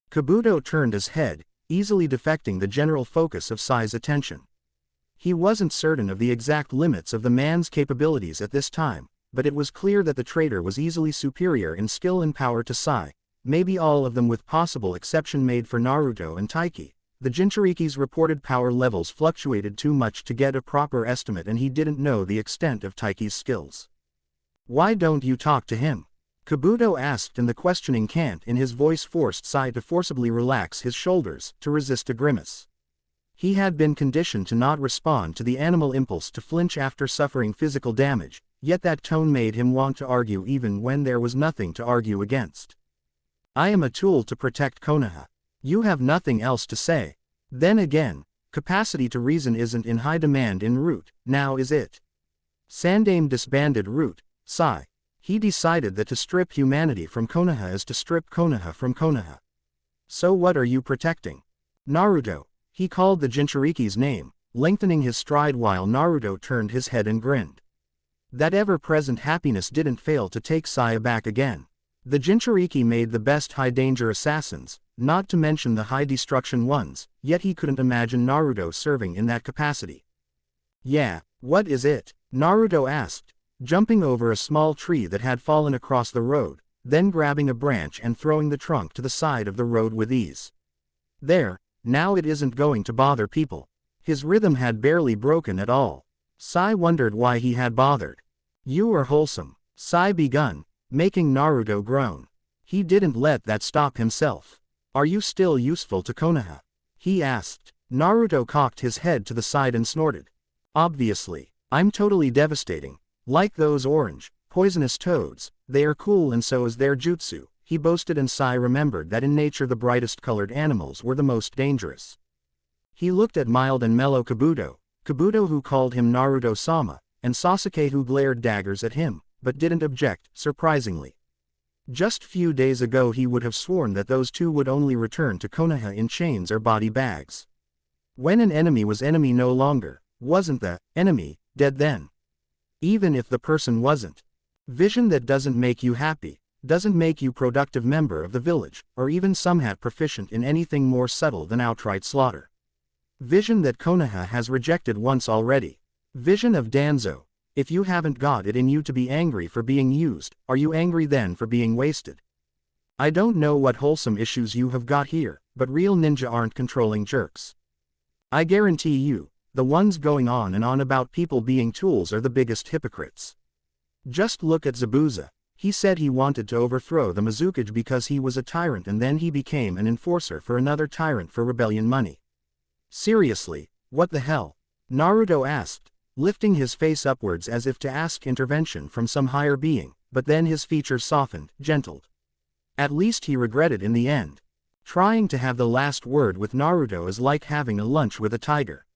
Kabuto turned his head, easily defecting the general focus of Sai's attention. He wasn't certain of the exact limits of the man's capabilities at this time, but it was clear that the traitor was easily superior in skill and power to Sai, maybe all of them with possible exception made for Naruto and Taiki. The Jinchuriki's reported power levels fluctuated too much to get a proper estimate and he didn't know the extent of Taiki's skills. "Why don't you talk to him?" Kabuto asked, and the questioning cant in his voice forced Sai to forcibly relax his shoulders, to resist a grimace. He had been conditioned to not respond to the animal impulse to flinch after suffering physical damage, yet that tone made him want to argue even when there was nothing to argue against. "I am a tool to protect Konoha. You have nothing else to say. Then again, capacity to reason isn't in high demand in Root, now is it?" Sandaime disbanded Root, Sai. He decided that to strip humanity from Konoha is to strip Konoha from Konoha. "So what are you protecting?" "Naruto." He called the Jinchuriki's name, lengthening his stride while Naruto turned his head and grinned. That ever-present happiness didn't fail to take Sai aback again. The Jinchuriki made the best high-danger assassins, not to mention the high-destruction ones, yet he couldn't imagine Naruto serving in that capacity. "Yeah, what is it?" Naruto asked, jumping over a small tree that had fallen across the road, then grabbing a branch and throwing the trunk to the side of the road with ease. "There, now it isn't going to bother people." His rhythm had barely broken at all. Sai wondered why he had bothered. "You are wholesome," Sai begun, making Naruto groan. He didn't let that stop himself. "Are you still useful to Konoha?" he asked. Naruto cocked his head to the side and snorted. "Obviously. I'm totally devastating. Like those orange, poisonous toads, they are cool and so is their jutsu," he boasted, and Sai remembered that in nature the brightest colored animals were the most dangerous. He looked at mild and mellow Kabuto who called him Naruto-sama, and Sasuke who glared daggers at him, but didn't object, surprisingly. Just few days ago he would have sworn that those two would only return to Konoha in chains or body bags. When an enemy was enemy no longer, wasn't the enemy dead then? Even if the person wasn't. Vision that doesn't make you happy, doesn't make you productive member of the village, or even somewhat proficient in anything more subtle than outright slaughter. Vision that Konoha has rejected once already. Vision of Danzo. If you haven't got it in you to be angry for being used, are you angry then for being wasted? I don't know what wholesome issues you have got here, but real ninja aren't controlling jerks. I guarantee you, the ones going on and on about people being tools are the biggest hypocrites. Just look at Zabuza. He said he wanted to overthrow the Mizukage because he was a tyrant and then he became an enforcer for another tyrant for rebellion money. Seriously, what the hell? Naruto asked, lifting his face upwards as if to ask intervention from some higher being, but then his features softened, gentled. At least he regretted in the end. Trying to have the last word with Naruto is like having a lunch with a tiger.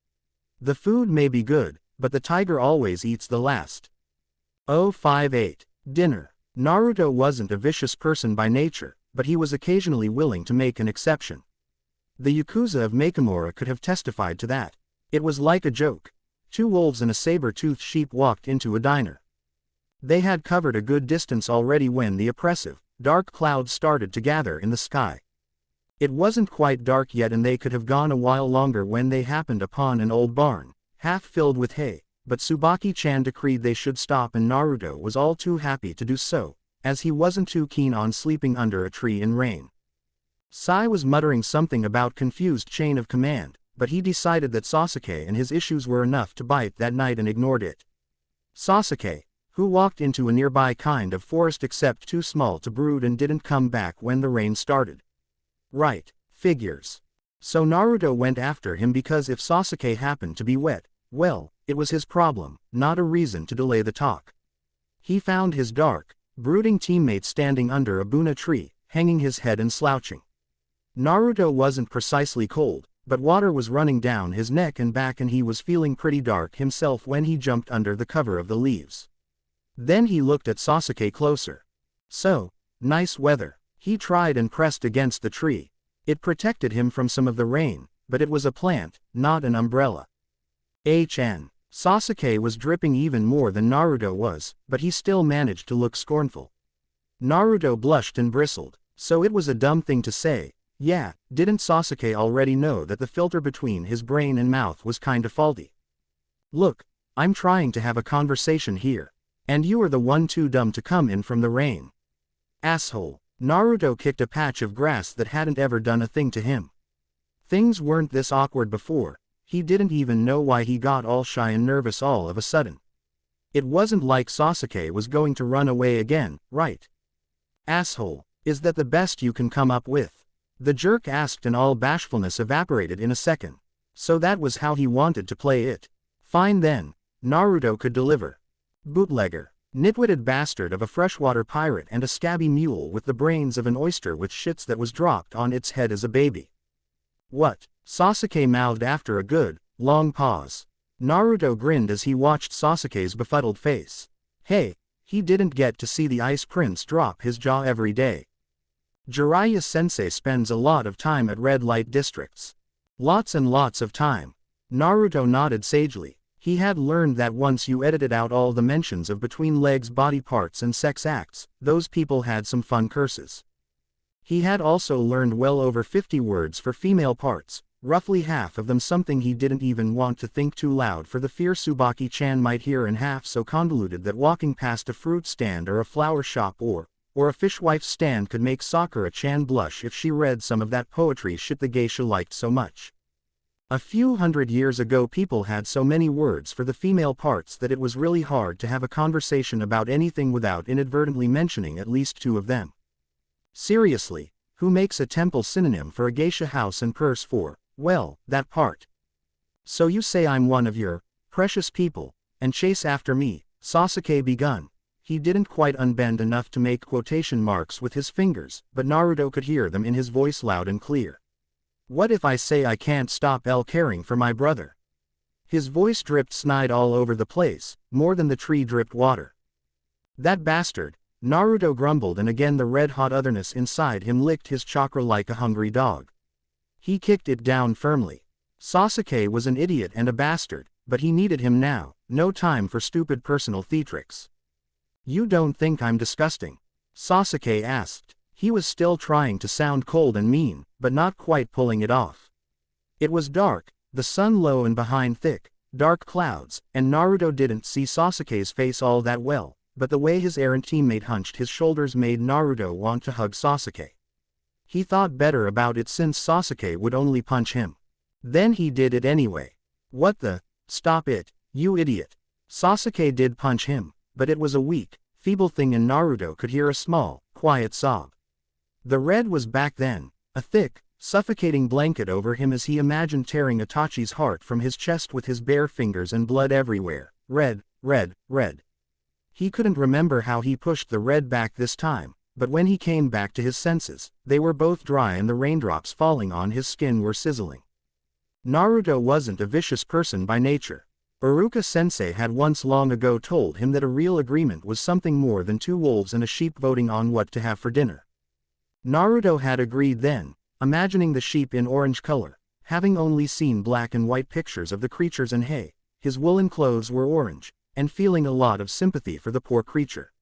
The food may be good, but the tiger always eats the last. 058. Dinner. Naruto wasn't a vicious person by nature, but he was occasionally willing to make an exception. The Yakuza of Makamura could have testified to that. It was like a joke. Two wolves and a saber-toothed sheep walked into a diner. They had covered a good distance already when the oppressive, dark clouds started to gather in the sky. It wasn't quite dark yet and they could have gone a while longer when they happened upon an old barn, half filled with hay, but Tsubaki-chan decreed they should stop and Naruto was all too happy to do so, as he wasn't too keen on sleeping under a tree in rain. Sai was muttering something about confused chain of command, but he decided that Sasuke and his issues were enough to bite that night and ignored it. Sasuke, who walked into a nearby kind of forest except too small to brood and didn't come back when the rain started. Right, figures. So Naruto went after him because if Sasuke happened to be wet, well, it was his problem, not a reason to delay the talk. He found his dark, brooding teammate standing under a buna tree, hanging his head and slouching. Naruto wasn't precisely cold, but water was running down his neck and back and he was feeling pretty dark himself when he jumped under the cover of the leaves. Then he looked at Sasuke closer. So, nice weather. He tried and pressed against the tree. It protected him from some of the rain, but it was a plant, not an umbrella. Sasuke was dripping even more than Naruto was, but he still managed to look scornful. Naruto blushed and bristled, so it was a dumb thing to say. Yeah, didn't Sasuke already know that the filter between his brain and mouth was kinda faulty? Look, I'm trying to have a conversation here. And you are the one too dumb to come in from the rain. Asshole. Naruto kicked a patch of grass that hadn't ever done a thing to him. Things weren't this awkward before. He didn't even know why he got all shy and nervous all of a sudden. It wasn't like Sasuke was going to run away again, right? Asshole, is that the best you can come up with? The jerk asked and all bashfulness evaporated in a second. So that was how he wanted to play it. Fine then. Naruto could deliver. Bootlegger. Nitwitted bastard of a freshwater pirate and a scabby mule with the brains of an oyster with shits that was dropped on its head as a baby. What? Sasuke mouthed after a good, long pause. Naruto grinned as he watched Sasuke's befuddled face. Hey, he didn't get to see the Ice Prince drop his jaw every day. Jiraiya-sensei spends a lot of time at red light districts. Lots and lots of time. Naruto nodded sagely. He had learned that once you edited out all the mentions of between legs body parts and sex acts, those people had some fun curses. He had also learned well over 50 words for female parts, roughly half of them something he didn't even want to think too loud for the fear Tsubaki-chan might hear and half so convoluted that walking past a fruit stand or a flower shop or a fishwife's stand could make Sakura-chan blush if she read some of that poetry shit the geisha liked so much. A few hundred years ago people had so many words for the female parts that it was really hard to have a conversation about anything without inadvertently mentioning at least two of them. Seriously, who makes a temple synonym for a geisha house and purse for, well, that part? So you say I'm one of your precious people, and chase after me, Sasuke begun. He didn't quite unbend enough to make quotation marks with his fingers, but Naruto could hear them in his voice loud and clear. What if I say I can't stop caring for my brother? His voice dripped snide all over the place, more than the tree dripped water. That bastard, Naruto grumbled and again the red-hot otherness inside him licked his chakra like a hungry dog. He kicked it down firmly. Sasuke was an idiot and a bastard, but he needed him now, no time for stupid personal theatrics. You don't think I'm disgusting? Sasuke asked. He was still trying to sound cold and mean, but not quite pulling it off. It was dark, the sun low and behind thick, dark clouds, and Naruto didn't see Sasuke's face all that well, but the way his errant teammate hunched his shoulders made Naruto want to hug Sasuke. He thought better about it since Sasuke would only punch him. Then he did it anyway. What the? Stop it, you idiot. Sasuke did punch him, but it was a weak, feeble thing and Naruto could hear a small, quiet sob. The red was back then, a thick, suffocating blanket over him as he imagined tearing Itachi's heart from his chest with his bare fingers and blood everywhere. Red, red, red. He couldn't remember how he pushed the red back this time, but when he came back to his senses, they were both dry and the raindrops falling on his skin were sizzling. Naruto wasn't a vicious person by nature. Iruka-sensei had once long ago told him that a real agreement was something more than two wolves and a sheep voting on what to have for dinner. Naruto had agreed then, imagining the sheep in orange color, having only seen black and white pictures of the creatures and hey, his woolen clothes were orange, and feeling a lot of sympathy for the poor creature.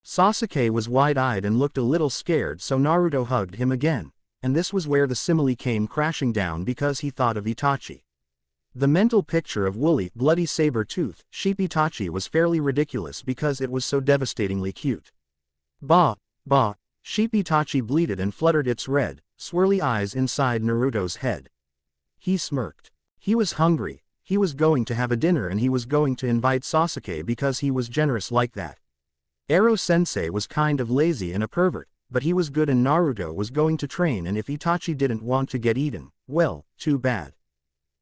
Sasuke was wide-eyed and looked a little scared so Naruto hugged him again, and this was where the simile came crashing down because he thought of Itachi. The mental picture of woolly, bloody saber-toothed, sheep Itachi was fairly ridiculous because it was so devastatingly cute. Bah, bah. Sheep Itachi bleated and fluttered its red, swirly eyes inside Naruto's head. He smirked. He was hungry, he was going to have a dinner and he was going to invite Sasuke because he was generous like that. Ero-sensei was kind of lazy and a pervert, but he was good and Naruto was going to train, and if Itachi didn't want to get eaten, well, too bad.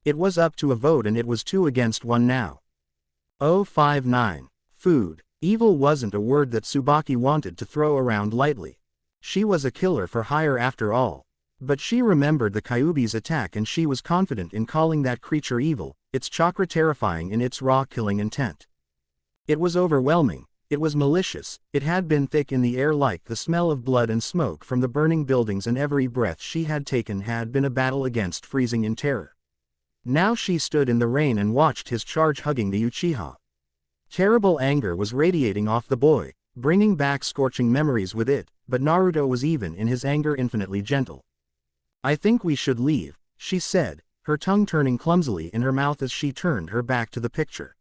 It was up to a vote and it was 2 against 1 now. 059. Food. Evil wasn't a word that Tsubaki wanted to throw around lightly. She was a killer for hire after all. But she remembered the Kyuubi's attack and she was confident in calling that creature evil, its chakra terrifying in its raw killing intent. It was overwhelming, it was malicious, it had been thick in the air like the smell of blood and smoke from the burning buildings, and every breath she had taken had been a battle against freezing in terror. Now she stood in the rain and watched his charge, hugging the Uchiha. Terrible anger was radiating off the boy, bringing back scorching memories with it, but Naruto was even in his anger infinitely gentle. "I think we should leave," she said, her tongue turning clumsily in her mouth as she turned her back to the picture.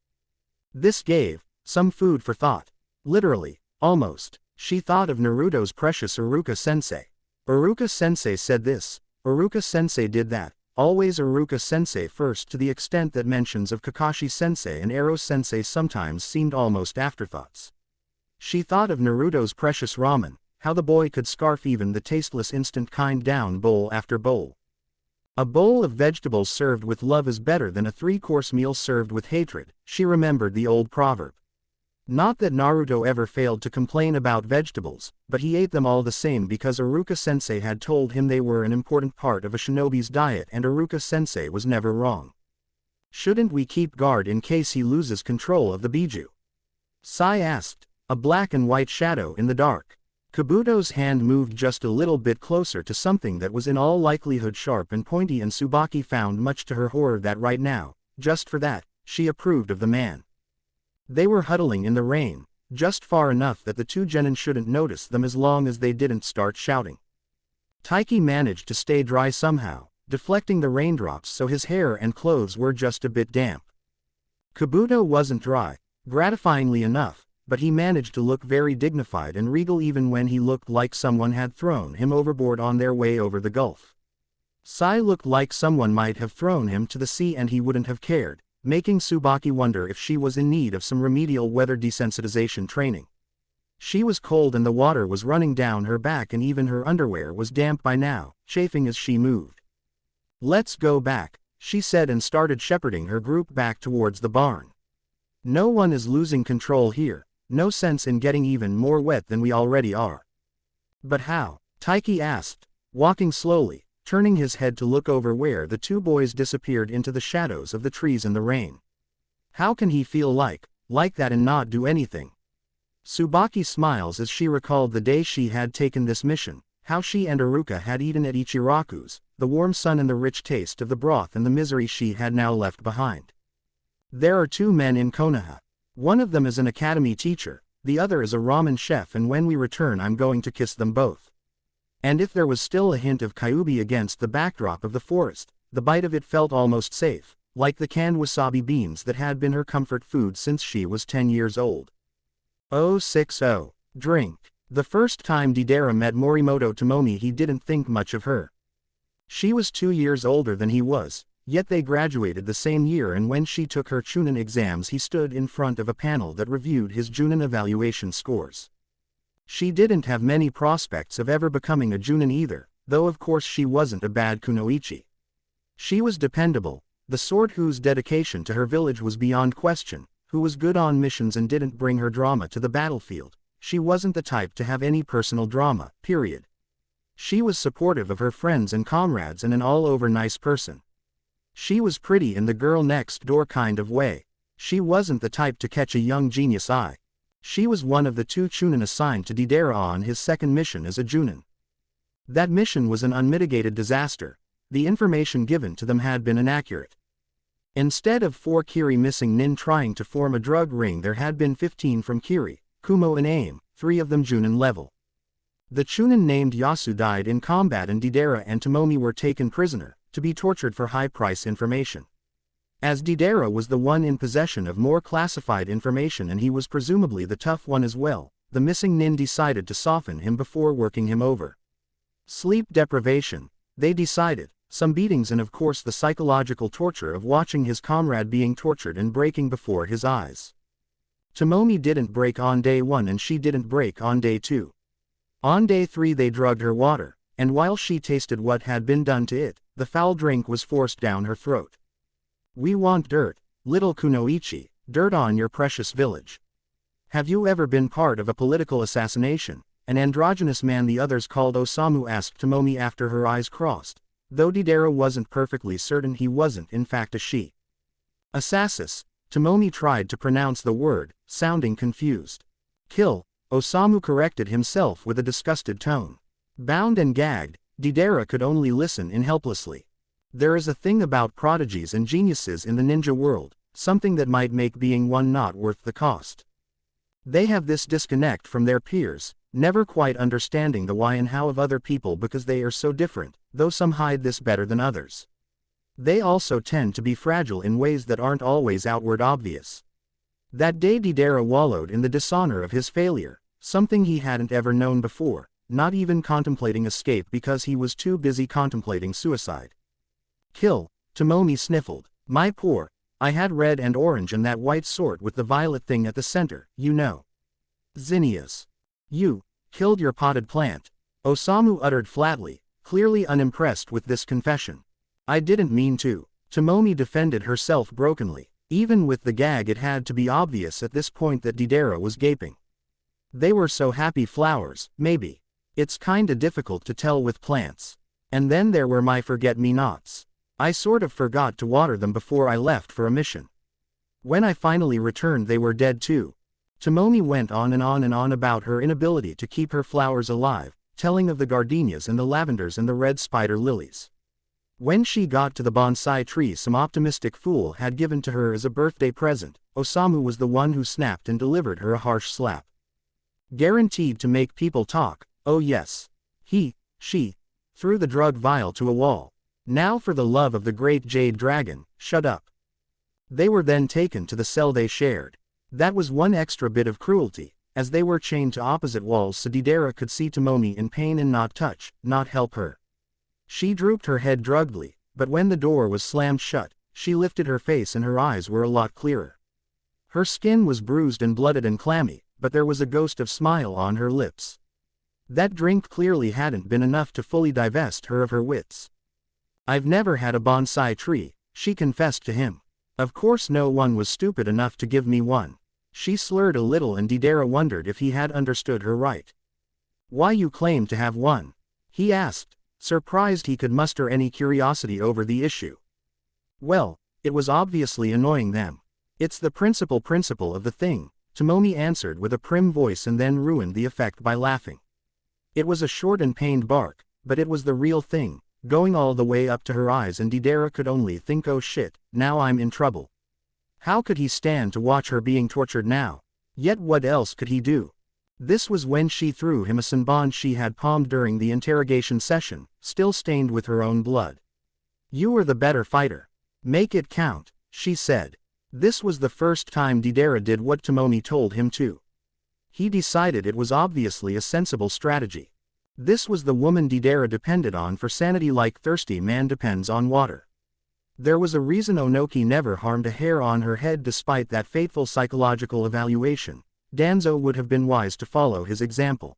This gave some food for thought. Literally, almost. She thought of Naruto's precious Iruka-sensei. Iruka-sensei said this, Iruka-sensei did that, always Iruka-sensei first, to the extent that mentions of Kakashi-sensei and Ero-sensei sometimes seemed almost afterthoughts. She thought of Naruto's precious ramen, how the boy could scarf even the tasteless instant kind down bowl after bowl. A bowl of vegetables served with love is better than a 3-course meal served with hatred, she remembered the old proverb. Not that Naruto ever failed to complain about vegetables, but he ate them all the same because Iruka-sensei had told him they were an important part of a shinobi's diet, and Iruka-sensei was never wrong. "Shouldn't we keep guard in case he loses control of the Biju?" Sai asked, a black and white shadow in the dark. Kabuto's hand moved just a little bit closer to something that was in all likelihood sharp and pointy, and Tsubaki found much to her horror that right now, just for that, she approved of the man. They were huddling in the rain, just far enough that the 2 genin shouldn't notice them as long as they didn't start shouting. Taiki managed to stay dry somehow, deflecting the raindrops so his hair and clothes were just a bit damp. Kabuto wasn't dry, gratifyingly enough, but he managed to look very dignified and regal even when he looked like someone had thrown him overboard on their way over the gulf. Sai looked like someone might have thrown him to the sea and he wouldn't have cared, making Tsubaki wonder if she was in need of some remedial weather desensitization training. She was cold and the water was running down her back and even her underwear was damp by now, chafing as she moved. "Let's go back," she said and started shepherding her group back towards the barn. "No one is losing control here. No sense in getting even more wet than we already are." "But how?" Taiki asked, walking slowly, turning his head to look over where the 2 boys disappeared into the shadows of the trees in the rain. "How can he feel like that and not do anything?" Tsubaki smiles as she recalled the day she had taken this mission, how she and Iruka had eaten at Ichiraku's, the warm sun and the rich taste of the broth and the misery she had now left behind. "There are 2 men in Konoha. One of them is an academy teacher, the other is a ramen chef, and when we return I'm going to kiss them both." And if there was still a hint of Kyuubi against the backdrop of the forest, the bite of it felt almost safe, like the canned wasabi beans that had been her comfort food since she was 10 years old. 060. Drink. The first time Deidara met Morimoto Tomomi he didn't think much of her. She was 2 years older than he was, yet they graduated the same year, and when she took her Chunin exams he stood in front of a panel that reviewed his Junin evaluation scores. She didn't have many prospects of ever becoming a Junin either, though of course she wasn't a bad kunoichi. She was dependable, the sort whose dedication to her village was beyond question, who was good on missions and didn't bring her drama to the battlefield. She wasn't the type to have any personal drama, period. She was supportive of her friends and comrades and an all-over nice person. She was pretty in the girl next door kind of way. She wasn't the type to catch a young genius eye. She was one of the 2 Chunin assigned to Deidara on his second mission as a Junin. That mission was an unmitigated disaster. The information given to them had been inaccurate. Instead of 4 Kiri missing nin trying to form a drug ring, there had been 15 from Kiri, Kumo and AIM, 3 of them Junin level. The Chunin named Yasu died in combat and Deidara and Tomomi were taken prisoner, to be tortured for high-price information. As Deidara was the one in possession of more classified information and he was presumably the tough one as well, the missing nin decided to soften him before working him over. Sleep deprivation, they decided, some beatings, and of course the psychological torture of watching his comrade being tortured and breaking before his eyes. Tomomi didn't break on day 1 and she didn't break on day 2. On day 3 they drugged her water, and while she tasted what had been done to it, the foul drink was forced down her throat. We want dirt, little Kunoichi, dirt on your precious village. Have you ever been part of a political assassination? An androgynous man the others called Osamu asked Tomomi after her eyes crossed, though Deidara wasn't perfectly certain he wasn't in fact a she. Assassis, Tomomi tried to pronounce the word, sounding confused. Kill, Osamu corrected himself with a disgusted tone. Bound and gagged, Deidara could only listen in helplessly. There is a thing about prodigies and geniuses in the ninja world, something that might make being one not worth the cost. They have this disconnect from their peers, never quite understanding the why and how of other people because they are so different, though some hide this better than others. They also tend to be fragile in ways that aren't always outward obvious. That day Deidara wallowed in the dishonor of his failure, something he hadn't ever known before, not even contemplating escape because he was too busy contemplating suicide. Kill, Tomomi sniffled. My poor, I had red and orange and that white sort with the violet thing at the center, you know. Zinnias. You killed your potted plant, Osamu uttered flatly, clearly unimpressed with this confession. I didn't mean to. Tomomi defended herself brokenly. Even with the gag it had to be obvious at this point that Deidara was gaping. They were so happy flowers, maybe. It's kinda difficult to tell with plants. And then there were my forget-me-nots. I sort of forgot to water them before I left for a mission. When I finally returned they were dead too. Tomomi went on and on and on about her inability to keep her flowers alive, telling of the gardenias and the lavenders and the red spider lilies. When she got to the bonsai tree some optimistic fool had given to her as a birthday present, Osamu was the one who snapped and delivered her a harsh slap. Guaranteed to make people talk, oh yes. She threw the drug vial to a wall. Now for the love of the great jade dragon, shut up. They were then taken to the cell they shared. That was one extra bit of cruelty, as they were chained to opposite walls so Deidara could see Tomomi in pain and not touch, not help her. She drooped her head druggedly, but when the door was slammed shut, she lifted her face and her eyes were a lot clearer. Her skin was bruised and blooded and clammy, but there was a ghost of smile on her lips. That drink clearly hadn't been enough to fully divest her of her wits. I've never had a bonsai tree, she confessed to him. Of course no one was stupid enough to give me one. She slurred a little and Deidara wondered if he had understood her right. Why you claim to have one? He asked, surprised he could muster any curiosity over the issue. Well, it was obviously annoying them. It's the principal of the thing, Tomomi answered with a prim voice and then ruined the effect by laughing. It was a short and pained bark, but it was the real thing, going all the way up to her eyes and Deidara could only think oh shit, now I'm in trouble. How could he stand to watch her being tortured now? Yet what else could he do? This was when she threw him a senbon she had palmed during the interrogation session, still stained with her own blood. You were the better fighter. Make it count, she said. This was the first time Deidara did what Tomomi told him to. He decided it was obviously a sensible strategy. This was the woman Deidara depended on for sanity like thirsty man depends on water. There was a reason Onoki never harmed a hair on her head despite that fateful psychological evaluation. Danzo would have been wise to follow his example.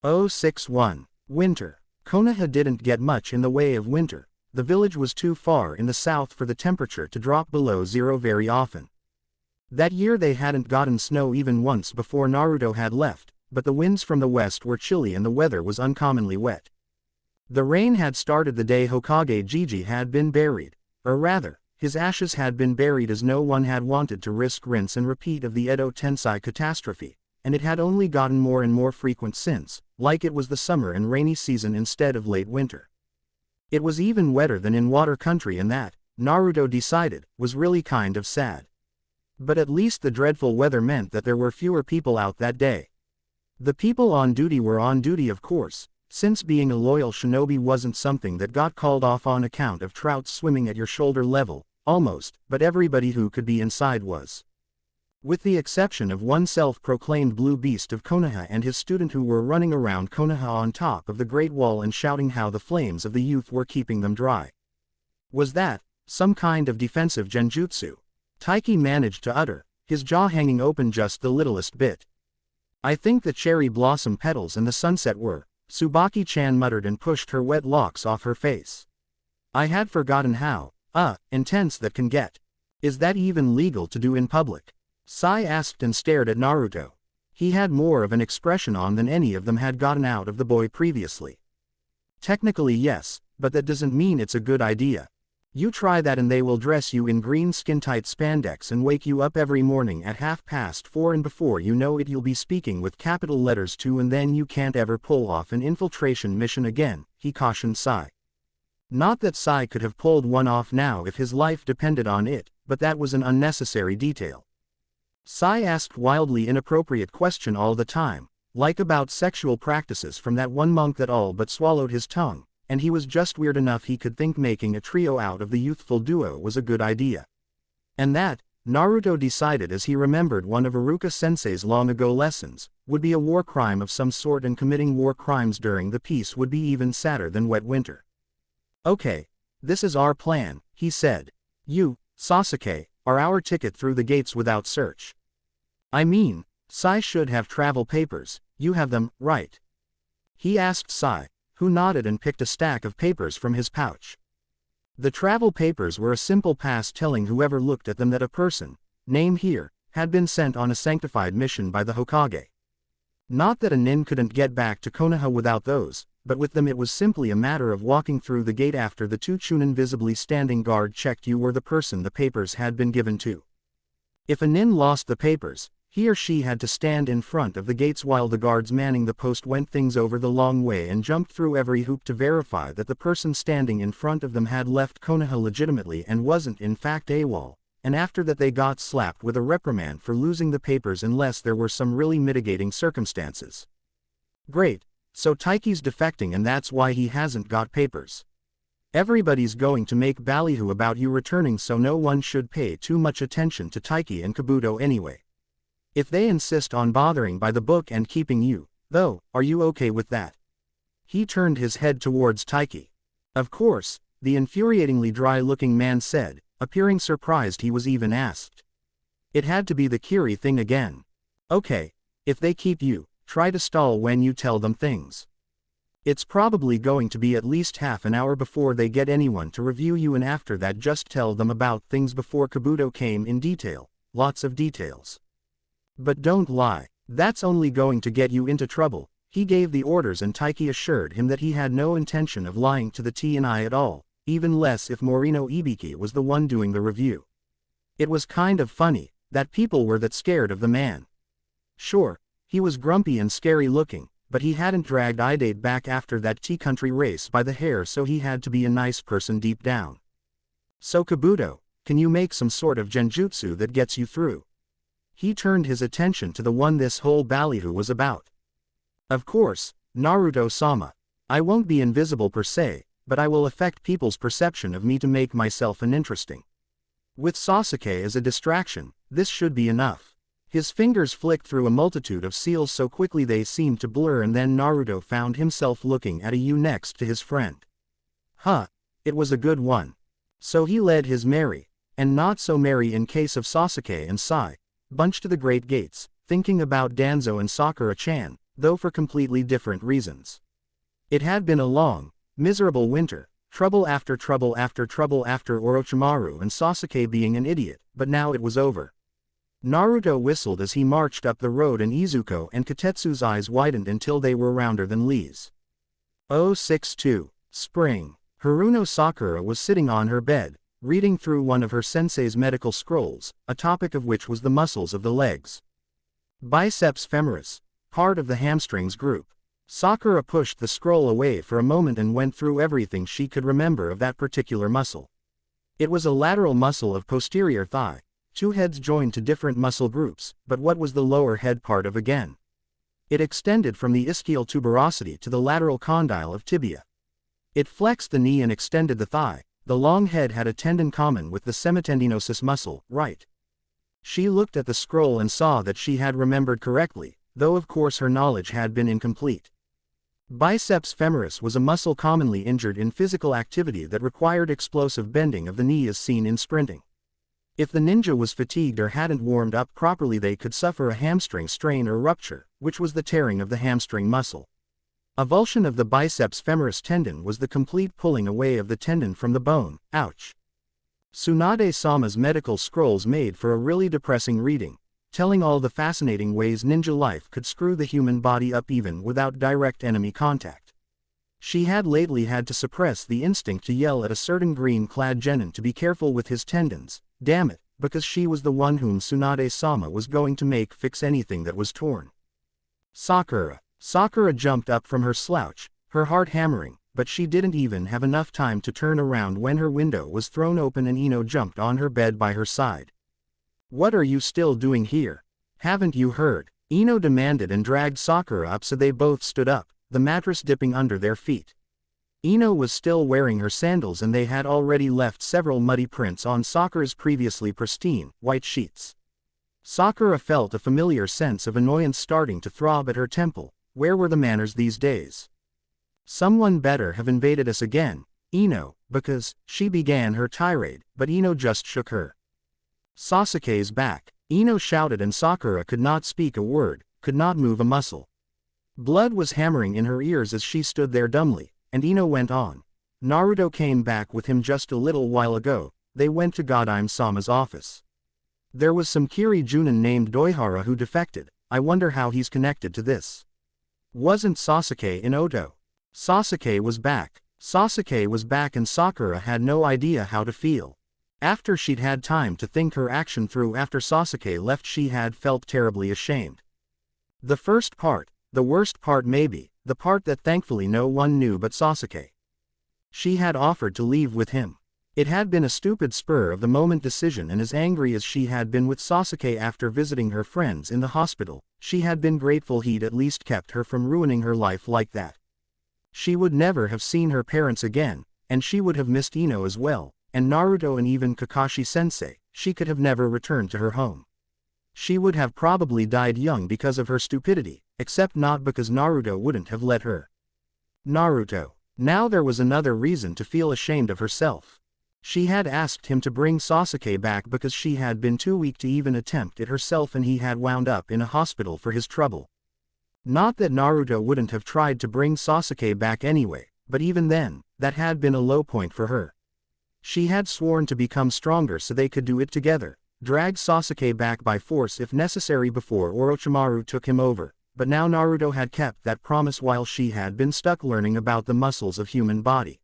061. Winter. Konoha didn't get much in the way of winter. The village was too far in the south for the temperature to drop below zero very often. That year they hadn't gotten snow even once before Naruto had left, but the winds from the west were chilly and the weather was uncommonly wet. The rain had started the day Hokage Jiji had been buried, or rather, his ashes had been buried as no one had wanted to risk rinse and repeat of the Edo Tensei catastrophe, and it had only gotten more and more frequent since, like it was the summer and rainy season instead of late winter. It was even wetter than in water country and that, Naruto decided, was really kind of sad. But at least the dreadful weather meant that there were fewer people out that day. The people on duty were on duty of course, since being a loyal shinobi wasn't something that got called off on account of trouts swimming at your shoulder level, almost, but everybody who could be inside was. With the exception of one self-proclaimed blue beast of Konoha and his student who were running around Konoha on top of the Great Wall and shouting how the flames of the youth were keeping them dry. Was that some kind of defensive genjutsu? Taiki managed to utter, his jaw hanging open just the littlest bit. I think the cherry blossom petals and the sunset were, Tsubaki-chan muttered and pushed her wet locks off her face. I had forgotten how, intense that can get. Is that even legal to do in public? Sai asked and stared at Naruto. He had more of an expression on than any of them had gotten out of the boy previously. Technically yes, but that doesn't mean it's a good idea. You try that and they will dress you in green skin-tight spandex and wake you up every morning at 4:30 and before you know it you'll be speaking with capital letters too and then you can't ever pull off an infiltration mission again, he cautioned Sai. Not that Sai could have pulled one off now if his life depended on it, but that was an unnecessary detail. Sai asked wildly inappropriate question all the time, like about sexual practices from that one monk that all but swallowed his tongue, and he was just weird enough he could think making a trio out of the youthful duo was a good idea. And that, Naruto decided as he remembered one of Iruka-sensei's long-ago lessons, would be a war crime of some sort and committing war crimes during the peace would be even sadder than wet winter. Okay, this is our plan, he said. You, Sasuke, are our ticket through the gates without search. I mean, Sai should have travel papers, you have them, right? He asked Sai, who nodded and picked a stack of papers from his pouch. The travel papers were a simple pass telling whoever looked at them that a person, name here, had been sent on a sanctified mission by the Hokage. Not that a nin couldn't get back to Konoha without those, but with them it was simply a matter of walking through the gate after the two chunin visibly standing guard checked you were the person the papers had been given to. If a nin lost the papers, he or she had to stand in front of the gates while the guards manning the post went things over the long way and jumped through every hoop to verify that the person standing in front of them had left Konoha legitimately and wasn't in fact AWOL, and after that they got slapped with a reprimand for losing the papers unless there were some really mitigating circumstances. Great, so Taiki's defecting and that's why he hasn't got papers. Everybody's going to make ballyhoo about you returning so no one should pay too much attention to Taiki and Kabuto anyway. If they insist on bothering by the book and keeping you, though, are you okay with that? He turned his head towards Taiki. Of course, the infuriatingly dry-looking man said, appearing surprised he was even asked. It had to be the Kiri thing again. Okay, if they keep you, try to stall when you tell them things. It's probably going to be at least half an hour before they get anyone to review you and after that just tell them about things before Kabuto came in detail, lots of details. But don't lie, that's only going to get you into trouble. He gave the orders and Taiki assured him that he had no intention of lying to the T&I at all, even less if Morino Ibiki was the one doing the review. It was kind of funny, that people were that scared of the man. Sure, he was grumpy and scary looking, but he hadn't dragged Idate back after that T-country race by the hair so he had to be a nice person deep down. So Kabuto, can you make some sort of genjutsu that gets you through? He turned his attention to the one this whole ballyhoo was about. Of course, Naruto-sama. I won't be invisible per se, but I will affect people's perception of me to make myself uninteresting. With Sasuke as a distraction, this should be enough. His fingers flicked through a multitude of seals so quickly they seemed to blur and then Naruto found himself looking at a U next to his friend. It was a good one. So he led his merry, and not so merry in case of Sasuke and Sai, bunch to the great gates, thinking about Danzo and Sakura-chan, though for completely different reasons. It had been a long, miserable winter, trouble after trouble after trouble after Orochimaru and Sasuke being an idiot, but now it was over. Naruto whistled as he marched up the road and Izuko and Katetsu's eyes widened until they were rounder than Lee's. 062. Spring. Haruno Sakura was sitting on her bed, reading through one of her sensei's medical scrolls, a topic of which was the muscles of the legs. Biceps femoris, part of the hamstrings group. Sakura pushed the scroll away for a moment and went through everything she could remember of that particular muscle. It was a lateral muscle of posterior thigh, two heads joined to different muscle groups, but what was the lower head part of again? It extended from the ischial tuberosity to the lateral condyle of tibia. It flexed the knee and extended the thigh. The long head had a tendon common with the semitendinosus muscle, right? She looked at the scroll and saw that she had remembered correctly, though of course her knowledge had been incomplete. Biceps femoris was a muscle commonly injured in physical activity that required explosive bending of the knee as seen in sprinting. If the ninja was fatigued or hadn't warmed up properly, they could suffer a hamstring strain or rupture, which was the tearing of the hamstring muscle. Avulsion of the biceps femoris tendon was the complete pulling away of the tendon from the bone. Ouch. Tsunade Sama's medical scrolls made for a really depressing reading, telling all the fascinating ways ninja life could screw the human body up even without direct enemy contact. She had lately had to suppress the instinct to yell at a certain green-clad genin to be careful with his tendons, damn it, because she was the one whom Tsunade Sama was going to make fix anything that was torn. Sakura. Sakura jumped up from her slouch, her heart hammering, but she didn't even have enough time to turn around when her window was thrown open and Ino jumped on her bed by her side. "What are you still doing here? Haven't you heard?" Ino demanded and dragged Sakura up so they both stood up, the mattress dipping under their feet. Ino was still wearing her sandals and they had already left several muddy prints on Sakura's previously pristine, white sheets. Sakura felt a familiar sense of annoyance starting to throb at her temple. Where were the manners these days? Someone better have invaded us again, Ino, because, she began her tirade, but Ino just shook her. "Sasuke's back," Ino shouted and Sakura could not speak a word, could not move a muscle. Blood was hammering in her ears as she stood there dumbly, and Ino went on. "Naruto came back with him just a little while ago, they went to Godime-sama's office. There was some Kiri Junin named Doihara who defected, I wonder how he's connected to this. Wasn't Sasuke in Oto? Sasuke was back. Sasuke was back and Sakura had no idea how to feel. After she'd had time to think her action through after Sasuke left, she had felt terribly ashamed. The first part, the worst part maybe, the part that thankfully no one knew but Sasuke. She had offered to leave with him. It had been a stupid spur-of-the-moment decision, and as angry as she had been with Sasuke after visiting her friends in the hospital, she had been grateful he'd at least kept her from ruining her life like that. She would never have seen her parents again, and she would have missed Ino as well, and Naruto and even Kakashi-sensei. She could have never returned to her home. She would have probably died young because of her stupidity, except not because Naruto wouldn't have let her. Naruto. Now there was another reason to feel ashamed of herself. She had asked him to bring Sasuke back because she had been too weak to even attempt it herself and he had wound up in a hospital for his trouble. Not that Naruto wouldn't have tried to bring Sasuke back anyway, but even then, that had been a low point for her. She had sworn to become stronger so they could do it together, drag Sasuke back by force if necessary before Orochimaru took him over, but now Naruto had kept that promise while she had been stuck learning about the muscles of human body.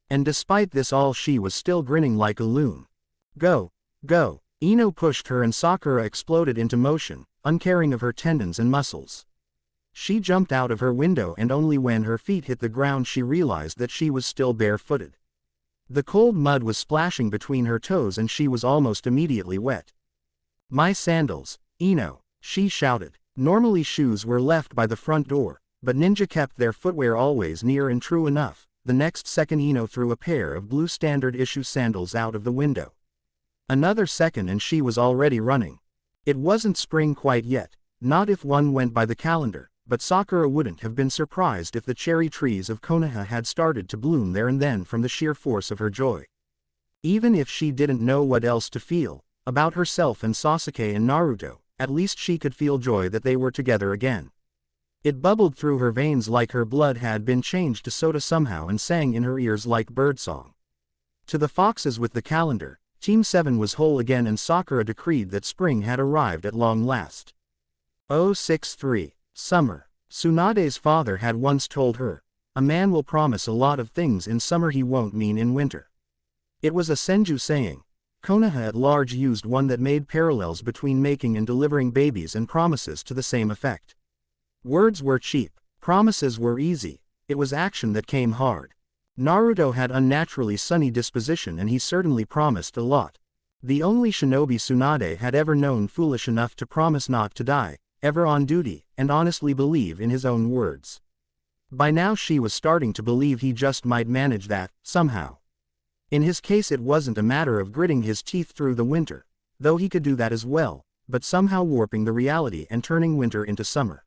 And despite this all, she was still grinning like a loon. Go, go. Ino pushed her and Sakura exploded into motion, uncaring of her tendons and muscles. She jumped out of her window and only when her feet hit the ground she realized that she was still barefooted. The cold mud was splashing between her toes and she was almost immediately wet. "My sandals, Ino," she shouted. Normally shoes were left by the front door, but ninja kept their footwear always near, and true enough, the next second Ino threw a pair of blue standard issue sandals out of the window. Another second and she was already running. It wasn't spring quite yet, not if one went by the calendar, but Sakura wouldn't have been surprised if the cherry trees of Konoha had started to bloom there and then from the sheer force of her joy. Even if she didn't know what else to feel about herself and Sasuke and Naruto, at least she could feel joy that they were together again. It bubbled through her veins like her blood had been changed to soda somehow and sang in her ears like birdsong. To the foxes with the calendar, Team 7 was whole again and Sakura decreed that spring had arrived at long last. 063. Summer. Tsunade's father had once told her, "A man will promise a lot of things in summer he won't mean in winter." It was a Senju saying. Konoha at large used one that made parallels between making and delivering babies and promises to the same effect. Words were cheap, promises were easy, it was action that came hard. Naruto had unnaturally sunny disposition and he certainly promised a lot. The only shinobi Tsunade had ever known foolish enough to promise not to die, ever on duty, and honestly believe in his own words. By now she was starting to believe he just might manage that, somehow. In his case it wasn't a matter of gritting his teeth through the winter. though he could do that as well, but somehow warping the reality and turning winter into summer.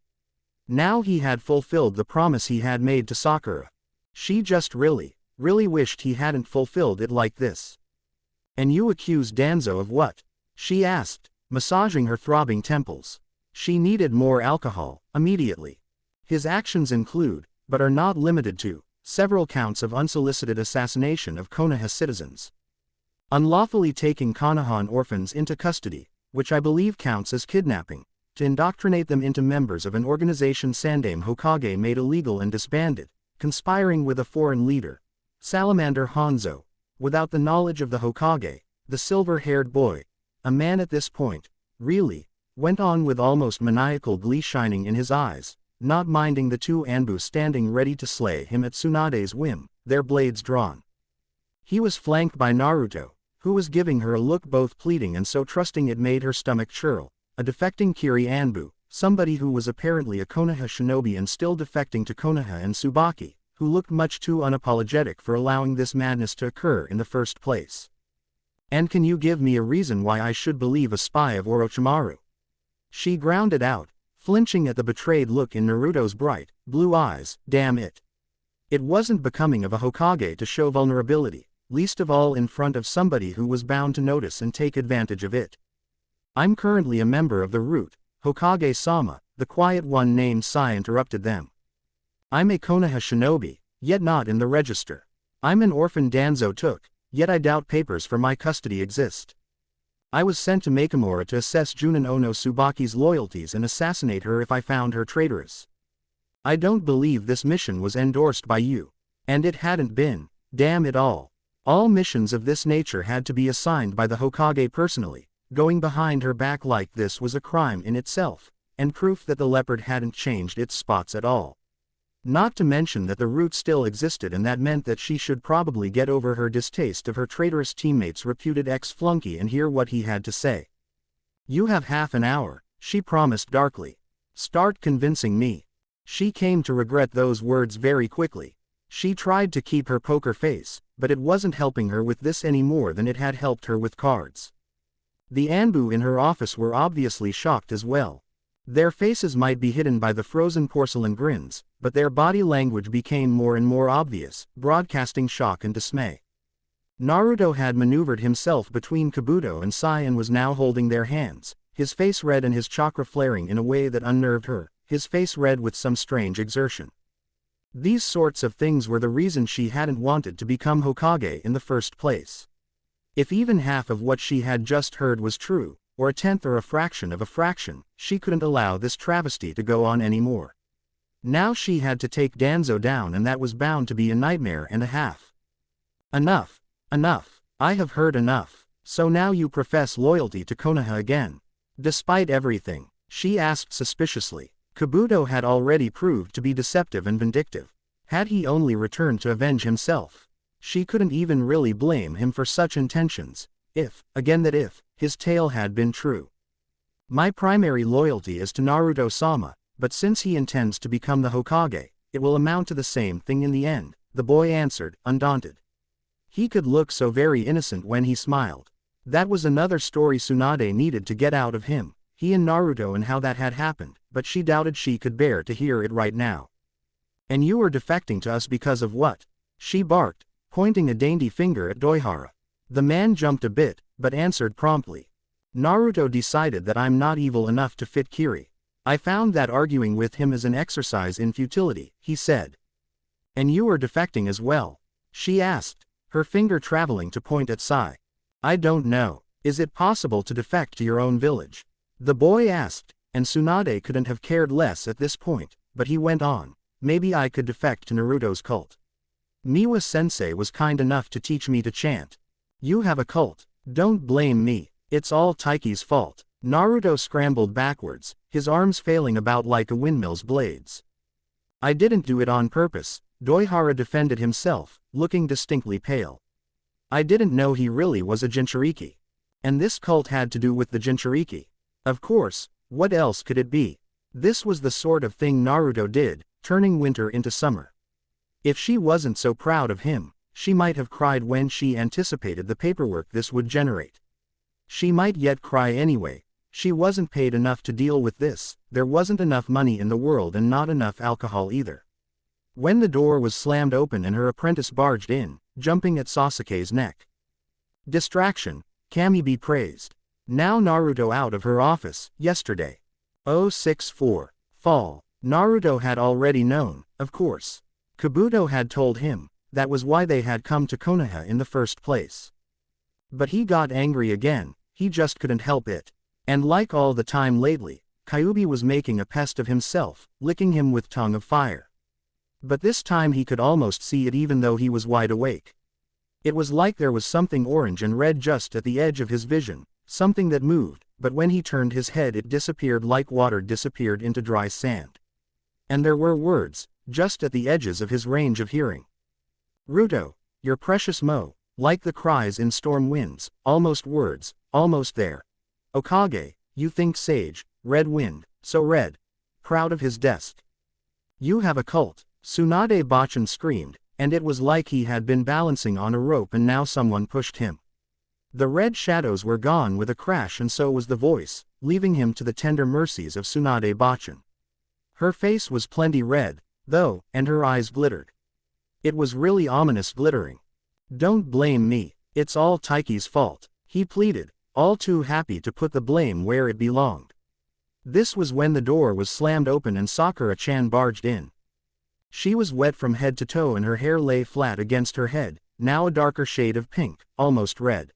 Now he had fulfilled the promise he had made to Sakura. She just really wished he hadn't fulfilled it like this. "And you accuse Danzo of what?" she asked, massaging her throbbing temples. She needed more alcohol, immediately. "His actions include, but are not limited to, several counts of unsolicited assassination of Konoha citizens. Unlawfully taking Konohan orphans into custody, which I believe counts as kidnapping, to indoctrinate them into members of an organization Sandaime Hokage made illegal and disbanded, conspiring with a foreign leader, Salamander Hanzo, without the knowledge of the Hokage, the silver-haired boy, a man at this point, really, went on with almost maniacal glee shining in his eyes, not minding the two Anbu standing ready to slay him at Tsunade's whim, their blades drawn. He was flanked by Naruto, who was giving her a look both pleading and so trusting it made her stomach churl, a defecting Kiri Anbu, somebody who was apparently a Konoha shinobi and still defecting to Konoha and Tsubaki, who looked much too unapologetic for allowing this madness to occur in the first place. "And can you give me a reason why I should believe a spy of Orochimaru?" She grounded out, flinching at the betrayed look in Naruto's bright, blue eyes. Damn it. It wasn't becoming of a Hokage to show vulnerability, least of all in front of somebody who was bound to notice and take advantage of it. "I'm currently a member of the Root, Hokage-sama," the quiet one named Sai interrupted them. "I'm a Konoha shinobi, yet not in the register. I'm an orphan Danzo took, yet I doubt papers for my custody exist. I was sent to Makamura to assess Junin Ono Tsubaki's loyalties and assassinate her if I found her traitorous. I don't believe this mission was endorsed by you. And it hadn't been. Damn it all. All missions of this nature had to be assigned by the Hokage personally. Going behind her back like this was a crime in itself, and proof that the leopard hadn't changed its spots at all. Not to mention that the Root still existed, and that meant that she should probably get over her distaste of her traitorous teammate's reputed ex-flunky and hear what he had to say. "You have half an hour," she promised darkly. "Start convincing me." She came to regret those words very quickly. She tried to keep her poker face, but it wasn't helping her with this any more than it had helped her with cards. The Anbu in her office were obviously shocked as well. Their faces might be hidden by the frozen porcelain grins, but their body language became more and more obvious, broadcasting shock and dismay. Naruto had maneuvered himself between Kabuto and Sai and was now holding their hands, his face red and his chakra flaring in a way that unnerved her, his face red with some strange exertion. These sorts of things were the reason she hadn't wanted to become Hokage in the first place. If even half of what she had just heard was true, or a tenth or a fraction of a fraction, she couldn't allow this travesty to go on anymore. Now she had to take Danzo down, and that was bound to be a nightmare and a half. "Enough. Enough. I have heard enough. So now you profess loyalty to Konoha again. Despite everything?" she asked suspiciously. Kabuto had already proved to be deceptive and vindictive. Had he only returned to avenge himself? She couldn't even really blame him for such intentions, if his tale had been true. "My primary loyalty is to Naruto-sama, but since he intends to become the Hokage, it will amount to the same thing in the end," the boy answered, undaunted. He could look so very innocent when he smiled. That was another story Tsunade needed to get out of him, he and Naruto, and how that had happened, but she doubted she could bear to hear it right now. "And you are defecting to us because of what?" she barked, pointing a dainty finger at Doihara. The man jumped a bit, but answered promptly. "Naruto decided that I'm not evil enough to fit Kiri. I found that arguing with him is an exercise in futility," he said. "And you are defecting as well?" she asked, her finger traveling to point at Sai. "I don't know. Is it possible to defect to your own village?" the boy asked, and Tsunade couldn't have cared less at this point, but he went on. "Maybe I could defect to Naruto's cult. Miwa-sensei was kind enough to teach me to chant. You have a cult. Don't blame me. It's all Taiki's fault." Naruto scrambled backwards, his arms failing about like a windmill's blades. "I didn't do it on purpose," Doihara defended himself, looking distinctly pale. "I didn't know he really was a Jinchuriki. And this cult had to do with the Jinchuriki. Of course, what else could it be? This was the sort of thing Naruto did, turning winter into summer. If she wasn't so proud of him, she might have cried when she anticipated the paperwork this would generate. She might yet cry anyway. She wasn't paid enough to deal with this, there wasn't enough money in the world and not enough alcohol either. When the door was slammed open and her apprentice barged in, jumping at Sasuke's neck. Distraction, Kami be praised. Now Naruto out of her office, yesterday. 064. Fall. Naruto had already known, of course. Kabuto had told him, that was why they had come to Konoha in the first place. But he got angry again, he just couldn't help it. And like all the time lately, Kyuubi was making a pest of himself, licking him with tongue of fire. But this time he could almost see it even though he was wide awake. It was like there was something orange and red just at the edge of his vision, something that moved, but when he turned his head it disappeared like water disappeared into dry sand. And there were words, just at the edges of his range of hearing. Ruto, your precious Mo, like the cries in storm winds, almost words, almost there. Okage, you think sage, red wind, so red. Proud of his desk. You have a cult, Tsunade Bachan screamed, and it was like he had been balancing on a rope and now someone pushed him. The red shadows were gone with a crash and so was the voice, leaving him to the tender mercies of Tsunade Bachan. Her face was plenty red, though, and her eyes glittered. It was really ominous glittering. Don't blame me, it's all Taiki's fault, he pleaded, all too happy to put the blame where it belonged. This was when the door was slammed open and Sakura-chan barged in. She was wet from head to toe and her hair lay flat against her head, now a darker shade of pink, almost red.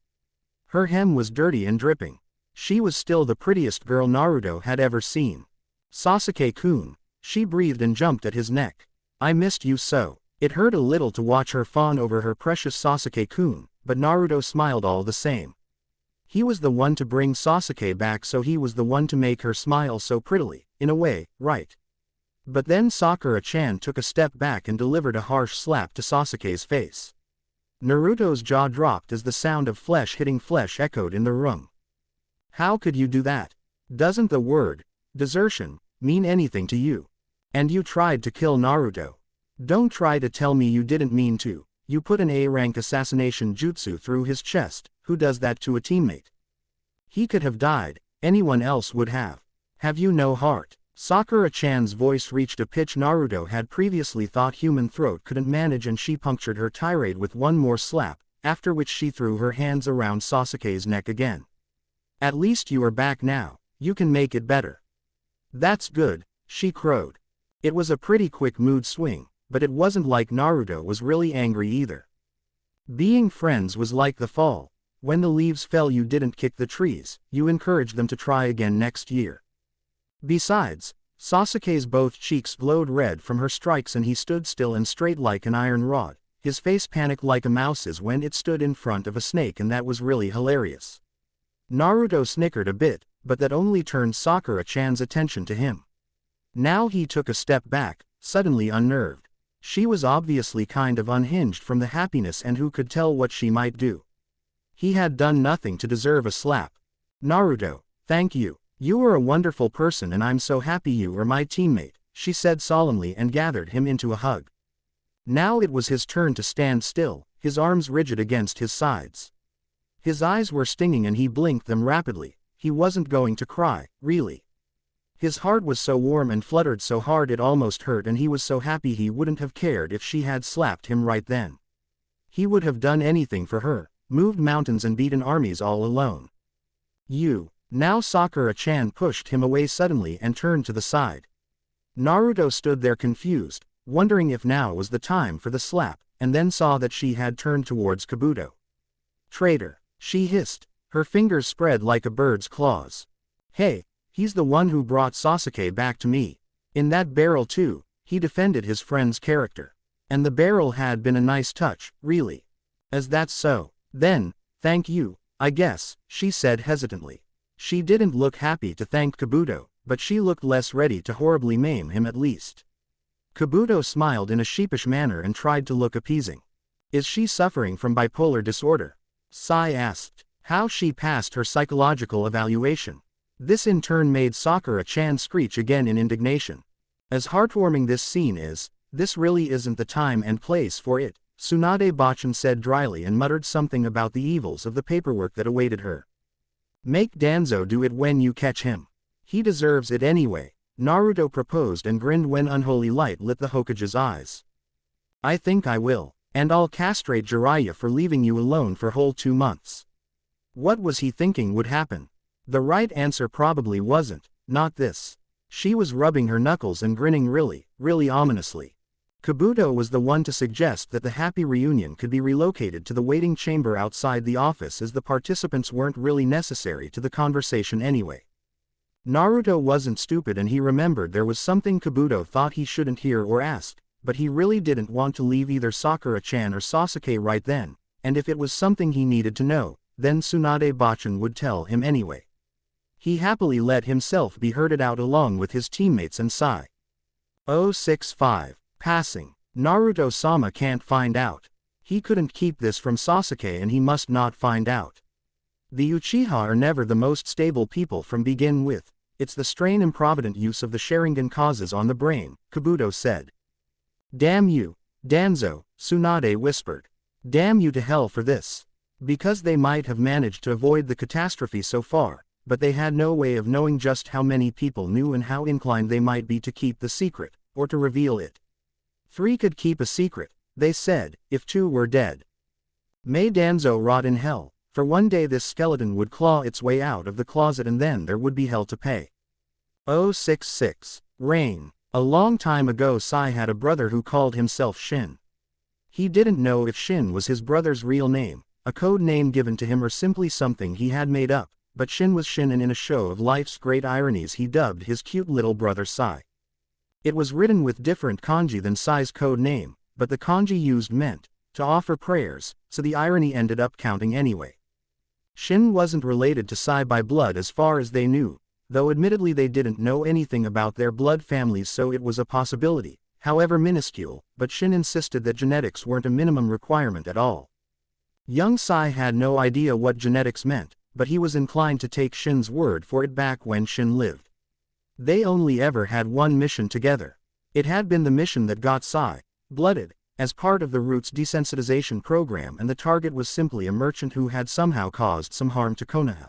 Her hem was dirty and dripping. She was still the prettiest girl Naruto had ever seen. Sasuke-kun, she breathed and jumped at his neck. I missed you so. It hurt a little to watch her fawn over her precious Sasuke-kun, but Naruto smiled all the same. He was the one to bring Sasuke back, so he was the one to make her smile so prettily, in a way, right? But then Sakura-chan took a step back and delivered a harsh slap to Sasuke's face. Naruto's jaw dropped as the sound of flesh hitting flesh echoed in the room. How could you do that? Doesn't the word desertion mean anything to you? And you tried to kill Naruto. Don't try to tell me you didn't mean to. You put an A-rank assassination jutsu through his chest. Who does that to a teammate? He could have died, anyone else would have. Have you no heart? Sakura-chan's voice reached a pitch Naruto had previously thought human throat couldn't manage, and she punctured her tirade with one more slap, after which she threw her hands around Sasuke's neck again. At least you are back now, you can make it better. That's good, she crowed. It was a pretty quick mood swing, but it wasn't like Naruto was really angry either. Being friends was like the fall. When the leaves fell you didn't kick the trees, you encouraged them to try again next year. Besides, Sasuke's both cheeks glowed red from her strikes and he stood still and straight like an iron rod, his face panicked like a mouse's when it stood in front of a snake, and that was really hilarious. Naruto snickered a bit, but that only turned Sakura-chan's attention to him. Now he took a step back, suddenly unnerved. She was obviously kind of unhinged from the happiness, and who could tell what she might do. He had done nothing to deserve a slap. Naruto, thank you. You are a wonderful person and I'm so happy you are my teammate, she said solemnly and gathered him into a hug. Now it was his turn to stand still, his arms rigid against his sides. His eyes were stinging and he blinked them rapidly. He wasn't going to cry, really. His heart was so warm and fluttered so hard it almost hurt, and he was so happy he wouldn't have cared if she had slapped him right then. He would have done anything for her, moved mountains and beaten armies all alone. You. Now Sakura-chan pushed him away suddenly and turned to the side. Naruto stood there confused, wondering if now was the time for the slap, and then saw that she had turned towards Kabuto. Traitor, she hissed, her fingers spread like a bird's claws. Hey, he's the one who brought Sasuke back to me. In that barrel too, he defended his friend's character. And the barrel had been a nice touch, really. As that's so, then, thank you, I guess, she said hesitantly. She didn't look happy to thank Kabuto, but she looked less ready to horribly maim him at least. Kabuto smiled in a sheepish manner and tried to look appeasing. Is she suffering from bipolar disorder? Sai asked. How she passed her psychological evaluation. This in turn made Sakura-chan screech again in indignation. As heartwarming this scene is, this really isn't the time and place for it, Tsunade Bachan said dryly and muttered something about the evils of the paperwork that awaited her. Make Danzo do it when you catch him. He deserves it anyway, Naruto proposed and grinned when unholy light lit the Hokage's eyes. I think I will, and I'll castrate Jiraiya for leaving you alone for whole 2 months. What was he thinking would happen? The right answer probably wasn't, not this. She was rubbing her knuckles and grinning really ominously. Kabuto was the one to suggest that the happy reunion could be relocated to the waiting chamber outside the office as the participants weren't really necessary to the conversation anyway. Naruto wasn't stupid and he remembered there was something Kabuto thought he shouldn't hear or ask, but he really didn't want to leave either Sakura-chan or Sasuke right then, and if it was something he needed to know, then Tsunade Bachan would tell him anyway. He happily let himself be herded out along with his teammates and Sai. 065. Passing. Naruto-sama can't find out. He couldn't keep this from Sasuke and he must not find out. The Uchiha are never the most stable people from begin with, it's the strain improvident use of the Sharingan causes on the brain, Kabuto said. Damn you, Danzo, Tsunade whispered. Damn you to hell for this. Because they might have managed to avoid the catastrophe so far, but they had no way of knowing just how many people knew and how inclined they might be to keep the secret, or to reveal it. 3 could keep a secret, they said, if 2 were dead. May Danzo rot in hell, for one day this skeleton would claw its way out of the closet and then there would be hell to pay. 066. Rain. A long time ago Sai had a brother who called himself Shin. He didn't know if Shin was his brother's real name, a code name given to him or simply something he had made up, but Shin was Shin and in a show of life's great ironies he dubbed his cute little brother Sai. It was written with different kanji than Sai's code name, but the kanji used meant to offer prayers, so the irony ended up counting anyway. Shin wasn't related to Sai by blood as far as they knew, though admittedly they didn't know anything about their blood families, so it was a possibility, however minuscule, but Shin insisted that genetics weren't a minimum requirement at all. Young Sai had no idea what genetics meant, but he was inclined to take Shin's word for it back when Shin lived. They only ever had one mission together. It had been the mission that got Sai blooded, as part of the Roots desensitization program, and the target was simply a merchant who had somehow caused some harm to Konoha.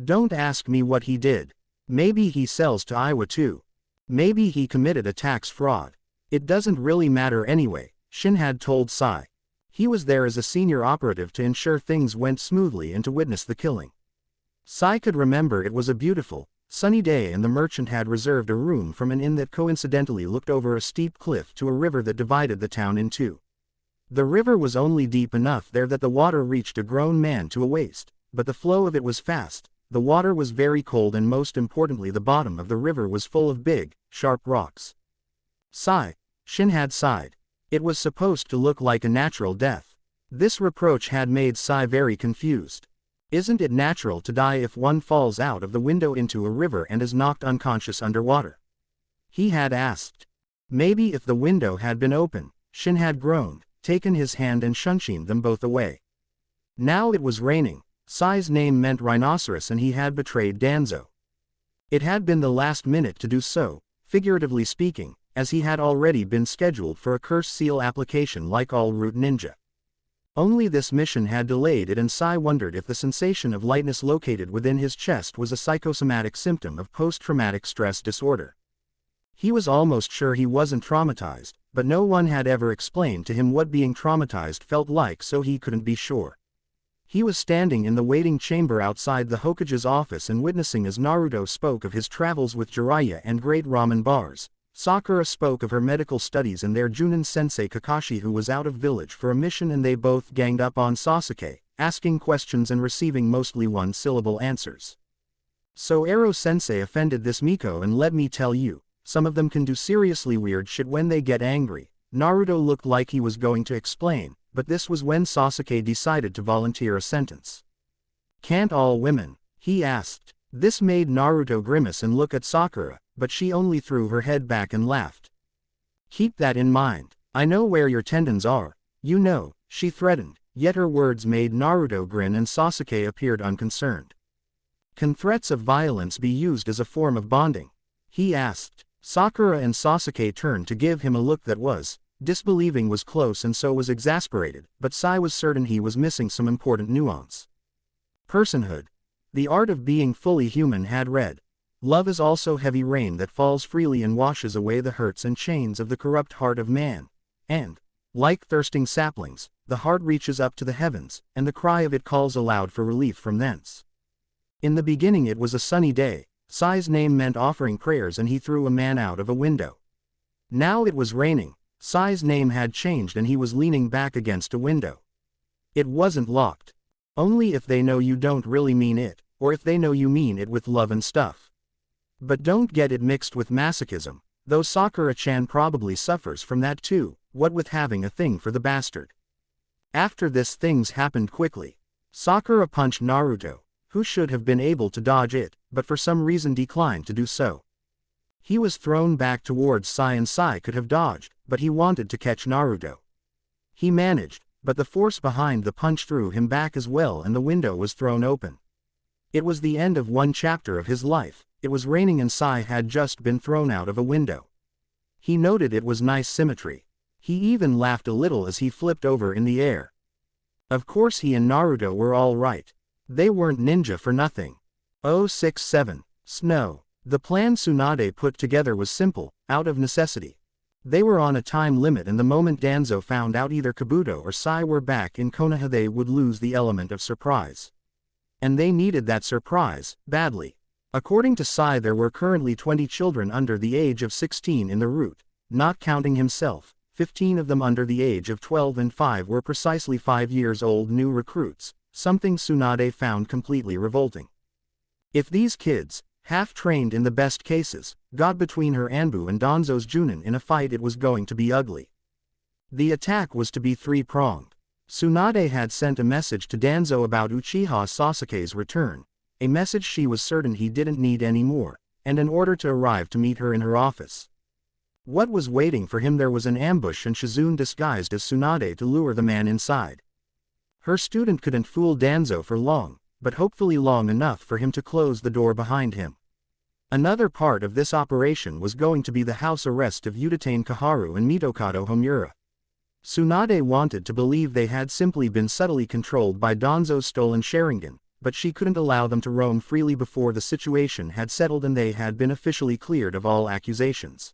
Don't ask me what he did. Maybe he sells to Iwa too. Maybe he committed a tax fraud. It doesn't really matter anyway, Shin had told Sai. He was there as a senior operative to ensure things went smoothly and to witness the killing. Sai could remember it was a beautiful, sunny day and the merchant had reserved a room from an inn that coincidentally looked over a steep cliff to a river that divided the town in two. The river was only deep enough there that the water reached a grown man to a waist, but the flow of it was fast, the water was very cold and most importantly the bottom of the river was full of big, sharp rocks. Shin had sighed. It was supposed to look like a natural death. This reproach had made Sai very confused. Isn't it natural to die if one falls out of the window into a river and is knocked unconscious underwater? He had asked. Maybe if the window had been open, Shin had groaned, taken his hand and shunshined them both away. Now it was raining. Sai's name meant rhinoceros and he had betrayed Danzo. It had been the last minute to do so, figuratively speaking, as he had already been scheduled for a curse seal application like all root ninja. Only this mission had delayed it and Sai wondered if the sensation of lightness located within his chest was a psychosomatic symptom of post-traumatic stress disorder. He was almost sure he wasn't traumatized, but no one had ever explained to him what being traumatized felt like, so he couldn't be sure. He was standing in the waiting chamber outside the Hokage's office and witnessing as Naruto spoke of his travels with Jiraiya and great ramen bars. Sakura spoke of her medical studies and their Junin-sensei Kakashi who was out of village for a mission, and they both ganged up on Sasuke, asking questions and receiving mostly one-syllable answers. So Ero-sensei offended this Miko, and let me tell you, some of them can do seriously weird shit when they get angry. Naruto looked like he was going to explain, but this was when Sasuke decided to volunteer a sentence. Can't all women? He asked. This made Naruto grimace and look at Sakura, but she only threw her head back and laughed. Keep that in mind. I know where your tendons are. You know, she threatened, yet her words made Naruto grin and Sasuke appeared unconcerned. Can threats of violence be used as a form of bonding? He asked. Sakura and Sasuke turned to give him a look that was, disbelieving was close and so was exasperated, but Sai was certain he was missing some important nuance. Personhood. The art of being fully human had read. Love is also heavy rain that falls freely and washes away the hurts and chains of the corrupt heart of man. And, like thirsting saplings, the heart reaches up to the heavens, and the cry of it calls aloud for relief from thence. In the beginning it was a sunny day. Sai's name meant offering prayers and he threw a man out of a window. Now it was raining. Sai's name had changed and he was leaning back against a window. It wasn't locked. Only if they know you don't really mean it, or if they know you mean it with love and stuff. But don't get it mixed with masochism, though Sakura-chan probably suffers from that too, what with having a thing for the bastard. After this things happened quickly. Sakura punched Naruto, who should have been able to dodge it, but for some reason declined to do so. He was thrown back towards Sai and Sai could have dodged, but he wanted to catch Naruto. He managed, but the force behind the punch threw him back as well and the window was thrown open. It was the end of one chapter of his life. It was raining and Sai had just been thrown out of a window. He noted it was nice symmetry. He even laughed a little as he flipped over in the air. Of course he and Naruto were all right. They weren't ninja for nothing. 067. Snow. The plan Tsunade put together was simple, out of necessity. They were on a time limit and the moment Danzo found out either Kabuto or Sai were back in Konoha they would lose the element of surprise. And they needed that surprise, badly. According to Sai there were currently 20 children under the age of 16 in the route, not counting himself. 15 of them under the age of 12 and 5 were precisely 5 years old new recruits, something Tsunade found completely revolting. If these kids, half-trained in the best cases, got between her Anbu and Danzo's Junin in a fight it was going to be ugly. The attack was to be three-pronged. Tsunade had sent a message to Danzo about Uchiha Sasuke's return, a message she was certain he didn't need anymore, and an order to arrive to meet her in her office. What was waiting for him there was an ambush and Shizune disguised as Tsunade to lure the man inside. Her student couldn't fool Danzo for long, but hopefully long enough for him to close the door behind him. Another part of this operation was going to be the house arrest of Udatane Kaharu and Mitokado Homura. Tsunade wanted to believe they had simply been subtly controlled by Danzo's stolen Sharingan, but she couldn't allow them to roam freely before the situation had settled and they had been officially cleared of all accusations.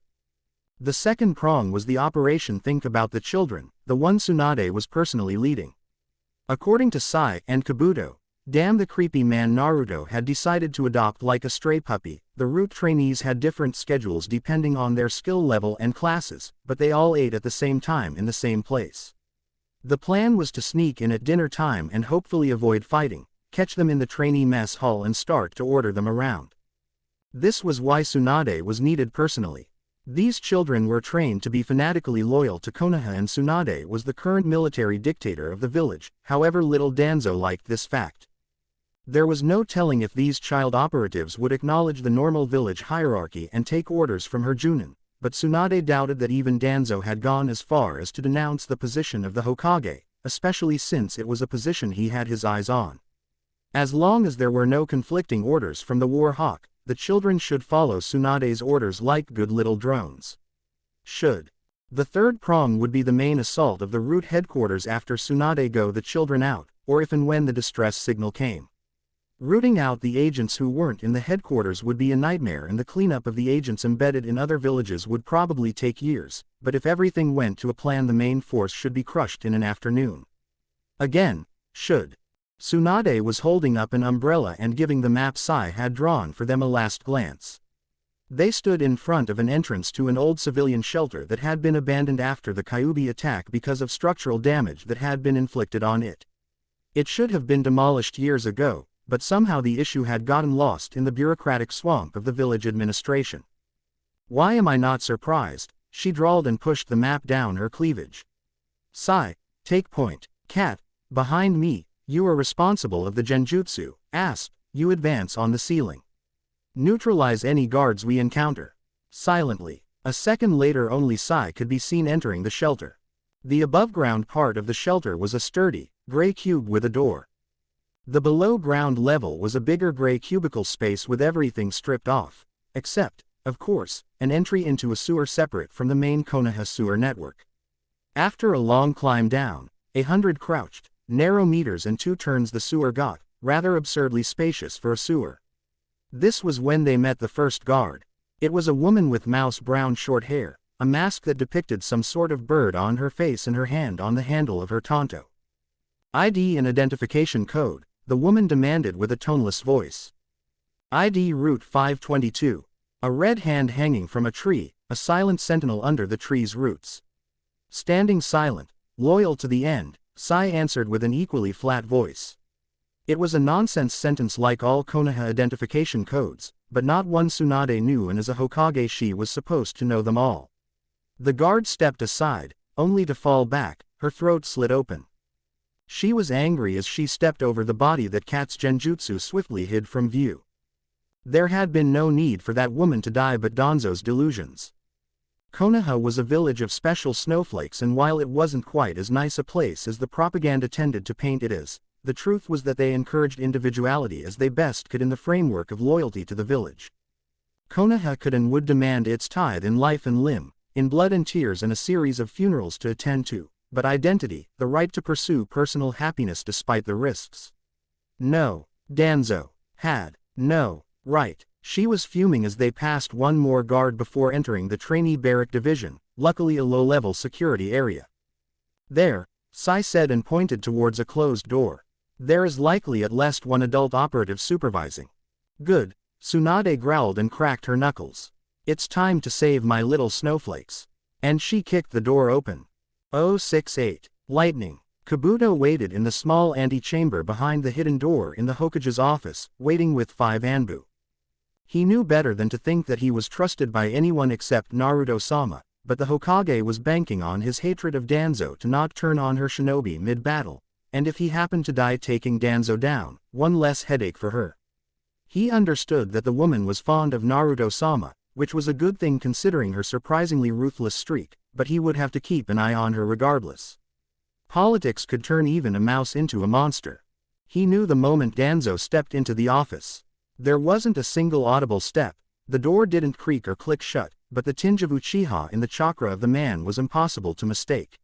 The second prong was the operation Think About the Children, the one Tsunade was personally leading. According to Sai and Kabuto, damn the creepy man Naruto had decided to adopt like a stray puppy. The route trainees had different schedules depending on their skill level and classes, but they all ate at the same time in the same place. The plan was to sneak in at dinner time and hopefully avoid fighting, catch them in the trainee mess hall and start to order them around. This was why Tsunade was needed personally. These children were trained to be fanatically loyal to Konoha and Tsunade was the current military dictator of the village, however little Danzo liked this fact. There was no telling if these child operatives would acknowledge the normal village hierarchy and take orders from her Junin, but Tsunade doubted that even Danzo had gone as far as to denounce the position of the Hokage, especially since it was a position he had his eyes on. As long as there were no conflicting orders from the War Hawk, the children should follow Tsunade's orders like good little drones. Should. The third prong would be the main assault of the route headquarters after Tsunade got the children out, or if and when the distress signal came. Rooting out the agents who weren't in the headquarters would be a nightmare and the cleanup of the agents embedded in other villages would probably take years, but if everything went to a plan the main force should be crushed in an afternoon. Again, should. Tsunade was holding up an umbrella and giving the map Sai had drawn for them a last glance. They stood in front of an entrance to an old civilian shelter that had been abandoned after the Kyuubi attack because of structural damage that had been inflicted on it. It should have been demolished years ago, but somehow the issue had gotten lost in the bureaucratic swamp of the village administration. Why am I not surprised? She drawled and pushed the map down her cleavage. Sai, take point. Cat, behind me. You are responsible of the genjutsu. Asp, you advance on the ceiling. Neutralize any guards we encounter. Silently. A second later only Sai could be seen entering the shelter. The above-ground part of the shelter was a sturdy, gray cube with a door. The below-ground level was a bigger gray cubicle space with everything stripped off, except, of course, an entry into a sewer separate from the main Konoha sewer network. After a long climb down, 100 crouched, narrow meters and 2 turns the sewer got, rather absurdly spacious for a sewer. This was when they met the first guard. It was a woman with mouse-brown short hair, a mask that depicted some sort of bird on her face and her hand on the handle of her tanto. ID and identification code, the woman demanded with a toneless voice. ID Route 522. A red hand hanging from a tree, a silent sentinel under the tree's roots. Standing silent, loyal to the end, Sai answered with an equally flat voice. It was a nonsense sentence like all Konoha identification codes, but not one Tsunade knew, and as a Hokage she was supposed to know them all. The guard stepped aside, only to fall back, her throat slit open. She was angry as she stepped over the body that Kat's genjutsu swiftly hid from view. There had been no need for that woman to die but Danzo's delusions. Konoha was a village of special snowflakes, and while it wasn't quite as nice a place as the propaganda tended to paint it as, the truth was that they encouraged individuality as they best could in the framework of loyalty to the village. Konoha could and would demand its tithe in life and limb, in blood and tears, and a series of funerals to attend to, but identity, the right to pursue personal happiness despite the risks. No, Danzo had no right. She was fuming as they passed one more guard before entering the trainee barrack division, luckily a low-level security area. There, Sai said and pointed towards a closed door. There is likely at least one adult operative supervising. Good, Tsunade growled and cracked her knuckles. It's time to save my little snowflakes. And she kicked the door open. 068. Lightning. Kabuto waited in the small antechamber behind the hidden door in the Hokage's office, waiting with 5 Anbu. He knew better than to think that he was trusted by anyone except Naruto-sama, but the Hokage was banking on his hatred of Danzo to not turn on her shinobi mid-battle, and if he happened to die taking Danzo down, one less headache for her. He understood that the woman was fond of Naruto-sama, which was a good thing considering her surprisingly ruthless streak, but he would have to keep an eye on her regardless. Politics could turn even a mouse into a monster. He knew the moment Danzo stepped into the office. There wasn't a single audible step, the door didn't creak or click shut, but the tinge of Uchiha in the chakra of the man was impossible to mistake.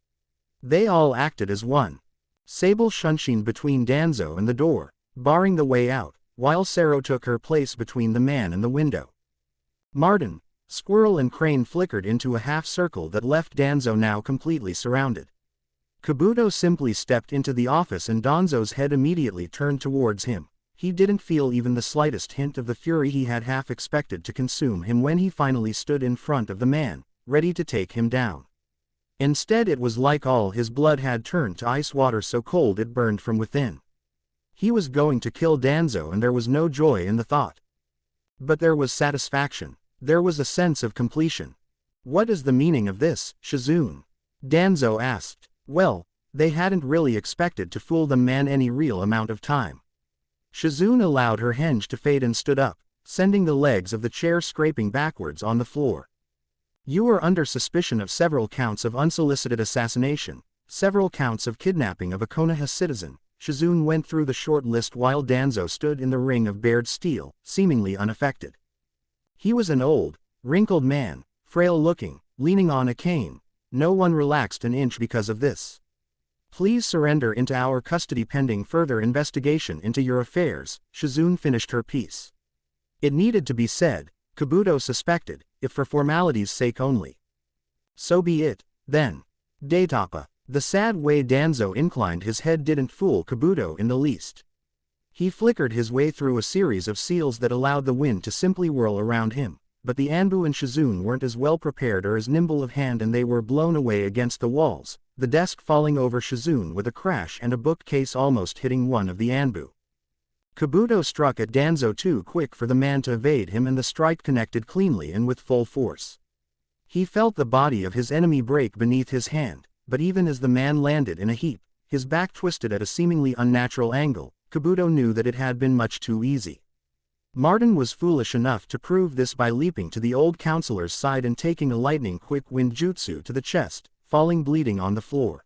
They all acted as one. Sable shunshined between Danzo and the door, barring the way out, while Sero took her place between the man and the window. Martin, Squirrel and Crane flickered into a half-circle that left Danzo now completely surrounded. Kabuto simply stepped into the office and Danzo's head immediately turned towards him. He didn't feel even the slightest hint of the fury he had half expected to consume him when he finally stood in front of the man, ready to take him down. Instead, it was like all his blood had turned to ice water so cold it burned from within. He was going to kill Danzo and there was no joy in the thought. But there was satisfaction. There was a sense of completion. What is the meaning of this, Shizune? Danzo asked. Well, they hadn't really expected to fool the man any real amount of time. Shizune allowed her henge to fade and stood up, sending the legs of the chair scraping backwards on the floor. You are under suspicion of several counts of unsolicited assassination, several counts of kidnapping of a Konoha citizen. Shizune went through the short list while Danzo stood in the ring of bared steel, seemingly unaffected. He was an old, wrinkled man, frail-looking, leaning on a cane. No one relaxed an inch because of this. Please surrender into our custody pending further investigation into your affairs, Shizune finished her piece. It needed to be said, Kabuto suspected, if for formality's sake only. So be it, then. Daitapa. The sad way Danzo inclined his head didn't fool Kabuto in the least. He flickered his way through a series of seals that allowed the wind to simply whirl around him, but the Anbu and Shizune weren't as well prepared or as nimble of hand and they were blown away against the walls, the desk falling over Shizune with a crash and a bookcase almost hitting one of the Anbu. Kabuto struck at Danzo too quick for the man to evade him and the strike connected cleanly and with full force. He felt the body of his enemy break beneath his hand, but even as the man landed in a heap, his back twisted at a seemingly unnatural angle, Kabuto knew that it had been much too easy. Martin was foolish enough to prove this by leaping to the old counselor's side and taking a lightning-quick wind jutsu to the chest, falling bleeding on the floor.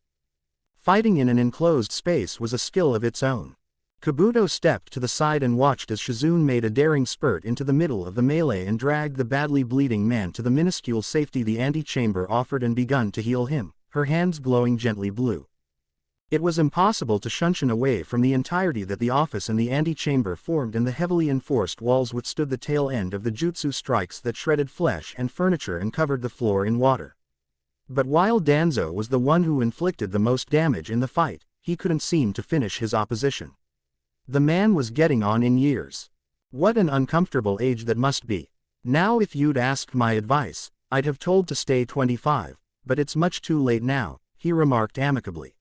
Fighting in an enclosed space was a skill of its own. Kabuto stepped to the side and watched as Shizune made a daring spurt into the middle of the melee and dragged the badly bleeding man to the minuscule safety the antechamber offered and begun to heal him, her hands glowing gently blue. It was impossible to shuntion away from the entirety that the office and the antechamber formed, and the heavily enforced walls withstood the tail end of the jutsu strikes that shredded flesh and furniture and covered the floor in water. But while Danzo was the one who inflicted the most damage in the fight, he couldn't seem to finish his opposition. The man was getting on in years. What an uncomfortable age that must be. Now if you'd asked my advice, I'd have told to stay 25, but it's much too late now, he remarked amicably.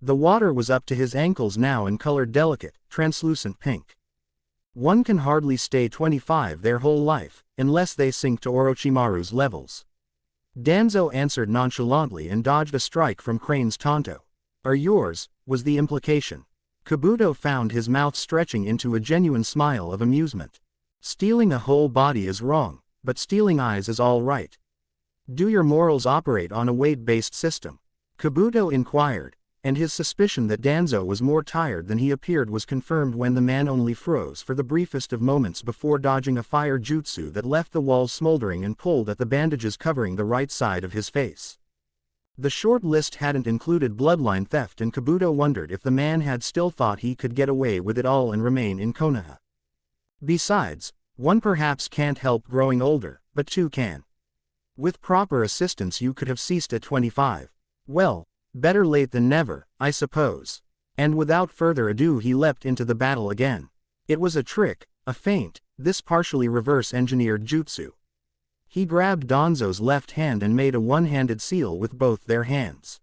The water was up to his ankles now and colored delicate, translucent pink. One can hardly stay 25 their whole life, unless they sink to Orochimaru's levels. Danzo answered nonchalantly and dodged a strike from Crane's Tonto. Are yours, was the implication. Kabuto found his mouth stretching into a genuine smile of amusement. Stealing a whole body is wrong, but stealing eyes is all right. Do your morals operate on a weight-based system? Kabuto inquired, and his suspicion that Danzo was more tired than he appeared was confirmed when the man only froze for the briefest of moments before dodging a fire jutsu that left the walls smoldering and pulled at the bandages covering the right side of his face. The short list hadn't included bloodline theft, and Kabuto wondered if the man had still thought he could get away with it all and remain in Konoha. Besides, one perhaps can't help growing older, but two can. With proper assistance you could have ceased at 25. Well, better late than never, I suppose. And without further ado he leapt into the battle again. It was a trick, a feint, this partially reverse-engineered jutsu. He grabbed Danzo's left hand and made a one-handed seal with both their hands.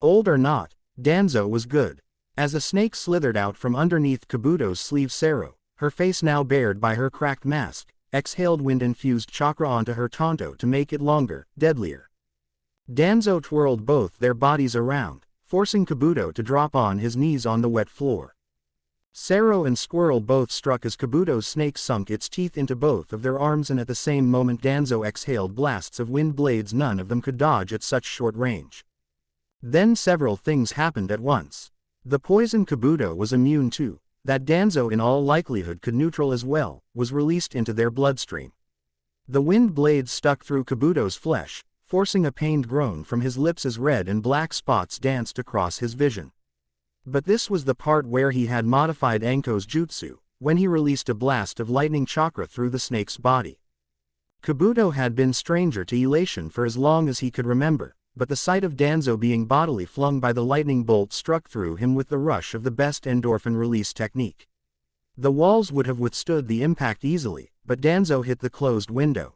Old or not, Danzo was good. As a snake slithered out from underneath Kabuto's sleeve, Sero, her face now bared by her cracked mask, exhaled wind-infused chakra onto her Tonto to make it longer, deadlier. Danzo twirled both their bodies around, forcing Kabuto to drop on his knees on the wet floor. Sero and Squirrel both struck as Kabuto's snake sunk its teeth into both of their arms, and at the same moment Danzo exhaled blasts of wind blades none of them could dodge at such short range. Then several things happened at once. The poison Kabuto was immune to, that Danzo in all likelihood could neutral as well, was released into their bloodstream. The wind blades stuck through Kabuto's flesh, forcing a pained groan from his lips as red and black spots danced across his vision. But this was the part where he had modified Anko's jutsu, when he released a blast of lightning chakra through the snake's body. Kabuto had been stranger to elation for as long as he could remember, but the sight of Danzo being bodily flung by the lightning bolt struck through him with the rush of the best endorphin release technique. The walls would have withstood the impact easily, but Danzo hit the closed window.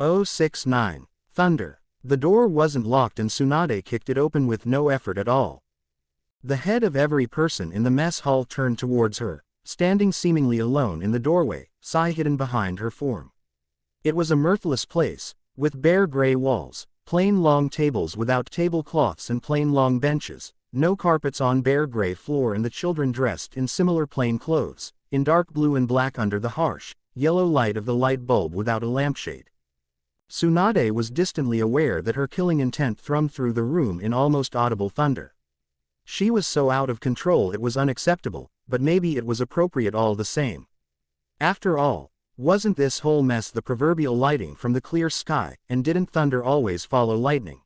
069. Thunder. The door wasn't locked and Tsunade kicked it open with no effort at all. The head of every person in the mess hall turned towards her, standing seemingly alone in the doorway, Sai hidden behind her form. It was a mirthless place, with bare gray walls, plain long tables without tablecloths and plain long benches, no carpets on bare gray floor, and the children dressed in similar plain clothes, in dark blue and black under the harsh, yellow light of the light bulb without a lampshade. Tsunade was distantly aware that her killing intent thrummed through the room in almost audible thunder. She was so out of control it was unacceptable, but maybe it was appropriate all the same. After all, wasn't this whole mess the proverbial lighting from the clear sky, and didn't thunder always follow lightning?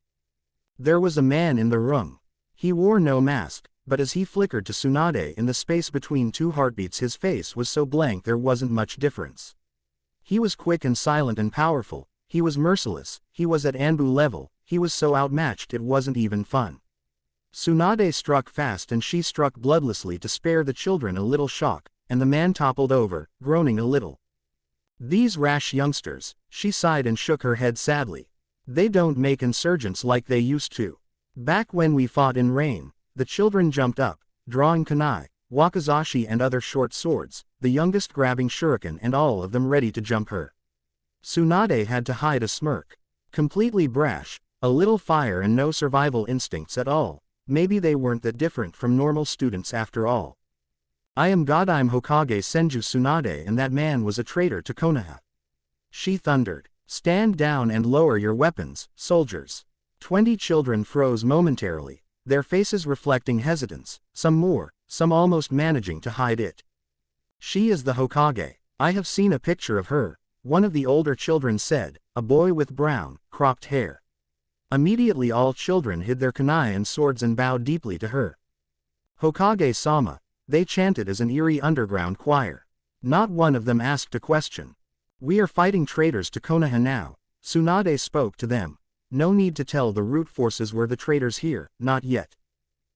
There was a man in the room. He wore no mask, but as he flickered to Tsunade in the space between two heartbeats his face was so blank there wasn't much difference. He was quick and silent and powerful, he was merciless, he was at Anbu level, he was so outmatched it wasn't even fun. Tsunade struck fast and she struck bloodlessly to spare the children a little shock, and the man toppled over, groaning a little. These rash youngsters, she sighed and shook her head sadly. They don't make insurgents like they used to. Back when we fought in rain, the children jumped up, drawing kunai, wakizashi and other short swords, the youngest grabbing shuriken and all of them ready to jump her. Tsunade had to hide a smirk. Completely brash, a little fire and no survival instincts at all. Maybe they weren't that different from normal students after all. I am God, I'm Hokage Senju Tsunade, and that man was a traitor to Konoha. She thundered. Stand down and lower your weapons, soldiers. 20 children froze momentarily, their faces reflecting hesitance, some more, some almost managing to hide it. She is the Hokage. I have seen a picture of her, one of the older children said, a boy with brown, cropped hair. Immediately all children hid their kunai and swords and bowed deeply to her. Hokage-sama, they chanted as an eerie underground choir. Not one of them asked a question. We are fighting traitors to Konoha now, Tsunade spoke to them. No need to tell the root forces were the traitors here, not yet.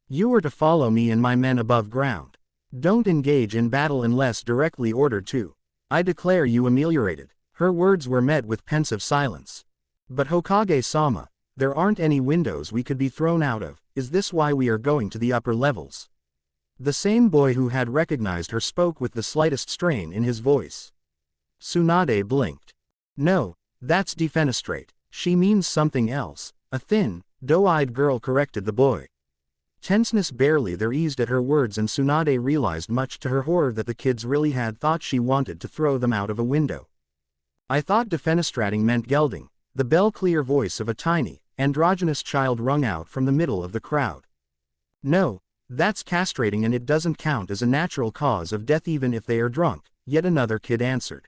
You are to follow me and my men above ground. Don't engage in battle unless directly ordered to. I declare you ameliorated. Her words were met with pensive silence. But Hokage-sama, there aren't any windows we could be thrown out of. Is this why we are going to the upper levels? The same boy who had recognized her spoke with the slightest strain in his voice. Tsunade blinked. No, that's defenestrate. She means something else. A thin, doe-eyed girl corrected the boy. Tenseness barely there eased at her words, and Tsunade realized much to her horror that the kids really had thought she wanted to throw them out of a window. I thought defenestrating meant gelding, the bell-clear voice of a tiny, androgynous child rung out from the middle of the crowd. No, that's castrating and it doesn't count as a natural cause of death even if they are drunk, yet another kid answered.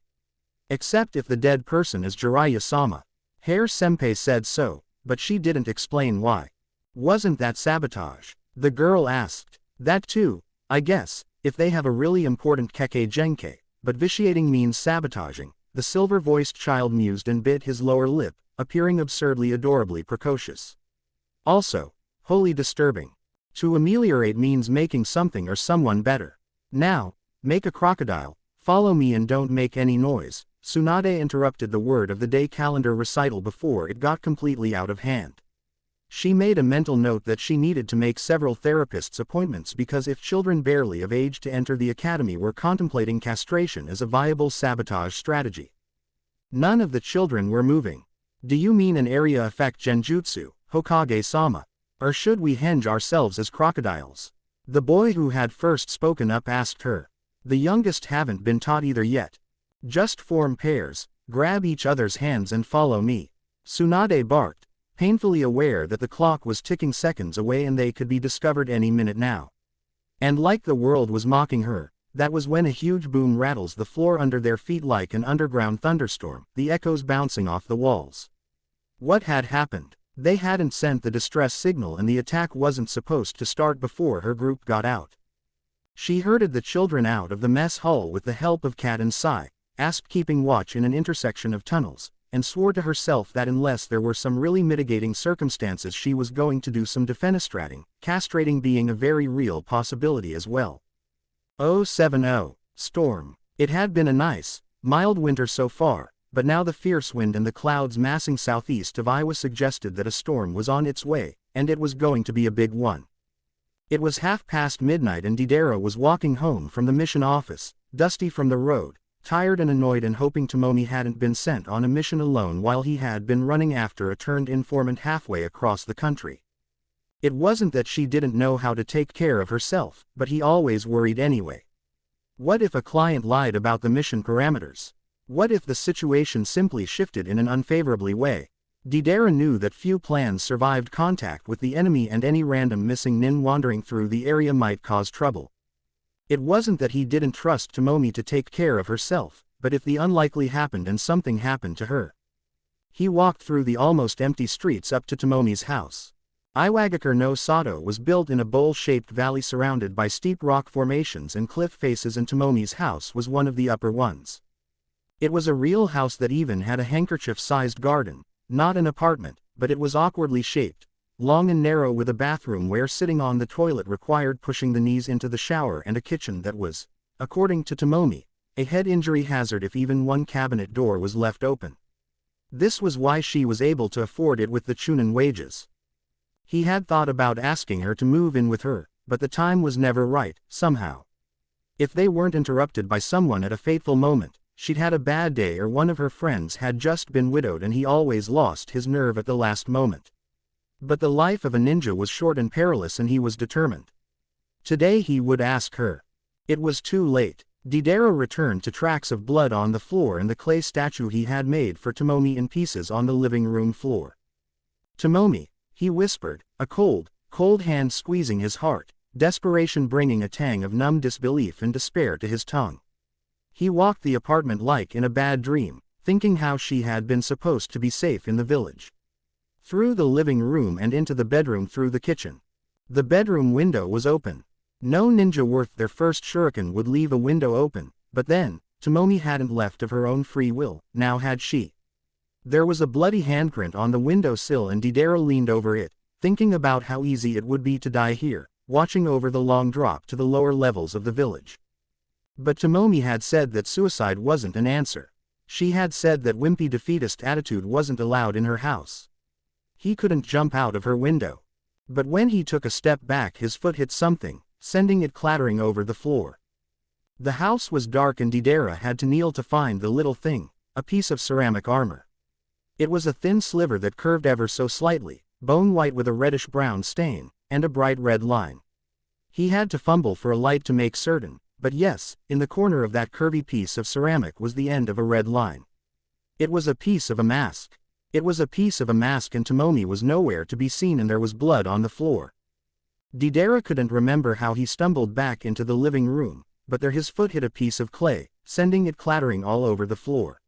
Except if the dead person is Jiraiya-sama. Hair-senpai said so, but she didn't explain why. Wasn't that sabotage? The girl asked. That too, I guess, if they have a really important keke-genkai, but vitiating means sabotaging, the silver-voiced child mused and bit his lower lip, appearing absurdly adorably precocious. Also, wholly disturbing. To ameliorate means making something or someone better. Now, make a crocodile, follow me and don't make any noise. Tsunade interrupted the word of the day calendar recital before it got completely out of hand. She made a mental note that she needed to make several therapists' appointments because if children barely of age to enter the academy were contemplating castration as a viable sabotage strategy. None of the children were moving. Do you mean an area effect genjutsu, Hokage-sama? Or should we henge ourselves as crocodiles? The boy who had first spoken up asked her. The youngest haven't been taught either yet. Just form pairs, grab each other's hands and follow me. Tsunade barked, painfully aware that the clock was ticking seconds away and they could be discovered any minute now. And like the world was mocking her, that was when a huge boom rattles the floor under their feet like an underground thunderstorm, the echoes bouncing off the walls. What had happened? They hadn't sent the distress signal and the attack wasn't supposed to start before her group got out. She herded the children out of the mess hall with the help of Cat and Sai, asked keeping watch in an intersection of tunnels, and swore to herself that unless there were some really mitigating circumstances she was going to do some defenestrating, castrating being a very real possibility as well. 070. Storm. It had been a nice, mild winter so far, but now the fierce wind and the clouds massing southeast of Iowa suggested that a storm was on its way, and it was going to be a big one. It was midnight and Deidara was walking home from the mission office, dusty from the road, tired and annoyed and hoping Tomomi hadn't been sent on a mission alone while he had been running after a turned informant halfway across the country. It wasn't that she didn't know how to take care of herself, but he always worried anyway. What if a client lied about the mission parameters? What if the situation simply shifted in an unfavorably way? Deidara knew that few plans survived contact with the enemy and any random missing nin wandering through the area might cause trouble. It wasn't that he didn't trust Tomomi to take care of herself, but if the unlikely happened and something happened to her. He walked through the almost empty streets up to Tomomi's house. Iwagakure no Sato was built in a bowl-shaped valley surrounded by steep rock formations and cliff faces, and Tomomi's house was one of the upper ones. It was a real house that even had a handkerchief-sized garden, not an apartment, but it was awkwardly shaped, long and narrow with a bathroom where sitting on the toilet required pushing the knees into the shower and a kitchen that was, according to Tomomi, a head injury hazard if even one cabinet door was left open. This was why she was able to afford it with the Chunin wages. He had thought about asking her to move in with her, but the time was never right, somehow. If they weren't interrupted by someone at a fateful moment, she'd had a bad day or one of her friends had just been widowed and he always lost his nerve at the last moment. But the life of a ninja was short and perilous and he was determined. Today he would ask her. It was too late. Deidara returned to tracks of blood on the floor and the clay statue he had made for Tomomi in pieces on the living room floor. Tomomi, he whispered, a cold hand squeezing his heart, desperation bringing a tang of numb disbelief and despair to his tongue. He walked the apartment like in a bad dream, thinking how she had been supposed to be safe in the village. through the living room and into the bedroom through the kitchen. The bedroom window was open. No ninja worth their first shuriken would leave a window open, but then, Tomomi hadn't left of her own free will, now had she. There was a bloody handprint on the windowsill and Deidara leaned over it, thinking about how easy it would be to die here, watching over the long drop to the lower levels of the village. But Tomomi had said that suicide wasn't an answer. She had said that wimpy defeatist attitude wasn't allowed in her house. He couldn't jump out of her window. But when he took a step back his foot hit something, sending it clattering over the floor. The house was dark and Deidara had to kneel to find the little thing, a piece of ceramic armor. It was a thin sliver that curved ever so slightly, bone white with a reddish-brown stain, and a bright red line. He had to fumble for a light to make certain, but yes, in the corner of that curvy piece of ceramic was the end of a red line. It was a piece of a mask. It was a piece of a mask and Tomomi was nowhere to be seen and there was blood on the floor. Deidara couldn't remember how he stumbled back into the living room, but there his foot hit a piece of clay, sending it clattering all over the floor.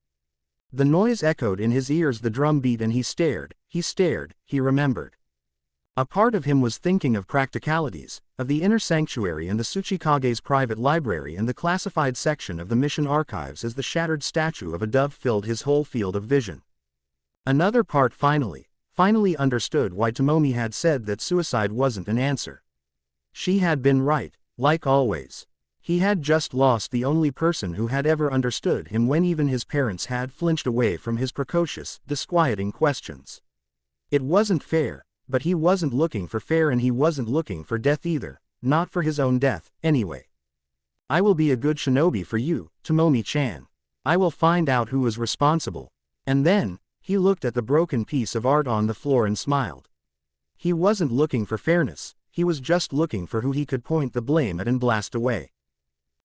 The noise echoed in his ears, the drum beat, and he stared, he remembered. A part of him was thinking of practicalities, of the inner sanctuary and the Tsuchikage's private library and the classified section of the mission archives as the shattered statue of a dove filled his whole field of vision. Another part finally understood why Tomomi had said that suicide wasn't an answer. She had been right, like always. He had just lost the only person who had ever understood him when even his parents had flinched away from his precocious, disquieting questions. It wasn't fair, but he wasn't looking for fair and he wasn't looking for death either, not for his own death, anyway. I will be a good shinobi for you, Tomomi-chan. I will find out who is responsible. And then, he looked at the broken piece of art on the floor and smiled. He wasn't looking for fairness, he was just looking for who he could point the blame at and blast away.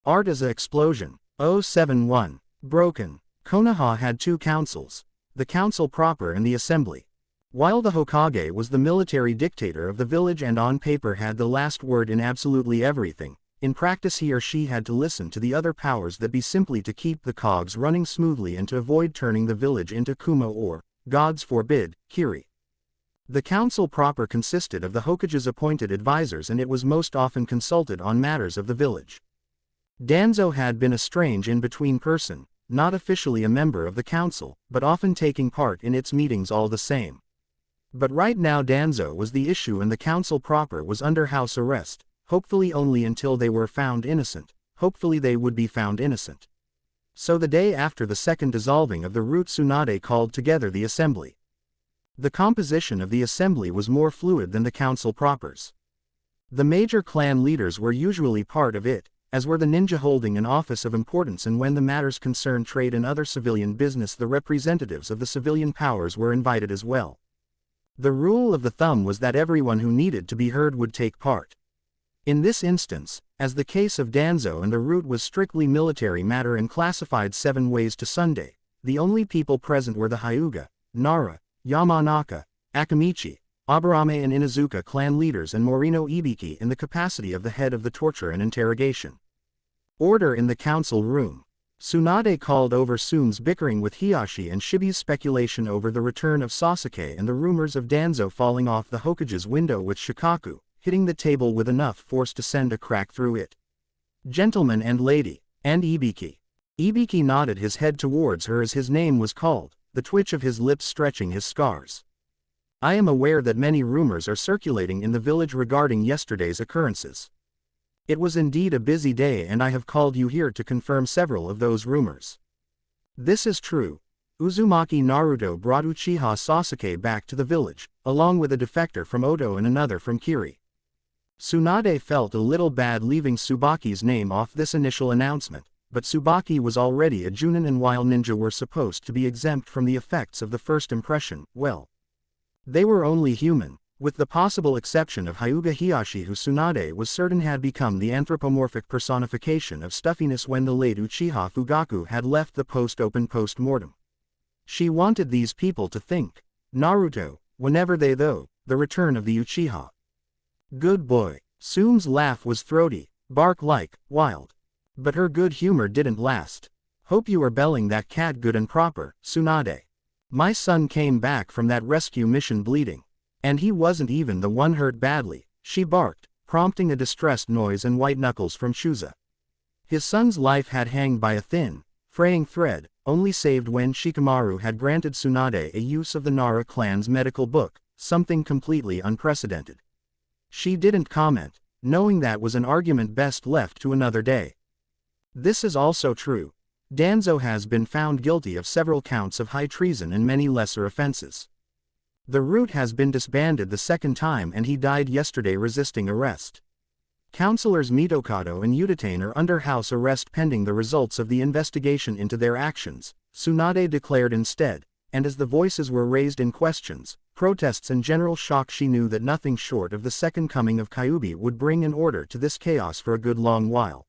Art as a explosion. 071. Broken. Konoha had two councils. The council proper and the assembly. While the Hokage was the military dictator of the village and on paper had the last word in absolutely everything, in practice he or she had to listen to the other powers that be simply to keep the cogs running smoothly and to avoid turning the village into Kumo or, gods forbid, Kiri. The council proper consisted of the Hokage's appointed advisors and it was most often consulted on matters of the village. Danzo had been a strange in-between person, not officially a member of the council, but often taking part in its meetings all the same. But right now Danzo was the issue and the council proper was under house arrest, hopefully only until they were found innocent, hopefully they would be found innocent. So the day after the second dissolving of the root Tsunade called together the assembly. The composition of the assembly was more fluid than the council proper's. The major clan leaders were usually part of it, as were the ninja holding an office of importance, and when the matters concerned trade and other civilian business the representatives of the civilian powers were invited as well. The rule of the thumb was that everyone who needed to be heard would take part. In this instance, as the case of Danzo and the root was strictly military matter and classified 7 ways to Sunday, the only people present were the Hyuga, Nara, Yamanaka, Akamichi, Aburame and Inazuka clan leaders and Morino Ibiki in the capacity of the head of the torture and interrogation. Order in the council room. Tsunade called over Tsune's bickering with Hiyashi and Shibi's speculation over the return of Sasuke and the rumors of Danzo falling off the Hokage's window with Shikaku, hitting the table with enough force to send a crack through it. Gentleman and lady, and Ibiki. Ibiki nodded his head towards her as his name was called, the twitch of his lips stretching his scars. I am aware that many rumors are circulating in the village regarding yesterday's occurrences. It was indeed a busy day and I have called you here to confirm several of those rumors. This is true. Uzumaki Naruto brought Uchiha Sasuke back to the village, along with a defector from Oto and another from Kiri. Tsunade felt a little bad leaving Tsubaki's name off this initial announcement, but Tsubaki was already a Junin and while ninja were supposed to be exempt from the effects of the first impression, well, they were only human, with the possible exception of Hyuga Hiyashi who Tsunade was certain had become the anthropomorphic personification of stuffiness when the late Uchiha Fugaku had left the post-open post-mortem. She wanted these people to think, Naruto, whenever they though, the return of the Uchiha. Good boy. Tsune's laugh was throaty, bark-like, wild. But her good humor didn't last. Hope you are belling that cat good and proper, Tsunade. My son came back from that rescue mission bleeding. And he wasn't even the one hurt badly, she barked, prompting a distressed noise and white knuckles from Shuza. His son's life had hanged by a thin, fraying thread, only saved when Shikamaru had granted Tsunade a use of the Nara clan's medical book, something completely unprecedented. She didn't comment, knowing that was an argument best left to another day. This is also true. Danzo has been found guilty of several counts of high treason and many lesser offenses. The route has been disbanded the second time and he died yesterday resisting arrest. Councillors Mitokado and Utatane are under house arrest pending the results of the investigation into their actions, Tsunade declared instead, and as the voices were raised in questions, protests and general shock, she knew that nothing short of the second coming of Kyuubi would bring an order to this chaos for a good long while.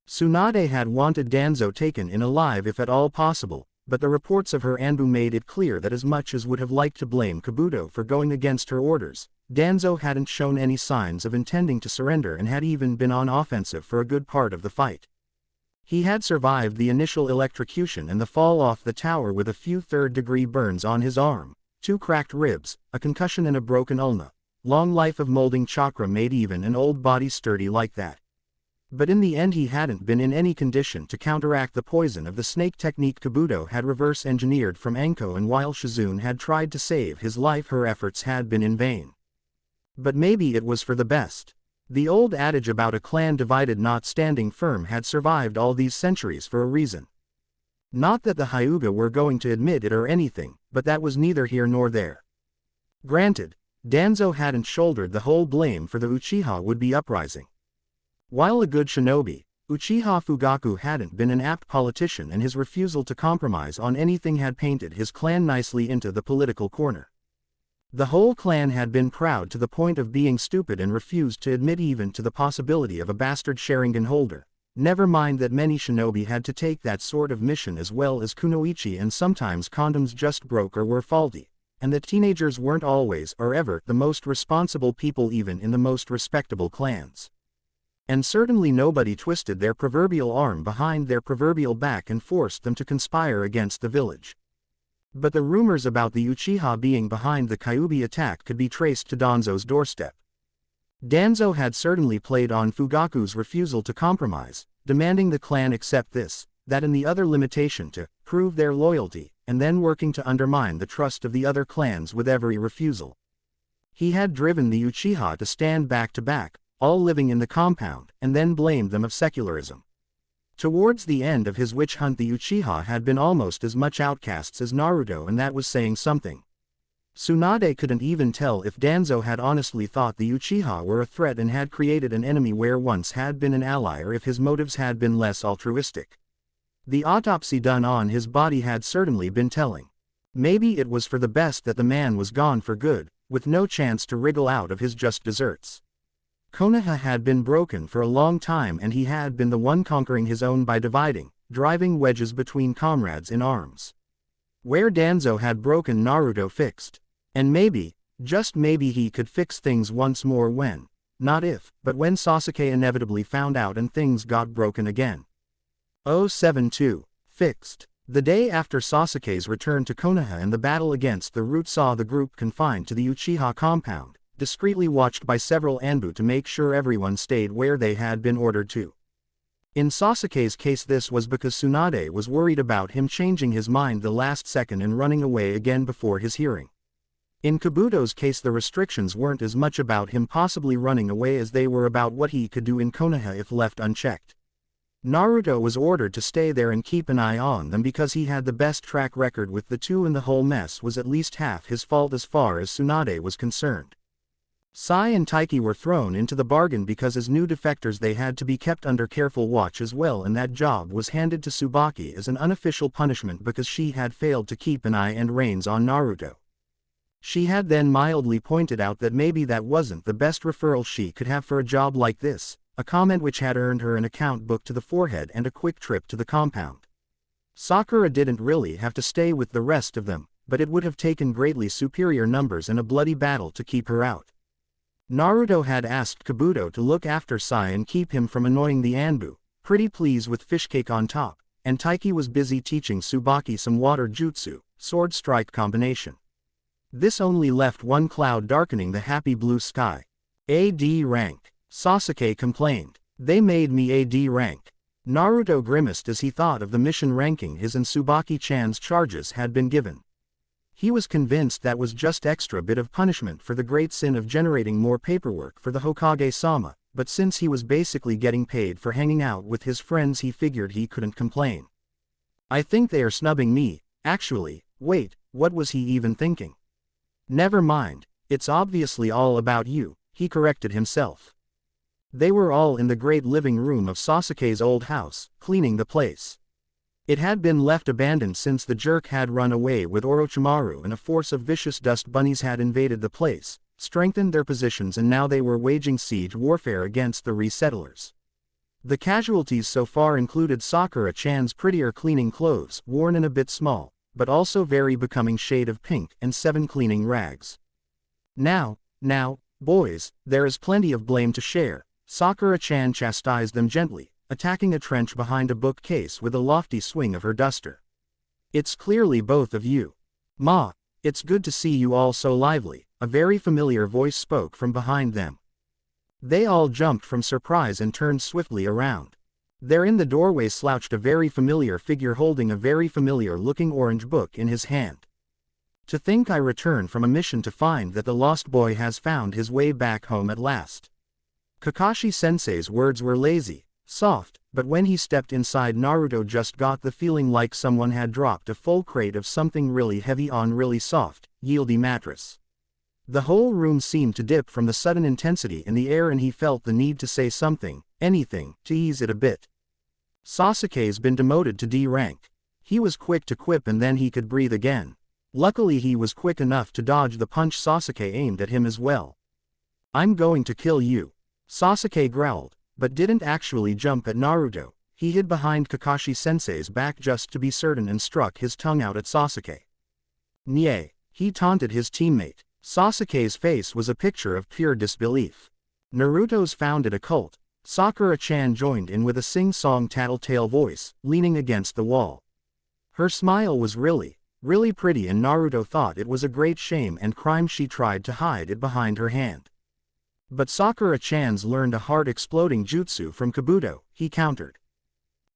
Tsunade had wanted Danzo taken in alive if at all possible, but the reports of her Anbu made it clear that as much as would have liked to blame Kabuto for going against her orders, Danzo hadn't shown any signs of intending to surrender and had even been on offensive for a good part of the fight. He had survived the initial electrocution and the fall off the tower with a few third-degree burns on his arm, 2 cracked ribs, a concussion and a broken ulna. Long life of molding chakra made even an old body sturdy like that. But in the end he hadn't been in any condition to counteract the poison of the snake technique Kabuto had reverse-engineered from Anko, and while Shizune had tried to save his life her efforts had been in vain. But maybe it was for the best. The old adage about a clan divided not standing firm had survived all these centuries for a reason. Not that the Hyuga were going to admit it or anything, but that was neither here nor there. Granted, Danzo hadn't shouldered the whole blame for the Uchiha would-be uprising. While a good shinobi, Uchiha Fugaku hadn't been an apt politician, and his refusal to compromise on anything had painted his clan nicely into the political corner. The whole clan had been proud to the point of being stupid and refused to admit even to the possibility of a bastard Sharingan holder. Never mind that many shinobi had to take that sort of mission as well as kunoichi, and sometimes condoms just broke or were faulty, and that teenagers weren't always or ever the most responsible people even in the most respectable clans. And certainly nobody twisted their proverbial arm behind their proverbial back and forced them to conspire against the village. But the rumors about the Uchiha being behind the Kyuubi attack could be traced to Danzo's doorstep. Danzo had certainly played on Fugaku's refusal to compromise, demanding the clan accept this, that and the other limitation to prove their loyalty, and then working to undermine the trust of the other clans with every refusal. He had driven the Uchiha to stand back to back, all living in the compound, and then blamed them of secularism. Towards the end of his witch hunt the Uchiha had been almost as much outcasts as Naruto, and that was saying something. Tsunade couldn't even tell if Danzo had honestly thought the Uchiha were a threat and had created an enemy where once had been an ally, or if his motives had been less altruistic. The autopsy done on his body had certainly been telling. Maybe it was for the best that the man was gone for good, with no chance to wriggle out of his just desserts. Konoha had been broken for a long time, and he had been the one conquering his own by driving wedges between comrades in arms. Where Danzo had broken, Naruto fixed. And maybe, just maybe, he could fix things once more when, not if, but when Sasuke inevitably found out and things got broken again. 072. Fixed. The day after Sasuke's return to Konoha and the battle against the Root saw the group confined to the Uchiha compound, discreetly watched by several Anbu to make sure everyone stayed where they had been ordered to. In Sasuke's case this was because Tsunade was worried about him changing his mind the last second and running away again before his hearing. In Kabuto's case the restrictions weren't as much about him possibly running away as they were about what he could do in Konoha if left unchecked. Naruto was ordered to stay there and keep an eye on them because he had the best track record with the two, and the whole mess was at least half his fault as far as Tsunade was concerned. Sai and Taiki were thrown into the bargain because as new defectors they had to be kept under careful watch as well, and that job was handed to Tsubaki as an unofficial punishment because she had failed to keep an eye and reins on Naruto. She had then mildly pointed out that maybe that wasn't the best referral she could have for a job like this, a comment which had earned her an account book to the forehead and a quick trip to the compound. Sakura didn't really have to stay with the rest of them, but it would have taken greatly superior numbers and a bloody battle to keep her out. Naruto had asked Kabuto to look after Sai and keep him from annoying the Anbu, pretty pleased with fishcake on top, and Taiki was busy teaching Tsubaki some water jutsu, sword strike combination. This only left one cloud darkening the happy blue sky. AD rank. Sasuke complained. They made me AD rank. Naruto grimaced as he thought of the mission ranking his and Tsubaki-chan's charges had been given. He was convinced that was just extra bit of punishment for the great sin of generating more paperwork for the Hokage-sama, but since he was basically getting paid for hanging out with his friends he figured he couldn't complain. I think they are snubbing me, actually. Wait, what was he even thinking? Never mind, it's obviously all about you, he corrected himself. They were all in the great living room of Sasuke's old house, cleaning the place. It had been left abandoned since the jerk had run away with Orochimaru and a force of vicious dust bunnies had invaded the place, strengthened their positions, and now they were waging siege warfare against the resettlers. The casualties so far included Sakura-chan's prettier cleaning clothes, worn and a bit small, but also very becoming shade of pink, and 7 cleaning rags. Now, boys, there is plenty of blame to share, Sakura-chan chastised them gently, attacking a trench behind a bookcase with a lofty swing of her duster. It's clearly both of you. Ma, it's good to see you all so lively, a very familiar voice spoke from behind them. They all jumped from surprise and turned swiftly around. There in the doorway slouched a very familiar figure holding a very familiar-looking orange book in his hand. To think I return from a mission to find that the lost boy has found his way back home at last. Kakashi-sensei's words were lazy, soft, but when he stepped inside Naruto just got the feeling like someone had dropped a full crate of something really heavy on really soft, yieldy mattress. The whole room seemed to dip from the sudden intensity in the air and he felt the need to say something, anything, to ease it a bit. Sasuke's been demoted to D rank. He was quick to quip and then he could breathe again. Luckily he was quick enough to dodge the punch Sasuke aimed at him as well. I'm going to kill you. Sasuke growled, but didn't actually jump at Naruto. He hid behind Kakashi-sensei's back just to be certain and struck his tongue out at Sasuke. Nye, he taunted his teammate. Sasuke's face was a picture of pure disbelief. Naruto's founded a cult. Sakura-chan joined in with a sing-song tattletale voice, leaning against the wall. Her smile was really pretty and Naruto thought it was a great shame and crime she tried to hide it behind her hand. But Sakura-chan's learned a heart-exploding jutsu from Kabuto, he countered.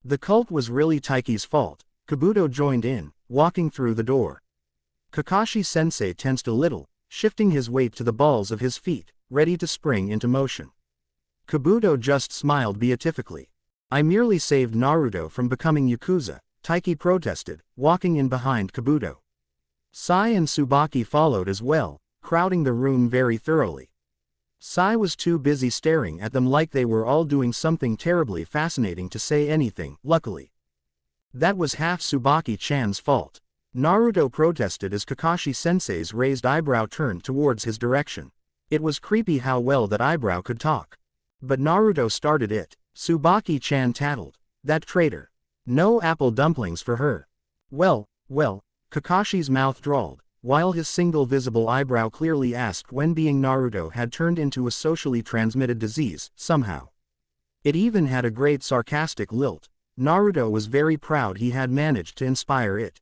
The cult was really Taiki's fault. Kabuto joined in, walking through the door. Kakashi-sensei tensed a little, shifting his weight to the balls of his feet, ready to spring into motion. Kabuto just smiled beatifically. I merely saved Naruto from becoming Yakuza, Taiki protested, walking in behind Kabuto. Sai and Tsubaki followed as well, crowding the room very thoroughly. Sai was too busy staring at them like they were all doing something terribly fascinating to say anything, luckily. That was half Tsubaki-chan's fault. Naruto protested as Kakashi-sensei's raised eyebrow turned towards his direction. It was creepy how well that eyebrow could talk. But Naruto started it. Tsubaki-chan tattled. That traitor. No apple dumplings for her. Well, Kakashi's mouth drawled, while his single visible eyebrow clearly asked when being Naruto had turned into a socially transmitted disease, somehow. It even had a great sarcastic lilt. Naruto was very proud he had managed to inspire it.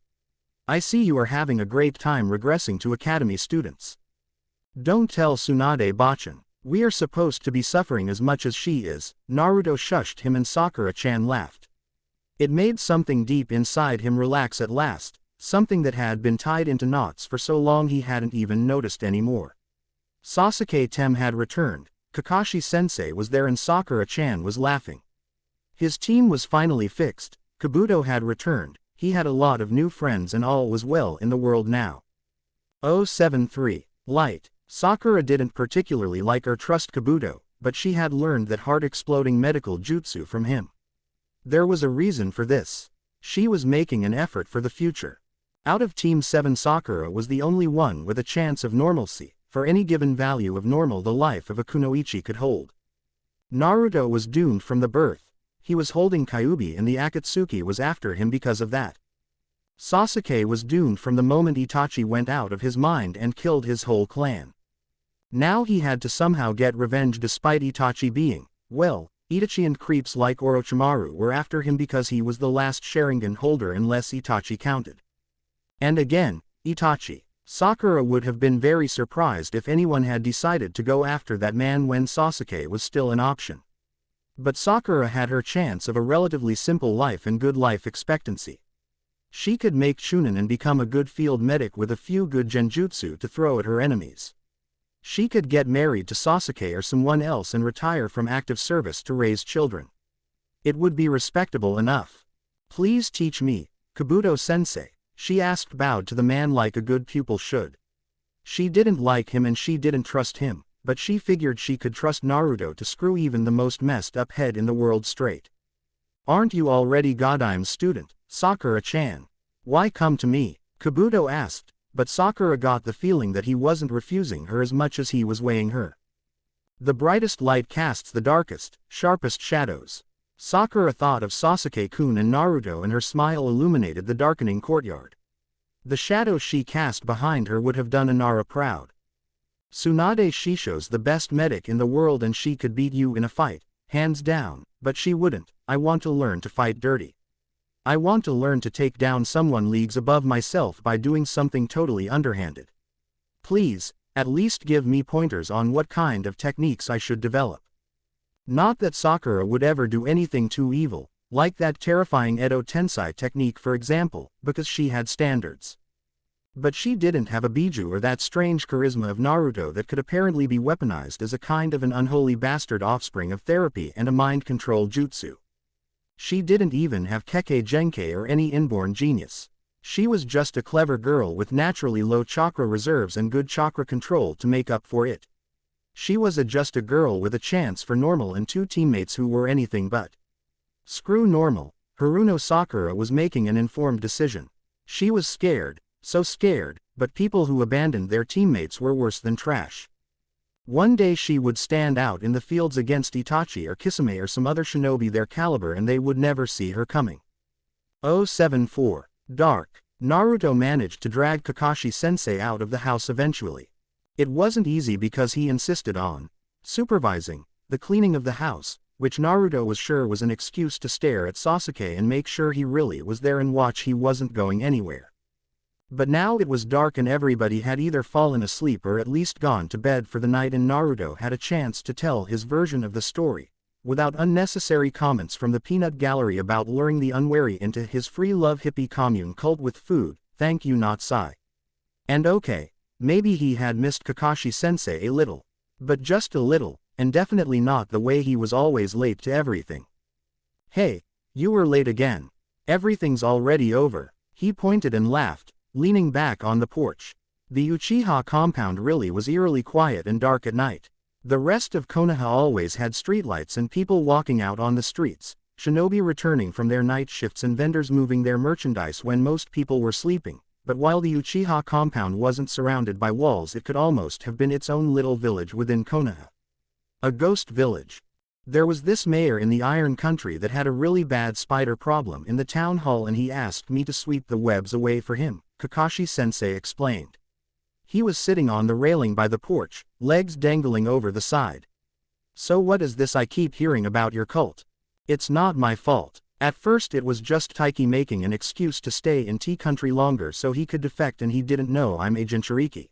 I see you are having a great time regressing to academy students. Don't tell Tsunade Bachan. We are supposed to be suffering as much as she is. Naruto shushed him and Sakura-chan laughed. It made something deep inside him relax at last, something that had been tied into knots for so long he hadn't even noticed anymore. Sasuke-tem had returned, Kakashi-sensei was there and Sakura-chan was laughing. His team was finally fixed, Kabuto had returned, he had a lot of new friends and all was well in the world now. 073. Light. Sakura didn't particularly like or trust Kabuto, but she had learned that heart-exploding medical jutsu from him. There was a reason for this. She was making an effort for the future. Out of Team 7 Sakura was the only one with a chance of normalcy, for any given value of normal the life of a kunoichi could hold. Naruto was doomed from the birth. He was holding Kyuubi and the Akatsuki was after him because of that. Sasuke was doomed from the moment Itachi went out of his mind and killed his whole clan. Now he had to somehow get revenge despite Itachi being, well, Itachi and creeps like Orochimaru were after him because he was the last Sharingan holder unless Itachi counted. And again, Itachi. Sakura would have been very surprised if anyone had decided to go after that man when Sasuke was still an option. But Sakura had her chance of a relatively simple life and good life expectancy. She could make Chunin and become a good field medic with a few good genjutsu to throw at her enemies. She could get married to Sasuke or someone else and retire from active service to raise children. It would be respectable enough. "Please teach me, Kabuto-sensei," she asked, bowed to the man like a good pupil should. She didn't like him and she didn't trust him, but she figured she could trust Naruto to screw even the most messed up head in the world straight. "Aren't you already Godaime's student, Sakura-chan? Why come to me?" Kabuto asked, but Sakura got the feeling that he wasn't refusing her as much as he was weighing her. The brightest light casts the darkest, sharpest shadows. Sakura thought of Sasuke-kun and Naruto and her smile illuminated the darkening courtyard. The shadows she cast behind her would have done Inara proud. "Tsunade Shisho's the best medic in the world and she could beat you in a fight, hands down, but she wouldn't. I want to learn to fight dirty. I want to learn to take down someone leagues above myself by doing something totally underhanded. Please, at least give me pointers on what kind of techniques I should develop." Not that Sakura would ever do anything too evil, like that terrifying Edo Tensei technique for example, because she had standards. But she didn't have a Biju or that strange charisma of Naruto that could apparently be weaponized as a kind of an unholy bastard offspring of therapy and a mind control jutsu. She didn't even have Kekkei Genkei or any inborn genius. She was just a clever girl with naturally low chakra reserves and good chakra control to make up for it. She was just a girl with a chance for normal and two teammates who were anything but. Screw normal, Haruno Sakura was making an informed decision. She was scared, so scared, but people who abandoned their teammates were worse than trash. One day she would stand out in the fields against Itachi or Kisame or some other shinobi their caliber and they would never see her coming. 074. Dark. Naruto managed to drag Kakashi-sensei out of the house eventually. It wasn't easy because he insisted on supervising the cleaning of the house, which Naruto was sure was an excuse to stare at Sasuke and make sure he really was there and watch he wasn't going anywhere. But now it was dark and everybody had either fallen asleep or at least gone to bed for the night and Naruto had a chance to tell his version of the story, without unnecessary comments from the peanut gallery about luring the unwary into his free love hippie commune cult with food, thank you not Sai. And okay, maybe he had missed Kakashi-sensei a little. But just a little, and definitely not the way he was always late to everything. "Hey, you were late again. Everything's already over," he pointed and laughed, leaning back on the porch. The Uchiha compound really was eerily quiet and dark at night. The rest of Konoha always had streetlights and people walking out on the streets, shinobi returning from their night shifts and vendors moving their merchandise when most people were sleeping, but while the Uchiha compound wasn't surrounded by walls it could almost have been its own little village within Konoha. A ghost village. There was this mayor in the Iron Country that had a really bad spider problem in the town hall and he asked me to sweep the webs away for him, Kakashi-sensei explained. He was sitting on the railing by the porch, legs dangling over the side. "So what is this I keep hearing about your cult? It's not my fault. At first it was just Taiki making an excuse to stay in T-Country longer so he could defect and he didn't know I'm a Jinchuriki.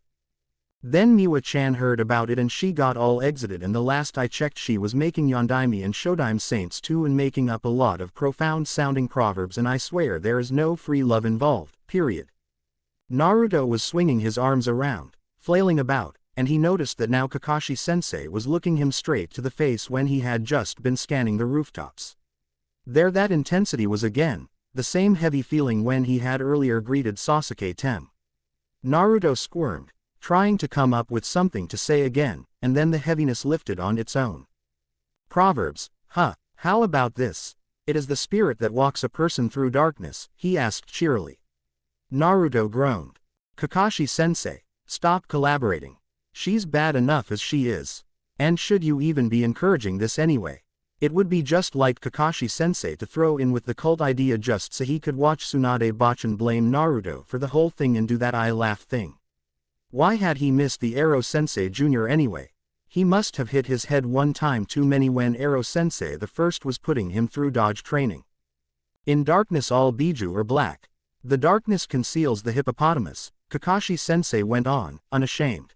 Then Miwa-chan heard about it and she got all exited and the last I checked she was making Yondaime and Shodaime saints too and making up a lot of profound sounding proverbs and I swear there is no free love involved, period." Naruto was swinging his arms around, flailing about, and he noticed that now Kakashi-sensei was looking him straight to the face when he had just been scanning the rooftops. There that intensity was again, the same heavy feeling when he had earlier greeted Sasuke Tem. Naruto squirmed, trying to come up with something to say again, and then the heaviness lifted on its own. "Proverbs, huh, how about this? It is the spirit that walks a person through darkness," he asked cheerily. Naruto groaned. "Kakashi-sensei, stop collaborating. She's bad enough as she is. And should you even be encouraging this anyway? It would be just like Kakashi-sensei to throw in with the cult idea just so he could watch Tsunade Bachan blame Naruto for the whole thing and do that I laugh thing. Why had he missed the Arrow Sensei Jr. anyway? He must have hit his head one time too many when Ero-sensei the first was putting him through dodge training. In darkness all biju are black. The darkness conceals the hippopotamus, Kakashi-sensei went on, unashamed.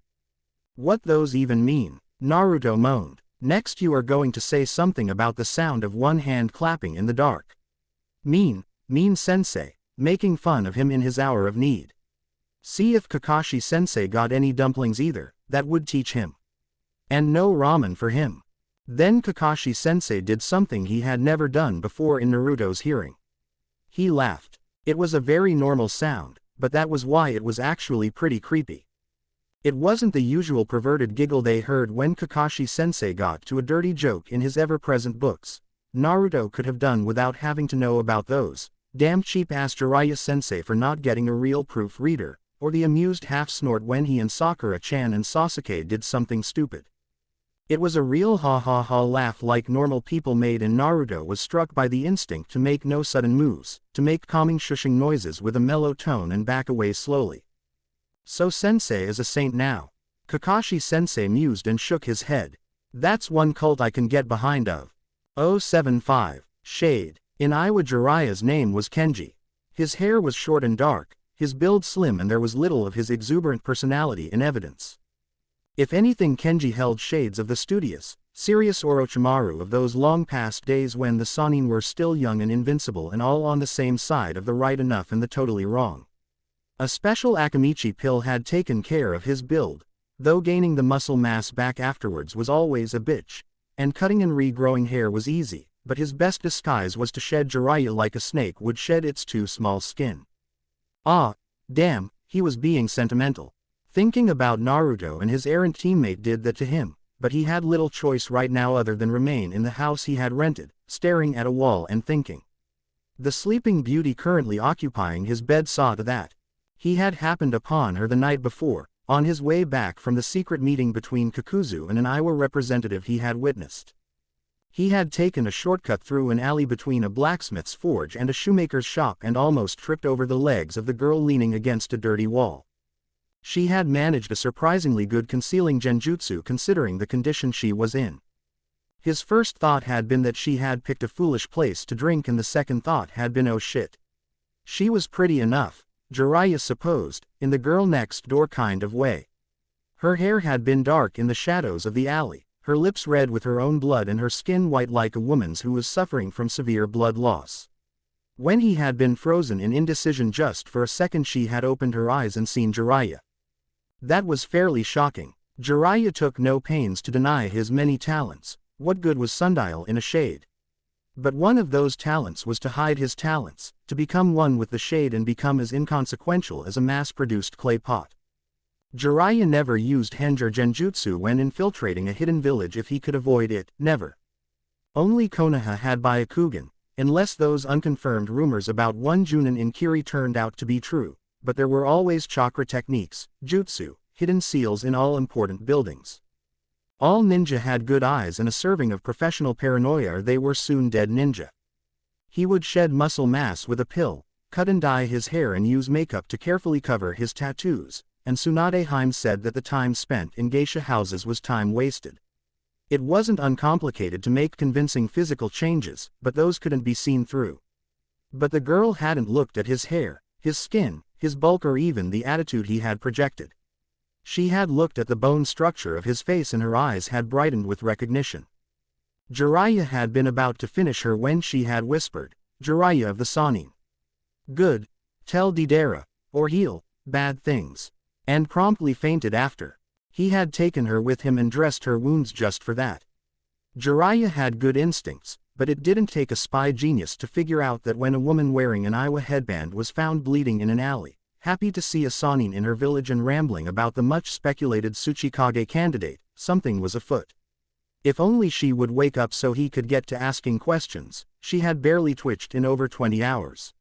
What those even mean? Naruto moaned. Next you are going to say something about the sound of one hand clapping in the dark. Mean sensei, making fun of him in his hour of need. See if Kakashi-sensei got any dumplings either, that would teach him. And no ramen for him. Then Kakashi-sensei did something he had never done before in Naruto's hearing. He laughed. It was a very normal sound, but that was why it was actually pretty creepy. It wasn't the usual perverted giggle they heard when Kakashi-sensei got to a dirty joke in his ever-present books. Naruto could have done without having to know about those. Damn cheap-ass Jiraiya-sensei for not getting a real proof reader, or the amused half-snort when he and Sakura-chan and Sasuke did something stupid. It was a real ha-ha-ha laugh like normal people made, and Naruto was struck by the instinct to make no sudden moves, to make calming shushing noises with a mellow tone and back away slowly. So sensei is a saint now. Kakashi-sensei mused and shook his head. That's one cult I can get behind of. 075. Shade. In Iowa Jiraiya's name was Kenji. His hair was short and dark, his build slim, and there was little of his exuberant personality in evidence. If anything, Kenji held shades of the studious, serious Orochimaru of those long-past days when the Sannin were still young and invincible and all on the same side of the right enough and the totally wrong. A special Akamichi pill had taken care of his build, though gaining the muscle mass back afterwards was always a bitch, and cutting and regrowing hair was easy, but his best disguise was to shed Jiraiya like a snake would shed its too small skin. Ah, damn, he was being sentimental. Thinking about Naruto and his errant teammate did that to him, but he had little choice right now other than remain in the house he had rented, staring at a wall and thinking. The sleeping beauty currently occupying his bed saw to that. He had happened upon her the night before, on his way back from the secret meeting between Kakuzu and an Iowa representative he had witnessed. He had taken a shortcut through an alley between a blacksmith's forge and a shoemaker's shop and almost tripped over the legs of the girl leaning against a dirty wall. She had managed a surprisingly good concealing genjutsu considering the condition she was in. His first thought had been that she had picked a foolish place to drink, and the second thought had been, oh shit. She was pretty enough, Jiraiya supposed, in the girl next door kind of way. Her hair had been dark in the shadows of the alley, her lips red with her own blood and her skin white like a woman's who was suffering from severe blood loss. When he had been frozen in indecision just for a second, she had opened her eyes and seen Jiraiya. That was fairly shocking. Jiraiya took no pains to deny his many talents. What good was sundial in a shade? But one of those talents was to hide his talents, to become one with the shade and become as inconsequential as a mass-produced clay pot. Jiraiya never used Henja Genjutsu when infiltrating a hidden village if he could avoid it, never. Only Konoha had Byakugan, unless those unconfirmed rumors about one Junin in Kiri turned out to be true, but there were always chakra techniques, jutsu, hidden seals in all important buildings. All ninja had good eyes and a serving of professional paranoia, or they were soon dead ninja. He would shed muscle mass with a pill, cut and dye his hair and use makeup to carefully cover his tattoos, and Tsunade Haim said that the time spent in geisha houses was time wasted. It wasn't uncomplicated to make convincing physical changes, but those couldn't be seen through. But the girl hadn't looked at his hair, his skin, his bulk, or even the attitude he had projected. She had looked at the bone structure of his face and her eyes had brightened with recognition. Jiraiya had been about to finish her when she had whispered, "Jiraiya of the Sannin. Good. Tell Deidara, or he'll, bad things." And promptly fainted after. He had taken her with him and dressed her wounds just for that. Jiraiya had good instincts, but it didn't take a spy genius to figure out that when a woman wearing an Iowa headband was found bleeding in an alley, happy to see a Sannin in her village and rambling about the much-speculated Tsuchikage candidate, something was afoot. If only she would wake up so he could get to asking questions. She had barely twitched in over 20 hours.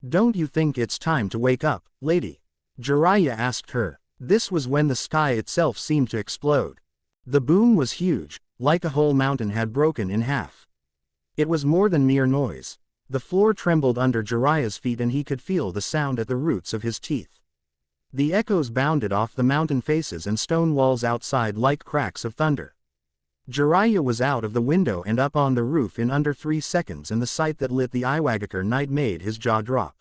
"Don't you think it's time to wake up, lady?" Jiraiya asked her. This was when the sky itself seemed to explode. The boom was huge, like a whole mountain had broken in half. It was more than mere noise. The floor trembled under Jiraiya's feet and he could feel the sound at the roots of his teeth. The echoes bounded off the mountain faces and stone walls outside like cracks of thunder. Jiraiya was out of the window and up on the roof in under 3 seconds, and the sight that lit the Iwagakure night made his jaw drop.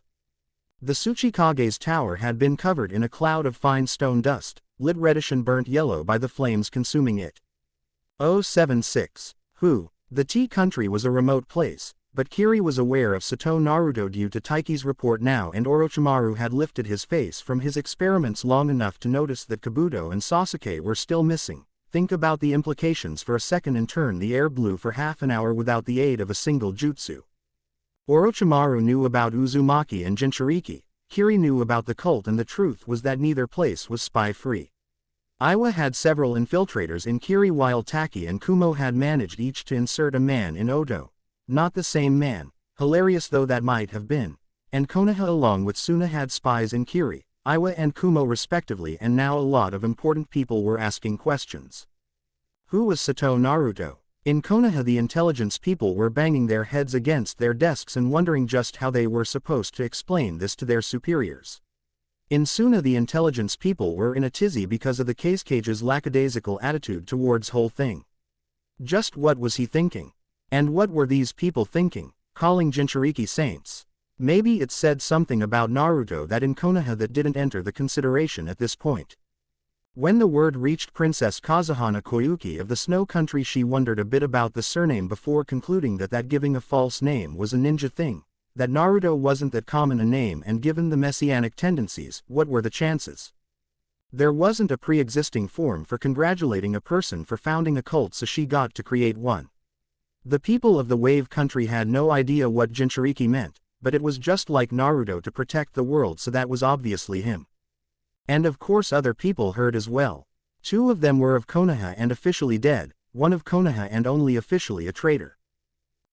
The Tsuchikage's tower had been covered in a cloud of fine stone dust, lit reddish and burnt yellow by the flames consuming it. 076. The Tea Country was a remote place, but Kiri was aware of Sato Naruto due to Taiki's report now, and Orochimaru had lifted his face from his experiments long enough to notice that Kabuto and Sasuke were still missing. Think about the implications for a second and turn the air blue for half an hour without the aid of a single jutsu. Orochimaru knew about Uzumaki and Jinchuriki, Kiri knew about the cult, and the truth was that neither place was spy-free. Iwa had several infiltrators in Kiri while Taki and Kumo had managed each to insert a man in Oto. Not the same man, hilarious though that might have been. And Konoha along with Suna had spies in Kiri, Iwa and Kumo respectively, and now a lot of important people were asking questions. Who was Sato Naruto? In Konoha the intelligence people were banging their heads against their desks and wondering just how they were supposed to explain this to their superiors. In Suna the intelligence people were in a tizzy because of the Cage's lackadaisical attitude towards whole thing. Just what was he thinking? And what were these people thinking, calling Jinchuriki saints? Maybe it said something about Naruto that in Konoha that didn't enter the consideration at this point. When the word reached Princess Kazuhana Koyuki of the Snow Country, she wondered a bit about the surname before concluding that giving a false name was a ninja thing, that Naruto wasn't that common a name, and given the messianic tendencies, what were the chances? There wasn't a pre-existing form for congratulating a person for founding a cult, so she got to create one. The people of the Wave Country had no idea what Jinchuriki meant, but it was just like Naruto to protect the world, so that was obviously him. And of course other people heard as well. 2 of them were of Konoha and officially dead, 1 of Konoha and only officially a traitor.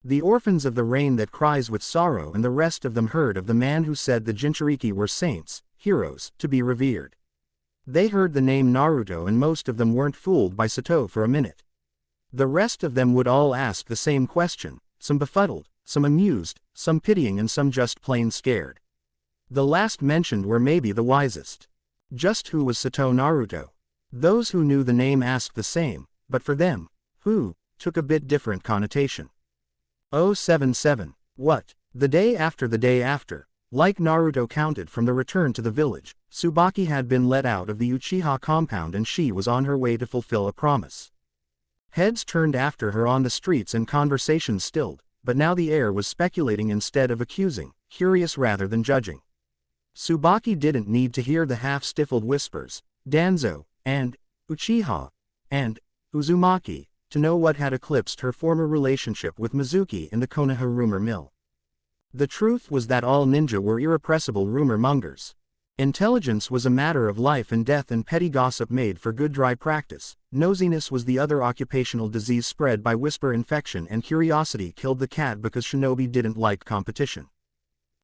The orphans of the rain that cries with sorrow, and the rest of them heard of the man who said the Jinchuriki were saints, heroes, to be revered. They heard the name Naruto, and most of them weren't fooled by Sato for a minute. The rest of them would all ask the same question, some befuddled, some amused, some pitying, and some just plain scared. The last mentioned were maybe the wisest. Just who was Sato Naruto? Those who knew the name asked the same, but for them, who, took a bit different connotation. 077. What? The day after, like Naruto counted from the return to the village, Tsubaki had been let out of the Uchiha compound and she was on her way to fulfill a promise. Heads turned after her on the streets and conversations stilled, but now the air was speculating instead of accusing, curious rather than judging. Tsubaki didn't need to hear the half-stifled whispers, Danzo, and Uchiha, and Uzumaki, to know what had eclipsed her former relationship with Mizuki in the Konoha rumor mill. The truth was that all ninja were irrepressible rumor mongers. Intelligence was a matter of life and death, and petty gossip made for good dry practice. Nosiness was the other occupational disease spread by whisper infection, and curiosity killed the cat because shinobi didn't like competition.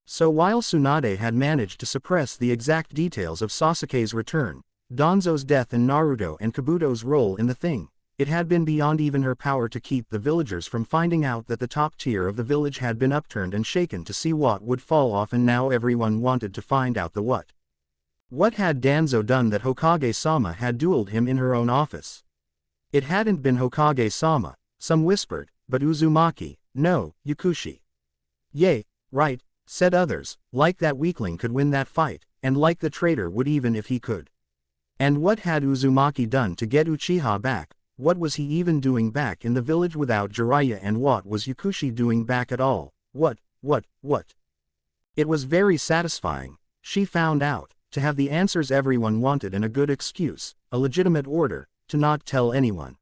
So while Tsunade had managed to suppress the exact details of Sasuke's return, Danzo's death, and Naruto and Kabuto's role in the thing, it had been beyond even her power to keep the villagers from finding out that the top tier of the village had been upturned and shaken to see what would fall off, and now everyone wanted to find out the what. What had Danzo done that Hokage-sama had dueled him in her own office? It hadn't been Hokage-sama, some whispered, but Uzumaki, no, Yakushi. Yay, right, said others, like that weakling could win that fight, and like the traitor would even if he could. And what had Uzumaki done to get Uchiha back? What was he even doing back in the village without Jiraiya, and what was Yakushi doing back at all? What? It was very satisfying, she found out, to have the answers everyone wanted and a good excuse, a legitimate order, to not tell anyone.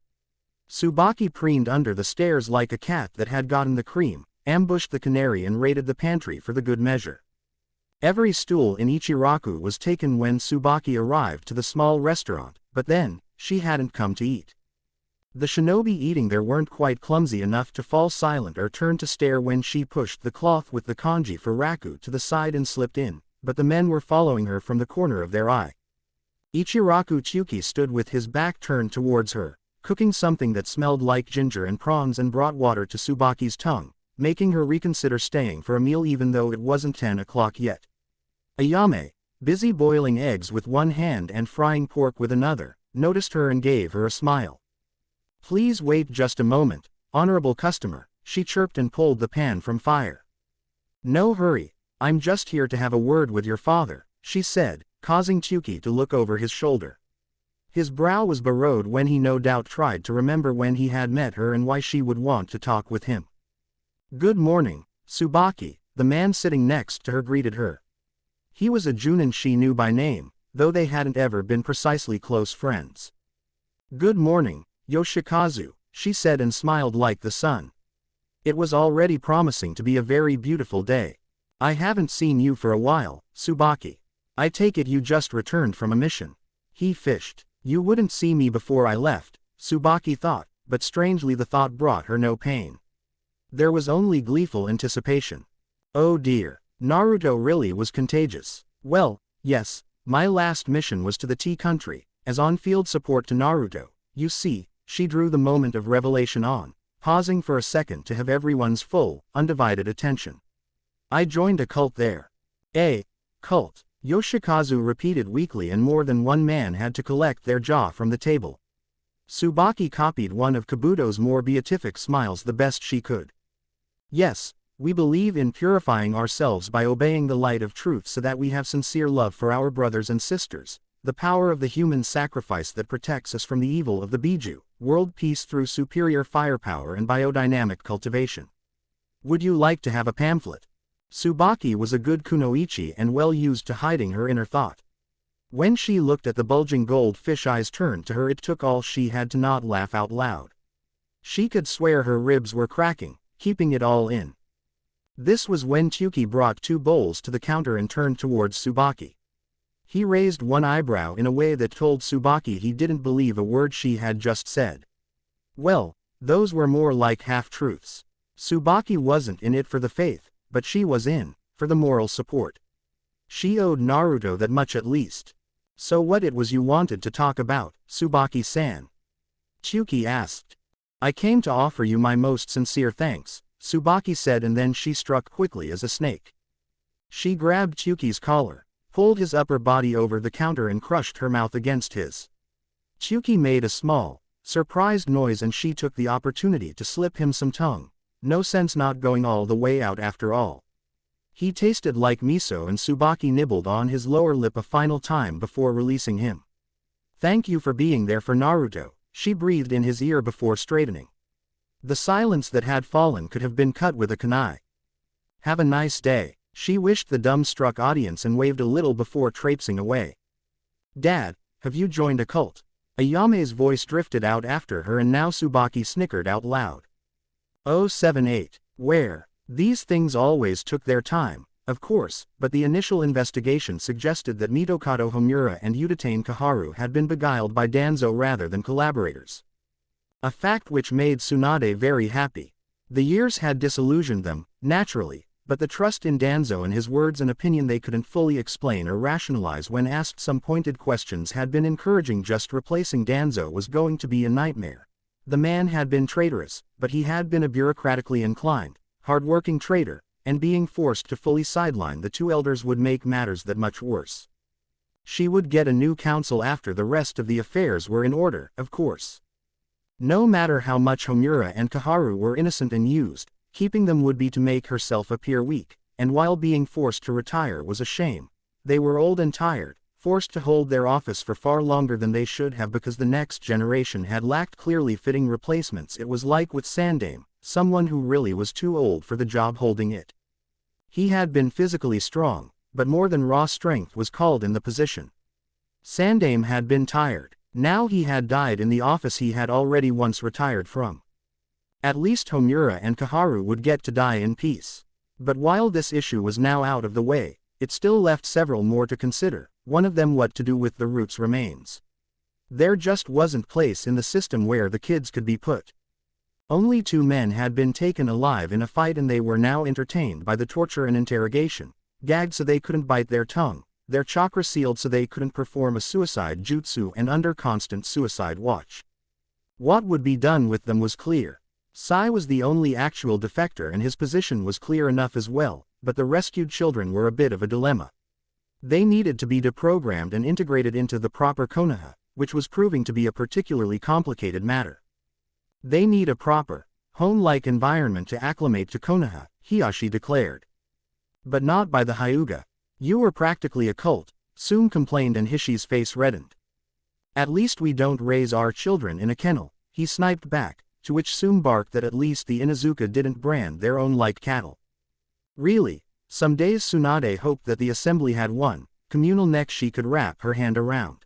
Tsubaki preened under the stairs like a cat that had gotten the cream, ambushed the canary and raided the pantry for the good measure. Every stool in Ichiraku was taken when Tsubaki arrived to the small restaurant, but then, she hadn't come to eat. The shinobi eating there weren't quite clumsy enough to fall silent or turn to stare when she pushed the cloth with the kanji for raku to the side and slipped in, but the men were following her from the corner of their eye. Ichiraku Tsuki stood with his back turned towards her, cooking something that smelled like ginger and prawns, and brought water to Tsubaki's tongue, making her reconsider staying for a meal even though it wasn't 10 o'clock yet. Ayame, busy boiling eggs with one hand and frying pork with another, noticed her and gave her a smile. "Please wait just a moment, honorable customer," she chirped and pulled the pan from fire. "No hurry, I'm just here to have a word with your father," she said, causing Chuki to look over his shoulder. His brow was burrowed when he no doubt tried to remember when he had met her and why she would want to talk with him. "Good morning, Tsubaki," the man sitting next to her greeted her. He was a Junin she knew by name, though they hadn't ever been precisely close friends. "Good morning, Yoshikazu," she said and smiled like the sun. It was already promising to be a very beautiful day. "I haven't seen you for a while, Tsubaki. I take it you just returned from a mission." He fished. "You wouldn't see me before I left," Tsubaki thought, but strangely the thought brought her no pain. There was only gleeful anticipation. Oh dear, Naruto really was contagious. "Well, yes, my last mission was to the tea country, as on-field support to Naruto, you see," she drew the moment of revelation on, pausing for a second to have everyone's full, undivided attention. "I joined a cult there." "A cult," Yoshikazu repeated weakly, and more than one man had to collect their jaw from the table. Tsubaki copied one of Kabuto's more beatific smiles the best she could. "Yes, we believe in purifying ourselves by obeying the light of truth so that we have sincere love for our brothers and sisters, the power of the human sacrifice that protects us from the evil of the Biju, world peace through superior firepower and biodynamic cultivation. Would you like to have a pamphlet?" Tsubaki was a good kunoichi and well used to hiding her inner thought. When she looked at the bulging gold fish eyes turned to her, it took all she had to not laugh out loud. She could swear her ribs were cracking, keeping it all in. This was when Chuki brought 2 bowls to the counter and turned towards Tsubaki. He raised one eyebrow in a way that told Tsubaki he didn't believe a word she had just said. Well, those were more like half-truths. Tsubaki wasn't in it for the faith, but she was in, for the moral support. She owed Naruto that much at least. "So what it was you wanted to talk about, Tsubaki-san?" Chuki asked. "I came to offer you my most sincere thanks," Tsubaki said, and then she struck quickly as a snake. She grabbed Chuki's collar, pulled his upper body over the counter and crushed her mouth against his. Chuki made a small, surprised noise and she took the opportunity to slip him some tongue. No sense not going all the way out after all. He tasted like miso and Tsubaki nibbled on his lower lip a final time before releasing him. "Thank you for being there for Naruto," she breathed in his ear before straightening. The silence that had fallen could have been cut with a kunai. "Have a nice day," she wished the dumbstruck audience and waved a little before traipsing away. "Dad, have you joined a cult?" Ayame's voice drifted out after her and now Tsubaki snickered out loud. 078. Where? These things always took their time, of course, but the initial investigation suggested that Mitokado Homura and Udatane Kaharu had been beguiled by Danzo rather than collaborators. A fact which made Tsunade very happy. The years had disillusioned them, naturally, but the trust in Danzo and his words and opinion they couldn't fully explain or rationalize when asked some pointed questions had been encouraging. Just replacing Danzo was going to be a nightmare. The man had been traitorous, but he had been a bureaucratically inclined, hard-working traitor, and being forced to fully sideline the 2 elders would make matters that much worse. She would get a new council after the rest of the affairs were in order, of course. No matter how much Homura and Kaharu were innocent and used, keeping them would be to make herself appear weak, and while being forced to retire was a shame. They were old and tired, forced to hold their office for far longer than they should have because the next generation had lacked clearly fitting replacements. It was like with Sandame, someone who really was too old for the job holding it. He had been physically strong, but more than raw strength was called in the position. Sandame had been tired. Now he had died in the office he had already once retired from. At least Homura and Kaharu would get to die in peace. But while this issue was now out of the way, it still left several more to consider, one of them what to do with the Roots remains. There just wasn't place in the system where the kids could be put. Only 2 men had been taken alive in a fight and they were now entertained by the torture and interrogation, gagged so they couldn't bite their tongue, their chakra sealed so they couldn't perform a suicide jutsu and under constant suicide watch. What would be done with them was clear. Sai was the only actual defector and his position was clear enough as well, but the rescued children were a bit of a dilemma. They needed to be deprogrammed and integrated into the proper Konoha, which was proving to be a particularly complicated matter. They need a proper, home-like environment to acclimate to Konoha, Hiyashi declared. But not by the Hyuga. You were practically a cult, Sume complained and Hishi's face reddened. At least we don't raise our children in a kennel, he sniped back, to which Sume barked that at least the Inuzuka didn't brand their own like cattle. Really, some days Tsunade hoped that the assembly had one communal neck she could wrap her hand around.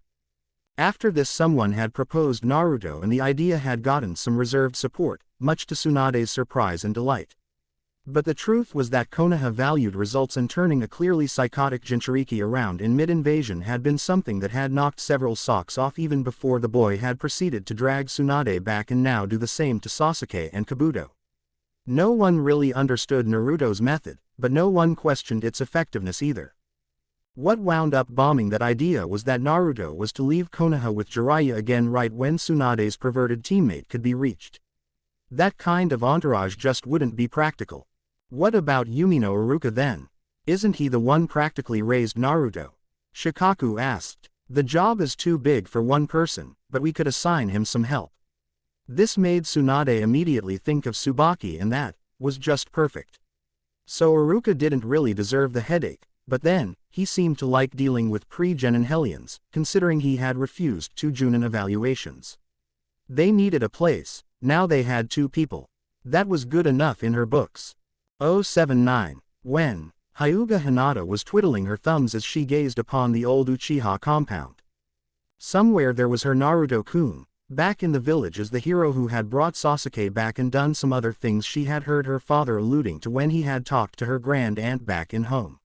After this someone had proposed Naruto and the idea had gotten some reserved support, much to Tsunade's surprise and delight. But the truth was that Konoha valued results and turning a clearly psychotic Jinchuriki around in mid-invasion had been something that had knocked several socks off even before the boy had proceeded to drag Tsunade back and now do the same to Sasuke and Kabuto. No one really understood Naruto's method, but no one questioned its effectiveness either. What wound up bombing that idea was that Naruto was to leave Konoha with Jiraiya again right when Tsunade's perverted teammate could be reached. That kind of entourage just wouldn't be practical. What about Yumino Iruka then? Isn't he the one practically raised Naruto? Shikaku asked. The job is too big for one person, but we could assign him some help. This made Tsunade immediately think of Tsubaki and that was just perfect. So Iruka didn't really deserve the headache, but then, he seemed to like dealing with pre-Genin Hellions, considering he had refused 2 Junin evaluations. They needed a place, now they had 2 people. That was good enough in her books. 079. When Hyuga Hinata was twiddling her thumbs as she gazed upon the old Uchiha compound. Somewhere there was her Naruto-kun, back in the village as the hero who had brought Sasuke back and done some other things she had heard her father alluding to when he had talked to her grand aunt back in home.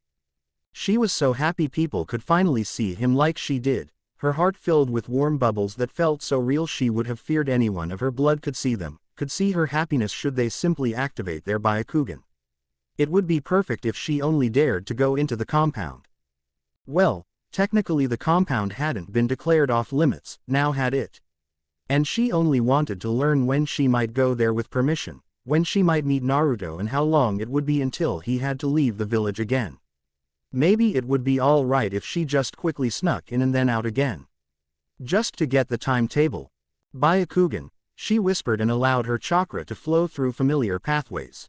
She was so happy people could finally see him like she did, her heart filled with warm bubbles that felt so real she would have feared anyone of her blood could see them, could see her happiness should they simply activate their Byakugan. It would be perfect if she only dared to go into the compound. Well, technically the compound hadn't been declared off limits, now had it. And she only wanted to learn when she might go there with permission, when she might meet Naruto and how long it would be until he had to leave the village again. Maybe it would be all right if she just quickly snuck in and then out again. Just to get the timetable. Byakugan, she whispered and allowed her chakra to flow through familiar pathways.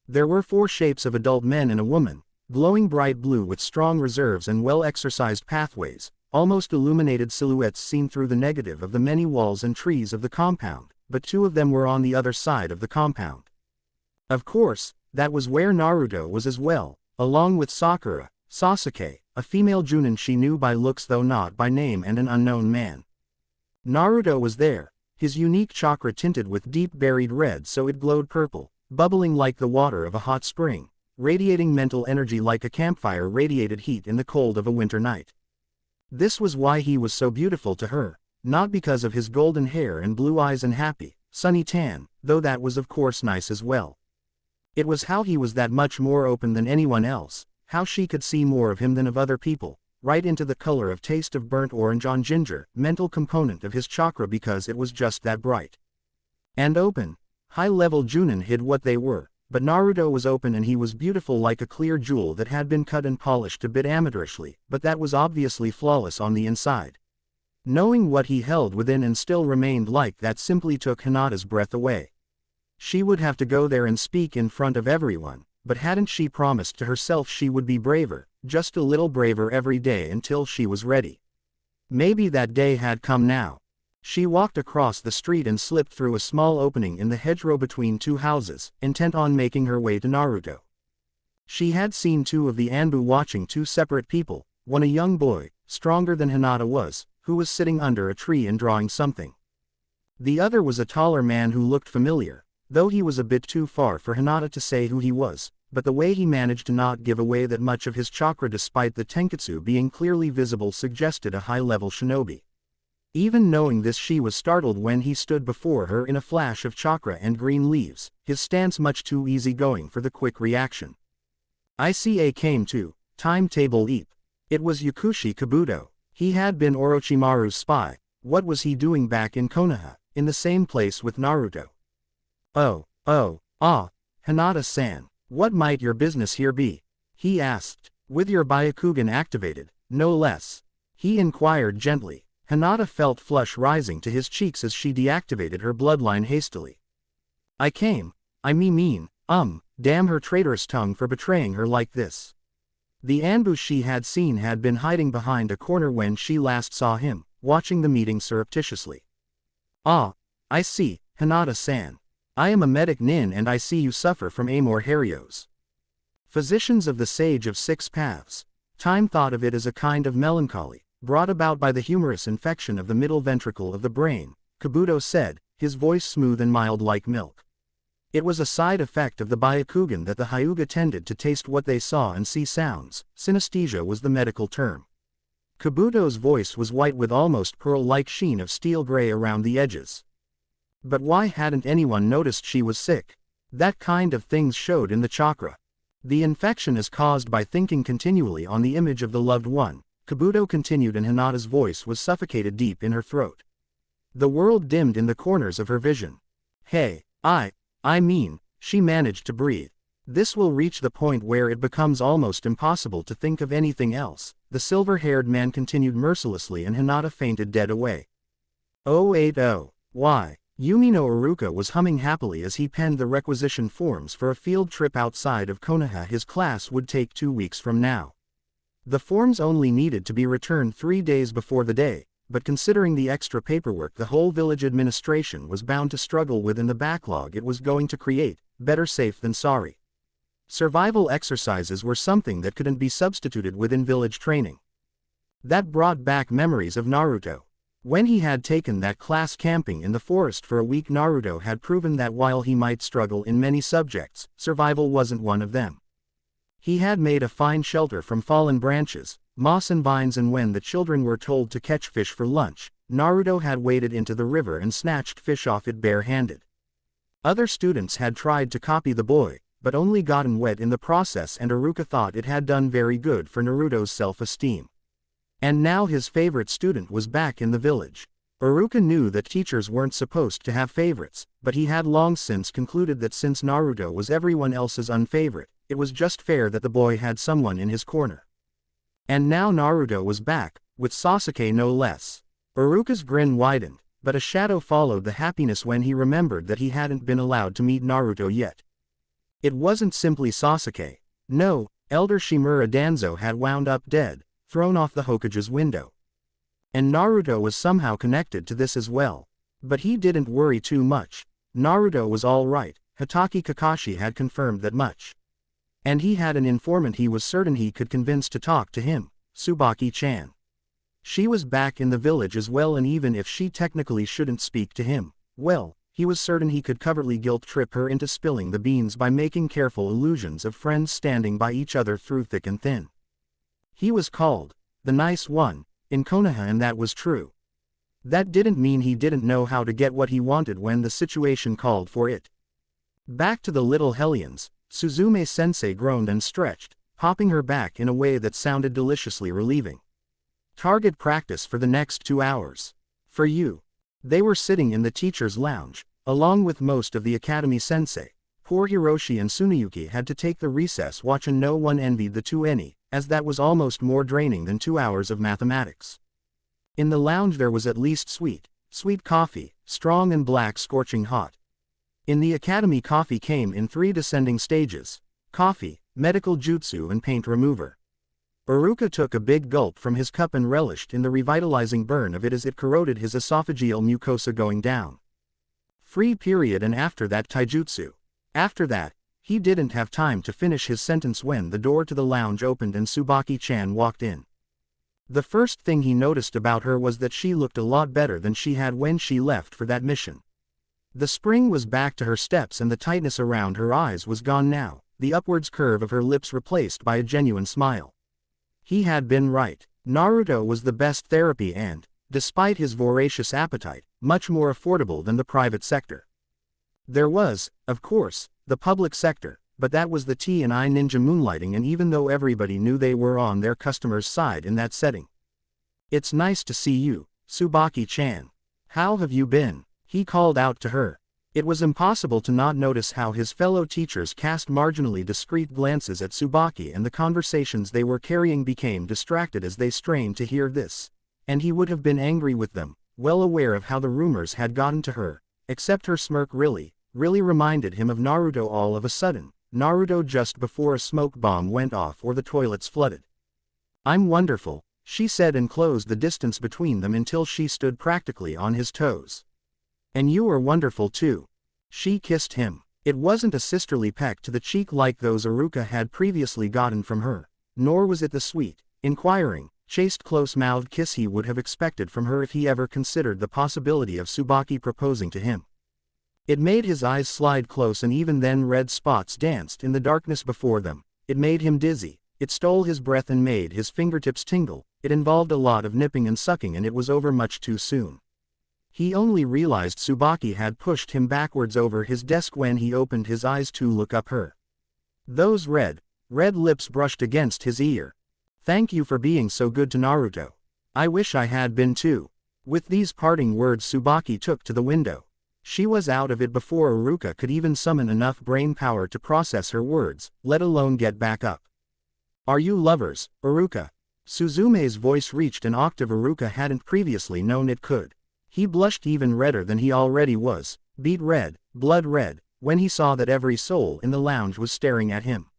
There were 4 shapes of adult men and a woman, glowing bright blue with strong reserves and well-exercised pathways, almost illuminated silhouettes seen through the negative of the many walls and trees of the compound, but 2 of them were on the other side of the compound. Of course, that was where Naruto was as well, along with Sakura, Sasuke, a female Junin she knew by looks though not by name, and an unknown man. Naruto was there, his unique chakra tinted with deep buried red so it glowed purple, bubbling like the water of a hot spring, radiating mental energy like a campfire radiated heat in the cold of a winter night. This was why he was so beautiful to her, not because of his golden hair and blue eyes and happy, sunny tan, though that was of course nice as well. It was how he was that much more open than anyone else, how she could see more of him than of other people, right into the color of taste of burnt orange on ginger, mental component of his chakra because it was just that bright. And open. High-level Junin hid what they were, but Naruto was open and he was beautiful like a clear jewel that had been cut and polished a bit amateurishly, but that was obviously flawless on the inside. Knowing what he held within and still remained like that simply took Hinata's breath away. She would have to go there and speak in front of everyone, but hadn't she promised to herself she would be braver, just a little braver every day until she was ready? Maybe that day had come now. She walked across the street and slipped through a small opening in the hedgerow between 2 houses, intent on making her way to Naruto. She had seen 2 of the Anbu watching 2 separate people, one a young boy, stronger than Hinata was, who was sitting under a tree and drawing something. The other was a taller man who looked familiar, though he was a bit too far for Hinata to say who he was, but the way he managed to not give away that much of his chakra despite the tenketsu being clearly visible suggested a high-level shinobi. Even knowing this she was startled when he stood before her in a flash of chakra and green leaves, his stance much too easygoing for the quick reaction. ICA came to, timetable eep. It was Yakushi Kabuto. He had been Orochimaru's spy. What was he doing back in Konoha, in the same place with Naruto? Hinata-san, what might your business here be? He asked. With your Byakugan activated, no less. He inquired gently. Hinata felt flush rising to his cheeks as she deactivated her bloodline hastily. Damn her traitorous tongue for betraying her like this. The ambush she had seen had been hiding behind a corner when she last saw him, watching the meeting surreptitiously. Ah, I see, Hinata-san. I am a medic nin and I see you suffer from amor herios. Physicians of the Sage of Six Paths. Time thought of it as a kind of melancholy, brought about by the humorous infection of the middle ventricle of the brain, Kabuto said, his voice smooth and mild like milk. It was a side effect of the Byakugan that the Hyuga tended to taste what they saw and see sounds. Synesthesia was the medical term. Kabuto's voice was white with almost pearl-like sheen of steel gray around the edges. But why hadn't anyone noticed she was sick? That kind of things showed in the chakra. The infection is caused by thinking continually on the image of the loved one, Kabuto continued, and Hinata's voice was suffocated deep in her throat. The world dimmed in the corners of her vision. Hey, she managed to breathe. This will reach the point where it becomes almost impossible to think of anything else, the silver-haired man continued mercilessly, and Hinata fainted dead away. 080. Why? Yumi no Iruka was humming happily as he penned the requisition forms for a field trip outside of Konoha his class would take 2 weeks from now. The forms only needed to be returned 3 days before the day, but considering the extra paperwork the whole village administration was bound to struggle with in the backlog it was going to create, better safe than sorry. Survival exercises were something that couldn't be substituted within village training. That brought back memories of Naruto. When he had taken that class camping in the forest for a week, Naruto had proven that while he might struggle in many subjects, survival wasn't one of them. He had made a fine shelter from fallen branches, moss and vines, and when the children were told to catch fish for lunch, Naruto had waded into the river and snatched fish off it bare-handed. Other students had tried to copy the boy, but only gotten wet in the process, and Iruka thought it had done very good for Naruto's self-esteem. And now his favorite student was back in the village. Iruka knew that teachers weren't supposed to have favorites, but he had long since concluded that since Naruto was everyone else's unfavorite, it was just fair that the boy had someone in his corner. And now Naruto was back, with Sasuke no less. Iruka's grin widened, but a shadow followed the happiness when he remembered that he hadn't been allowed to meet Naruto yet. It wasn't simply Sasuke. No, Elder Shimura Danzo had wound up dead, thrown off the Hokage's window. And Naruto was somehow connected to this as well. But he didn't worry too much. Naruto was all right, Hitaki Kakashi had confirmed that much. And he had an informant he was certain he could convince to talk to him, Tsubaki-chan. She was back in the village as well, and even if she technically shouldn't speak to him, well, he was certain he could covertly guilt-trip her into spilling the beans by making careful illusions of friends standing by each other through thick and thin. He was called the nice one in Konoha, and that was true. That didn't mean he didn't know how to get what he wanted when the situation called for it. Back to the Little Hellions, Suzume-sensei groaned and stretched, popping her back in a way that sounded deliciously relieving. Target practice for the next 2 hours. For you. They were sitting in the teacher's lounge, along with most of the academy sensei. Poor Hiroshi and Tsuneyuki had to take the recess watch, and no one envied the two any, as that was almost more draining than 2 hours of mathematics. In the lounge there was at least sweet coffee, strong and black, scorching hot. In the academy, coffee came in 3 descending stages: coffee, medical jutsu, and paint remover. Iruka took a big gulp from his cup and relished in the revitalizing burn of it as it corroded his esophageal mucosa. Going down. Free period, and after that taijutsu. After that, he didn't have time to finish his sentence when the door to the lounge opened and Tsubaki-chan walked in. The first thing he noticed about her was that she looked a lot better than she had when she left for that mission. The spring was back to her steps and the tightness around her eyes was gone now, the upwards curve of her lips replaced by a genuine smile. He had been right. Naruto was the best therapy and, despite his voracious appetite, much more affordable than the private sector. There was, of course, the public sector, but that was the T&I ninja moonlighting, and even though everybody knew they were on their customers' side in that setting. "It's nice to see you, Tsubaki-chan. How have you been?" he called out to her. It was impossible to not notice how his fellow teachers cast marginally discreet glances at Tsubaki, and the conversations they were carrying became distracted as they strained to hear this. And he would have been angry with them, well aware of how the rumors had gotten to her, except her smirk really reminded him of Naruto all of a sudden. Naruto just before a smoke bomb went off or the toilets flooded. "I'm wonderful," she said, and closed the distance between them until she stood practically on his toes. "And you are wonderful too." She kissed him. It wasn't a sisterly peck to the cheek like those Iruka had previously gotten from her, nor was it the sweet, inquiring, chaste close-mouthed kiss he would have expected from her if he ever considered the possibility of Tsubaki proposing to him. It made his eyes slide close, and even then red spots danced in the darkness before them. It made him dizzy, it stole his breath and made his fingertips tingle. It involved a lot of nipping and sucking, and it was over much too soon. He only realized Tsubaki had pushed him backwards over his desk when he opened his eyes to look up her. Those red lips brushed against his ear. "Thank you for being so good to Naruto. I wish I had been too." With these parting words, Tsubaki took to the window. She was out of it before Iruka could even summon enough brain power to process her words, let alone get back up. "Are you lovers, Iruka?" Suzume's voice reached an octave Iruka hadn't previously known it could. He blushed even redder than he already was, beet red, blood red, when he saw that every soul in the lounge was staring at him.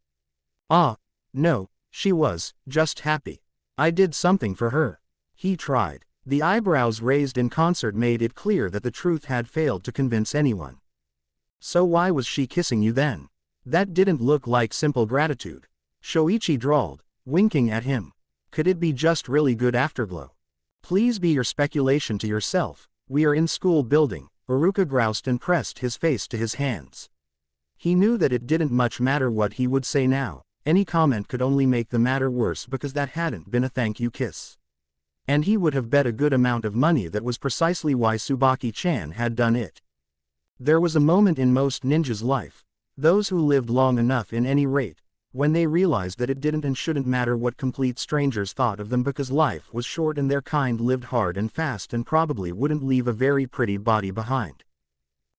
"Ah, no," she was just happy. "I did something for her." He tried. The eyebrows raised in concert made it clear that the truth had failed to convince anyone. "So why was she kissing you then? That didn't look like simple gratitude." Shoichi drawled, winking at him. "Could it be just really good afterglow?" "Please be your speculation to yourself. We are in school building." Iruka groused and pressed his face to his hands. He knew that it didn't much matter what he would say now. Any comment could only make the matter worse, because that hadn't been a thank you kiss. And he would have bet a good amount of money that was precisely why Tsubaki-chan had done it. There was a moment in most ninjas' life, those who lived long enough in any rate, when they realized that it didn't and shouldn't matter what complete strangers thought of them, because life was short and their kind lived hard and fast and probably wouldn't leave a very pretty body behind.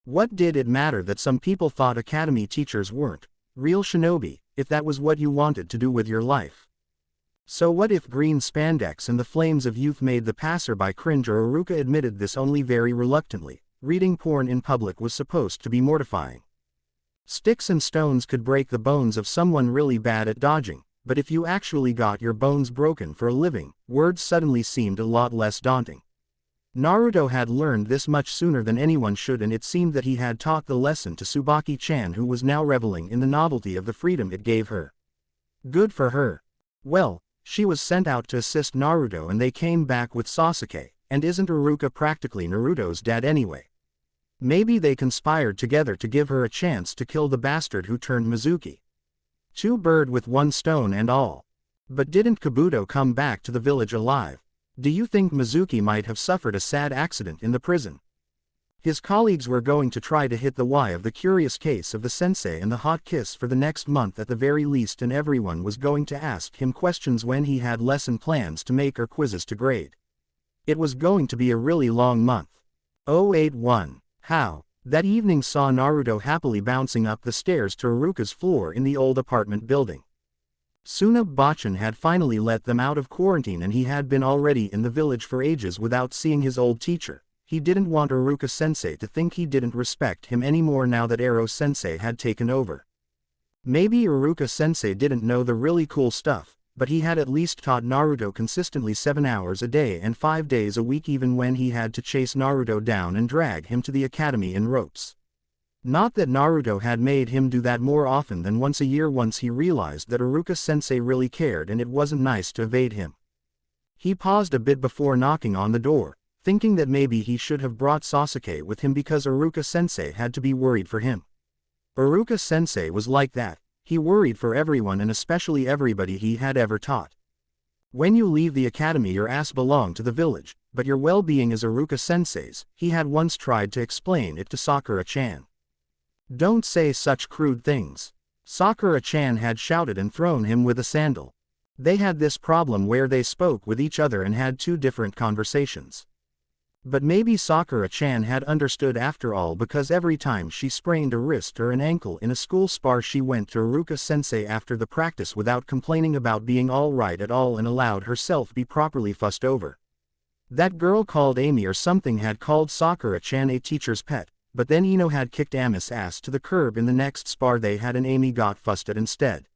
What did it matter that some people thought academy teachers weren't real shinobi, if that was what you wanted to do with your life? So what if green spandex and the flames of youth made the passerby cringe? Or Iruka admitted this only very reluctantly. Reading porn in public was supposed to be mortifying. Sticks and stones could break the bones of someone really bad at dodging, but if you actually got your bones broken for a living, words suddenly seemed a lot less daunting. Naruto had learned this much sooner than anyone should, and it seemed that he had taught the lesson to Tsubaki-chan, who was now reveling in the novelty of the freedom it gave her. Good for her. Well, she was sent out to assist Naruto and they came back with Sasuke, and isn't Iruka practically Naruto's dad anyway? Maybe they conspired together to give her a chance to kill the bastard who turned Mizuki. Two birds with one stone and all. But didn't Kabuto come back to the village alive? Do you think Mizuki might have suffered a sad accident in the prison? His colleagues were going to try to hit the why of the curious case of the sensei and the hot kiss for the next month at the very least, and everyone was going to ask him questions when he had lesson plans to make or quizzes to grade. It was going to be a really long month. 081. How? That evening saw Naruto happily bouncing up the stairs to Iruka's floor in the old apartment building. Tsunade-bachan had finally let them out of quarantine, and he had been already in the village for ages without seeing his old teacher. He didn't want Iruka-sensei to think he didn't respect him anymore now that Ero-sensei had taken over. Maybe Iruka-sensei didn't know the really cool stuff, but he had at least taught Naruto consistently 7 hours a day and 5 days a week, even when he had to chase Naruto down and drag him to the academy in ropes. Not that Naruto had made him do that more often than once a year. Once he realized that Iruka-sensei really cared and it wasn't nice to evade him. He paused a bit before knocking on the door, thinking that maybe he should have brought Sasuke with him because Iruka-sensei had to be worried for him. Iruka-sensei was like that. He worried for everyone, and especially everybody he had ever taught. When you leave the academy, your ass belonged to the village, but your well-being is Iruka-sensei's. He had once tried to explain it to Sakura-chan. Don't say such crude things. Sakura-chan had shouted and thrown him with a sandal. They had this problem where they spoke with each other and had 2 different conversations. But maybe Sakura-chan had understood after all, because every time she sprained a wrist or an ankle in a school spar she went to Iruka-sensei after the practice without complaining about being all right at all and allowed herself be properly fussed over. That girl called Amy or something had called Sakura-chan a teacher's pet, but then Ino had kicked Ami's ass to the curb in the next spar they had and Amy got fussed at instead.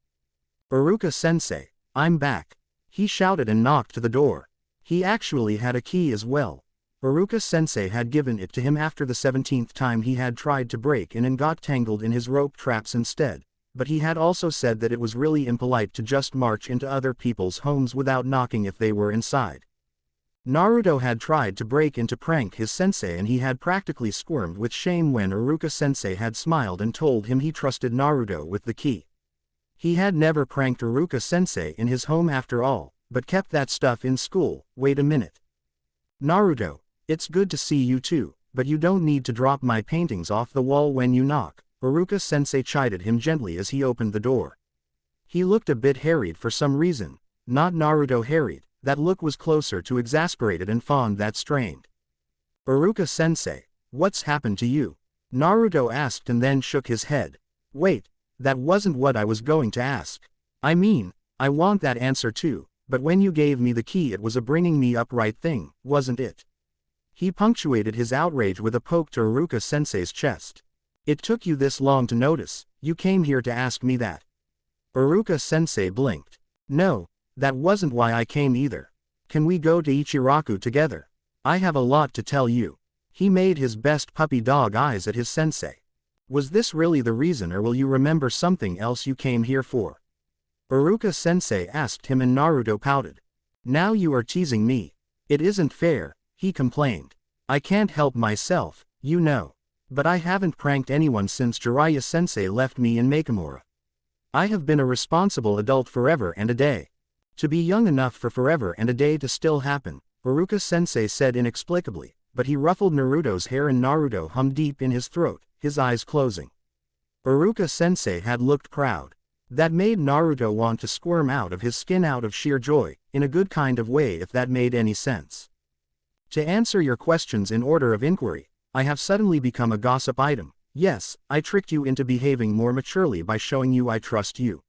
"Iruka-sensei, I'm back," he shouted and knocked to the door. He actually had a key as well. Iruka-sensei had given it to him after the 17th time he had tried to break in and got tangled in his rope traps instead, but he had also said that it was really impolite to just march into other people's homes without knocking if they were inside. Naruto had tried to break in to prank his sensei and he had practically squirmed with shame when Iruka-sensei had smiled and told him he trusted Naruto with the key. He had never pranked Iruka-sensei in his home after all, but kept that stuff in school. Wait a minute. "Naruto, it's good to see you too, but you don't need to drop my paintings off the wall when you knock," Iruka-sensei chided him gently as he opened the door. He looked a bit harried for some reason, not Naruto harried, that look was closer to exasperated and fond than strained. "Iruka-sensei, what's happened to you?" Naruto asked and then shook his head. "Wait, that wasn't what I was going to ask. I mean, I want that answer too, but when you gave me the key it was a bringing me up right thing, wasn't it?" He punctuated his outrage with a poke to Iruka-sensei's chest. "It took you this long to notice, you came here to ask me that." Iruka-sensei blinked. "No, that wasn't why I came either. Can we go to Ichiraku together? I have a lot to tell you." He made his best puppy dog eyes at his sensei. "Was this really the reason or will you remember something else you came here for?" Iruka-sensei asked him and Naruto pouted. "Now you are teasing me. It isn't fair," he complained. "I can't help myself, you know. But I haven't pranked anyone since Jiraiya-sensei left me in Makamura. I have been a responsible adult forever and a day." "To be young enough for forever and a day to still happen," Iruka-sensei said inexplicably, but he ruffled Naruto's hair and Naruto hummed deep in his throat, his eyes closing. Iruka-sensei had looked proud. That made Naruto want to squirm out of his skin out of sheer joy, in a good kind of way if that made any sense. "To answer your questions in order of inquiry, I have suddenly become a gossip item. Yes, I tricked you into behaving more maturely by showing you I trust you.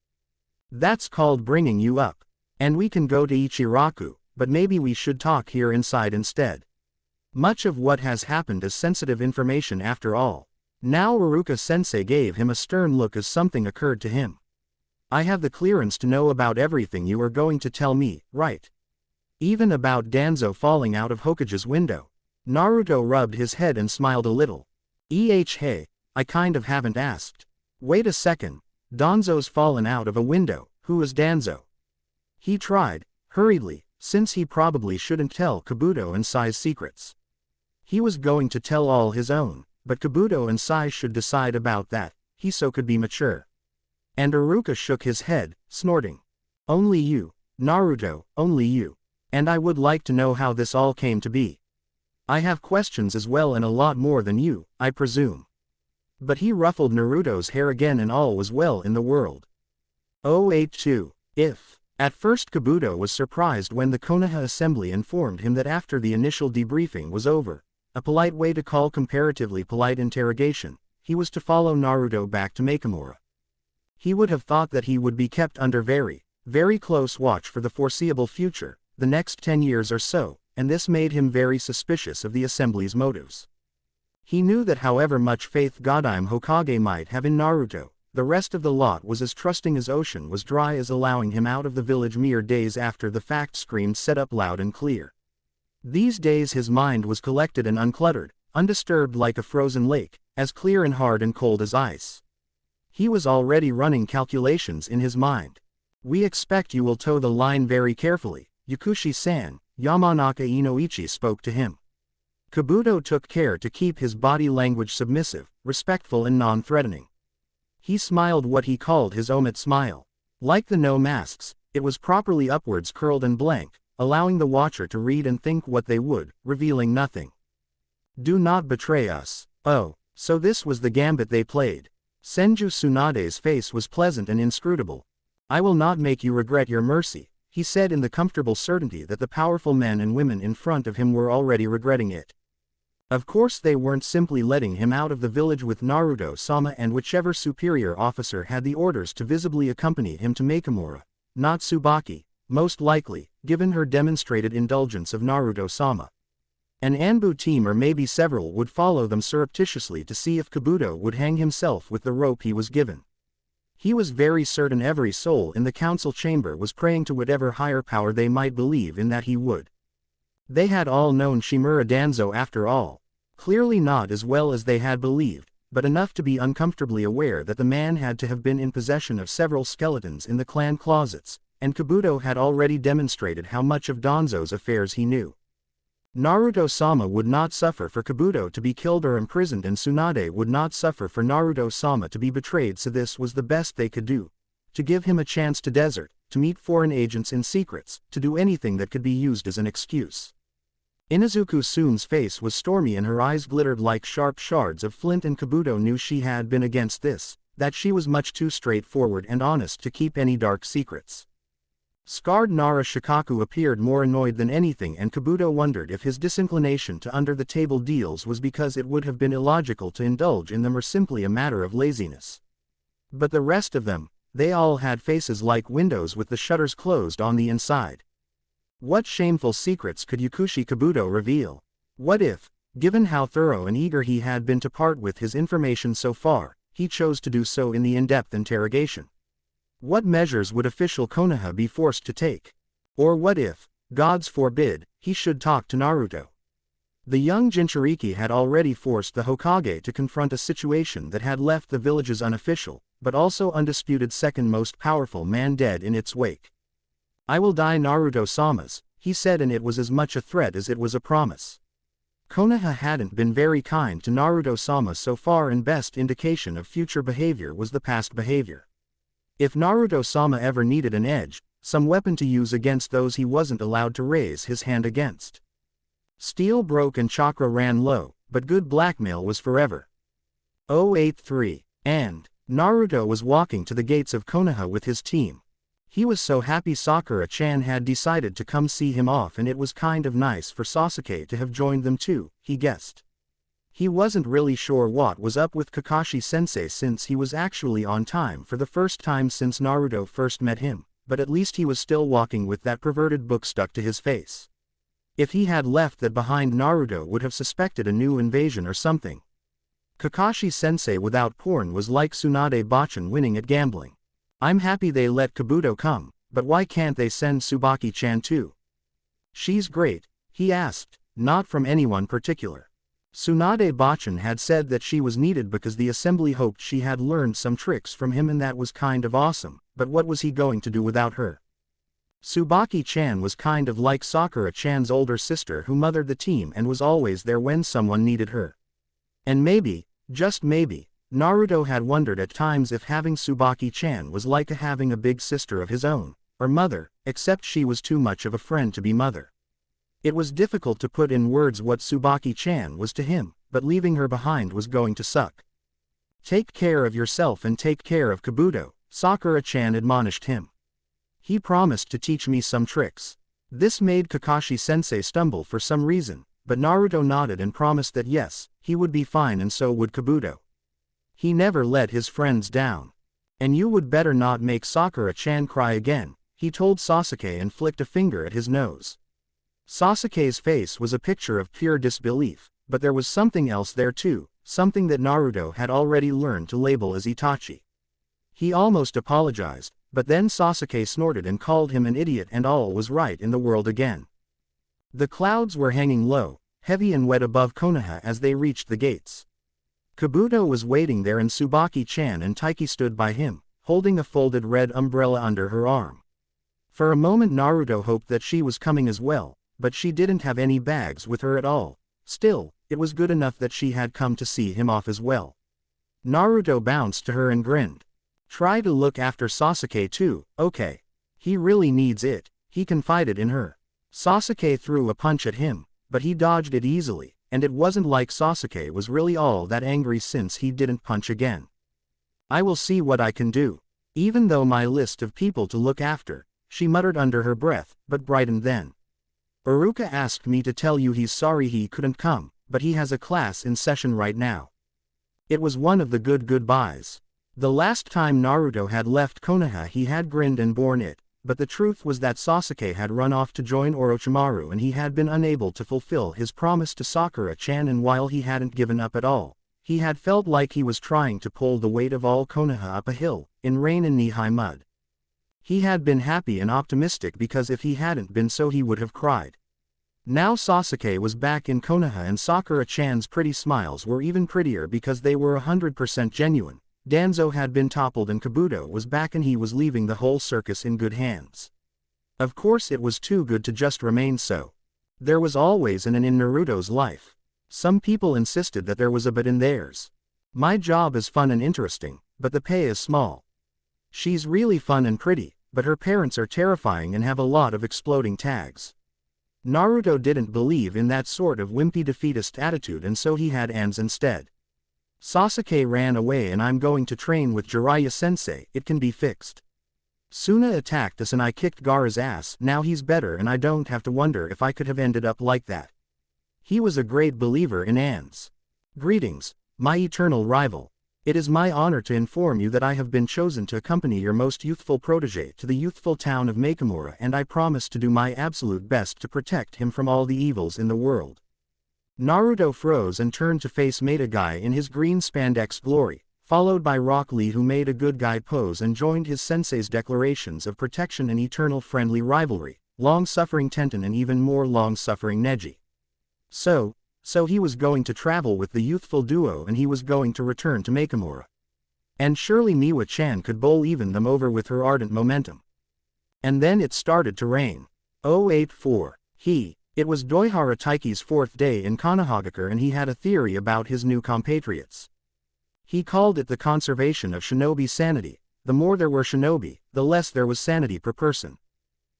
That's called bringing you up. And we can go to Ichiraku, but maybe we should talk here inside instead. Much of what has happened is sensitive information after all." Now Iruka-sensei gave him a stern look as something occurred to him. "I have the clearance to know about everything you are going to tell me, right? Even about Danzo falling out of Hokage's window." Naruto rubbed his head and smiled a little. Hey, I kind of haven't asked." "Wait a second. Danzo's fallen out of a window. Who is Danzo?" He tried, hurriedly, since he probably shouldn't tell Kabuto and Sai's secrets. He was going to tell all his own, but Kabuto and Sai should decide about that, he so could be mature. And Iruka shook his head, snorting. "Only you, Naruto, only you. And I would like to know how this all came to be. I have questions as well and a lot more than you, I presume." But he ruffled Naruto's hair again and all was well in the world. 082. If. At first Kabuto was surprised when the Konoha assembly informed him that after the initial debriefing was over, a polite way to call comparatively polite interrogation, he was to follow Naruto back to Makamura. He would have thought that he would be kept under very, very close watch for the foreseeable future, the next 10 years or so, and this made him very suspicious of the assembly's motives. He knew that however much faith Godime Hokage might have in Naruto, the rest of the lot was as trusting as ocean was dry as allowing him out of the village mere days after the fact screamed set up loud and clear. These days his mind was collected and uncluttered, undisturbed like a frozen lake, as clear and hard and cold as ice. He was already running calculations in his mind. "We expect you will toe the line very carefully, Yakushi-san," Yamanaka Inoichi spoke to him. Kabuto took care to keep his body language submissive, respectful and non-threatening. He smiled what he called his omit smile. Like the no masks, it was properly upwards curled and blank, allowing the watcher to read and think what they would, revealing nothing. "Do not betray us." Oh, so this was the gambit they played. Senju Tsunade's face was pleasant and inscrutable. "I will not make you regret your mercy," he said in the comfortable certainty that the powerful men and women in front of him were already regretting it. Of course they weren't simply letting him out of the village with Naruto-sama and whichever superior officer had the orders to visibly accompany him to Makamura, not Tsubaki, most likely, given her demonstrated indulgence of Naruto-sama. An Anbu team or maybe several would follow them surreptitiously to see if Kabuto would hang himself with the rope he was given. He was very certain every soul in the council chamber was praying to whatever higher power they might believe in that he would. They had all known Shimura Danzo after all. Clearly not as well as they had believed, but enough to be uncomfortably aware that the man had to have been in possession of several skeletons in the clan closets, and Kabuto had already demonstrated how much of Danzo's affairs he knew. Naruto-sama would not suffer for Kabuto to be killed or imprisoned, and Tsunade would not suffer for Naruto-sama to be betrayed, so this was the best they could do. To give him a chance to desert, to meet foreign agents in secrets, to do anything that could be used as an excuse. Inazuku Tsune's face was stormy and her eyes glittered like sharp shards of flint, and Kabuto knew she had been against this, that she was much too straightforward and honest to keep any dark secrets. Scarred Nara Shikaku appeared more annoyed than anything, and Kabuto wondered if his disinclination to under-the-table deals was because it would have been illogical to indulge in them or simply a matter of laziness. But the rest of them, they all had faces like windows with the shutters closed on the inside. What shameful secrets could Yakushi Kabuto reveal? What if, given how thorough and eager he had been to part with his information so far, he chose to do so in the in-depth interrogation? What measures would official Konoha be forced to take? Or what if, gods forbid, he should talk to Naruto? The young Jinchuriki had already forced the Hokage to confront a situation that had left the village's unofficial, but also undisputed second most powerful man dead in its wake. "I will die Naruto-sama's," he said, and it was as much a threat as it was a promise. Konoha hadn't been very kind to Naruto-sama so far, and best indication of future behavior was the past behavior. If Naruto-sama ever needed an edge, some weapon to use against those he wasn't allowed to raise his hand against. Steel broke and chakra ran low, but good blackmail was forever. 083. And Naruto was walking to the gates of Konoha with his team. He was so happy Sakura-chan had decided to come see him off, and it was kind of nice for Sasuke to have joined them too, he guessed. He wasn't really sure what was up with Kakashi-sensei since he was actually on time for the first time since Naruto first met him, but at least he was still walking with that perverted book stuck to his face. If he had left that behind, Naruto would have suspected a new invasion or something. Kakashi-sensei without porn was like Tsunade Bachan winning at gambling. "I'm happy they let Kabuto come, but why can't they send Tsubaki-chan too?" "She's great," he asked, not from anyone particular. Tsunade Bachan had said that she was needed because the assembly hoped she had learned some tricks from him, and that was kind of awesome, but what was he going to do without her? Tsubaki-chan was kind of like Sakura-chan's older sister who mothered the team and was always there when someone needed her. And maybe, just maybe, Naruto had wondered at times if having Tsubaki-chan was like having a big sister of his own, or mother, except she was too much of a friend to be mother. It was difficult to put in words what Tsubaki-chan was to him, but leaving her behind was going to suck. "Take care of yourself and take care of Kabuto," Sakura-chan admonished him. "He promised to teach me some tricks." This made Kakashi-sensei stumble for some reason, but Naruto nodded and promised that yes, he would be fine, and so would Kabuto. He never let his friends down. "And you would better not make Sakura-chan cry again," he told Sasuke and flicked a finger at his nose. Sasuke's face was a picture of pure disbelief, but there was something else there too, something that Naruto had already learned to label as Itachi. He almost apologized, but then Sasuke snorted and called him an idiot, and all was right in the world again. The clouds were hanging low, heavy and wet above Konoha as they reached the gates. Kabuto was waiting there, and Tsubaki-chan and Taiki stood by him, holding a folded red umbrella under her arm. For a moment Naruto hoped that she was coming as well, but she didn't have any bags with her at all. Still, it was good enough that she had come to see him off as well. Naruto bounced to her and grinned. "Try to look after Sasuke too, okay? He really needs it," he confided in her. Sasuke threw a punch at him, but he dodged it easily, and it wasn't like Sasuke was really all that angry since he didn't punch again. "I will see what I can do. Even though my list of people to look after," she muttered under her breath, but brightened then. "Iruka asked me to tell you he's sorry he couldn't come, but he has a class in session right now. It was one of the good goodbyes. The last time Naruto had left Konoha he had grinned and borne it, but the truth was that Sasuke had run off to join Orochimaru and he had been unable to fulfill his promise to Sakura-chan, and while he hadn't given up at all, he had felt like he was trying to pull the weight of all Konoha up a hill, in rain and knee-high mud. He had been happy and optimistic because if he hadn't been so he would have cried. Now Sasuke was back in Konoha and Sakura-chan's pretty smiles were even prettier because they were 100% genuine. Danzo had been toppled and Kabuto was back and he was leaving the whole circus in good hands. Of course it was too good to just remain so. There was always an in Naruto's life. Some people insisted that there was a but in theirs. My job is fun and interesting, but the pay is small. She's really fun and pretty, but her parents are terrifying and have a lot of exploding tags. Naruto didn't believe in that sort of wimpy defeatist attitude and so he had Ans instead. Sasuke ran away and I'm going to train with Jiraiya-sensei, it can be fixed. Suna attacked us and I kicked Gaara's ass, now he's better and I don't have to wonder if I could have ended up like that. He was a great believer in Ans. Greetings, my eternal rival. It is my honor to inform you that I have been chosen to accompany your most youthful protege to the youthful town of Makamura and I promise to do my absolute best to protect him from all the evils in the world. Naruto froze and turned to face Maida Guy in his green spandex glory, followed by Rock Lee who made a good guy pose and joined his sensei's declarations of protection and eternal friendly rivalry, long-suffering Tenten and even more long-suffering Neji. So he was going to travel with the youthful duo and he was going to return to Makamura. And surely Miwa-chan could bowl even them over with her ardent momentum. And then it started to rain. 084. It was Doihara Taiki's 4th day in Konohagakure and he had a theory about his new compatriots. He called it the conservation of shinobi sanity. The more there were shinobi, the less there was sanity per person.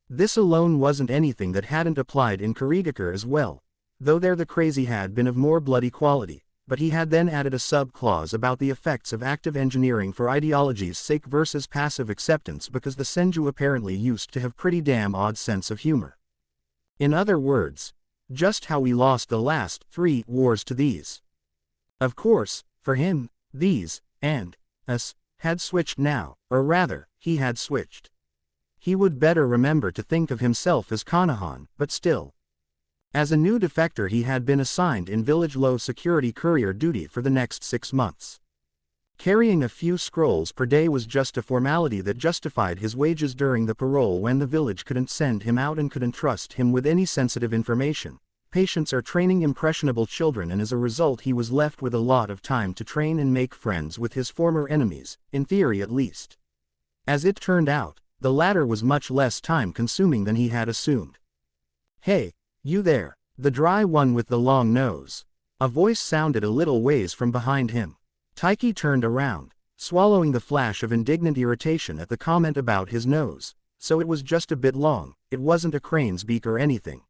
This alone wasn't anything that hadn't applied in Kurigakure as well, though there the crazy had been of more bloody quality, but he had then added a sub-clause about the effects of active engineering for ideology's sake versus passive acceptance because the Senju apparently used to have pretty damn odd sense of humor. In other words, just how we lost the last 3 wars to these. Of course, for him, these, and us, had switched now, or rather, he had switched. He would better remember to think of himself as Konohan, but still. As a new defector he had been assigned in village low security courier duty for the next 6 months. Carrying a few scrolls per day was just a formality that justified his wages during the parole when the village couldn't send him out and couldn't trust him with any sensitive information. Patients are training impressionable children and as a result he was left with a lot of time to train and make friends with his former enemies, in theory at least. As it turned out, the latter was much less time-consuming than he had assumed. "Hey, you there, the dry one with the long nose." A voice sounded a little ways from behind him. Taiki turned around, swallowing the flash of indignant irritation at the comment about his nose. So it was just a bit long, it wasn't a crane's beak or anything.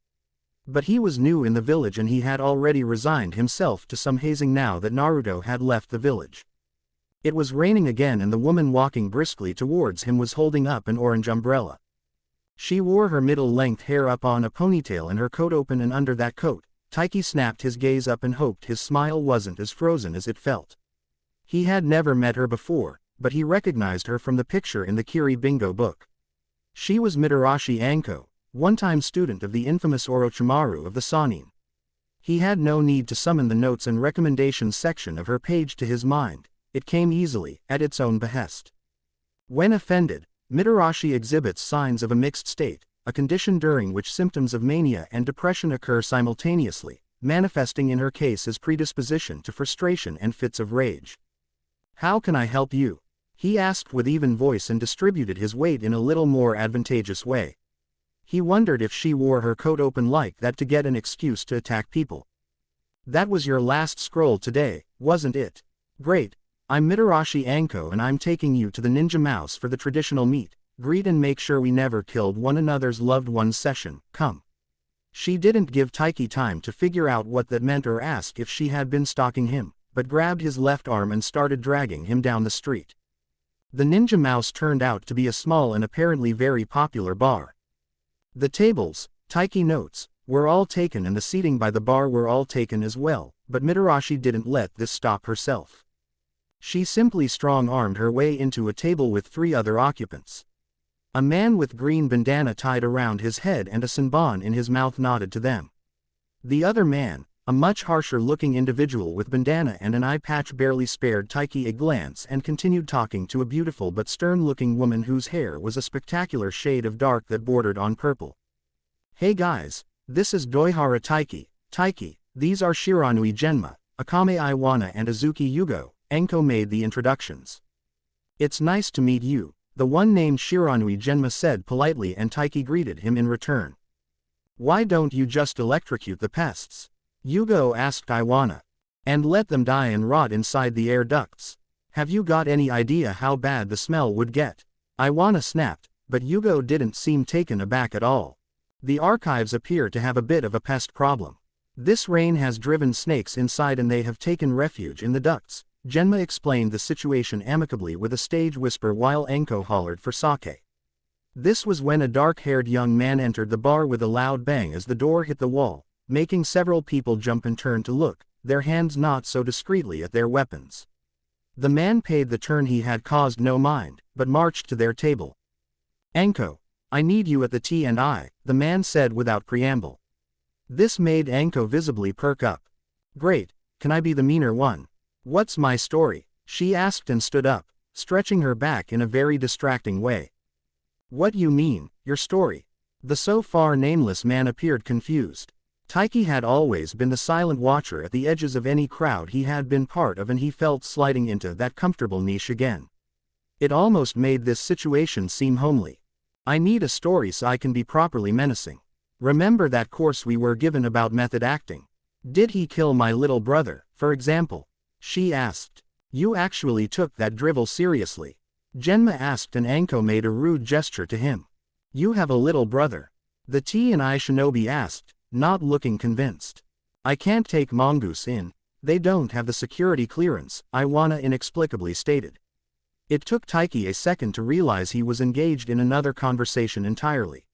But he was new in the village and he had already resigned himself to some hazing now that Naruto had left the village. It was raining again and the woman walking briskly towards him was holding up an orange umbrella. She wore her middle-length hair up on a ponytail and her coat open, and under that coat, Taiki snapped his gaze up and hoped his smile wasn't as frozen as it felt. He had never met her before, but he recognized her from the picture in the Kiri Bingo book. She was Mitarashi Anko, one-time student of the infamous Orochimaru of the Sannin. He had no need to summon the notes and recommendations section of her page to his mind, it came easily, at its own behest. When offended, Mitarashi exhibits signs of a mixed state, a condition during which symptoms of mania and depression occur simultaneously, manifesting in her case as predisposition to frustration and fits of rage. "How can I help you?" he asked with even voice and distributed his weight in a little more advantageous way. He wondered if she wore her coat open like that to get an excuse to attack people. "That was your last scroll today, wasn't it? Great, I'm Mitarashi Anko and I'm taking you to the Ninja Mouse for the traditional meet, greet and make sure we never killed one another's loved ones session, come." She didn't give Taiki time to figure out what that meant or ask if she had been stalking him, but grabbed his left arm and started dragging him down the street. The Ninja Mouse turned out to be a small and apparently very popular bar. The tables, Taiki notes, were all taken and the seating by the bar were all taken as well, but Mitarashi didn't let this stop herself. She simply strong-armed her way into a table with 3 other occupants. A man with green bandana tied around his head and a senbon in his mouth nodded to them. The other man, a much harsher-looking individual with bandana and an eye patch, barely spared Taiki a glance and continued talking to a beautiful but stern-looking woman whose hair was a spectacular shade of dark that bordered on purple. "Hey guys, this is Doihara Taiki. Taiki, these are Shiranui Genma, Akame Iwana and Azuki Yugo," Enko made the introductions. "It's nice to meet you," the one named Shiranui Genma said politely, and Taiki greeted him in return. "Why don't you just electrocute the pests?" Yugo asked Iwana. "And let them die and rot inside the air ducts. Have you got any idea how bad the smell would get?" Iwana snapped, but Yugo didn't seem taken aback at all. "The archives appear to have a bit of a pest problem. This rain has driven snakes inside and they have taken refuge in the ducts," Genma explained the situation amicably with a stage whisper while Enko hollered for sake. This was when a dark-haired young man entered the bar with a loud bang as the door hit the wall, making several people jump and turn to look, their hands not so discreetly at their weapons. The man paid the turn he had caused no mind, but marched to their table. "Enko, I need you at the T&I, the man said without preamble. This made Enko visibly perk up. "Great, can I be the meaner one? What's my story?" she asked and stood up, stretching her back in a very distracting way. "What you mean, your story?" The so far nameless man appeared confused. Taiki had always been the silent watcher at the edges of any crowd he had been part of, and he felt sliding into that comfortable niche again. It almost made this situation seem homely. "I need a story so I can be properly menacing. Remember that course we were given about method acting? Did he kill my little brother, for example?" she asked. "You actually took that drivel seriously?" Genma asked, and Enko made a rude gesture to him. "You have a little brother?" the T&I shinobi asked, not looking convinced. "I can't take mongoose in. They don't have the security clearance," Iwana inexplicably stated. It took Taiki a second to realize he was engaged in another conversation entirely.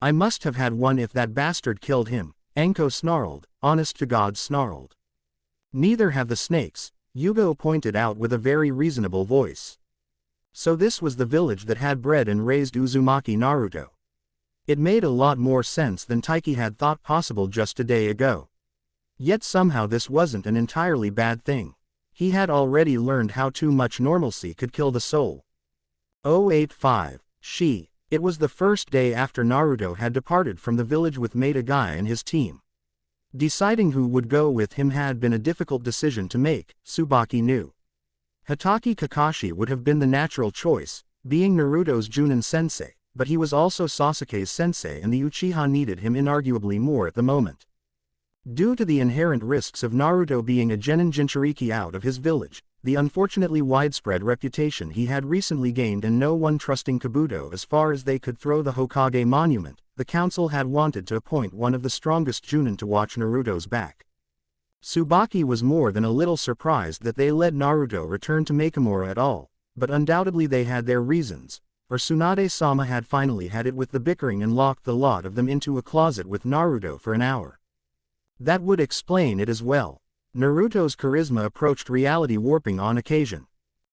"I must have had one if that bastard killed him," Enko snarled, honest to God snarled. "Neither have the snakes," Yugo pointed out with a very reasonable voice. So this was the village that had bred and raised Uzumaki Naruto. It made a lot more sense than Taiki had thought possible just a day ago. Yet somehow this wasn't an entirely bad thing. He had already learned how too much normalcy could kill the soul. 085. It was the first day after Naruto had departed from the village with Maeda Guy and his team. Deciding who would go with him had been a difficult decision to make, Tsubaki knew. Hitaki Kakashi would have been the natural choice, being Naruto's Junin sensei, but he was also Sasuke's sensei and the Uchiha needed him inarguably more at the moment. Due to the inherent risks of Naruto being a genin Jinchuriki out of his village, the unfortunately widespread reputation he had recently gained, and no one trusting Kabuto as far as they could throw the Hokage monument, the council had wanted to appoint one of the strongest Junin to watch Naruto's back. Tsubaki was more than a little surprised that they let Naruto return to Makamura at all, but undoubtedly they had their reasons, or Tsunade-sama had finally had it with the bickering and locked the lot of them into a closet with Naruto for an hour. That would explain it as well. Naruto's charisma approached reality warping on occasion.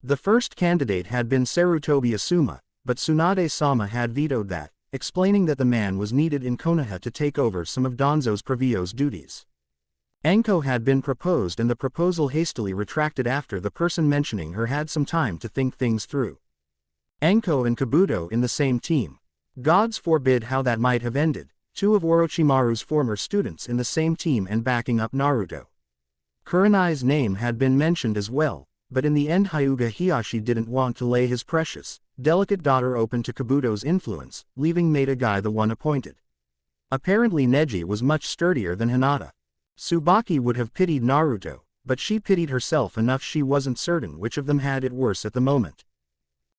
The first candidate had been Sarutobi Asuma, but Tsunade-sama had vetoed that, explaining that the man was needed in Konoha to take over some of Danzo's Previo's duties. Enko had been proposed and the proposal hastily retracted after the person mentioning her had some time to think things through. Enko and Kabuto in the same team. Gods forbid how that might have ended, two of Orochimaru's former students in the same team and backing up Naruto. Kurenai's name had been mentioned as well, but in the end Hyuga Hiyashi didn't want to lay his precious, delicate daughter open to Kabuto's influence, leaving Maeda Guy the one appointed. Apparently Neji was much sturdier than Hinata. Tsubaki would have pitied Naruto, but she pitied herself enough. She wasn't certain which of them had it worse at the moment.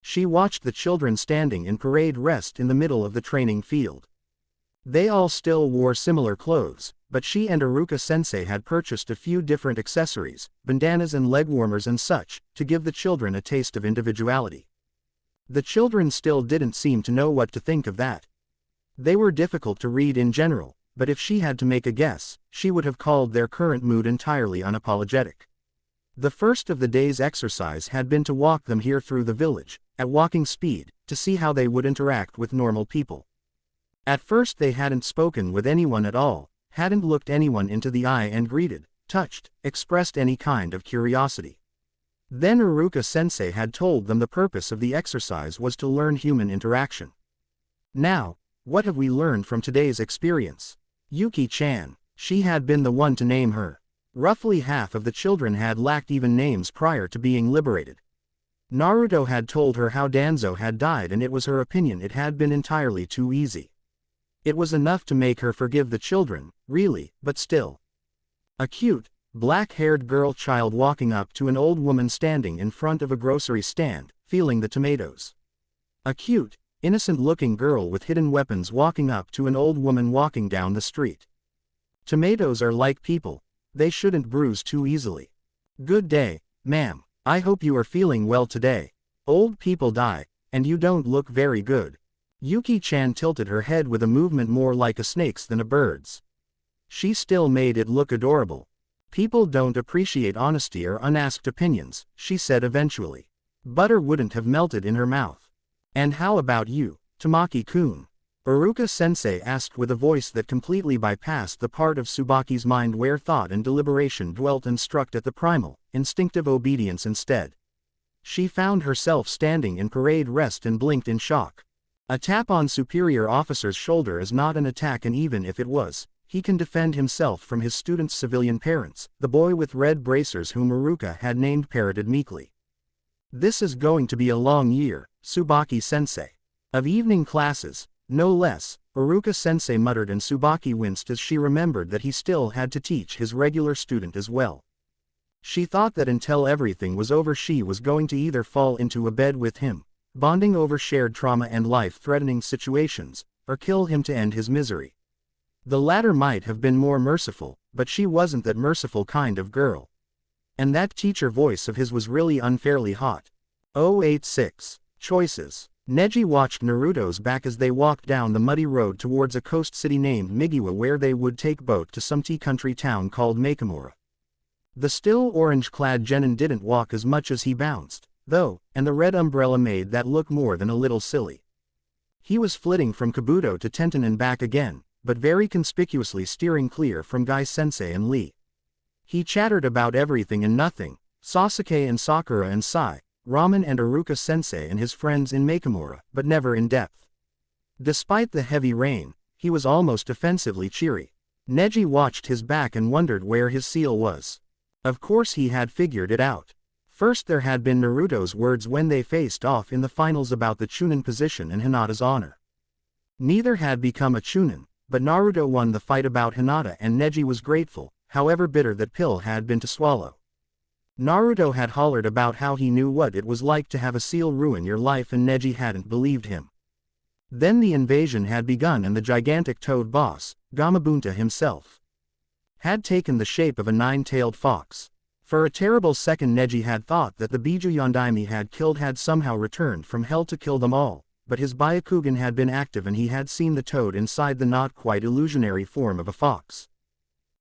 She watched the children standing in parade rest in the middle of the training field. They all still wore similar clothes, but she and Iruka-sensei had purchased a few different accessories, bandanas and leg warmers and such, to give the children a taste of individuality. The children still didn't seem to know what to think of that. They were difficult to read in general, but if she had to make a guess, she would have called their current mood entirely unapologetic. The first of the day's exercise had been to walk them here through the village, at walking speed, to see how they would interact with normal people. At first they hadn't spoken with anyone at all, hadn't looked anyone into the eye and greeted, touched, expressed any kind of curiosity. Then Iruka-sensei had told them the purpose of the exercise was to learn human interaction. Now, what have we learned from today's experience? Yuki-chan, she had been the one to name her. Roughly half of the children had lacked even names prior to being liberated. Naruto had told her how Danzo had died and it was her opinion it had been entirely too easy. It was enough to make her forgive the children, really, but still. A cute, black-haired girl child walking up to an old woman standing in front of a grocery stand, feeling the tomatoes. A cute, innocent-looking girl with hidden weapons walking up to an old woman walking down the street. Tomatoes are like people, they shouldn't bruise too easily. Good day, ma'am, I hope you are feeling well today. Old people die, and you don't look very good. Yuki-chan tilted her head with a movement more like a snake's than a bird's. She still made it look adorable. People don't appreciate honesty or unasked opinions, she said eventually. Butter wouldn't have melted in her mouth. And how about you, Tamaki-kun? Iruka-sensei asked with a voice that completely bypassed the part of Tsubaki's mind where thought and deliberation dwelt and struck at the primal, instinctive obedience instead. She found herself standing in parade rest and blinked in shock. A tap on superior officer's shoulder is not an attack, and even if it was, he can defend himself from his student's civilian parents, the boy with red bracers whom Iruka had named parroted meekly. This is going to be a long year, Tsubaki-sensei. Of evening classes, no less, Iruka-sensei muttered, and Tsubaki winced as she remembered that he still had to teach his regular student as well. She thought that until everything was over she was going to either fall into a bed with him, bonding over shared trauma and life-threatening situations, or kill him to end his misery. The latter might have been more merciful, but she wasn't that merciful kind of girl. And that teacher voice of his was really unfairly hot. 086. Choices. Neji watched Naruto's back as they walked down the muddy road towards a coast city named Migiwa, where they would take boat to some tea country town called Makamura. The still orange-clad genin didn't walk as much as he bounced, though, and the red umbrella made that look more than a little silly. He was flitting from Kabuto to Tenten and back again, but very conspicuously steering clear from Gai-sensei and Lee. He chattered about everything and nothing, Sasuke and Sakura and Sai, Ramen and Iruka-sensei and his friends in Makamura, but never in depth. Despite the heavy rain, he was almost offensively cheery. Neji watched his back and wondered where his seal was. Of course he had figured it out. First there had been Naruto's words when they faced off in the finals about the Chunin position and Hinata's honor. Neither had become a Chunin, but Naruto won the fight about Hinata and Neji was grateful, however bitter that pill had been to swallow. Naruto had hollered about how he knew what it was like to have a seal ruin your life and Neji hadn't believed him. Then the invasion had begun and the gigantic toad boss, Gamabunta himself, had taken the shape of a nine-tailed fox. For a terrible second Neji had thought that the Biju Yondaime had killed had somehow returned from hell to kill them all, but his Byakugan had been active and he had seen the toad inside the not quite illusionary form of a fox.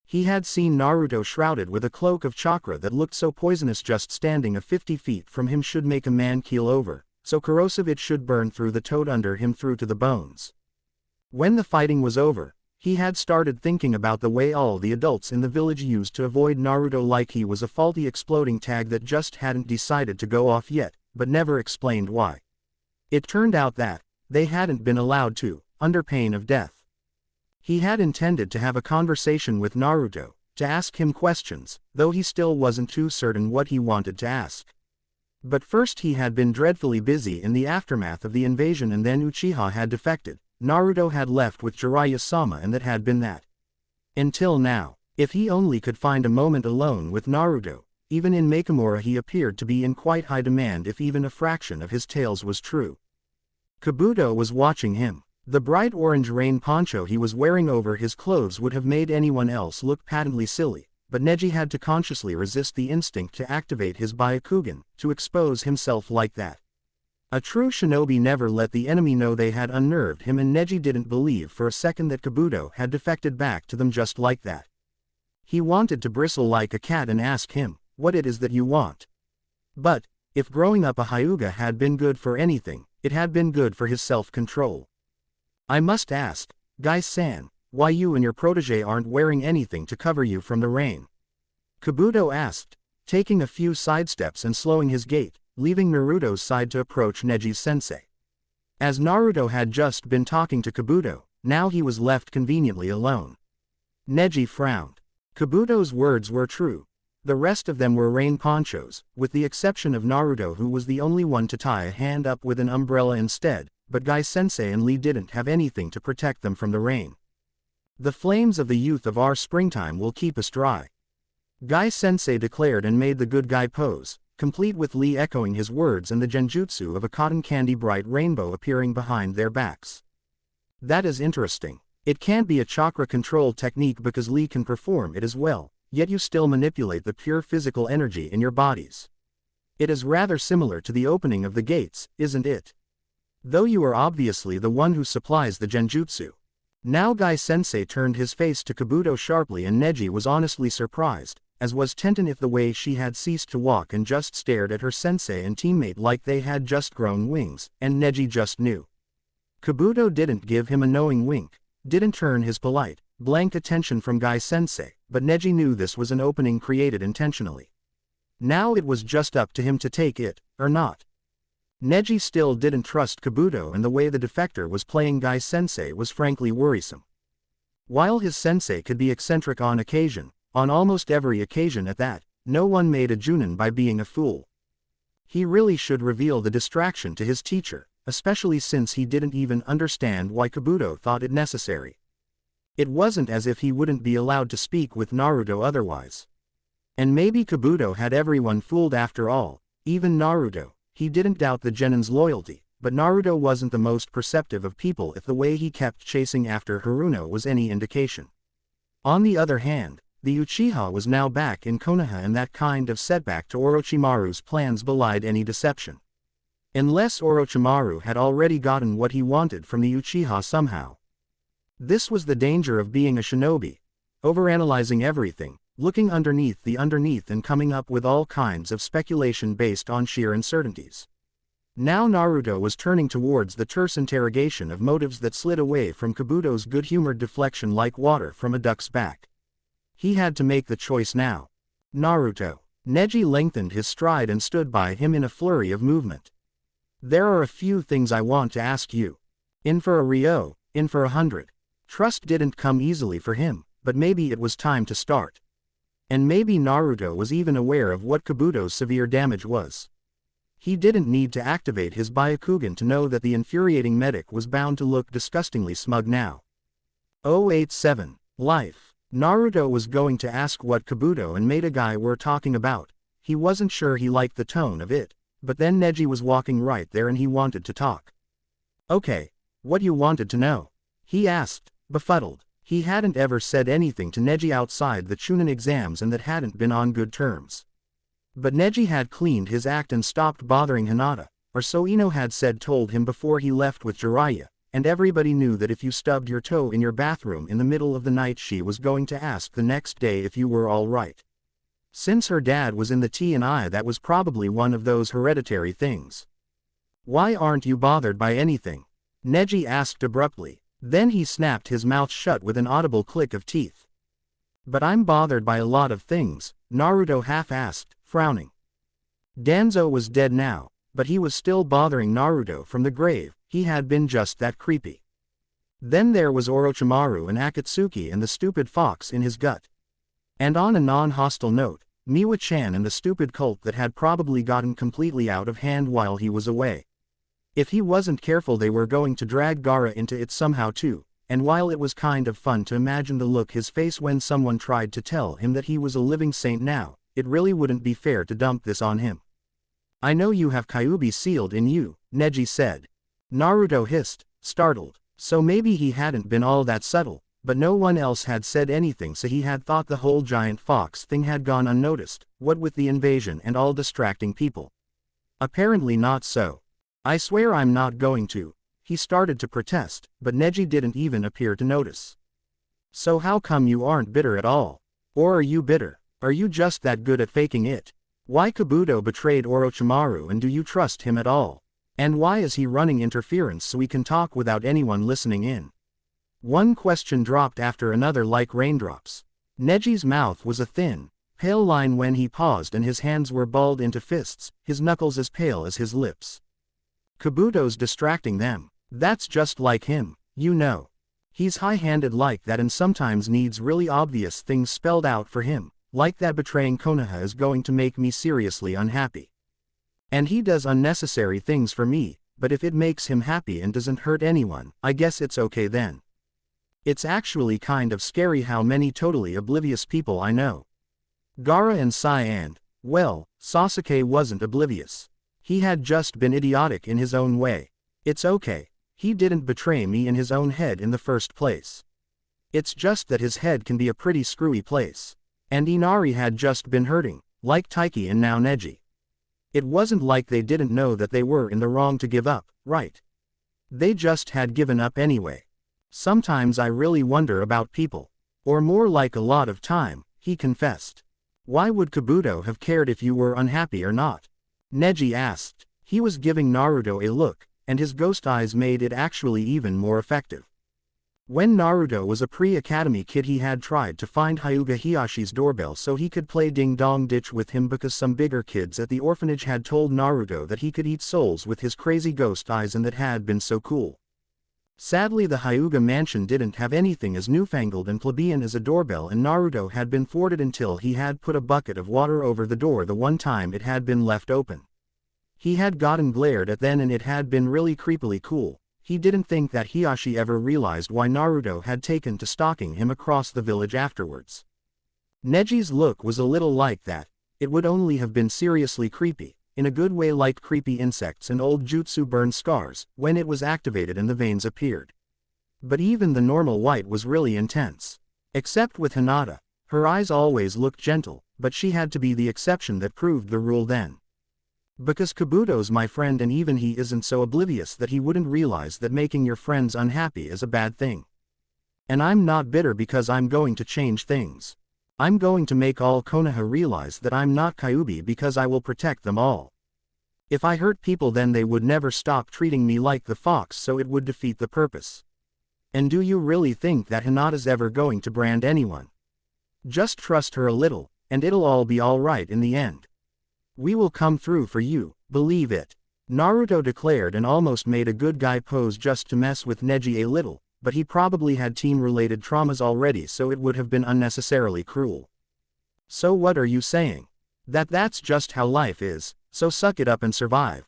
He had seen Naruto shrouded with a cloak of chakra that looked so poisonous just standing a 50 feet from him should make a man keel over, so corrosive it should burn through the toad under him through to the bones. When the fighting was over, he had started thinking about the way all the adults in the village used to avoid Naruto like he was a faulty exploding tag that just hadn't decided to go off yet, but never explained why. It turned out that they hadn't been allowed to, under pain of death. He had intended to have a conversation with Naruto, to ask him questions, though he still wasn't too certain what he wanted to ask. But first he had been dreadfully busy in the aftermath of the invasion and then Uchiha had defected, Naruto had left with Jiraiya-sama and that had been that. Until now, if he only could find a moment alone with Naruto, even in Makamura he appeared to be in quite high demand if even a fraction of his tales was true. Kabuto was watching him. The bright orange rain poncho he was wearing over his clothes would have made anyone else look patently silly, but Neji had to consciously resist the instinct to activate his Byakugan, to expose himself like that. A true shinobi never let the enemy know they had unnerved him, and Neji didn't believe for a second that Kabuto had defected back to them just like that. He wanted to bristle like a cat and ask him, what it is that you want. But, if growing up a Hyuga had been good for anything, it had been good for his self-control. I must ask, Gai-san, why you and your protege aren't wearing anything to cover you from the rain? Kabuto asked, taking a few sidesteps and slowing his gait, leaving Naruto's side to approach Neji's sensei. As Naruto had just been talking to Kabuto, now he was left conveniently alone. Neji frowned. Kabuto's words were true. The rest of them were rain ponchos, with the exception of Naruto, who was the only one to tie a hand up with an umbrella instead, but Gai-sensei and Lee didn't have anything to protect them from the rain. The flames of the youth of our springtime will keep us dry. Gai-sensei declared and made the good guy pose, complete with Lee echoing his words and the genjutsu of a cotton candy bright rainbow appearing behind their backs. That is interesting. It can't be a chakra control technique because Lee can perform it as well, yet you still manipulate the pure physical energy in your bodies. It is rather similar to the opening of the gates, isn't it? Though you are obviously the one who supplies the genjutsu. Now Gai-sensei turned his face to Kabuto sharply, and Neji was honestly surprised, as was Tenten, if the way she had ceased to walk and just stared at her sensei and teammate like they had just grown wings, and Neji just knew. Kabuto didn't give him a knowing wink, didn't turn his polite, blank attention from Gai-sensei, but Neji knew this was an opening created intentionally. Now it was just up to him to take it, or not. Neji still didn't trust Kabuto, and the way the defector was playing Gai-sensei was frankly worrisome. While his sensei could be eccentric on occasion, on almost every occasion at that, no one made a Junin by being a fool. He really should reveal the distraction to his teacher, especially since he didn't even understand why Kabuto thought it necessary. It wasn't as if he wouldn't be allowed to speak with Naruto otherwise. And maybe Kabuto had everyone fooled after all, even Naruto. He didn't doubt the Genin's loyalty, but Naruto wasn't the most perceptive of people if the way he kept chasing after Haruno was any indication. On the other hand, the Uchiha was now back in Konoha, and that kind of setback to Orochimaru's plans belied any deception. Unless Orochimaru had already gotten what he wanted from the Uchiha somehow. This was the danger of being a shinobi, overanalyzing everything, looking underneath the underneath and coming up with all kinds of speculation based on sheer uncertainties. Now Naruto was turning towards the terse interrogation of motives that slid away from Kabuto's good-humored deflection like water from a duck's back. He had to make the choice now. Naruto. Neji lengthened his stride and stood by him in a flurry of movement. There are a few things I want to ask you. In for a Ryo, in for 100. Trust didn't come easily for him, but maybe it was time to start. And maybe Naruto was even aware of what Kabuto's severe damage was. He didn't need to activate his Byakugan to know that the infuriating medic was bound to look disgustingly smug now. 087. Life. Naruto was going to ask what Kabuto and Maeda Guy were talking about. He wasn't sure he liked the tone of it, but then Neji was walking right there and he wanted to talk. Okay, what you wanted to know? He asked, befuddled. He hadn't ever said anything to Neji outside the Chunin exams, and that hadn't been on good terms. But Neji had cleaned his act and stopped bothering Hinata, or so Ino had told him before he left with Jiraiya, and everybody knew that if you stubbed your toe in your bathroom in the middle of the night, she was going to ask the next day if you were all right. Since her dad was in the T&I, that was probably one of those hereditary things. Why aren't you bothered by anything? Neji asked abruptly. Then he snapped his mouth shut with an audible click of teeth. But I'm bothered by a lot of things, Naruto half-asked, frowning. Danzo was dead now, but he was still bothering Naruto from the grave. He had been just that creepy. Then there was Orochimaru and Akatsuki and the stupid fox in his gut. And on a non-hostile note, Miwa-chan and the stupid cult that had probably gotten completely out of hand while he was away. If he wasn't careful, they were going to drag Gaara into it somehow too, and while it was kind of fun to imagine the look his face when someone tried to tell him that he was a living saint now, it really wouldn't be fair to dump this on him. I know you have Kyuubi sealed in you, Neji said. Naruto hissed, startled. So maybe he hadn't been all that subtle, but no one else had said anything, so he had thought the whole giant fox thing had gone unnoticed, what with the invasion and all distracting people. Apparently not so. I swear I'm not going to. He started to protest, but Neji didn't even appear to notice. So how come you aren't bitter at all? Or are you bitter? Are you just that good at faking it? Why Kabuto betrayed Orochimaru and do you trust him at all? And why is he running interference so we can talk without anyone listening in? One question dropped after another like raindrops. Neji's mouth was a thin, pale line when he paused and his hands were balled into fists, his knuckles as pale as his lips. Kabuto's distracting them. That's just like him, you know. He's high-handed like that and sometimes needs really obvious things spelled out for him, like that betraying Konoha is going to make me seriously unhappy. And he does unnecessary things for me, but if it makes him happy and doesn't hurt anyone, I guess it's okay then. It's actually kind of scary how many totally oblivious people I know. Gaara and Sai and, well, Sasuke wasn't oblivious. He had just been idiotic in his own way. It's okay. He didn't betray me in his own head in the first place. It's just that his head can be a pretty screwy place. And Inari had just been hurting, like Taiki and now Neji. It wasn't like they didn't know that they were in the wrong to give up, right? They just had given up anyway. Sometimes I really wonder about people. Or more like a lot of time, he confessed. Why would Kabuto have cared if you were unhappy or not? Neji asked. He was giving Naruto a look, and his ghost eyes made it actually even more effective. When Naruto was a pre-academy kid he had tried to find Hyuga Hiyashi's doorbell so he could play ding-dong ditch with him because some bigger kids at the orphanage had told Naruto that he could eat souls with his crazy ghost eyes and that had been so cool. Sadly the Hyuga mansion didn't have anything as newfangled and plebeian as a doorbell and Naruto had been thwarted until he had put a bucket of water over the door the one time it had been left open. He had gotten glared at then and it had been really creepily cool. He didn't think that Hiyashi ever realized why Naruto had taken to stalking him across the village afterwards. Neji's look was a little like that. It would only have been seriously creepy, in a good way like creepy insects and old jutsu burn scars, when it was activated and the veins appeared. But even the normal white was really intense. Except with Hinata, her eyes always looked gentle, but she had to be the exception that proved the rule then. Because Kabuto's my friend and even he isn't so oblivious that he wouldn't realize that making your friends unhappy is a bad thing. And I'm not bitter because I'm going to change things. I'm going to make all Konoha realize that I'm not Kyuubi because I will protect them all. If I hurt people then they would never stop treating me like the fox so it would defeat the purpose. And do you really think that Hinata's ever going to brand anyone? Just trust her a little, and it'll all be alright in the end. We will come through for you, believe it. Naruto declared and almost made a good guy pose just to mess with Neji a little, but he probably had team-related traumas already so it would have been unnecessarily cruel. So what are you saying? That's just how life is, so suck it up and survive?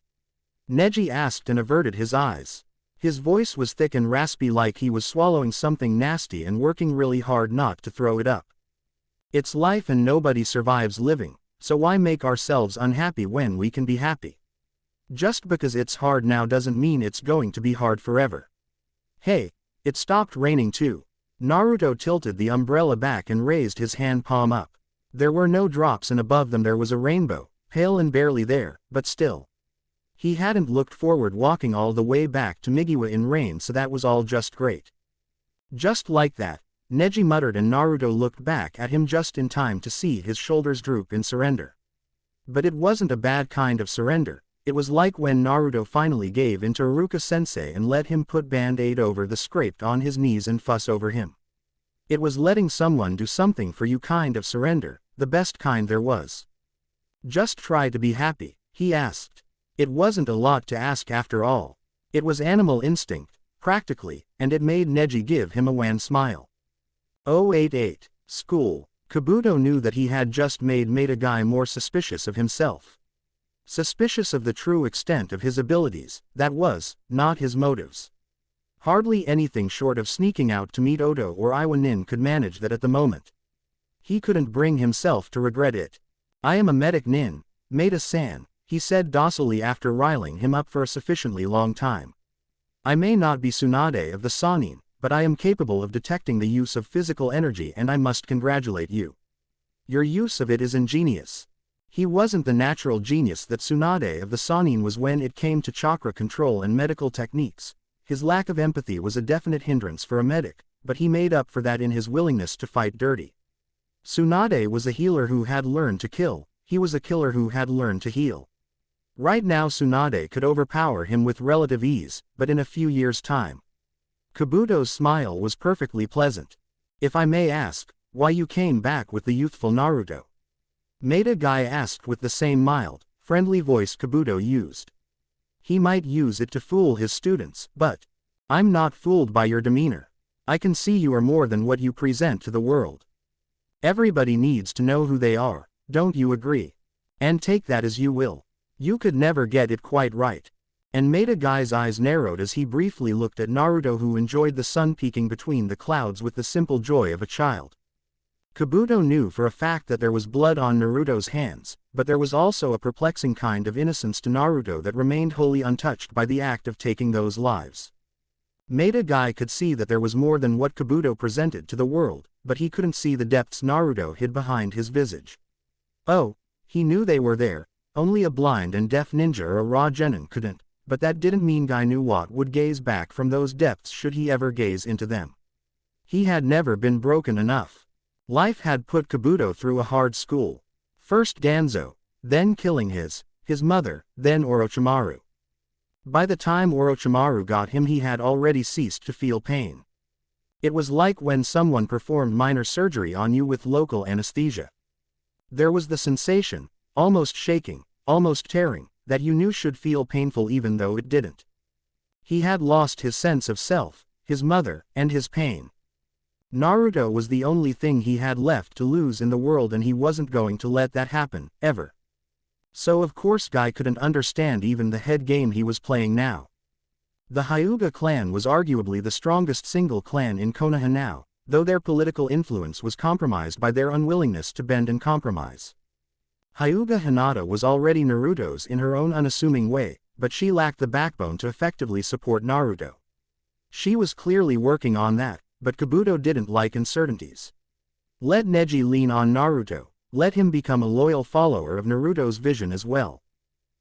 Neji asked and averted his eyes. His voice was thick and raspy like he was swallowing something nasty and working really hard not to throw it up. It's life and nobody survives living. So why make ourselves unhappy when we can be happy? Just because it's hard now doesn't mean it's going to be hard forever. Hey, it stopped raining too. Naruto tilted the umbrella back and raised his hand palm up. There were no drops and above them there was a rainbow, pale and barely there, but still. He hadn't looked forward walking all the way back to Migiwa in rain so that was all just great. Just like that. Neji muttered and Naruto looked back at him just in time to see his shoulders droop in surrender. But it wasn't a bad kind of surrender, it was like when Naruto finally gave in to Iruka-sensei and let him put band-aid over the scraped on his knees and fuss over him. It was letting someone do something for you kind of surrender, the best kind there was. Just try to be happy, he asked. It wasn't a lot to ask after all. It was animal instinct, practically, and it made Neji give him a wan smile. 088. School. Kabuto knew that he had just made a guy more suspicious of himself. Suspicious of the true extent of his abilities, that was, not his motives. Hardly anything short of sneaking out to meet Oto or Iwanin could manage that at the moment. He couldn't bring himself to regret it. I am a medic nin, Maida-san, he said docilely after riling him up for a sufficiently long time. I may not be Tsunade of the Sannin, but I am capable of detecting the use of physical energy and I must congratulate you. Your use of it is ingenious. He wasn't the natural genius that Tsunade of the Sannin was when it came to chakra control and medical techniques. His lack of empathy was a definite hindrance for a medic, but he made up for that in his willingness to fight dirty. Tsunade was a healer who had learned to kill, he was a killer who had learned to heal. Right now Tsunade could overpower him with relative ease, but in a few years' time. Kabuto's smile was perfectly pleasant. If I may ask, why you came back with the youthful Naruto? Maeda Guy asked with the same mild, friendly voice Kabuto used. He might use it to fool his students, but I'm not fooled by your demeanor. I can see you are more than what you present to the world. Everybody needs to know who they are, don't you agree? And take that as you will. You could never get it quite right. And Maeda Guy's eyes narrowed as he briefly looked at Naruto, who enjoyed the sun peeking between the clouds with the simple joy of a child. Kabuto knew for a fact that there was blood on Naruto's hands, but there was also a perplexing kind of innocence to Naruto that remained wholly untouched by the act of taking those lives. Maeda Guy could see that there was more than what Kabuto presented to the world, but he couldn't see the depths Naruto hid behind his visage. Oh, he knew they were there, only a blind and deaf ninja or a raw genin couldn't, but that didn't mean Guy knew what would gaze back from those depths should he ever gaze into them. He had never been broken enough. Life had put Kabuto through a hard school. First Danzo, then killing his mother, then Orochimaru. By the time Orochimaru got him, he had already ceased to feel pain. It was like when someone performed minor surgery on you with local anesthesia. There was the sensation, almost shaking, almost tearing, that you knew should feel painful even though it didn't. He had lost his sense of self, his mother, and his pain. Naruto was the only thing he had left to lose in the world, and he wasn't going to let that happen, ever. So of course Guy couldn't understand even the head game he was playing now. The Hyuga clan was arguably the strongest single clan in Konoha now, though their political influence was compromised by their unwillingness to bend and compromise. Hyuga Hinata was already Naruto's in her own unassuming way, but she lacked the backbone to effectively support Naruto. She was clearly working on that, but Kabuto didn't like uncertainties. Let Neji lean on Naruto, let him become a loyal follower of Naruto's vision as well.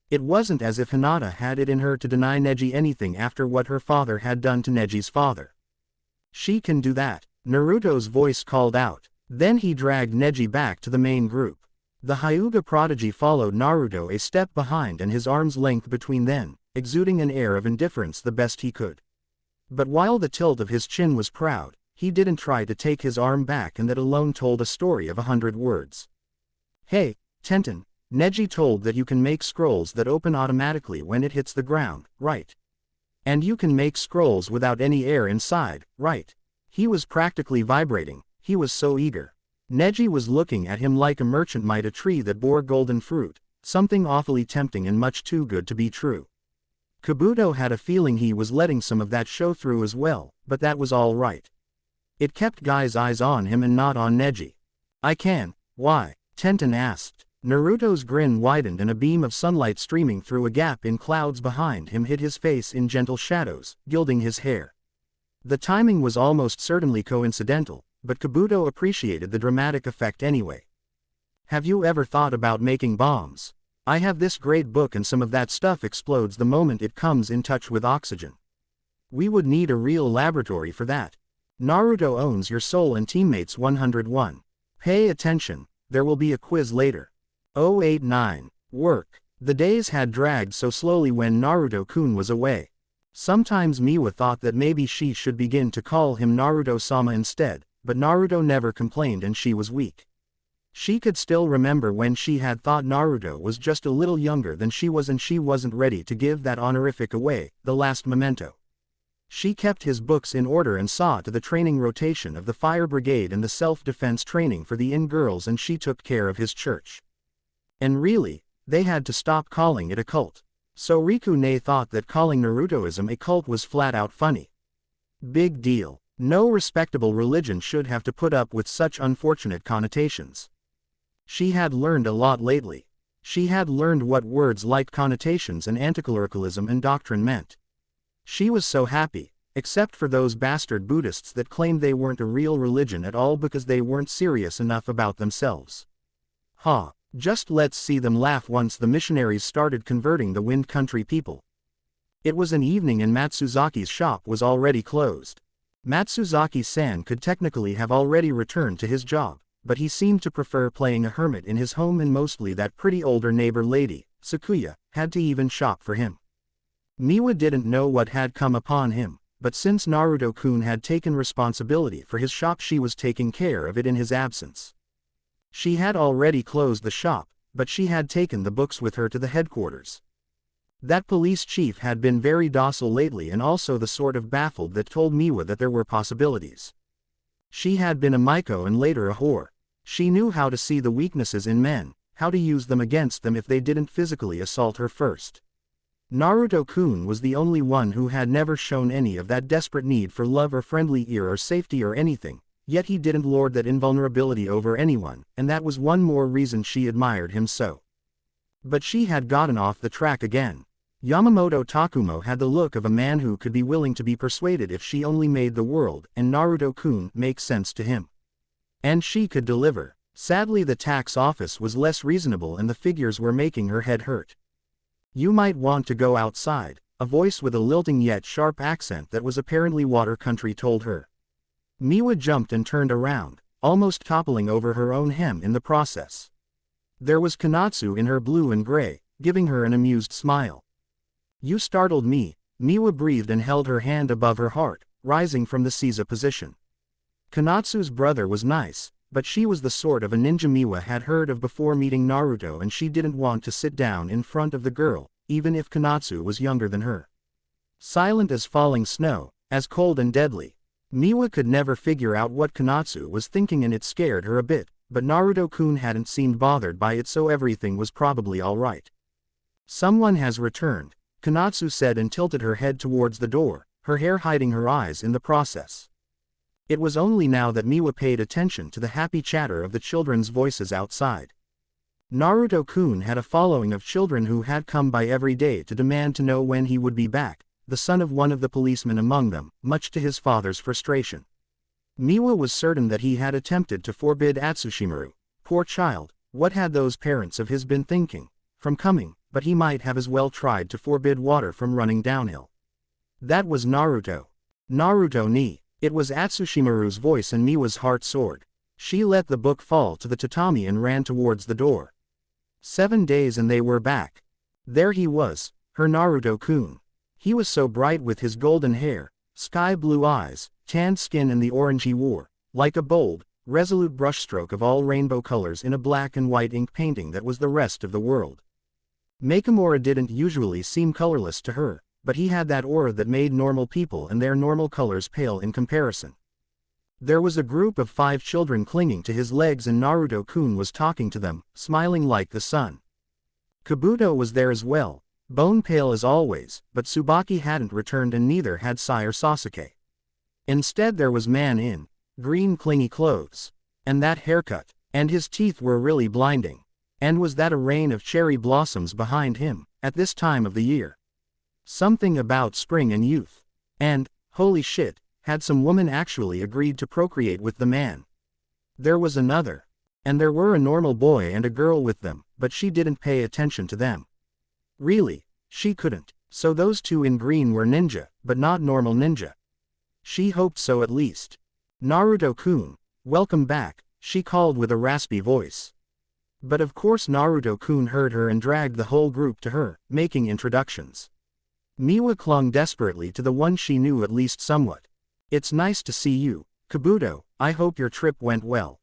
It wasn't as if Hinata had it in her to deny Neji anything after what her father had done to Neji's father. She can do that, Naruto's voice called out. Then he dragged Neji back to the main group. The Hyuga prodigy followed Naruto a step behind and his arm's length between them, exuding an air of indifference the best he could. But while the tilt of his chin was proud, he didn't try to take his arm back, and that alone told a story of 100 words. Hey, Tenten, Neji told that you can make scrolls that open automatically when it hits the ground, right? And you can make scrolls without any air inside, right? He was practically vibrating, he was so eager. Neji was looking at him like a merchant might a tree that bore golden fruit, something awfully tempting and much too good to be true. Kabuto had a feeling he was letting some of that show through as well, but that was all right. It kept Guy's eyes on him and not on Neji. I can, why? Tenten asked. Naruto's grin widened and a beam of sunlight streaming through a gap in clouds behind him hid his face in gentle shadows, gilding his hair. The timing was almost certainly coincidental, but Kabuto appreciated the dramatic effect anyway. Have you ever thought about making bombs? I have this great book and some of that stuff explodes the moment it comes in touch with oxygen. We would need a real laboratory for that. Naruto owns your soul and teammates 101. Pay attention, there will be a quiz later. 089. Work. The days had dragged so slowly when Naruto-kun was away. Sometimes Miwa thought that maybe she should begin to call him Naruto-sama instead, but Naruto never complained and she was weak. She could still remember when she had thought Naruto was just a little younger than she was and she wasn't ready to give that honorific away, the last memento. She kept his books in order and saw to the training rotation of the fire brigade and the self-defense training for the in-girls, and she took care of his church. And really, they had to stop calling it a cult. So Riku-ne thought that calling Narutoism a cult was flat-out funny. Big deal. No respectable religion should have to put up with such unfortunate connotations. She had learned a lot lately. She had learned what words like connotations and anticlericalism and doctrine meant. She was so happy, except for those bastard Buddhists that claimed they weren't a real religion at all because they weren't serious enough about themselves. Ha, Just let's see them laugh once the missionaries started converting the Wind Country people. It was an evening and Matsuzaki's shop was already closed. Matsuzaki-san could technically have already returned to his job, but he seemed to prefer playing a hermit in his home, and mostly that pretty older neighbor lady, Sakuya, had to even shop for him. Miwa didn't know what had come upon him, but since Naruto-kun had taken responsibility for his shop, she was taking care of it in his absence. She had already closed the shop, but she had taken the books with her to the headquarters. That police chief had been very docile lately, and also the sort of baffled that told Miwa that there were possibilities. She had been a Maiko and later a whore. She knew how to see the weaknesses in men, how to use them against them if they didn't physically assault her first. Naruto-kun was the only one who had never shown any of that desperate need for love or friendly ear or safety or anything, yet he didn't lord that invulnerability over anyone, and that was one more reason she admired him so. But she had gotten off the track again. Yamamoto Takumo had the look of a man who could be willing to be persuaded if she only made the world and Naruto-kun make sense to him. And she could deliver. Sadly, the tax office was less reasonable and the figures were making her head hurt. You might want to go outside, a voice with a lilting yet sharp accent that was apparently water country told her. Miwa jumped and turned around, almost toppling over her own hem in the process. There was Konatsu in her blue and gray, giving her an amused smile. You startled me, Miwa breathed and held her hand above her heart, rising from the Seiza position. Konatsu's brother was nice, but she was the sort of a ninja Miwa had heard of before meeting Naruto, and she didn't want to sit down in front of the girl, even if Konatsu was younger than her. Silent as falling snow, as cold and deadly. Miwa could never figure out what Konatsu was thinking, and it scared her a bit, but Naruto-kun hadn't seemed bothered by it, so everything was probably alright. Someone has returned, Konatsu said and tilted her head towards the door, her hair hiding her eyes in the process. It was only now that Miwa paid attention to the happy chatter of the children's voices outside. Naruto-kun had a following of children who had come by every day to demand to know when he would be back, the son of one of the policemen among them, much to his father's frustration. Miwa was certain that he had attempted to forbid Atsushimaru, poor child, what had those parents of his been thinking, from coming, but he might have as well tried to forbid water from running downhill. That was Naruto. Naruto ni. It was Atsushimaru's voice and Miwa's heart soared. She let the book fall to the tatami and ran towards the door. 7 days and they were back. There he was, her Naruto-kun. He was so bright with his golden hair, sky blue eyes, tanned skin and the orange he wore, like a bold, resolute brushstroke of all rainbow colors in a black and white ink painting that was the rest of the world. Makimura didn't usually seem colorless to her, but he had that aura that made normal people and their normal colors pale in comparison. There was a group of 5 children clinging to his legs and Naruto-kun was talking to them, smiling like the sun. Kabuto was there as well, bone pale as always, but Tsubaki hadn't returned and neither had Sire Sasuke. Instead there was man in green clingy clothes. And that haircut, and his teeth were really blinding. And was that a rain of cherry blossoms behind him, at this time of the year? Something about spring and youth. And, holy shit, had some woman actually agreed to procreate with the man? There was another. And there were a normal boy and a girl with them, but she didn't pay attention to them. Really, she couldn't. So those 2 in green were ninja, but not normal ninja. She hoped so at least. Naruto-kun, welcome back, she called with a raspy voice. But of course Naruto-kun heard her and dragged the whole group to her, making introductions. Miwa clung desperately to the one she knew at least somewhat. It's nice to see you, Kabuto, I hope your trip went well.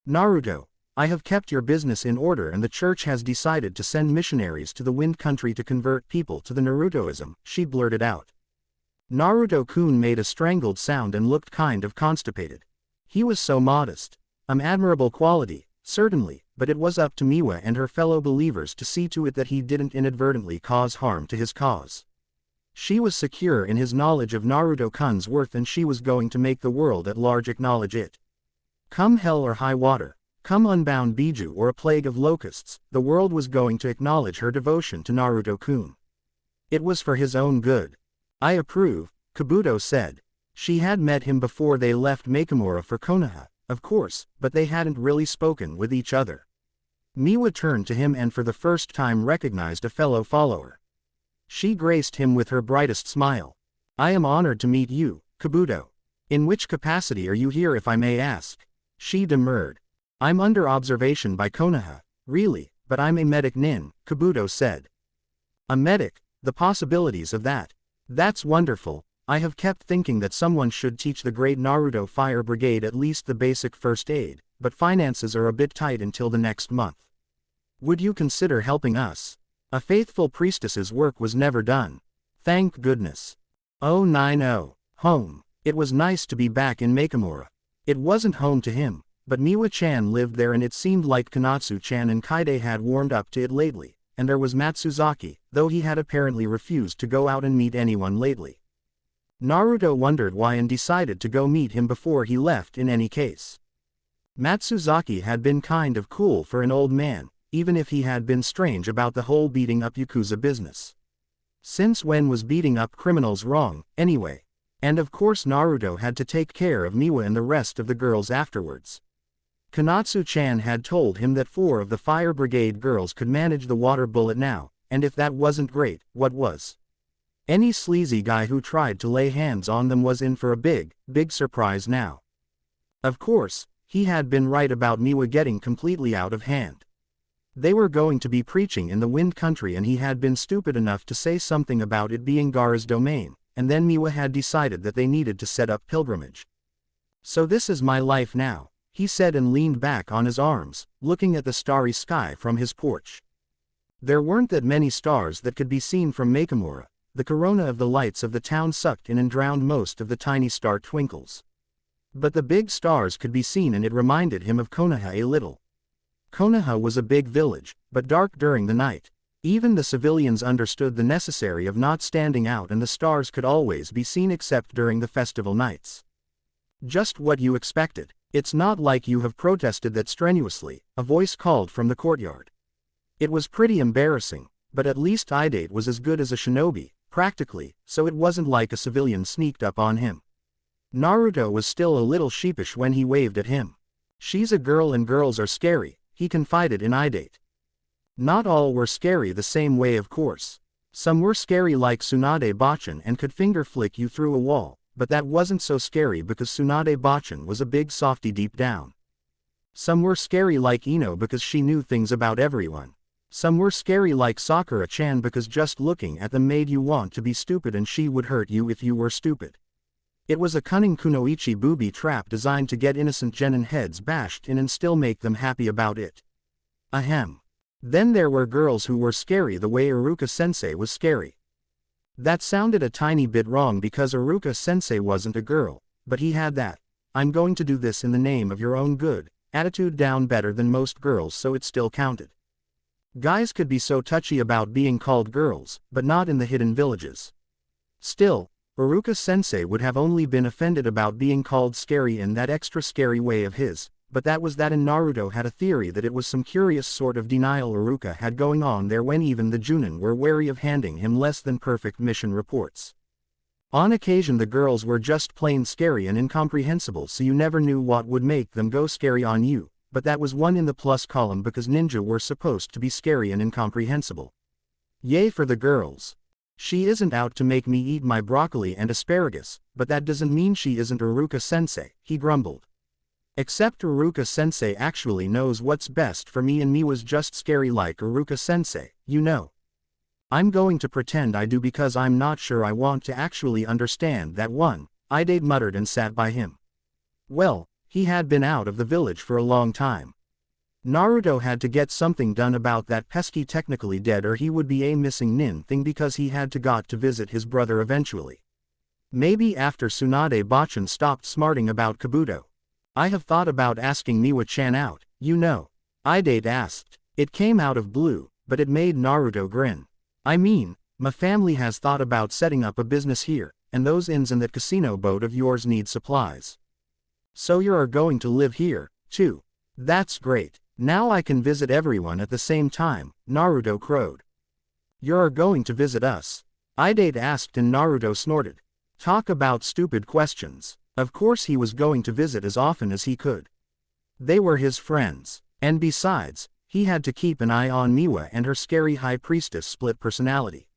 Naruto, I have kept your business in order and the church has decided to send missionaries to the Wind Country to convert people to the Narutoism, she blurted out. Naruto-kun made a strangled sound and looked kind of constipated. He was so modest. An admirable quality, certainly, but it was up to Miwa and her fellow believers to see to it that he didn't inadvertently cause harm to his cause. She was secure in his knowledge of Naruto-kun's worth and she was going to make the world at large acknowledge it. Come hell or high water, come unbound Biju or a plague of locusts, the world was going to acknowledge her devotion to Naruto-kun. It was for his own good. I approve, Kabuto said. She had met him before they left Makimura for Konoha, of course, but they hadn't really spoken with each other. Miwa turned to him and for the first time recognized a fellow follower. She graced him with her brightest smile. I am honored to meet you, Kabuto. In which capacity are you here if I may ask? She demurred. I'm under observation by Konoha. Really, but I'm a medic nin, Kabuto said. A medic, the possibilities of that. That's wonderful. I have kept thinking that someone should teach the great Naruto Fire Brigade at least the basic first aid, but finances are a bit tight until the next month. Would you consider helping us? A faithful priestess's work was never done. Thank goodness. 090. Home. It was nice to be back in Makamura. It wasn't home to him, but Miwa-chan lived there and it seemed like Konatsu-chan and Kaide had warmed up to it lately, and there was Matsuzaki, though he had apparently refused to go out and meet anyone lately. Naruto wondered why and decided to go meet him before he left in any case. Matsuzaki had been kind of cool for an old man, even if he had been strange about the whole beating up Yakuza business. Since when was beating up criminals wrong, anyway? And of course Naruto had to take care of Miwa and the rest of the girls afterwards. Konatsu-chan had told him that 4 of the Fire Brigade girls could manage the water bullet now, and if that wasn't great, what was? Any sleazy guy who tried to lay hands on them was in for a big surprise now. Of course, he had been right about Miwa getting completely out of hand. They were going to be preaching in the Wind Country and he had been stupid enough to say something about it being Gaara's domain, and then Miwa had decided that they needed to set up pilgrimage. So this is my life now, he said and leaned back on his arms, looking at the starry sky from his porch. There weren't that many stars that could be seen from Makamura. The corona of the lights of the town sucked in and drowned most of the tiny star twinkles. But the big stars could be seen and it reminded him of Konoha a little. Konoha was a big village, but dark during the night. Even the civilians understood the necessity of not standing out and the stars could always be seen except during the festival nights. Just what you expected. It's not like you have protested that strenuously, a voice called from the courtyard. It was pretty embarrassing, but at least Idate was as good as a shinobi, practically, so it wasn't like a civilian sneaked up on him. Naruto was still a little sheepish when he waved at him. She's a girl and girls are scary, he confided in Idate. Not all were scary the same way of course. Some were scary like Tsunade Bachan and could finger flick you through a wall, but that wasn't so scary because Tsunade Bachan was a big softy deep down. Some were scary like Ino because she knew things about everyone. Some were scary like Sakura-chan because just looking at them made you want to be stupid and she would hurt you if you were stupid. It was a cunning kunoichi booby trap designed to get innocent genin heads bashed in and still make them happy about it. Ahem. Then there were girls who were scary the way Iruka-sensei was scary. That sounded a tiny bit wrong because Iruka-sensei wasn't a girl, but he had that, I'm going to do this in the name of your own good, attitude down better than most girls so it still counted. Guys could be so touchy about being called girls, but not in the hidden villages. Still, Iruka-sensei would have only been offended about being called scary in that extra scary way of his, but that was that and Naruto had a theory that it was some curious sort of denial Iruka had going on there when even the Junin were wary of handing him less than perfect mission reports. On occasion the girls were just plain scary and incomprehensible so you never knew what would make them go scary on you. But that was one in the plus column because ninja were supposed to be scary and incomprehensible. Yay for the girls. She isn't out to make me eat my broccoli and asparagus, but that doesn't mean she isn't Iruka-sensei, he grumbled. Except Iruka-sensei actually knows what's best for me and me was just scary like Iruka-sensei, you know. I'm going to pretend I do because I'm not sure I want to actually understand that one, Idate muttered and sat by him. Well, he had been out of the village for a long time. Naruto had to get something done about that pesky technically dead or he would be a missing nin thing because he had got to visit his brother eventually. Maybe after Tsunade Bachan stopped smarting about Kabuto. I have thought about asking Miwa-chan out, you know. Idate asked. It came out of blue, but it made Naruto grin. I mean, my family has thought about setting up a business here, and those inns and that casino boat of yours need supplies. So you are going to live here, too. That's great. Now I can visit everyone at the same time, Naruto crowed. You are going to visit us? Idate asked and Naruto snorted. Talk about stupid questions. Of course he was going to visit as often as he could. They were his friends. And besides, He had to keep an eye on Miwa and her scary high priestess split personality.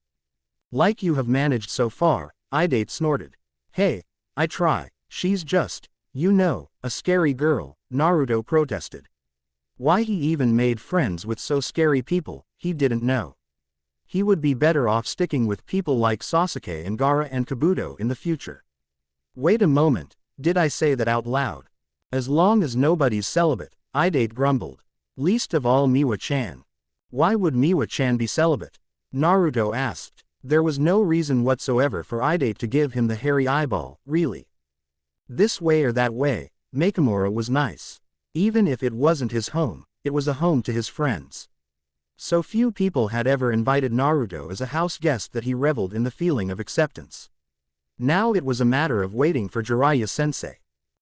Like you have managed so far, Idate snorted. Hey, I try, she's just, you know, a scary girl, Naruto protested. Why he even made friends with so scary people, he didn't know. He would be better off sticking with people like Sasuke and Gaara and Kabuto in the future. Wait a moment, did I say that out loud? As long as nobody's celibate, Idate grumbled. Least of all Miwa-chan. Why would Miwa-chan be celibate? Naruto asked. There was no reason whatsoever for Idate to give him the hairy eyeball, really. This way or that way, Makimura was nice. Even if it wasn't his home, it was a home to his friends. So few people had ever invited Naruto as a house guest that he reveled in the feeling of acceptance. Now it was a matter of waiting for Jiraiya-sensei.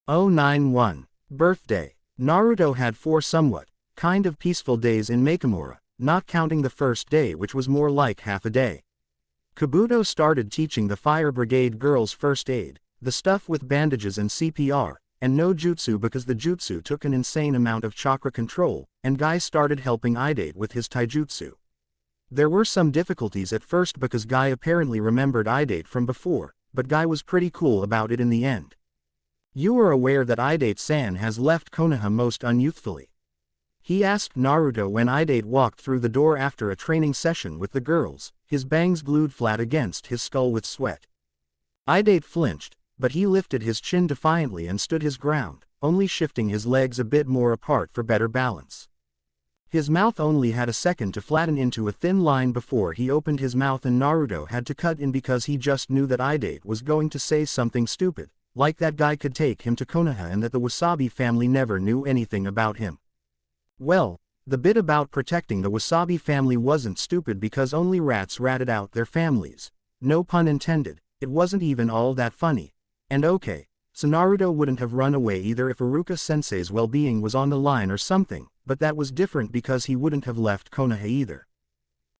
091. Birthday. Naruto had 4 somewhat, kind of peaceful days in Makimura, not counting the first day which was more like half a day. Kabuto started teaching the fire brigade girls first aid, the stuff with bandages and CPR, and no jutsu because the jutsu took an insane amount of chakra control, and Guy started helping Idate with his taijutsu. There were some difficulties at first because Guy apparently remembered Idate from before, but Guy was pretty cool about it in the end. You are aware that Idate-san has left Konoha most unyouthfully? He asked Naruto when Idate walked through the door after a training session with the girls, his bangs glued flat against his skull with sweat. Idate flinched, but he lifted his chin defiantly and stood his ground, only shifting his legs a bit more apart for better balance. His mouth only had a second to flatten into a thin line before he opened his mouth and Naruto had to cut in because he just knew that Idate was going to say something stupid, like that Guy could take him to Konoha and that the Wasabi family never knew anything about him. Well, the bit about protecting the Wasabi family wasn't stupid because only rats ratted out their families. No pun intended, it wasn't even all that funny. And okay, so Naruto wouldn't have run away either if Iruka-sensei's well-being was on the line or something, but that was different because he wouldn't have left Konoha either.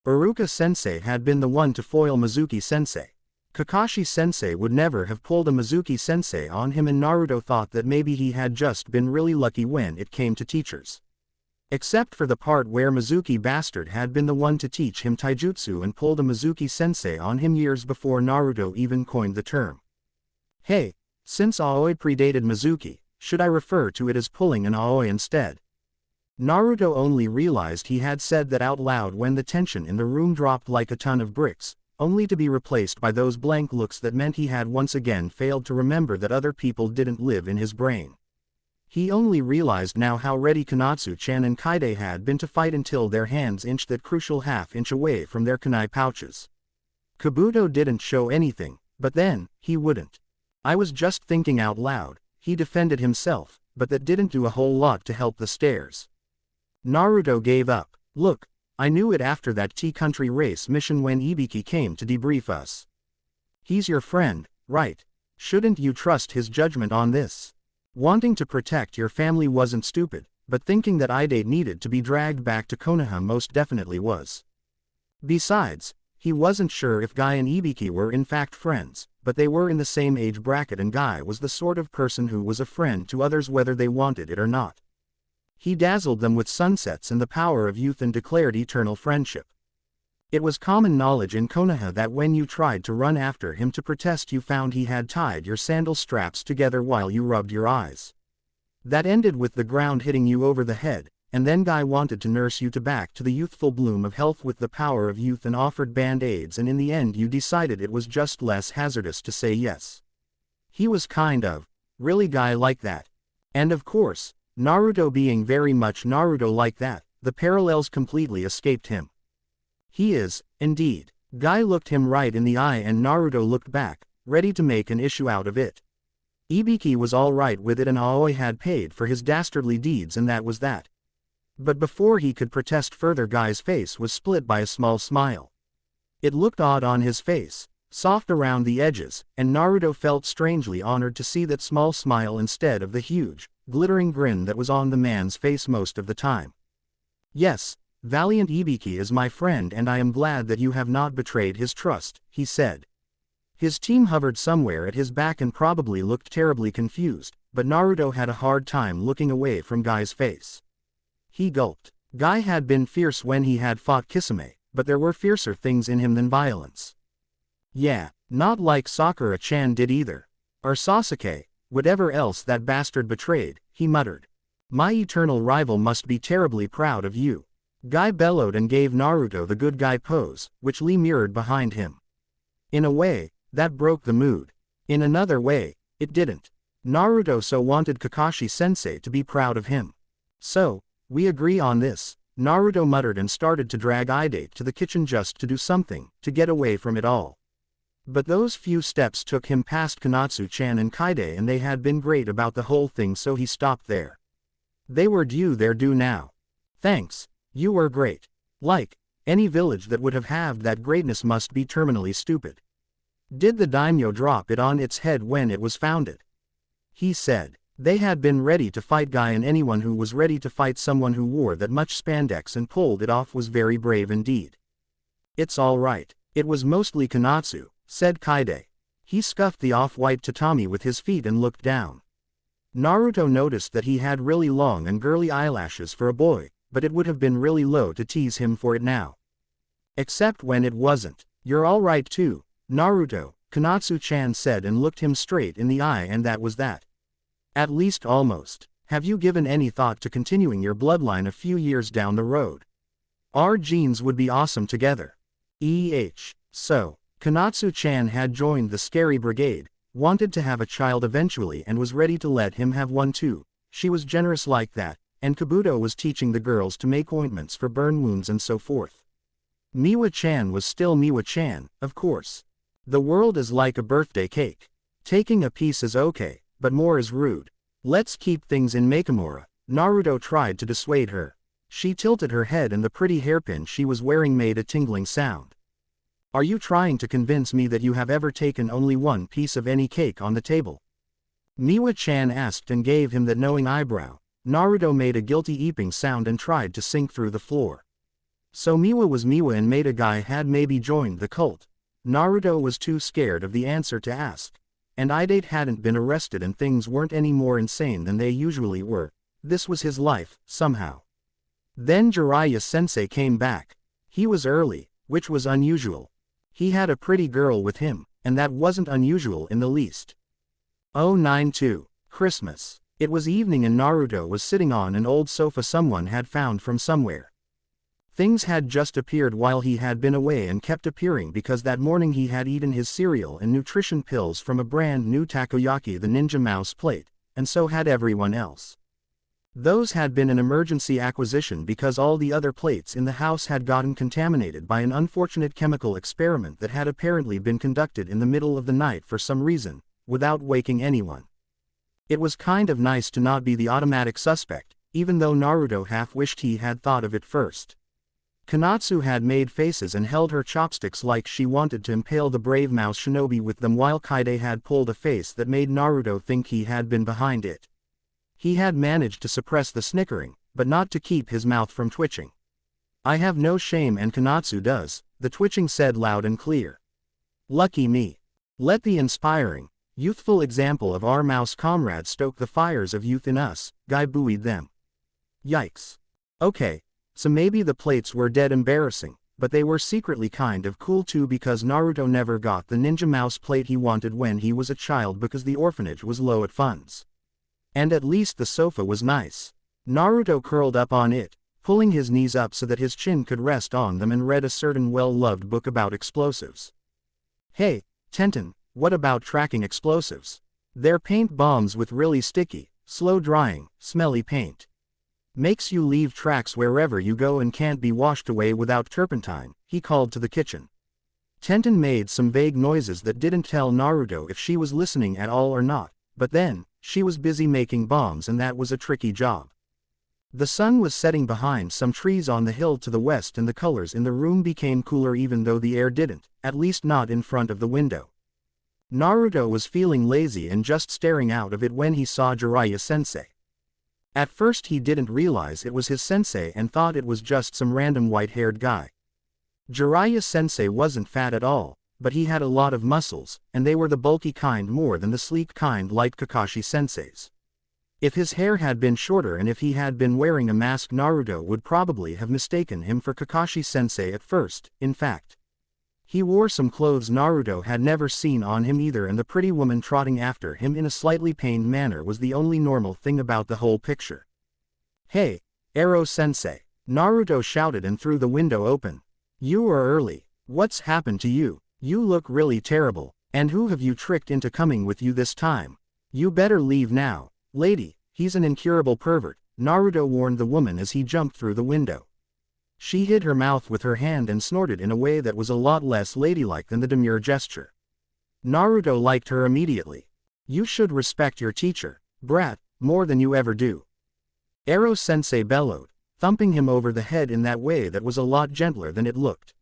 Iruka-sensei had been the one to foil Mizuki-sensei. Kakashi-sensei would never have pulled a Mizuki-sensei on him and Naruto thought that maybe he had just been really lucky when it came to teachers. Except for the part where Mizuki bastard had been the one to teach him taijutsu and pulled a Mizuki-sensei on him years before Naruto even coined the term. Hey, since Aoi predated Mizuki, should I refer to it as pulling an Aoi instead? Naruto only realized he had said that out loud when the tension in the room dropped like a ton of bricks, only to be replaced by those blank looks that meant he had once again failed to remember that other people didn't live in his brain. He only realized now how ready Konatsu-chan and Kaide had been to fight until their hands inched that crucial half-inch away from their kunai pouches. Kabuto didn't show anything, but then, he wouldn't. I was just thinking out loud, he defended himself, but that didn't do a whole lot to help the stares. Naruto gave up. Look, I knew it after that T-Country race mission when Ibiki came to debrief us. He's your friend, right? Shouldn't you trust his judgment on this? Wanting to protect your family wasn't stupid, but thinking that Idate needed to be dragged back to Konoha most definitely was. Besides, he wasn't sure if Guy and Ibiki were in fact friends, but they were in the same age bracket and Guy was the sort of person who was a friend to others whether they wanted it or not. He dazzled them with sunsets and the power of youth and declared eternal friendship. It was common knowledge in Konoha that when you tried to run after him to protest you found he had tied your sandal straps together while you rubbed your eyes. That ended with the ground hitting you over the head, and then Guy wanted to nurse you back to the youthful bloom of health with the power of youth and offered band-aids and in the end you decided it was just less hazardous to say yes. He was kind of, really Guy like that. And of course, Naruto being very much Naruto like that, the parallels completely escaped him. He is, indeed. Guy looked him right in the eye and Naruto looked back, ready to make an issue out of it. Ibiki was alright with it and Aoi had paid for his dastardly deeds and that was that. But before he could protest further Guy's face was split by a small smile. It looked odd on his face, soft around the edges, and Naruto felt strangely honored to see that small smile instead of the huge, glittering grin that was on the man's face most of the time. Yes, Valiant Ibiki is my friend and I am glad that you have not betrayed his trust, he said. His team hovered somewhere at his back and probably looked terribly confused, but Naruto had a hard time looking away from Guy's face. He gulped. Guy had been fierce when he had fought Kisame, but there were fiercer things in him than violence. Yeah, not like Sakura-chan did either. Or Sasuke, whatever else that bastard betrayed, he muttered. My eternal rival must be terribly proud of you. Guy bellowed and gave Naruto the good guy pose, which Lee mirrored behind him. In a way, that broke the mood. In another way, it didn't. Naruto so wanted Kakashi-sensei to be proud of him. So, we agree on this, Naruto muttered and started to drag Idate to the kitchen just to do something, to get away from it all. But those few steps took him past Konatsu-chan and Kaide, and they had been great about the whole thing, so he stopped there. They were due their due now. Thanks, you were great. Like, any village that would have halved that greatness must be terminally stupid. Did the daimyo drop it on its head when it was founded? He said. They had been ready to fight Guy, and anyone who was ready to fight someone who wore that much spandex and pulled it off was very brave indeed. It's all right. It was mostly Konatsu, said Kaide. He scuffed the off-white tatami with his feet and looked down. Naruto noticed that he had really long and girly eyelashes for a boy, but it would have been really low to tease him for it now. Except when it wasn't. You're all right too, Naruto, Konatsu-chan said and looked him straight in the eye, and that was that. At least almost. Have you given any thought to continuing your bloodline a few years down the road? Our genes would be awesome together. So, Konatsu-chan had joined the scary brigade, wanted to have a child eventually and was ready to let him have one too. She was generous like that, and Kabuto was teaching the girls to make ointments for burn wounds and so forth. Miwa-chan was still Miwa-chan, of course. The world is like a birthday cake. Taking a piece is okay, but more is rude. Let's keep things in Makamura. Naruto tried to dissuade her. She tilted her head and the pretty hairpin she was wearing made a tingling sound. Are you trying to convince me that you have ever taken only one piece of any cake on the table? Miwa-chan asked and gave him that knowing eyebrow. Naruto made a guilty eeping sound and tried to sink through the floor. So Miwa was Miwa and made a guy had maybe joined the cult. Naruto was too scared of the answer to ask. And Idate hadn't been arrested and things weren't any more insane than they usually were. This was his life, somehow. Then Jiraiya-sensei came back. He was early, which was unusual. He had a pretty girl with him, and that wasn't unusual in the least. 092, Christmas. It was evening and Naruto was sitting on an old sofa someone had found from somewhere. Things had just appeared while he had been away and kept appearing because that morning he had eaten his cereal and nutrition pills from a brand new takoyaki, the Ninja Mouse plate, and so had everyone else. Those had been an emergency acquisition because all the other plates in the house had gotten contaminated by an unfortunate chemical experiment that had apparently been conducted in the middle of the night for some reason, without waking anyone. It was kind of nice to not be the automatic suspect, even though Naruto half wished he had thought of it first. Konatsu had made faces and held her chopsticks like she wanted to impale the brave mouse shinobi with them, while Kaide had pulled a face that made Naruto think he had been behind it. He had managed to suppress the snickering, but not to keep his mouth from twitching. I have no shame and Konatsu does, the twitching said loud and clear. Lucky me. Let the inspiring, youthful example of our mouse comrade stoke the fires of youth in us, Guy buoyed them. Yikes. Okay. So maybe the plates were dead embarrassing, but they were secretly kind of cool too, because Naruto never got the Ninja Mouse plate he wanted when he was a child because the orphanage was low at funds. And at least the sofa was nice. Naruto curled up on it, pulling his knees up so that his chin could rest on them, and read a certain well-loved book about explosives. Hey, Tenten, what about tracking explosives? They're paint bombs with really sticky, slow-drying, smelly paint. Makes you leave tracks wherever you go and can't be washed away without turpentine, he called to the kitchen. Tenten made some vague noises that didn't tell Naruto if she was listening at all or not, but then, she was busy making bombs and that was a tricky job. The sun was setting behind some trees on the hill to the west and the colors in the room became cooler even though the air didn't, at least not in front of the window. Naruto was feeling lazy and just staring out of it when he saw Jiraiya-sensei. At first he didn't realize it was his sensei and thought it was just some random white-haired guy. Jiraiya-sensei wasn't fat at all, but he had a lot of muscles, and they were the bulky kind more than the sleek kind like Kakashi-sensei's. If his hair had been shorter and if he had been wearing a mask, Naruto would probably have mistaken him for Kakashi-sensei at first. In fact, he wore some clothes Naruto had never seen on him either, and the pretty woman trotting after him in a slightly pained manner was the only normal thing about the whole picture. "Hey, Ero-sensei," Naruto shouted and threw the window open. "You are early. What's happened to you? You look really terrible, and who have you tricked into coming with you this time? You better leave now. Lady, he's an incurable pervert," Naruto warned the woman as he jumped through the window. She hid her mouth with her hand and snorted in a way that was a lot less ladylike than the demure gesture. Naruto liked her immediately. "You should respect your teacher, brat, more than you ever do," Ero-sensei bellowed, thumping him over the head in that way that was a lot gentler than it looked.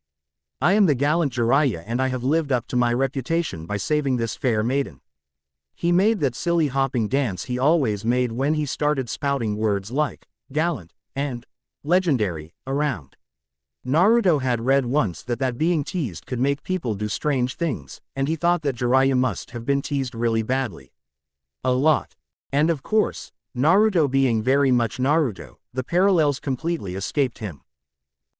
"I am the gallant Jiraiya, and I have lived up to my reputation by saving this fair maiden." He made that silly hopping dance he always made when he started spouting words like gallant and legendary around. Naruto had read once that being teased could make people do strange things, and he thought that Jiraiya must have been teased really badly. A lot. And of course, Naruto being very much Naruto, the parallels completely escaped him.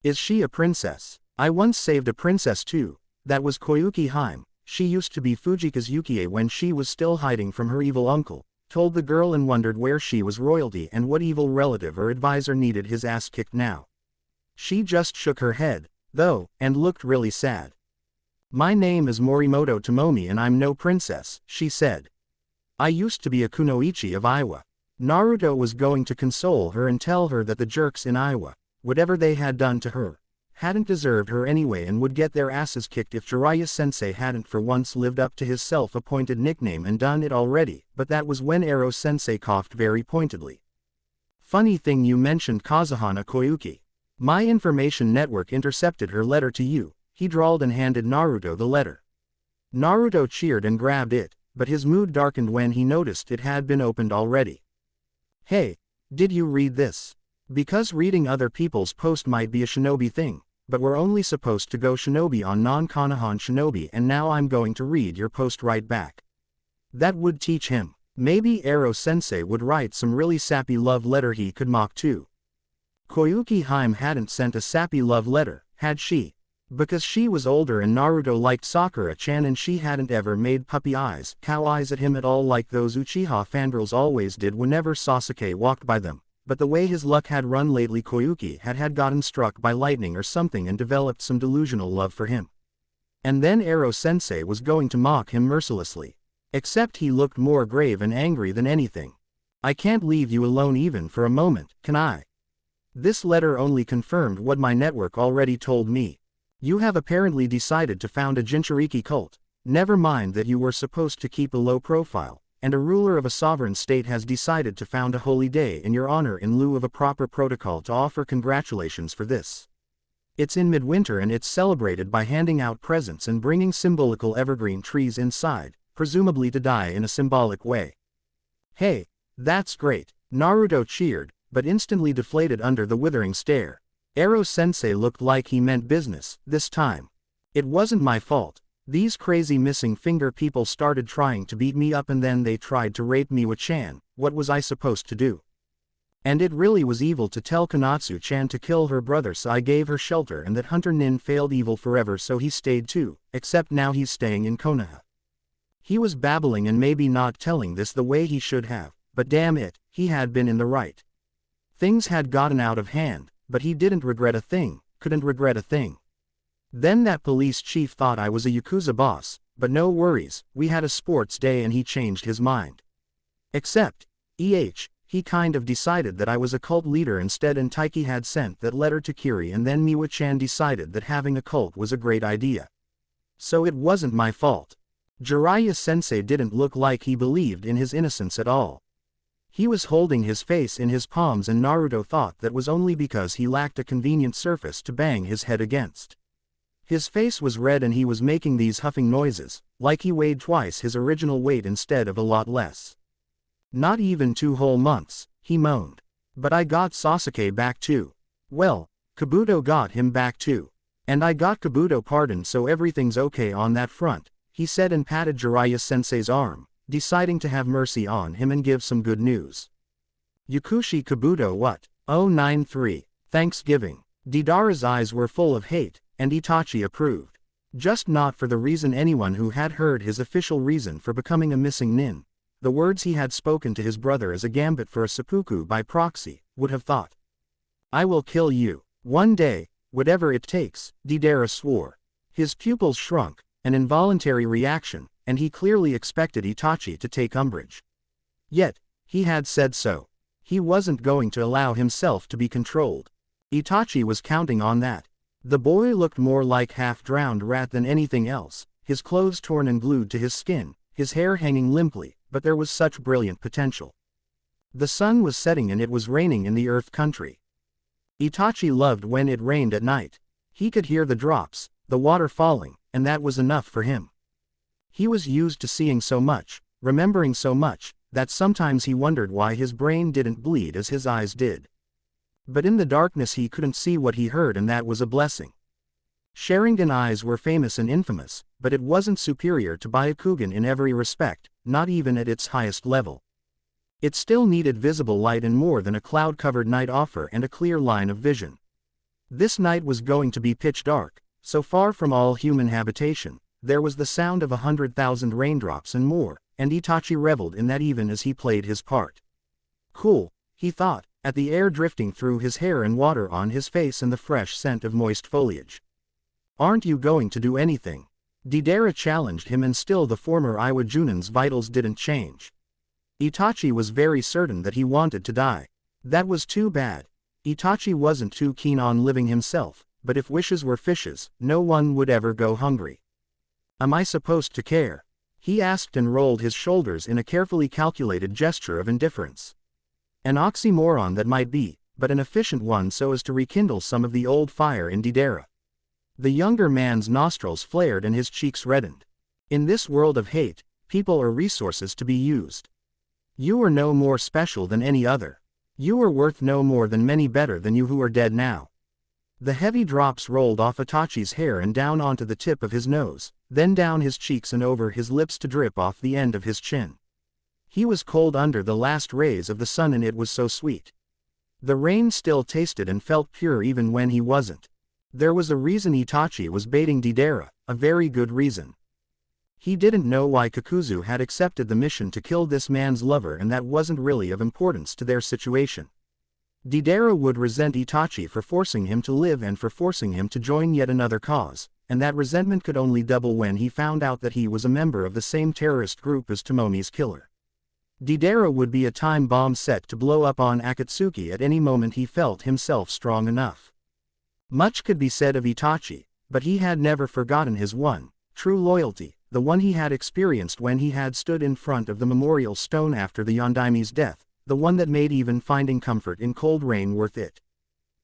"Is she a princess? I once saved a princess too. That was Koyuki Hime. She used to be Fujika's Yukie when she was still hiding from her evil uncle," told the girl, and wondered where she was royalty and what evil relative or advisor needed his ass kicked now. She just shook her head, though, and looked really sad. "My name is Morimoto Tomomi and I'm no princess," she said. "I used to be a kunoichi of Iowa." Naruto was going to console her and tell her that the jerks in Iowa, whatever they had done to her, hadn't deserved her anyway and would get their asses kicked if Jiraiya-sensei hadn't for once lived up to his self-appointed nickname and done it already, but that was when Ero-sensei coughed very pointedly. "Funny thing you mentioned Kazuhana Koyuki. My information network intercepted her letter to you," he drawled and handed Naruto the letter. Naruto cheered and grabbed it, but his mood darkened when he noticed it had been opened already. "Hey, did you read this? Because reading other people's post might be a shinobi thing, but we're only supposed to go shinobi on non-Konohan shinobi, and now I'm going to read your post right back." That would teach him. Maybe Ero-sensei would write some really sappy love letter he could mock too. Koyuki Hime hadn't sent a sappy love letter, had she? Because she was older and Naruto liked Sakura-chan, and she hadn't ever made puppy eyes, cow eyes at him at all like those Uchiha fangirls always did whenever Sasuke walked by them. But the way his luck had run lately, Koyuki had gotten struck by lightning or something and developed some delusional love for him. And then Ero-sensei was going to mock him mercilessly. Except he looked more grave and angry than anything. "I can't leave you alone even for a moment, can I? This letter only confirmed what my network already told me. You have apparently decided to found a Jinchuriki cult. Never mind that you were supposed to keep a low profile, and a ruler of a sovereign state has decided to found a holy day in your honor in lieu of a proper protocol to offer congratulations for this. It's in midwinter and it's celebrated by handing out presents and bringing symbolical evergreen trees inside, presumably to die in a symbolic way." "Hey, that's great," Naruto cheered, but instantly deflated under the withering stare. Ero-sensei looked like he meant business, this time. "It wasn't my fault. These crazy missing finger people started trying to beat me up and then they tried to rape Miwa-chan. What was I supposed to do? And it really was evil to tell Konatsu-chan to kill her brother, so I gave her shelter, and that Hunter Nin failed evil forever, so he stayed too, except now he's staying in Konoha." He was babbling and maybe not telling this the way he should have, but damn it, he had been in the right. Things had gotten out of hand, but he didn't regret a thing, couldn't regret a thing. "Then that police chief thought I was a Yakuza boss, but no worries, we had a sports day and he changed his mind. Except, he kind of decided that I was a cult leader instead, and Taiki had sent that letter to Kiri, and then Miwa-chan decided that having a cult was a great idea. So it wasn't my fault." Jiraiya-sensei didn't look like he believed in his innocence at all. He was holding his face in his palms, and Naruto thought that was only because he lacked a convenient surface to bang his head against. His face was red and he was making these huffing noises, like he weighed twice his original weight instead of a lot less. "Not even 2 whole months, he moaned. "But I got Sasuke back too. Well, Kabuto got him back too. And I got Kabuto pardoned, so everything's okay on that front," he said and patted Jiraiya-sensei's arm, deciding to have mercy on him and give some good news. Yakushi Kabuto what? 093. Thanksgiving. Deidara's eyes were full of hate, and Itachi approved. Just not for the reason anyone who had heard his official reason for becoming a missing nin, the words he had spoken to his brother as a gambit for a seppuku by proxy, would have thought. I will kill you. One day, whatever it takes, Deidara swore. His pupils shrunk, an involuntary reaction, and he clearly expected Itachi to take umbrage. Yet, he had said so. He wasn't going to allow himself to be controlled. Itachi was counting on that. The boy looked more like half-drowned rat than anything else, his clothes torn and glued to his skin, his hair hanging limply, but there was such brilliant potential. The sun was setting and it was raining in the Earth Country. Itachi loved when it rained at night. He could hear the drops, the water falling, and that was enough for him. He was used to seeing so much, remembering so much, that sometimes he wondered why his brain didn't bleed as his eyes did. But in the darkness he couldn't see what he heard, and that was a blessing. Sharingan eyes were famous and infamous, but it wasn't superior to Byakugan in every respect, not even at its highest level. It still needed visible light and more than a cloud-covered night offer and a clear line of vision. This night was going to be pitch dark, so far from all human habitation, there was the sound of 100,000 raindrops and more, and Itachi reveled in that even as he played his part. Cool, he thought, at the air drifting through his hair and water on his face and the fresh scent of moist foliage. Aren't you going to do anything? Deidara challenged him, and still the former Iwa Junin's vitals didn't change. Itachi was very certain that he wanted to die. That was too bad. Itachi wasn't too keen on living himself, but if wishes were fishes, no one would ever go hungry. Am I supposed to care? He asked and rolled his shoulders in a carefully calculated gesture of indifference. An oxymoron that might be, but an efficient one so as to rekindle some of the old fire in Deidara. The younger man's nostrils flared and his cheeks reddened. In this world of hate, people are resources to be used. You are no more special than any other. You are worth no more than many better than you who are dead now. The heavy drops rolled off Itachi's hair and down onto the tip of his nose, then down his cheeks and over his lips to drip off the end of his chin. He was cold under the last rays of the sun, and it was so sweet. The rain still tasted and felt pure even when he wasn't. There was a reason Itachi was baiting Deidara, a very good reason. He didn't know why Kakuzu had accepted the mission to kill this man's lover, and that wasn't really of importance to their situation. Deidara would resent Itachi for forcing him to live and for forcing him to join yet another cause, and that resentment could only double when he found out that he was a member of the same terrorist group as Tomomi's killer. Deidara would be a time bomb set to blow up on Akatsuki at any moment he felt himself strong enough. Much could be said of Itachi, but he had never forgotten his one, true loyalty, the one he had experienced when he had stood in front of the memorial stone after the Yondaimi's death, the one that made even finding comfort in cold rain worth it.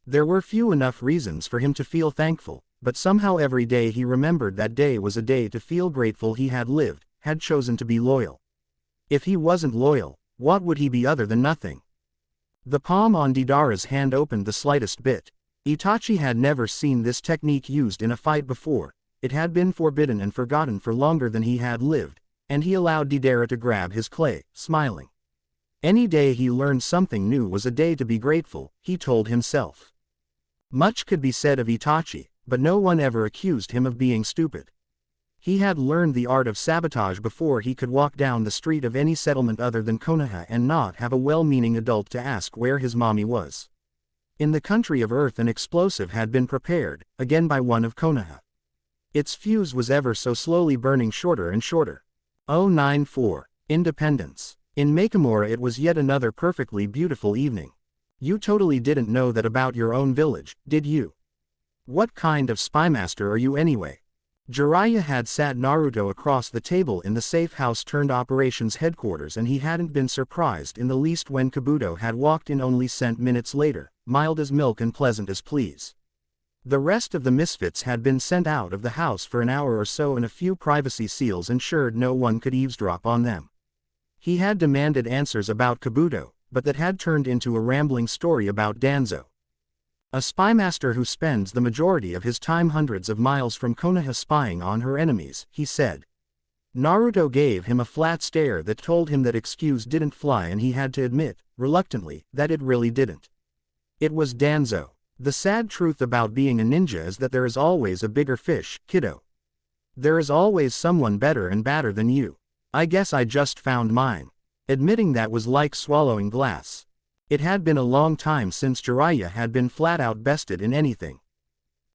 There were few enough reasons for him to feel thankful, but somehow every day he remembered that day was a day to feel grateful he had lived, had chosen to be loyal. If he wasn't loyal, what would he be other than nothing? The palm on Deidara's hand opened the slightest bit. Itachi had never seen this technique used in a fight before. It had been forbidden and forgotten for longer than he had lived, and he allowed Deidara to grab his clay, smiling. Any day he learned something new was a day to be grateful, he told himself. Much could be said of Itachi, but no one ever accused him of being stupid. He had learned the art of sabotage before he could walk down the street of any settlement other than Konoha and not have a well-meaning adult to ask where his mommy was. In the country of Earth an explosive had been prepared, again by one of Konoha. Its fuse was ever so slowly burning shorter and shorter. 094. Independence. In Makamura it was yet another perfectly beautiful evening. You totally didn't know that about your own village, did you? What kind of spymaster are you anyway? Jiraiya had sat Naruto across the table in the safe house turned operations headquarters, and he hadn't been surprised in the least when Kabuto had walked in only cent minutes later, mild as milk and pleasant as please. The rest of the misfits had been sent out of the house for an hour or so, and a few privacy seals ensured no one could eavesdrop on them. He had demanded answers about Kabuto, but that had turned into a rambling story about Danzo. A spymaster who spends the majority of his time hundreds of miles from Konoha spying on her enemies, he said. Naruto gave him a flat stare that told him that excuse didn't fly, and he had to admit, reluctantly, that it really didn't. It was Danzo. The sad truth about being a ninja is that there is always a bigger fish, kiddo. There is always someone better and badder than you. I guess I just found mine. Admitting that was like swallowing glass. It had been a long time since Jiraiya had been flat out bested in anything.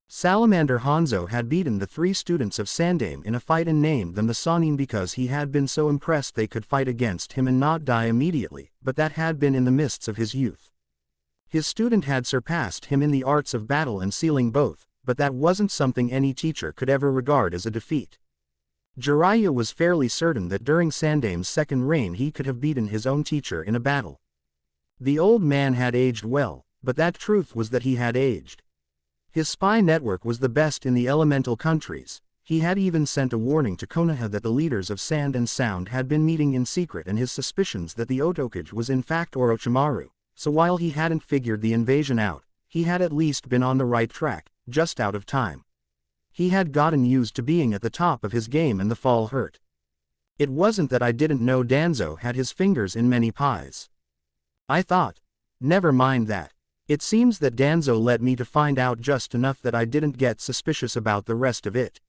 Salamander Hanzo had beaten the 3 students of Sandaime in a fight and named them the Sannin because he had been so impressed they could fight against him and not die immediately, but that had been in the mists of his youth. His student had surpassed him in the arts of battle and sealing both, but that wasn't something any teacher could ever regard as a defeat. Jiraiya was fairly certain that during Sandaime's second reign he could have beaten his own teacher in a battle. The old man had aged well, but that truth was that he had aged. His spy network was the best in the elemental countries. He had even sent a warning to Konoha that the leaders of Sand and Sound had been meeting in secret, and his suspicions that the Otokage was in fact Orochimaru. So while he hadn't figured the invasion out, he had at least been on the right track, just out of time. He had gotten used to being at the top of his game, and the fall hurt. It wasn't that I didn't know Danzo had his fingers in many pies. I thought. Never mind that. It seems that Danzo let me to find out just enough that I didn't get suspicious about the rest of it.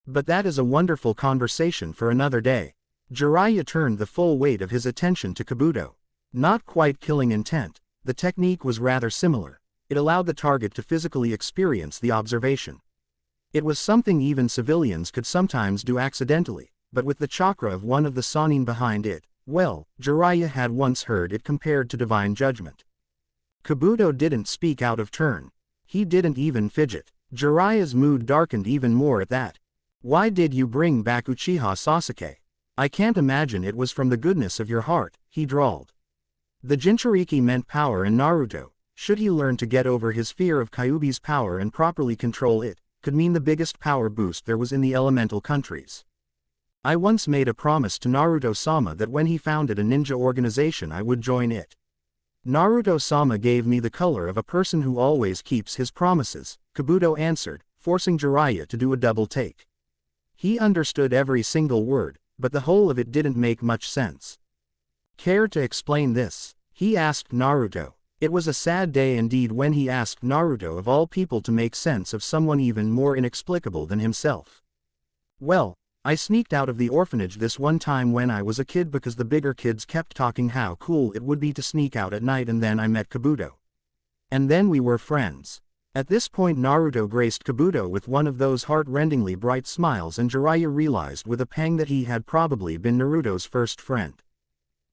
But that is a wonderful conversation for another day. Jiraiya turned the full weight of his attention to Kabuto. Not quite killing intent, the technique was rather similar. It allowed the target to physically experience the observation. It was something even civilians could sometimes do accidentally, but with the chakra of one of the Sannin behind it, well, Jiraiya had once heard it compared to divine judgment. Kabuto didn't speak out of turn. He didn't even fidget. Jiraiya's mood darkened even more at that. Why did you bring back Uchiha Sasuke? I can't imagine it was from the goodness of your heart, he drawled. The Jinchuriki meant power, and Naruto, should he learn to get over his fear of Kyuubi's power and properly control it, could mean the biggest power boost there was in the elemental countries. I once made a promise to Naruto-sama that when he founded a ninja organization I would join it. Naruto-sama gave me the color of a person who always keeps his promises, Kabuto answered, forcing Jiraiya to do a double take. He understood every single word, but the whole of it didn't make much sense. Care to explain this? He asked Naruto. It was a sad day indeed when he asked Naruto of all people to make sense of someone even more inexplicable than himself. Well, I sneaked out of the orphanage this one time when I was a kid because the bigger kids kept talking how cool it would be to sneak out at night, and then I met Kabuto. And then we were friends. At this point Naruto graced Kabuto with one of those heart-rendingly bright smiles, and Jiraiya realized with a pang that he had probably been Naruto's first friend.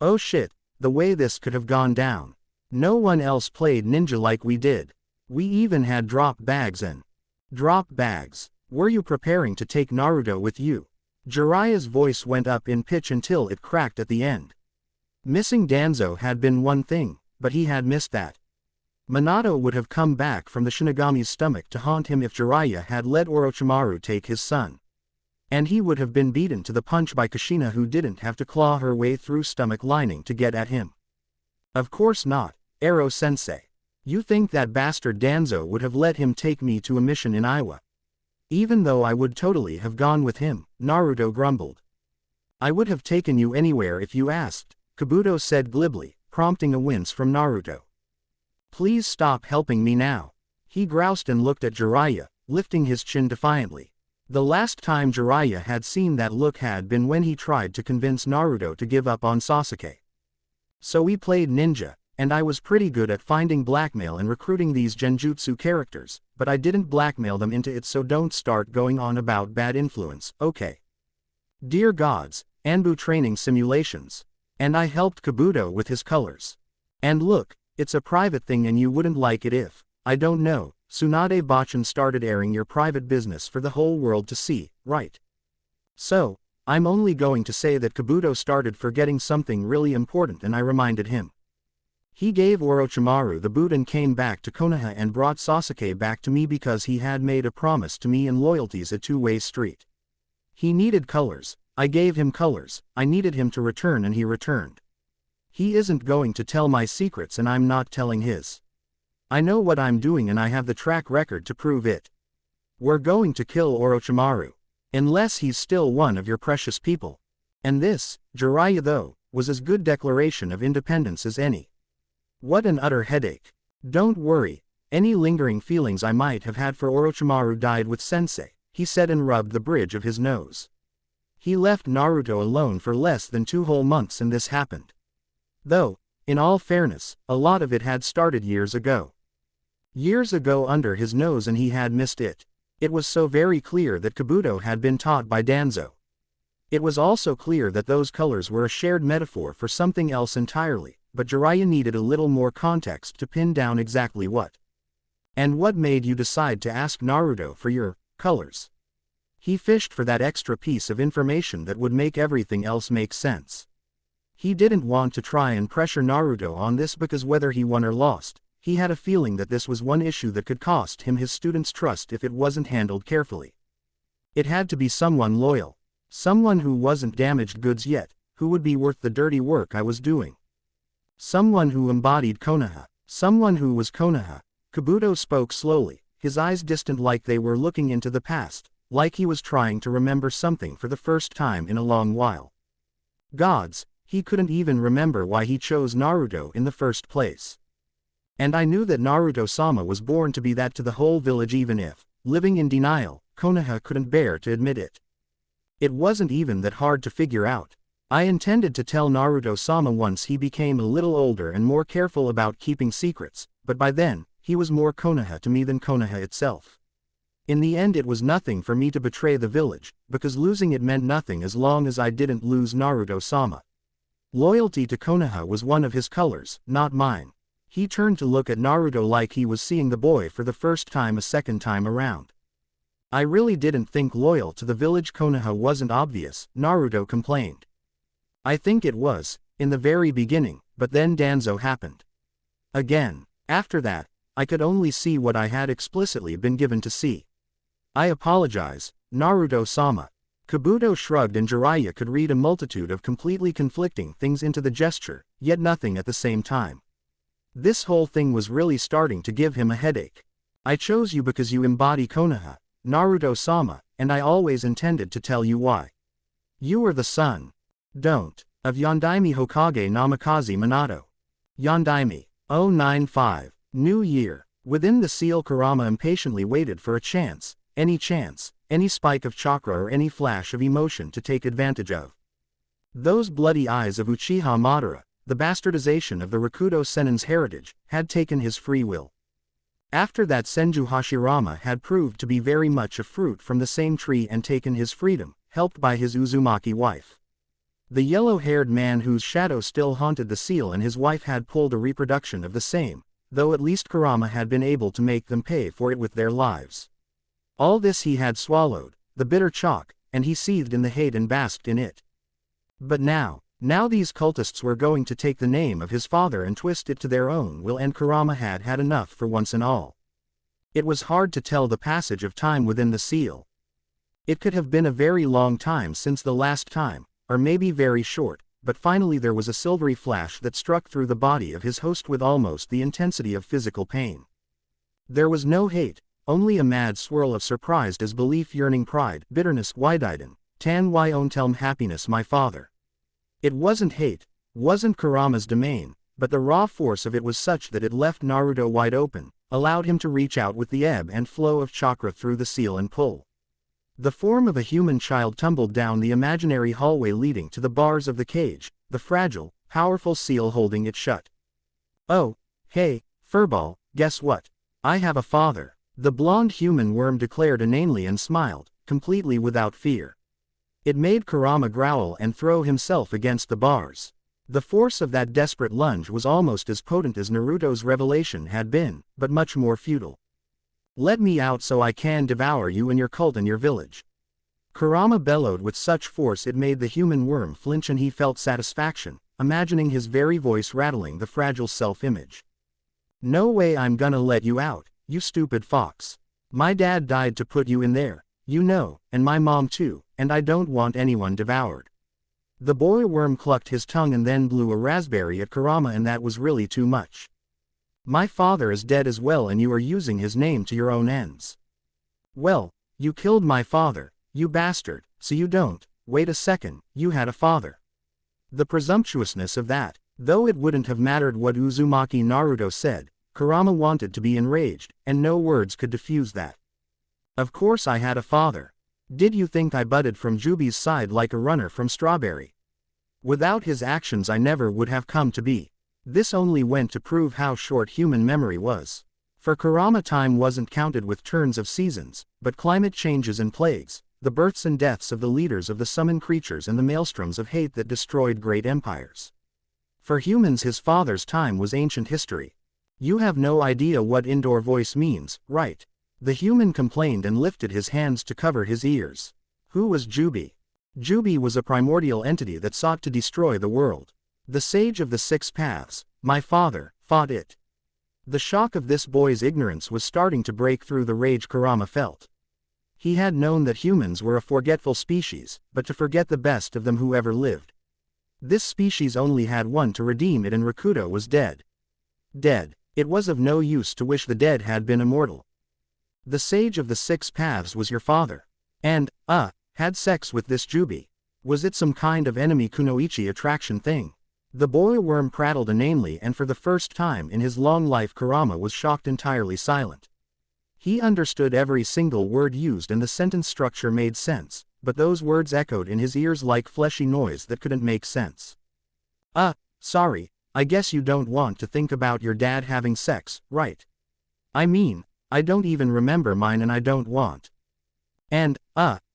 Oh shit, the way this could have gone down. No one else played ninja like we did. We even had drop bags and... Drop bags? Were you preparing to take Naruto with you? Jiraiya's voice went up in pitch until it cracked at the end. Missing Danzo had been one thing, but he had missed that. Minato would have come back from the Shinigami's stomach to haunt him if Jiraiya had let Orochimaru take his son. And he would have been beaten to the punch by Kushina, who didn't have to claw her way through stomach lining to get at him. Of course not, Ero-sensei. You think that bastard Danzo would have let him take me to a mission in Iwa? Even though I would totally have gone with him, Naruto grumbled. I would have taken you anywhere if you asked, Kabuto said glibly, prompting a wince from Naruto. Please stop helping me now. He groused and looked at Jiraiya, lifting his chin defiantly. The last time Jiraiya had seen that look had been when he tried to convince Naruto to give up on Sasuke. So we played ninja, and I was pretty good at finding blackmail and recruiting these genjutsu characters, but I didn't blackmail them into it, so don't start going on about bad influence, okay? Dear gods, Anbu training simulations. And I helped Kabuto with his colors. And look, it's a private thing and you wouldn't like it if, I don't know, Tsunade Bachan started airing your private business for the whole world to see, right? So, I'm only going to say that Kabuto started forgetting something really important, and I reminded him. He gave Orochimaru the boot and came back to Konoha and brought Sasuke back to me because he had made a promise to me, and loyalty's a two-way street. He needed colors, I gave him colors, I needed him to return and he returned. He isn't going to tell my secrets and I'm not telling his. I know what I'm doing and I have the track record to prove it. We're going to kill Orochimaru. Unless he's still one of your precious people. And this, Jiraiya though, was as good declaration of independence as any. What an utter headache. Don't worry, any lingering feelings I might have had for Orochimaru died with Sensei, he said and rubbed the bridge of his nose. He left Naruto alone for less than 2 whole months and this happened. Though, in all fairness, a lot of it had started years ago. Years ago under his nose and he had missed it. It was so very clear that Kabuto had been taught by Danzo. It was also clear that those colors were a shared metaphor for something else entirely, but Jiraiya needed a little more context to pin down exactly what. And what made you decide to ask Naruto for your colors? He fished for that extra piece of information that would make everything else make sense. He didn't want to try and pressure Naruto on this because whether he won or lost, he had a feeling that this was one issue that could cost him his students' trust if it wasn't handled carefully. It had to be someone loyal. Someone who wasn't damaged goods yet, who would be worth the dirty work I was doing. Someone who embodied Konoha. Someone who was Konoha. Kabuto spoke slowly, his eyes distant like they were looking into the past, like he was trying to remember something for the first time in a long while. Gods, he couldn't even remember why he chose Naruto in the first place. And I knew that Naruto-sama was born to be that to the whole village even if, living in denial, Konoha couldn't bear to admit it. It wasn't even that hard to figure out. I intended to tell Naruto-sama once he became a little older and more careful about keeping secrets, but by then, he was more Konoha to me than Konoha itself. In the end it was nothing for me to betray the village, because losing it meant nothing as long as I didn't lose Naruto-sama. Loyalty to Konoha was one of his colors, not mine. He turned to look at Naruto like he was seeing the boy for the first time a second time around. I really didn't think loyal to the village Konoha wasn't obvious, Naruto complained. I think it was, in the very beginning, but then Danzo happened. Again. After that, I could only see what I had explicitly been given to see. I apologize, Naruto-sama. Kabuto shrugged and Jiraiya could read a multitude of completely conflicting things into the gesture, yet nothing at the same time. This whole thing was really starting to give him a headache. I chose you because you embody Konoha, Naruto-sama, and I always intended to tell you why. You are the son. Don't. Of Yondaime Hokage Namikaze Minato. Yondaime. 095. New Year. Within the seal Kurama impatiently waited for a chance, any spike of chakra or any flash of emotion to take advantage of. Those bloody eyes of Uchiha Madara, the bastardization of the Rakudo Senin's heritage, had taken his free will. After that Senju Hashirama had proved to be very much a fruit from the same tree and taken his freedom, helped by his Uzumaki wife. The yellow-haired man whose shadow still haunted the seal and his wife had pulled a reproduction of the same, though at least Kurama had been able to make them pay for it with their lives. All this he had swallowed, the bitter chalk, and he seethed in the hate and basked in it. But now these cultists were going to take the name of his father and twist it to their own will, and Kurama had had enough for once and all. It was hard to tell the passage of time within the seal. It could have been a very long time since the last time, or maybe very short, but finally there was a silvery flash that struck through the body of his host with almost the intensity of physical pain. There was no hate, only a mad swirl of surprised as belief, yearning, pride, bitterness, wideiden, tan yontelm happiness my father. It wasn't hate, wasn't Kurama's domain, but the raw force of it was such that it left Naruto wide open, allowed him to reach out with the ebb and flow of chakra through the seal and pull. The form of a human child tumbled down the imaginary hallway leading to the bars of the cage, the fragile, powerful seal holding it shut. Oh, hey, furball, guess what? I have a father. The blonde human worm declared inanely and smiled, completely without fear. It made Kurama growl and throw himself against the bars. The force of that desperate lunge was almost as potent as Naruto's revelation had been, but much more futile. Let me out so I can devour you and your cult and your village. Kurama bellowed with such force it made the human worm flinch, and he felt satisfaction, imagining his very voice rattling the fragile self-image. No way I'm gonna let you out, you stupid fox. My dad died to put you in there, you know, and my mom too, and I don't want anyone devoured. The boy worm clucked his tongue and then blew a raspberry at Kurama, and that was really too much. My father is dead as well, and you are using his name to your own ends. Well, you killed my father, You bastard, so you don't, wait a second, you had a father. The presumptuousness of that. Though it wouldn't have mattered what Uzumaki Naruto said, Kurama wanted to be enraged, and no words could diffuse that. Of course I had a father. Did you think I butted from Jubi's side like a runner from strawberry? Without his actions I never would have come to be. This only went to prove how short human memory was. For Kurama, time wasn't counted with turns of seasons, but climate changes and plagues, the births and deaths of the leaders of the summoned creatures and the maelstroms of hate that destroyed great empires. For humans his father's time was ancient history. You have no idea what indoor voice means, right? The human complained and lifted his hands to cover his ears. Who was Jubi? Jubi was a primordial entity that sought to destroy the world. The sage of the six paths, my father, fought it. The shock of this boy's ignorance was starting to break through the rage Kurama felt. He had known that humans were a forgetful species, but to forget the best of them who ever lived. This species only had one to redeem it, and Rakuto was dead. Dead. It was of no use to wish the dead had been immortal. The sage of the six paths was your father. And, had sex with this Jubi. Was it some kind of enemy kunoichi attraction thing? The boy worm prattled inanely, and for the first time in his long life Kurama was shocked, entirely silent. He understood every single word used and the sentence structure made sense, but those words echoed in his ears like fleshy noise that couldn't make sense. Sorry, I guess you don't want to think about your dad having sex, right? I mean, I don't even remember mine and I don't want. And,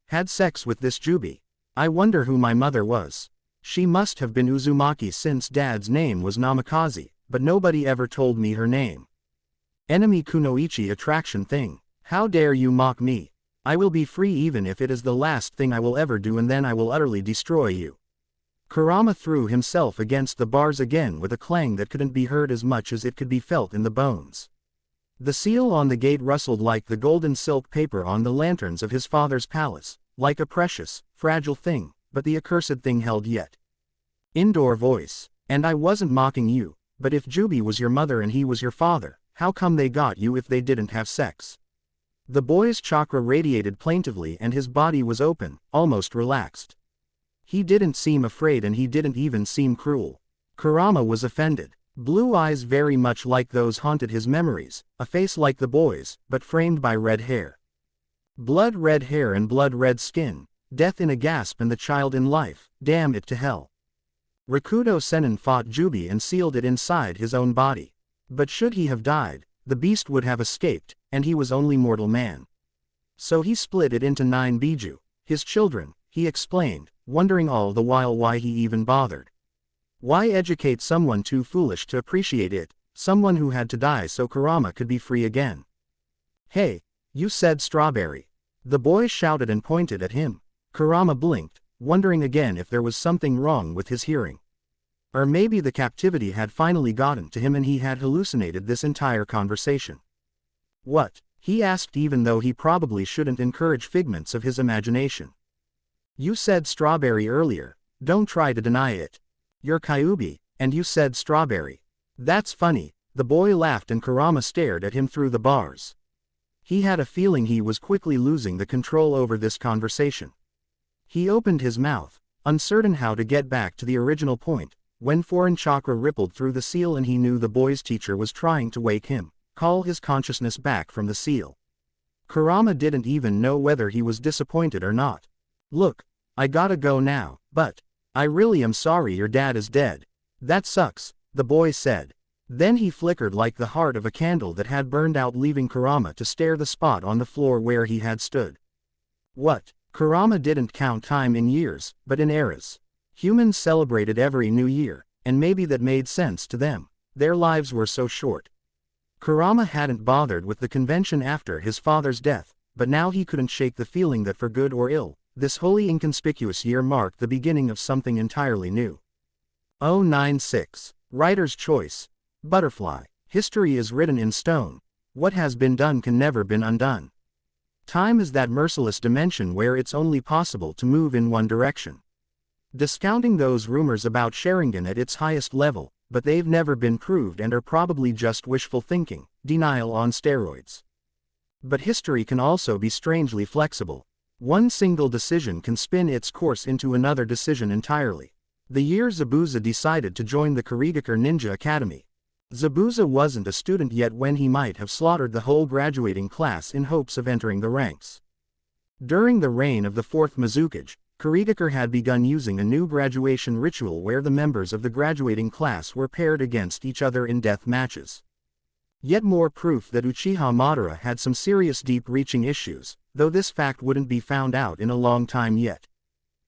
had sex with this Jubi. I wonder who my mother was. She must have been Uzumaki since dad's name was Namikaze, but nobody ever told me her name. Enemy kunoichi attraction thing. How dare you mock me? I will be free even if it is the last thing I will ever do, and then I will utterly destroy you. Kurama threw himself against the bars again with a clang that couldn't be heard as much as it could be felt in the bones. The seal on the gate rustled like the golden silk paper on the lanterns of his father's palace, like a precious, fragile thing, but the accursed thing held yet. Indoor voice. And I wasn't mocking you, but if Jubi was your mother and he was your father, how come they got you if they didn't have sex? The boy's chakra radiated plaintively and his body was open, almost relaxed. He didn't seem afraid and he didn't even seem cruel. Kurama was offended. Blue eyes very much like those haunted his memories, a face like the boy's, but framed by red hair. Blood red hair and blood red skin, death in a gasp and the child in life, damn it to hell. Rakuto Sennin fought Jubi and sealed it inside his own body. But should he have died, the beast would have escaped, and he was only mortal man. So he split it into 9 biju, his children, he explained, wondering all the while why he even bothered. Why educate someone too foolish to appreciate it, someone who had to die so Kurama could be free again? Hey, you said strawberry. The boy shouted and pointed at him. Kurama blinked, wondering again if there was something wrong with his hearing. Or maybe the captivity had finally gotten to him and he had hallucinated this entire conversation. What? He asked, even though he probably shouldn't encourage figments of his imagination. You said strawberry earlier, don't try to deny it. You're Kyuubi, and you said strawberry. That's funny, the boy laughed and Kurama stared at him through the bars. He had a feeling he was quickly losing the control over this conversation. He opened his mouth, uncertain how to get back to the original point, when foreign chakra rippled through the seal and he knew the boy's teacher was trying to wake him, call his consciousness back from the seal. Kurama didn't even know whether he was disappointed or not. Look, I gotta go now, but I really am sorry your dad is dead. That sucks, the boy said. Then he flickered like the heart of a candle that had burned out, leaving Kurama to stare the spot on the floor where he had stood. What? Kurama didn't count time in years, but in eras. Humans celebrated every new year, and maybe that made sense to them. Their lives were so short. Kurama hadn't bothered with the convention after his father's death, but now he couldn't shake the feeling that for good or ill, this wholly inconspicuous year marked the beginning of something entirely new. 096. Writer's Choice. Butterfly. History is written in stone. What has been done can never be undone. Time is that merciless dimension where it's only possible to move in one direction. Discounting those rumors about Sharingan at its highest level, but they've never been proved and are probably just wishful thinking, denial on steroids. But history can also be strangely flexible. One single decision can spin its course into another decision entirely. The year Zabuza decided to join the Kurigakure Ninja Academy. Zabuza wasn't a student yet when he might have slaughtered the whole graduating class in hopes of entering the ranks. During the reign of the 4th Mizukage, Kurigakure had begun using a new graduation ritual where the members of the graduating class were paired against each other in death matches. Yet more proof that Uchiha Madara had some serious deep-reaching issues, though this fact wouldn't be found out in a long time yet.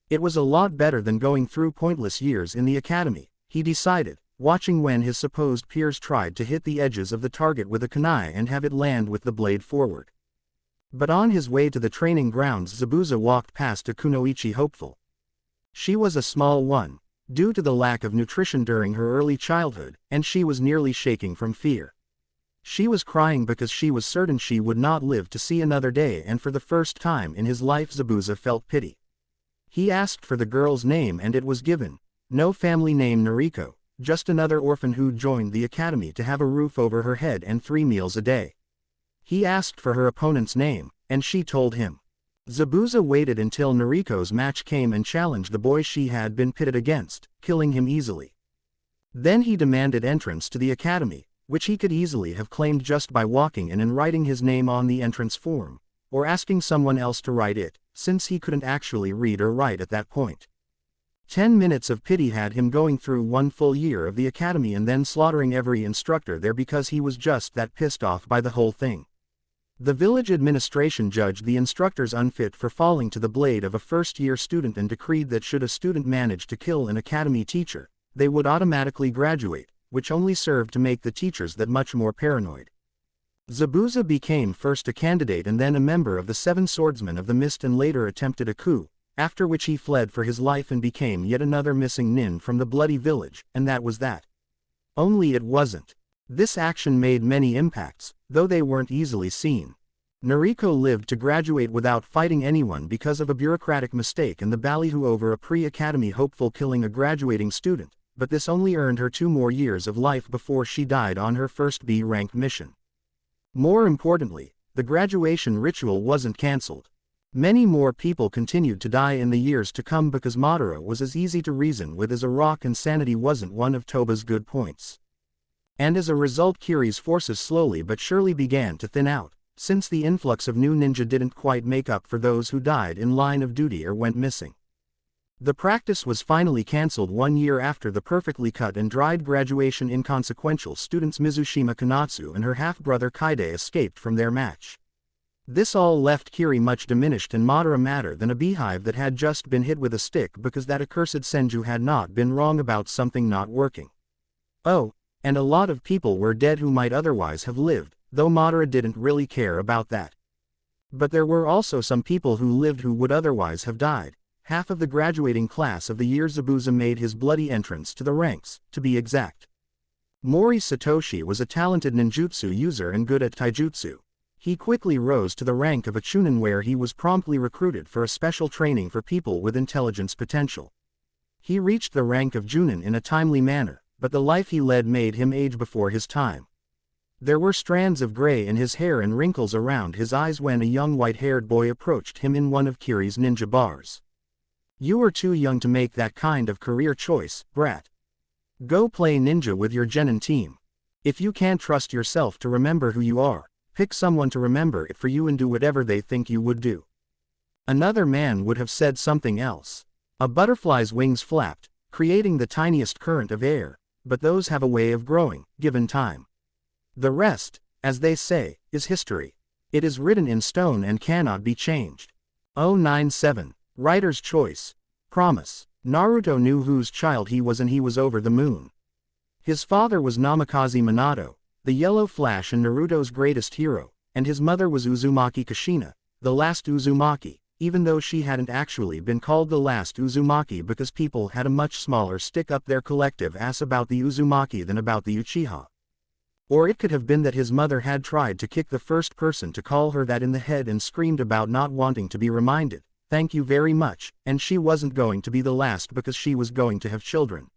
It was a lot better than going through pointless years in the academy, he decided, watching when his supposed peers tried to hit the edges of the target with a kunai and have it land with the blade forward. But on his way to the training grounds, Zabuza walked past a kunoichi hopeful. She was a small one, due to the lack of nutrition during her early childhood, and she was nearly shaking from fear. She was crying because she was certain she would not live to see another day, and for the first time in his life Zabuza felt pity. He asked for the girl's name and it was given. No family name Nariko, just another orphan who joined the academy to have a roof over her head and 3 meals a day. He asked for her opponent's name, and she told him. Zabuza waited until Nariko's match came and challenged the boy she had been pitted against, killing him easily. Then he demanded entrance to the academy, which he could easily have claimed just by walking in and writing his name on the entrance form, or asking someone else to write it, since he couldn't actually read or write at that point. 10 minutes of pity had him going through 1 full year of the academy and then slaughtering every instructor there because he was just that pissed off by the whole thing. The village administration judged the instructors unfit for falling to the blade of a first-year student and decreed that should a student manage to kill an academy teacher, they would automatically graduate, which only served to make the teachers that much more paranoid. Zabuza became first a candidate and then a member of the 7 Swordsmen of the Mist and later attempted a coup, after which he fled for his life and became yet another missing nin from the bloody village, and that was that. Only it wasn't. This action made many impacts, though they weren't easily seen. Nariko lived to graduate without fighting anyone because of a bureaucratic mistake and the ballyhoo over a pre-academy hopeful killing a graduating student, but this only earned her 2 more years of life before she died on her first B-ranked mission. More importantly, the graduation ritual wasn't cancelled. Many more people continued to die in the years to come because Madara was as easy to reason with as a rock and sanity wasn't one of Toba's good points. And as a result Kiri's forces slowly but surely began to thin out, since the influx of new ninja didn't quite make up for those who died in line of duty or went missing. The practice was finally cancelled 1 year after the perfectly cut and dried graduation inconsequential students Mizushima Konatsu and her half-brother Kaide escaped from their match. This all left Kiri much diminished and Madara madder than a beehive that had just been hit with a stick because that accursed Senju had not been wrong about something not working. Oh, and a lot of people were dead who might otherwise have lived, though Madara didn't really care about that. But there were also some people who lived who would otherwise have died, half of the graduating class of the year Zabuza made his bloody entrance to the ranks, to be exact. Mori Satoshi was a talented ninjutsu user and good at taijutsu. He quickly rose to the rank of a chunin where he was promptly recruited for a special training for people with intelligence potential. He reached the rank of junin in a timely manner, but the life he led made him age before his time. There were strands of gray in his hair and wrinkles around his eyes when a young white-haired boy approached him in one of Kiri's ninja bars. "You are too young to make that kind of career choice, brat. Go play ninja with your genin team. If you can't trust yourself to remember who you are, pick someone to remember it for you and do whatever they think you would do." Another man would have said something else. A butterfly's wings flapped, creating the tiniest current of air, but those have a way of growing, given time. The rest, as they say, is history. It is written in stone and cannot be changed. 097. Writer's choice. Promise. Naruto knew whose child he was and he was over the moon. His father was Namikaze Minato, the Yellow Flash and Naruto's greatest hero, and his mother was Uzumaki Kushina, the last Uzumaki, even though she hadn't actually been called the last Uzumaki because people had a much smaller stick up their collective ass about the Uzumaki than about the Uchiha. Or it could have been that his mother had tried to kick the first person to call her that in the head and screamed about not wanting to be reminded, "Thank you very much," and she wasn't going to be the last because she was going to have children.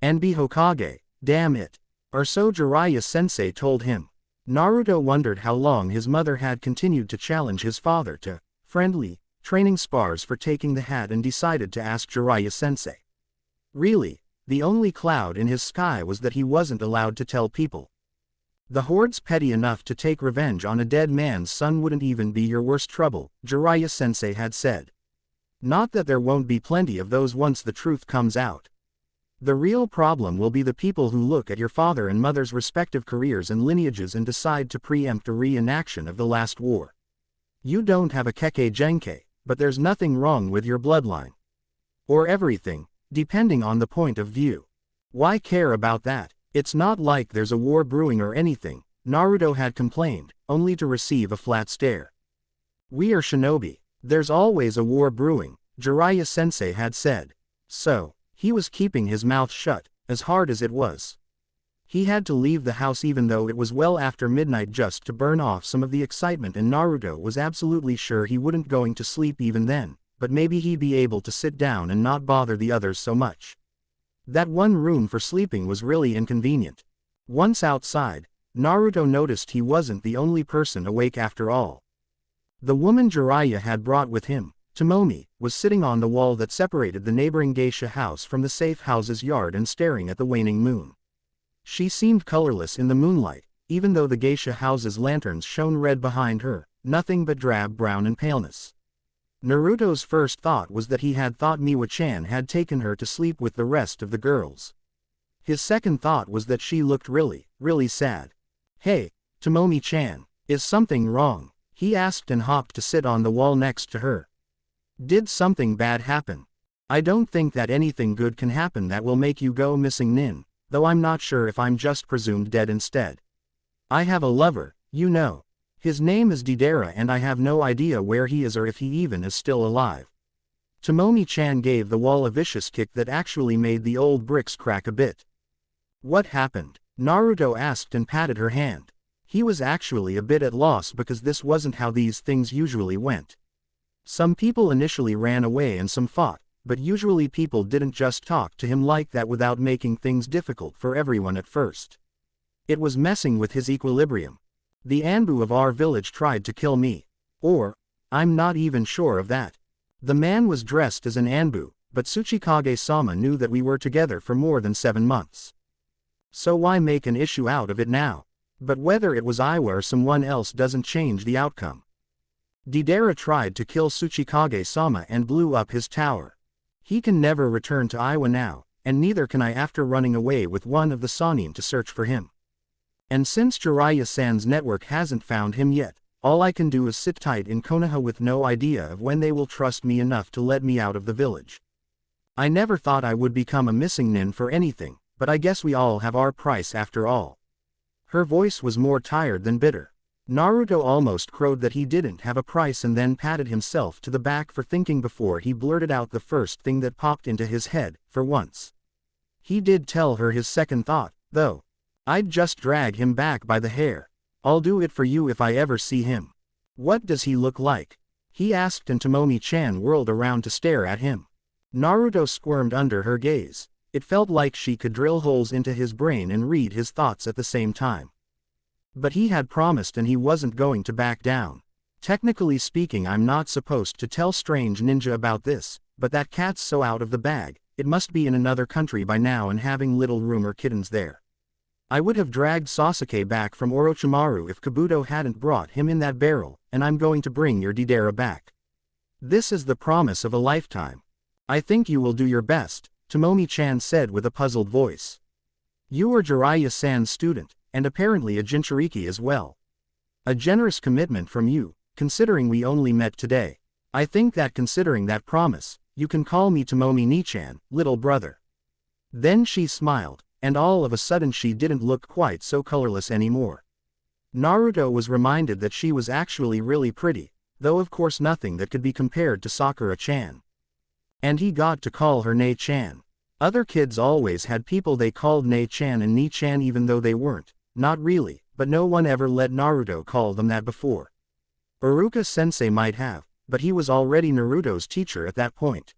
And be Hokage, damn it. Or so Jiraiya-sensei told him. Naruto wondered how long his mother had continued to challenge his father to friendly training spars for taking the hat, and decided to ask Jiraiya-sensei. Really, the only cloud in his sky was that he wasn't allowed to tell people. The horde's petty enough to take revenge on a dead man's son wouldn't even be your worst trouble, Jiraiya-sensei had said. Not that there won't be plenty of those once the truth comes out. The real problem will be the people who look at your father and mother's respective careers and lineages and decide to preempt a reenaction of the last war. You don't have a Kekkei Genkai, but there's nothing wrong with your bloodline. Or everything, depending on the point of view. Why care about that? It's not like there's a war brewing or anything, Naruto had complained, only to receive a flat stare. We are shinobi. There's always a war brewing, Jiraiya-sensei had said. So, he was keeping his mouth shut, as hard as it was. He had to leave the house even though it was well after midnight just to burn off some of the excitement, and Naruto was absolutely sure he wouldn't going to sleep even then, but maybe he'd be able to sit down and not bother the others so much. That one room for sleeping was really inconvenient. Once outside, Naruto noticed he wasn't the only person awake after all. The woman Jiraiya had brought with him, Tomomi, was sitting on the wall that separated the neighboring geisha house from the safe house's yard and staring at the waning moon. She seemed colorless in the moonlight, even though the geisha house's lanterns shone red behind her, nothing but drab brown and paleness. Naruto's first thought was that he had thought Miwa-chan had taken her to sleep with the rest of the girls. His second thought was that she looked really, really sad. Hey, Tomomi-chan, is something wrong? He asked and hopped to sit on the wall next to her. Did something bad happen? I don't think that anything good can happen that will make you go missing, Nin, though I'm not sure if I'm just presumed dead instead. I have a lover, you know. His name is Deidara and I have no idea where he is or if he even is still alive. Tomomi-chan gave the wall a vicious kick that actually made the old bricks crack a bit. What happened? Naruto asked and patted her hand. He was actually a bit at loss because this wasn't how these things usually went. Some people initially ran away and some fought, but usually people didn't just talk to him like that without making things difficult for everyone at first. It was messing with his equilibrium. The Anbu of our village tried to kill me. Or, I'm not even sure of that. The man was dressed as an Anbu, but Tsuchikage-sama knew that we were together for more than 7 months. So why make an issue out of it now? But whether it was Iwa or someone else doesn't change the outcome. Deidara tried to kill Tsuchikage-sama and blew up his tower. He can never return to Iwa now, and neither can I after running away with one of the Sannin to search for him. And since Jiraiya-san's network hasn't found him yet, all I can do is sit tight in Konoha with no idea of when they will trust me enough to let me out of the village. I never thought I would become a missing nin for anything, but I guess we all have our price after all. Her voice was more tired than bitter. Naruto almost crowed that he didn't have a price and then patted himself to the back for thinking before he blurted out the first thing that popped into his head, for once. He did tell her his second thought, though. I'd just drag him back by the hair. I'll do it for you if I ever see him. What does he look like? He asked and Tomomi-chan whirled around to stare at him. Naruto squirmed under her gaze. It felt like she could drill holes into his brain and read his thoughts at the same time. But he had promised and he wasn't going to back down. Technically speaking, I'm not supposed to tell strange ninja about this, but that cat's so out of the bag, it must be in another country by now and having little room or kittens there. I would have dragged Sasuke back from Orochimaru if Kabuto hadn't brought him in that barrel, and I'm going to bring your Deidara back. This is the promise of a lifetime. I think you will do your best, Tomomi-chan said with a puzzled voice. You are Jiraiya-san's student, and apparently a Jinchuriki as well. A generous commitment from you, considering we only met today. I think that considering that promise, you can call me Tomomi-ni-chan, little brother. Then she smiled, and all of a sudden she didn't look quite so colorless anymore. Naruto was reminded that she was actually really pretty, though of course nothing that could be compared to Sakura-chan. And he got to call her Nei-chan. Other kids always had people they called Nei-chan and Ni-chan even though they weren't, not really, but no one ever let Naruto call them that before. Iruka-sensei might have, but he was already Naruto's teacher at that point.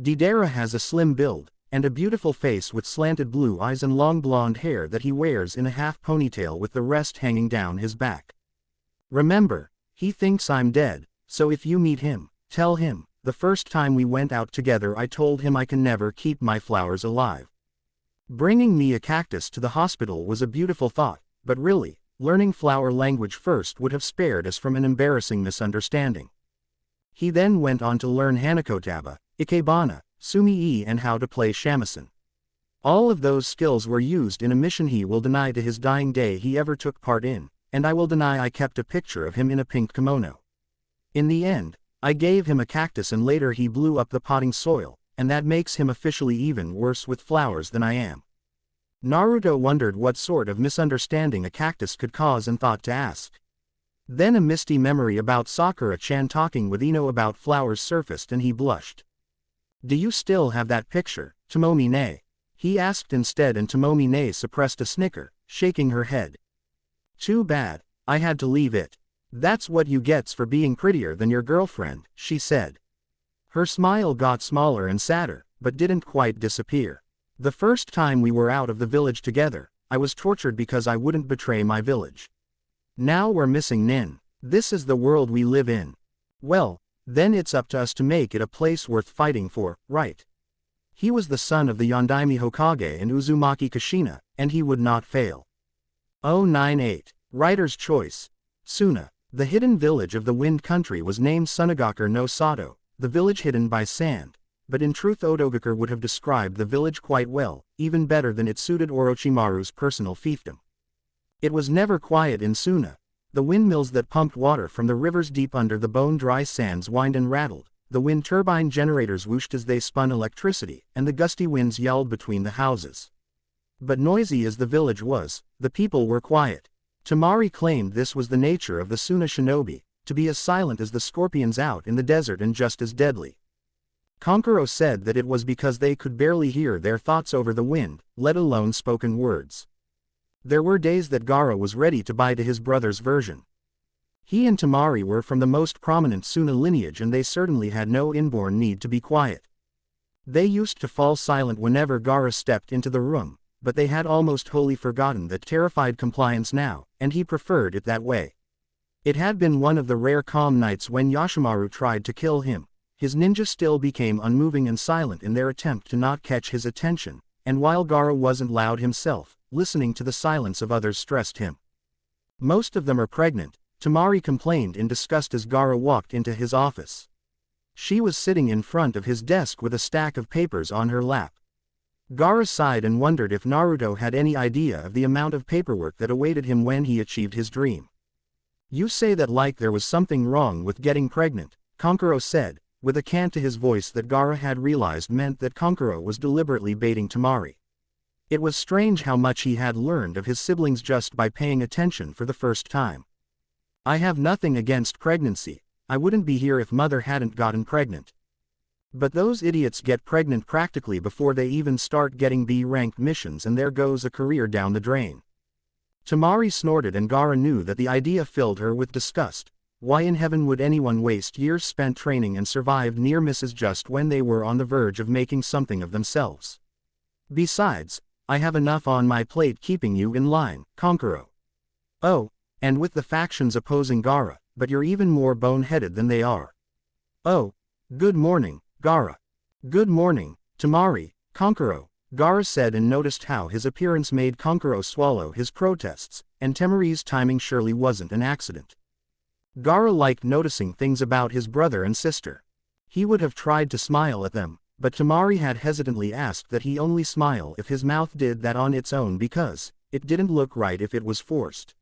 Deidara has a slim build, and a beautiful face with slanted blue eyes and long blonde hair that he wears in a half ponytail with the rest hanging down his back. Remember, he thinks I'm dead, so if you meet him, Tell him, the first time we went out together I told him I can never keep my flowers alive. Bringing me a cactus to the hospital was a beautiful thought, but really, learning flower language first would have spared us from an embarrassing misunderstanding. He then went on to learn Hanakotaba, Ikebana, Sumi-e and how to play shamisen. All of those skills were used in a mission he will deny to his dying day he ever took part in, and I will deny I kept a picture of him in a pink kimono. In the end, I gave him a cactus and later he blew up the potting soil, and that makes him officially even worse with flowers than I am. Naruto wondered what sort of misunderstanding a cactus could cause and thought to ask. Then a misty memory about Sakura-chan talking with Ino about flowers surfaced and he blushed. Do you still have that picture, Tomomi-ne? He asked instead and Tomomi-ne suppressed a snicker, shaking her head. Too bad, I had to leave it. That's what you gets for being prettier than your girlfriend, she said. Her smile got smaller and sadder, but didn't quite disappear. The first time we were out of the village together, I was tortured because I wouldn't betray my village. Now we're missing Nin. This is the world we live in. Well, then it's up to us to make it a place worth fighting for, right? He was the son of the Yondaime Hokage and Uzumaki Kushina, and he would not fail. 098. Writer's Choice. Suna. The hidden village of the Wind Country was named Sunagakur no Sato, the village hidden by sand, but in truth Otogakur would have described the village quite well, even better than it suited Orochimaru's personal fiefdom. It was never quiet in Suna. The windmills that pumped water from the rivers deep under the bone-dry sands whined and rattled, the wind turbine generators whooshed as they spun electricity, and the gusty winds yelled between the houses. But noisy as the village was, the people were quiet. Temari claimed this was the nature of the Suna shinobi, to be as silent as the scorpions out in the desert and just as deadly. Kankuro said that it was because they could barely hear their thoughts over the wind, let alone spoken words. There were days that Gaara was ready to buy to his brother's version. He and Temari were from the most prominent Suna lineage and they certainly had no inborn need to be quiet. They used to fall silent whenever Gaara stepped into the room, but they had almost wholly forgotten that terrified compliance now, and he preferred it that way. It had been one of the rare calm nights when Yoshimaru tried to kill him. His ninja still became unmoving and silent in their attempt to not catch his attention, and while Gaara wasn't loud himself, listening to the silence of others stressed him. Most of them are pregnant, Temari complained in disgust as Gaara walked into his office. She was sitting in front of his desk with a stack of papers on her lap. Gaara sighed and wondered if Naruto had any idea of the amount of paperwork that awaited him when he achieved his dream. You say that like there was something wrong with getting pregnant, Kankuro said, with a cant to his voice that Gaara had realized meant that Kankuro was deliberately baiting Temari. It was strange how much he had learned of his siblings just by paying attention for the first time. I have nothing against pregnancy, I wouldn't be here if mother hadn't gotten pregnant. But those idiots get pregnant practically before they even start getting B-ranked missions and there goes a career down the drain. Temari snorted and Gaara knew that the idea filled her with disgust. Why in heaven would anyone waste years spent training and survive near misses just when they were on the verge of making something of themselves? Besides, I have enough on my plate keeping you in line, Kankuro. Oh, and with the factions opposing Gaara, but you're even more bone-headed than they are. Oh, good morning, Gaara. Good morning, Temari, Kankuro, Gaara said and noticed how his appearance made Kankuro swallow his protests, and Temari's timing surely wasn't an accident. Gaara liked noticing things about his brother and sister. He would have tried to smile at them, but Temari had hesitantly asked that he only smile if his mouth did that on its own because it didn't look right if it was forced.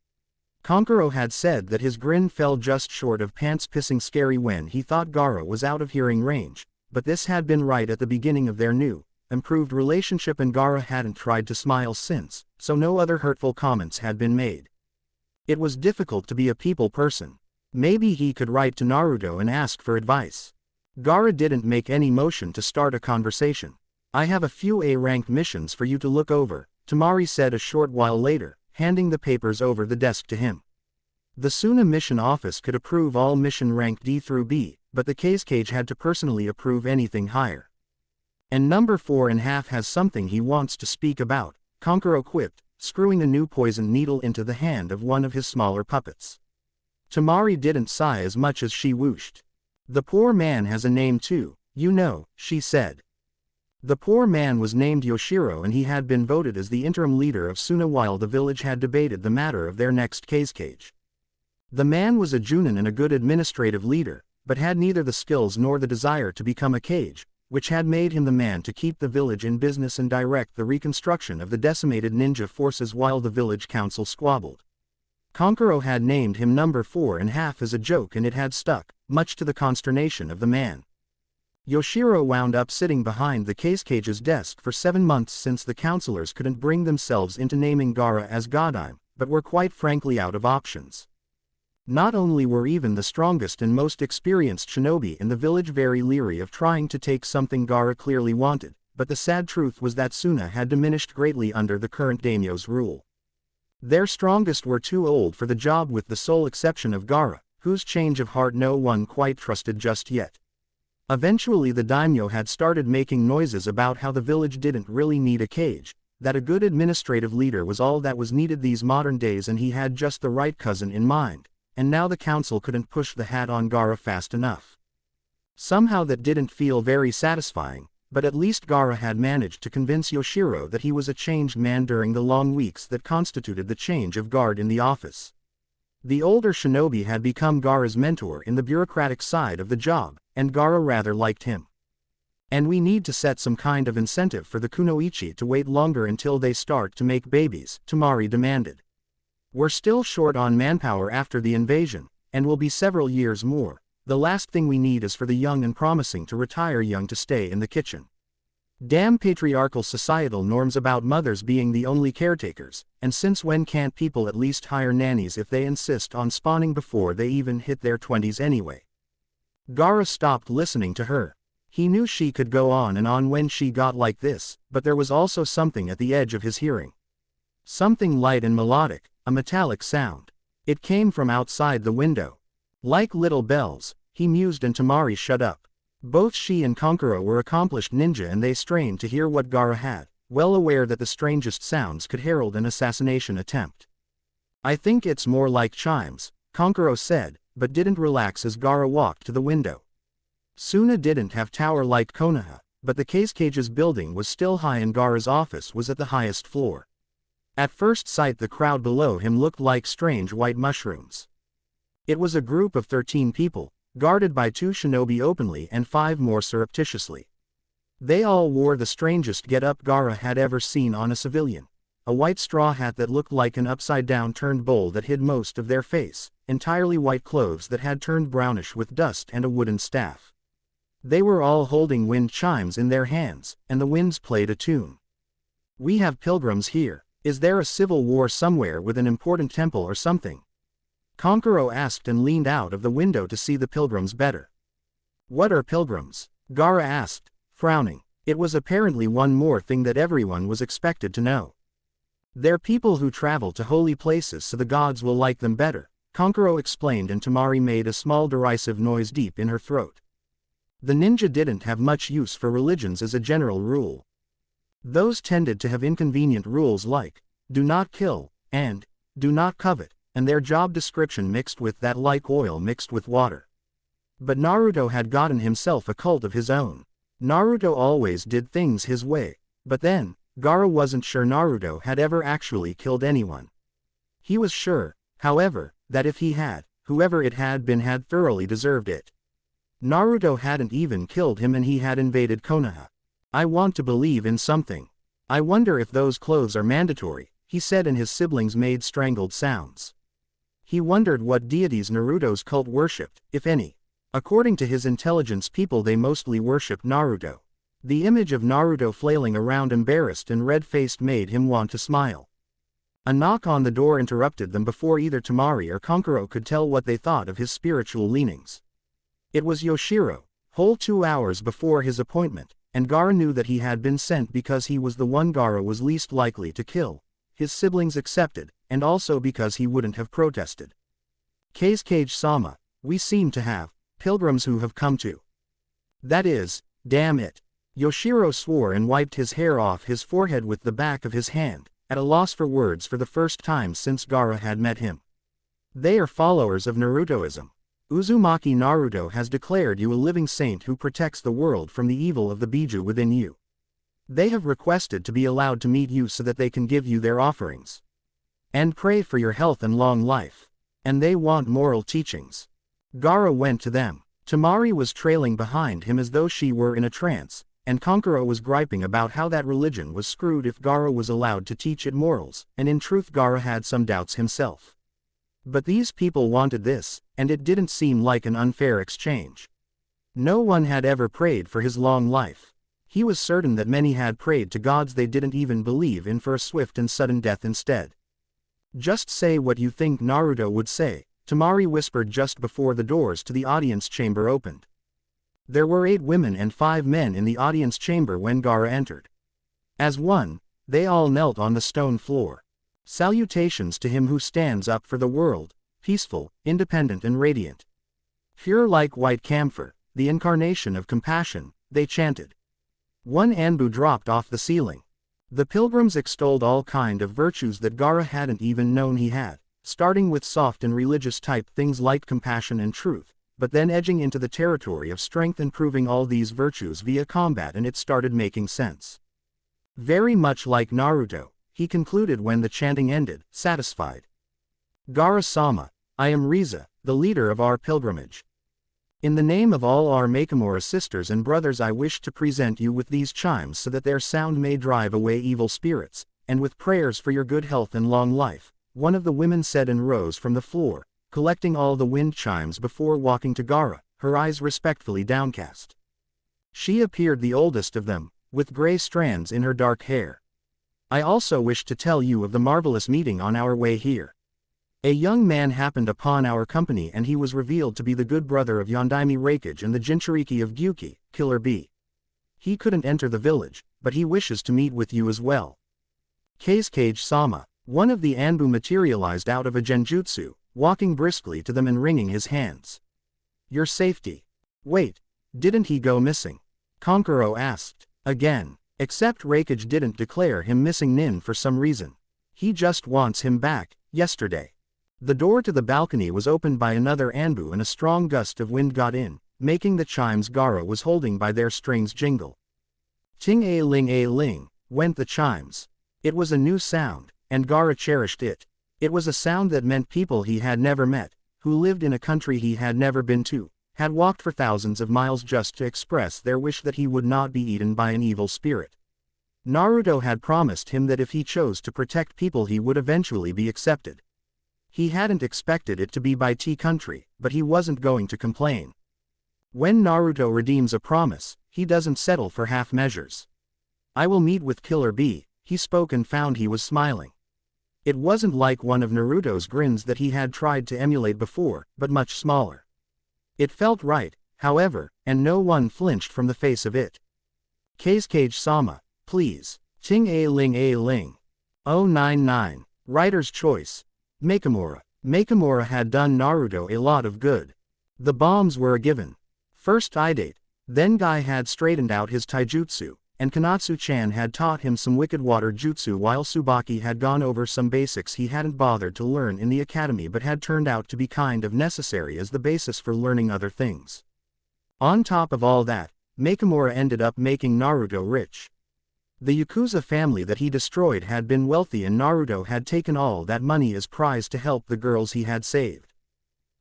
Kankuro had said that his grin fell just short of pants-pissing scary when he thought Gaara was out of hearing range, but this had been right at the beginning of their new, improved relationship and Gaara hadn't tried to smile since, so no other hurtful comments had been made. It was difficult to be a people person. Maybe he could write to Naruto and ask for advice. Gaara didn't make any motion to start a conversation. I have a few A-ranked missions for you to look over, Temari said a short while later, handing the papers over the desk to him. The Suna mission office could approve all mission rank D through B, but the case cage had to personally approve anything higher. And number 4.5 has something he wants to speak about, Kankuro quipped, screwing a new poison needle into the hand of one of his smaller puppets. Temari didn't sigh as much as she whooshed. The poor man has a name too, you know, she said. The poor man was named Yoshiro and he had been voted as the interim leader of Suna while the village had debated the matter of their next cage. The man was a Junin and a good administrative leader, but had neither the skills nor the desire to become a kage, which had made him the man to keep the village in business and direct the reconstruction of the decimated ninja forces while the village council squabbled. Kankuro had named him number 4.5 as a joke and it had stuck, much to the consternation of the man. Yoshiro wound up sitting behind the cage's desk for 7 months since the councillors couldn't bring themselves into naming Gaara as Godime, but were quite frankly out of options. Not only were even the strongest and most experienced shinobi in the village very leery of trying to take something Gaara clearly wanted, but the sad truth was that Suna had diminished greatly under the current daimyo's rule. Their strongest were too old for the job with the sole exception of Gaara, whose change of heart no one quite trusted just yet. Eventually the daimyo had started making noises about how the village didn't really need a kage, that a good administrative leader was all that was needed these modern days and he had just the right cousin in mind, and now the council couldn't push the hat on Gaara fast enough. Somehow that didn't feel very satisfying, but at least Gaara had managed to convince Yoshiro that he was a changed man during the long weeks that constituted the change of guard in the office. The older shinobi had become Gaara's mentor in the bureaucratic side of the job, and Gaara rather liked him. And we need to set some kind of incentive for the kunoichi to wait longer until they start to make babies, Tamari demanded. We're still short on manpower after the invasion, and will be several years more. The last thing we need is for the young and promising to retire young to stay in the kitchen. Damn patriarchal societal norms about mothers being the only caretakers, and since when can't people at least hire nannies if they insist on spawning before they even hit their 20s anyway? Gaara stopped listening to her. He knew she could go on and on when she got like this, but there was also something at the edge of his hearing. Something light and melodic, a metallic sound. It came from outside the window. Like little bells, he mused and Tamari shut up. Both she and Kankuro were accomplished ninja and they strained to hear what Gaara had, well aware that the strangest sounds could herald an assassination attempt. I think it's more like chimes, Kankuro said, but didn't relax as Gaara walked to the window. Suna didn't have tower like Konoha, but the cage's building was still high and Gaara's office was at the highest floor. At first sight the crowd below him looked like strange white mushrooms. It was a group of 13 people, guarded by 2 shinobi openly and 5 more surreptitiously. They all wore the strangest get-up Gaara had ever seen on a civilian. A white straw hat that looked like an upside-down turned bowl that hid most of their face, entirely white clothes that had turned brownish with dust and a wooden staff. They were all holding wind chimes in their hands, and the winds played a tune. We have pilgrims here. Is there a civil war somewhere with an important temple or something? Kankuro asked and leaned out of the window to see the pilgrims better. What are pilgrims? Gaara asked, frowning. It was apparently one more thing that everyone was expected to know. They're people who travel to holy places so the gods will like them better, Kankuro explained and Tamari made a small derisive noise deep in her throat. The ninja didn't have much use for religions as a general rule. Those tended to have inconvenient rules like, do not kill, and, do not covet, and their job description mixed with that like oil mixed with water. But Naruto had gotten himself a cult of his own. Naruto always did things his way, but then, Gaara wasn't sure Naruto had ever actually killed anyone. He was sure, however, that if he had, whoever it had been had thoroughly deserved it. Naruto hadn't even killed him and he had invaded Konoha. I want to believe in something. I wonder if those clothes are mandatory, he said and his siblings made strangled sounds. He wondered what deities Naruto's cult worshipped, if any. According to his intelligence people they mostly worshipped Naruto. The image of Naruto flailing around embarrassed and red-faced made him want to smile. A knock on the door interrupted them before either Tamari or Kankuro could tell what they thought of his spiritual leanings. It was Yoshiro, whole 2 hours before his appointment, and Gaara knew that he had been sent because he was the one Gaara was least likely to kill, his siblings accepted, and also because he wouldn't have protested. Kage-sama, we seem to have pilgrims who have come to. That is, damn it. Yoshiro swore and wiped his hair off his forehead with the back of his hand, at a loss for words for the first time since Gaara had met him. They are followers of Narutoism. Uzumaki Naruto has declared you a living saint who protects the world from the evil of the Biju within you. They have requested to be allowed to meet you so that they can give you their offerings. And pray for your health and long life. And they want moral teachings. Gaara went to them. Temari was trailing behind him as though she were in a trance, and Kankuro was griping about how that religion was screwed if Gaara was allowed to teach it morals, and in truth Gaara had some doubts himself. But these people wanted this, and it didn't seem like an unfair exchange. No one had ever prayed for his long life. He was certain that many had prayed to gods they didn't even believe in for a swift and sudden death instead. Just say what you think Naruto would say, Temari whispered just before the doors to the audience chamber opened. There were 8 women and 5 men in the audience chamber when Gaara entered. As one, they all knelt on the stone floor. Salutations to him who stands up for the world, peaceful, independent and radiant. Pure like white camphor, the incarnation of compassion, they chanted. One anbu dropped off the ceiling. The pilgrims extolled all kind of virtues that Gaara hadn't even known he had, starting with soft and religious type things like compassion and truth, but then edging into the territory of strength and proving all these virtues via combat, and it started making sense. Very much like Naruto, he concluded when the chanting ended, satisfied. Gaara-sama, I am Riza, the leader of our pilgrimage. In the name of all our Makamura sisters and brothers I wish to present you with these chimes so that their sound may drive away evil spirits, and with prayers for your good health and long life, one of the women said and rose from the floor, collecting all the wind chimes before walking to Gaara, her eyes respectfully downcast. She appeared the oldest of them, with gray strands in her dark hair. I also wish to tell you of the marvelous meeting on our way here. A young man happened upon our company and he was revealed to be the good brother of Yondaime Raikage and the Jinchuriki of Gyuki, Killer Bee. He couldn't enter the village, but he wishes to meet with you as well. Kazekage-sama, one of the Anbu materialized out of a genjutsu, walking briskly to them and wringing his hands. Your safety. Wait, didn't he go missing? Kankuro asked. Again. Except Raikage didn't declare him missing Nin for some reason. He just wants him back, yesterday. The door to the balcony was opened by another Anbu and a strong gust of wind got in, making the chimes Gaara was holding by their strings jingle. Ting-a-ling, went the chimes. It was a new sound, and Gaara cherished it. It was a sound that meant people he had never met, who lived in a country he had never been to, had walked for thousands of miles just to express their wish that he would not be eaten by an evil spirit. Naruto had promised him that if he chose to protect people he would eventually be accepted. He hadn't expected it to be by Tea Country, but he wasn't going to complain. When Naruto redeems a promise, he doesn't settle for half measures. I will meet with Killer Bee, he spoke and found he was smiling. It wasn't like one of Naruto's grins that he had tried to emulate before, but much smaller. It felt right, however, and no one flinched from the face of it. Kazekage-sama, please. Ting-a-ling. 099. Writer's choice. Makamura. Makamura had done Naruto a lot of good. The bombs were a given. First Idate, then Guy had straightened out his taijutsu, and Konatsu-chan had taught him some wicked water jutsu while Tsubaki had gone over some basics he hadn't bothered to learn in the academy but had turned out to be kind of necessary as the basis for learning other things. On top of all that, Makamura ended up making Naruto rich. The Yakuza family that he destroyed had been wealthy and Naruto had taken all that money as prize to help the girls he had saved.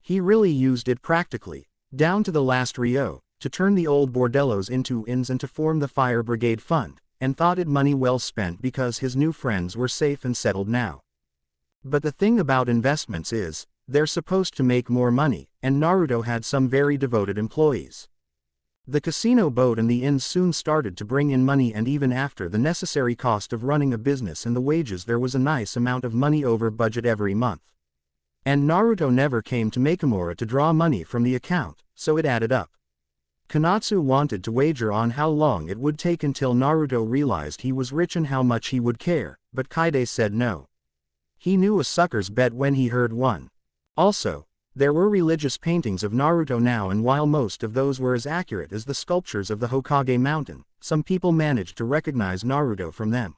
He really used it practically, down to the last Ryo, to turn the old bordellos into inns and to form the Fire Brigade Fund, and thought it money well spent because his new friends were safe and settled now. But the thing about investments is, they're supposed to make more money, and Naruto had some very devoted employees. The casino boat and the inns soon started to bring in money, and even after the necessary cost of running a business and the wages there was a nice amount of money over budget every month. And Naruto never came to Makamura to draw money from the account, so it added up. Konatsu wanted to wager on how long it would take until Naruto realized he was rich and how much he would care, but Kaide said no. He knew a sucker's bet when he heard one. Also, there were religious paintings of Naruto now, and while most of those were as accurate as the sculptures of the Hokage Mountain, some people managed to recognize Naruto from them.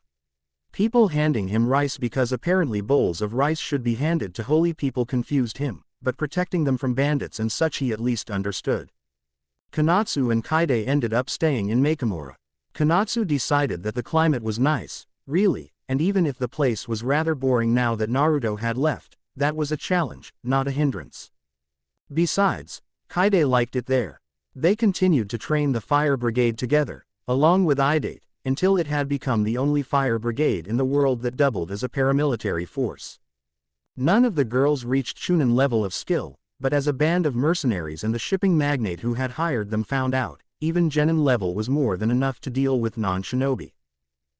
People handing him rice because apparently bowls of rice should be handed to holy people confused him, but protecting them from bandits and such he at least understood. Konatsu and Kaide ended up staying in Makamura. Konatsu decided that the climate was nice, really, and even if the place was rather boring now that Naruto had left, that was a challenge, not a hindrance. Besides, Kaide liked it there. They continued to train the fire brigade together, along with Idate, until it had become the only fire brigade in the world that doubled as a paramilitary force. None of the girls reached Chunin level of skill, but as a band of mercenaries and the shipping magnate who had hired them found out, even Genin level was more than enough to deal with non-shinobi.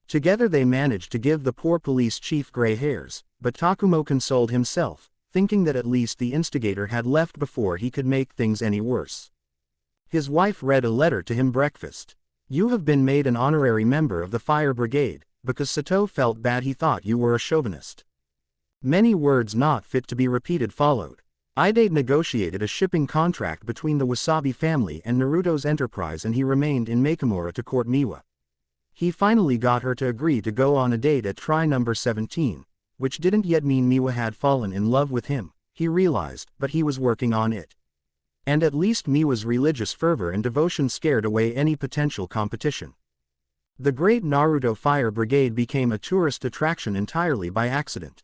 Together they managed to give the poor police chief gray hairs, but Takumo consoled himself, thinking that at least the instigator had left before he could make things any worse. His wife read a letter to him breakfast. You have been made an honorary member of the fire brigade, because Sato felt bad he thought you were a chauvinist. Many words not fit to be repeated followed. Idate negotiated a shipping contract between the Wasabi family and Naruto's enterprise and he remained in Makamura to court Miwa. He finally got her to agree to go on a date at try number 17, which didn't yet mean Miwa had fallen in love with him, he realized, but he was working on it. And at least Miwa's religious fervor and devotion scared away any potential competition. The great Naruto Fire Brigade became a tourist attraction entirely by accident.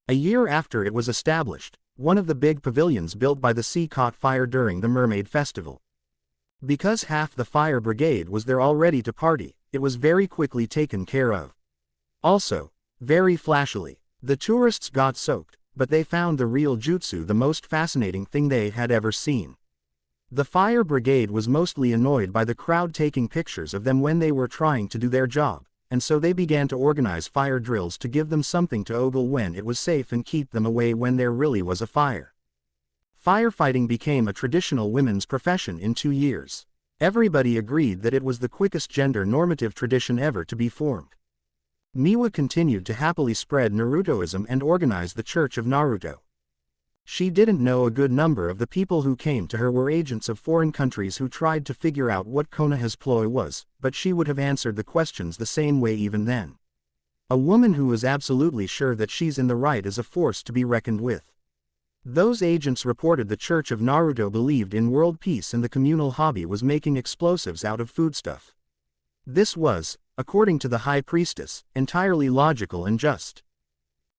A year after it was established, one of the big pavilions built by the sea caught fire during the Mermaid Festival. Because half the fire brigade was there already to party, it was very quickly taken care of. Also, very flashily, the tourists got soaked, but they found the real jutsu the most fascinating thing they had ever seen. The fire brigade was mostly annoyed by the crowd taking pictures of them when they were trying to do their job, and so they began to organize fire drills to give them something to ogle when it was safe and keep them away when there really was a fire. Firefighting became a traditional women's profession in 2 years. Everybody agreed that it was the quickest gender-normative tradition ever to be formed. Miwa continued to happily spread Narutoism and organize the Church of Naruto. She didn't know a good number of the people who came to her were agents of foreign countries who tried to figure out what Konoha's ploy was, but she would have answered the questions the same way even then. A woman who is absolutely sure that she's in the right is a force to be reckoned with. Those agents reported the Church of Naruto believed in world peace and the communal hobby was making explosives out of foodstuff. This was, according to the High Priestess, entirely logical and just.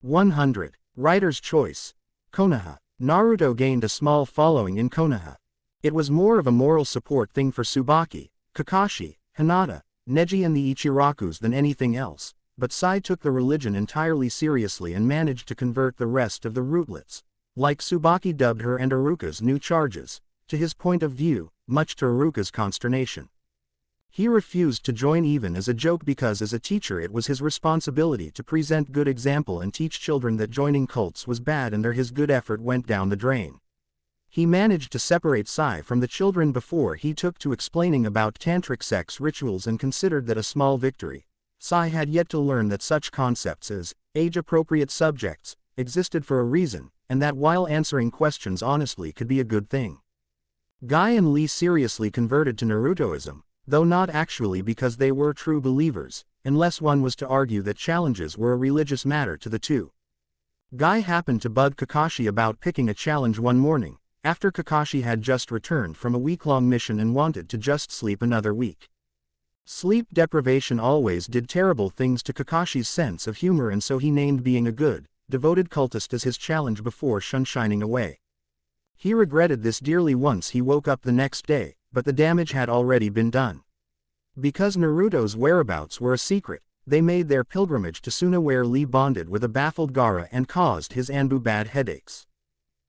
100. Writer's Choice. Konoha. Naruto gained a small following in Konoha. It was more of a moral support thing for Tsubaki, Kakashi, Hinata, Neji and the Ichirakus than anything else, but Sai took the religion entirely seriously and managed to convert the rest of the rootlets, like Tsubaki dubbed her and Iruka's new charges, to his point of view, much to Iruka's consternation. He refused to join even as a joke because as a teacher it was his responsibility to present good example and teach children that joining cults was bad and his good effort went down the drain. He managed to separate Sai from the children before he took to explaining about tantric sex rituals and considered that a small victory. Sai had yet to learn that such concepts as age-appropriate subjects existed for a reason, and that while answering questions honestly could be a good thing. Guy and Lee seriously converted to Narutoism, though not actually because they were true believers, unless one was to argue that challenges were a religious matter to the two. Guy happened to bug Kakashi about picking a challenge one morning, after Kakashi had just returned from a week-long mission and wanted to just sleep another week. Sleep deprivation always did terrible things to Kakashi's sense of humor and so he named being a good, devoted cultist as his challenge before sunshining away. He regretted this dearly once he woke up the next day, but the damage had already been done. Because Naruto's whereabouts were a secret, they made their pilgrimage to Suna where Lee bonded with a baffled Gaara and caused his Anbu bad headaches.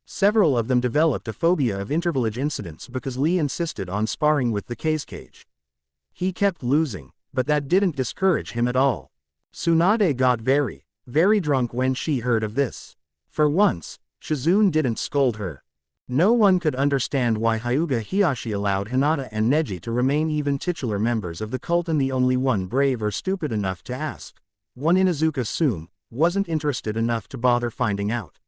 Several of them developed a phobia of intervillage incidents because Lee insisted on sparring with the Cage. He kept losing, but that didn't discourage him at all. Tsunade got very, very drunk when she heard of this. For once, Shizune didn't scold her. No one could understand why Hyuga Hiyashi allowed Hinata and Neji to remain even titular members of the cult and the only one brave or stupid enough to ask, one Inuzuka Sume, wasn't interested enough to bother finding out.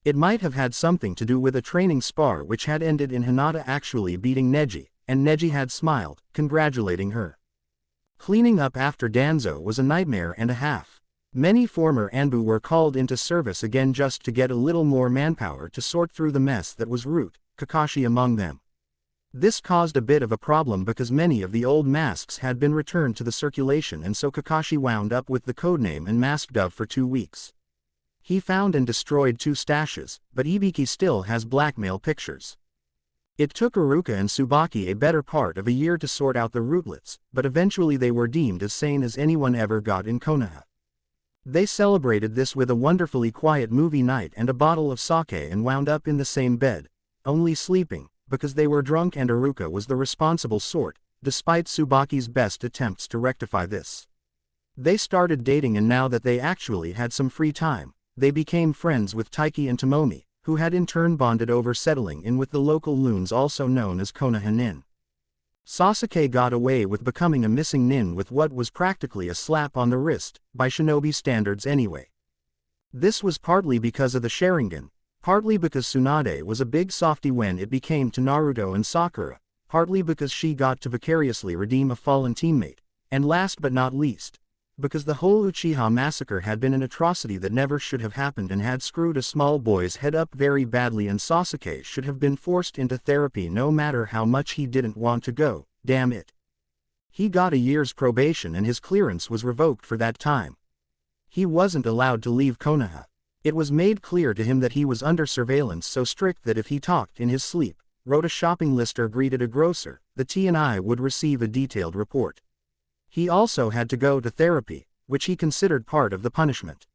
It might have had something to do with a training spar which had ended in Hinata actually beating Neji, and Neji had smiled, congratulating her. Cleaning up after Danzo was a nightmare and a half. Many former Anbu were called into service again just to get a little more manpower to sort through the mess that was Root, Kakashi among them. This caused a bit of a problem because many of the old masks had been returned to the circulation, and so Kakashi wound up with the codename and masked Dove for 2 weeks. He found and destroyed 2 stashes, but Ibiki still has blackmail pictures. It took Iruka and Tsubaki a better part of a year to sort out the rootlets, but eventually they were deemed as sane as anyone ever got in Konoha. They celebrated this with a wonderfully quiet movie night and a bottle of sake and wound up in the same bed, only sleeping, because they were drunk and Iruka was the responsible sort, despite Tsubaki's best attempts to rectify this. They started dating, and now that they actually had some free time, they became friends with Taiki and Tomomi, who had in turn bonded over settling in with the local loons also known as Konoha nin. Sasuke got away with becoming a missing nin with what was practically a slap on the wrist, by shinobi standards anyway. This was partly because of the Sharingan, partly because Tsunade was a big softy when it became to Naruto and Sakura, partly because she got to vicariously redeem a fallen teammate, and last but not least, because the whole Uchiha massacre had been an atrocity that never should have happened and had screwed a small boy's head up very badly, and Sasuke should have been forced into therapy no matter how much he didn't want to go, damn it. He got a year's probation and his clearance was revoked for that time. He wasn't allowed to leave Konoha. It was made clear to him that he was under surveillance so strict that if he talked in his sleep, wrote a shopping list or greeted a grocer, the TNI would receive a detailed report. He also had to go to therapy, which he considered part of the punishment.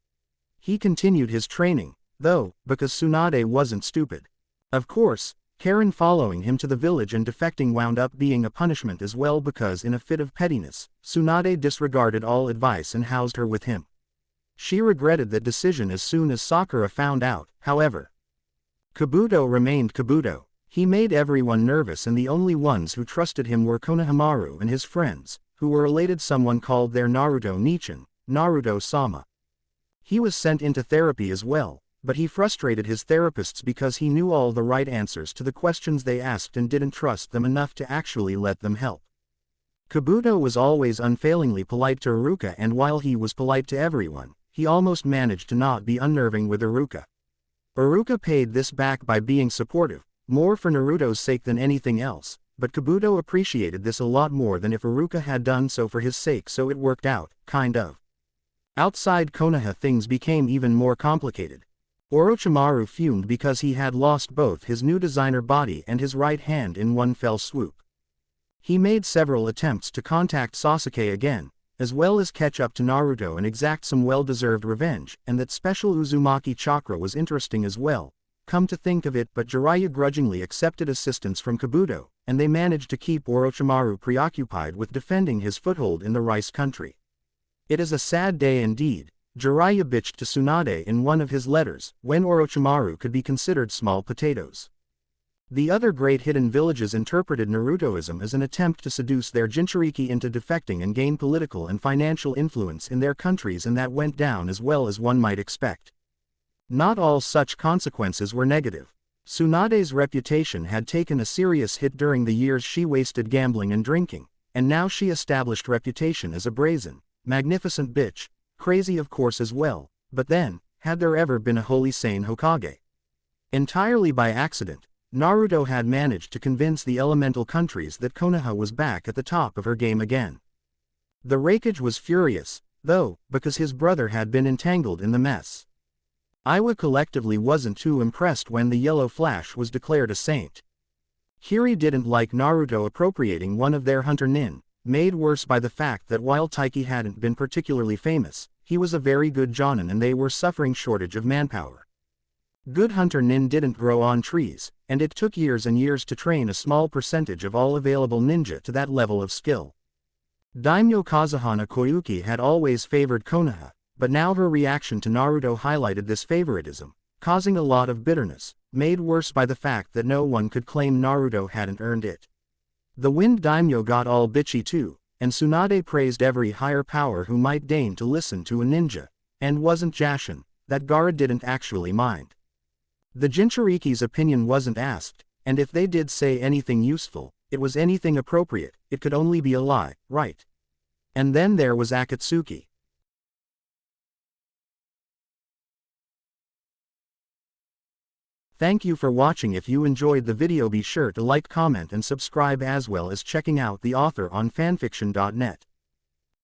He continued his training, though, because Tsunade wasn't stupid. Of course, Karen following him to the village and defecting wound up being a punishment as well, because in a fit of pettiness, Tsunade disregarded all advice and housed her with him. She regretted that decision as soon as Sakura found out, however. Kabuto remained Kabuto. He made everyone nervous, and the only ones who trusted him were Konohamaru and his friends, who were related. Someone called their Naruto Nichan, Naruto-sama. He was sent into therapy as well, but he frustrated his therapists because he knew all the right answers to the questions they asked and didn't trust them enough to actually let them help. Kabuto was always unfailingly polite to Iruka, and while he was polite to everyone, he almost managed to not be unnerving with Iruka. Iruka paid this back by being supportive, more for Naruto's sake than anything else, but Kabuto appreciated this a lot more than if Iruka had done so for his sake, so it worked out, kind of. Outside Konoha things became even more complicated. Orochimaru fumed because he had lost both his new designer body and his right hand in one fell swoop. He made several attempts to contact Sasuke again, as well as catch up to Naruto and exact some well-deserved revenge, and that special Uzumaki chakra was interesting as well, come to think of it, but Jiraiya grudgingly accepted assistance from Kabuto, and they managed to keep Orochimaru preoccupied with defending his foothold in the rice country. It is a sad day indeed, Jiraiya bitched to Tsunade in one of his letters, when Orochimaru could be considered small potatoes. The other great hidden villages interpreted Narutoism as an attempt to seduce their Jinchuriki into defecting and gain political and financial influence in their countries, and that went down as well as one might expect. Not all such consequences were negative. Tsunade's reputation had taken a serious hit during the years she wasted gambling and drinking, and now she established reputation as a brazen, magnificent bitch, crazy of course as well, but then, had there ever been a wholly sane Hokage? Entirely by accident, Naruto had managed to convince the elemental countries that Konoha was back at the top of her game again. The Raikage was furious, though, because his brother had been entangled in the mess. Iwa collectively wasn't too impressed when the Yellow Flash was declared a saint. Kiri didn't like Naruto appropriating one of their hunter nin, made worse by the fact that while Taiki hadn't been particularly famous, he was a very good jonin and they were suffering shortage of manpower. Good hunter nin didn't grow on trees, and it took years and years to train a small percentage of all available ninja to that level of skill. Daimyo Kazuhana Koyuki had always favored Konoha, but now her reaction to Naruto highlighted this favoritism, causing a lot of bitterness, made worse by the fact that no one could claim Naruto hadn't earned it. The Wind Daimyo got all bitchy too, and Tsunade praised every higher power who might deign to listen to a ninja, and wasn't Jashin, that Gaara didn't actually mind. The Jinchuriki's opinion wasn't asked, and if they did say anything useful, it was anything appropriate, it could only be a lie, right? And then there was Akatsuki. Thank you for watching. If you enjoyed the video, be sure to like, comment and subscribe, as well as checking out the author on fanfiction.net.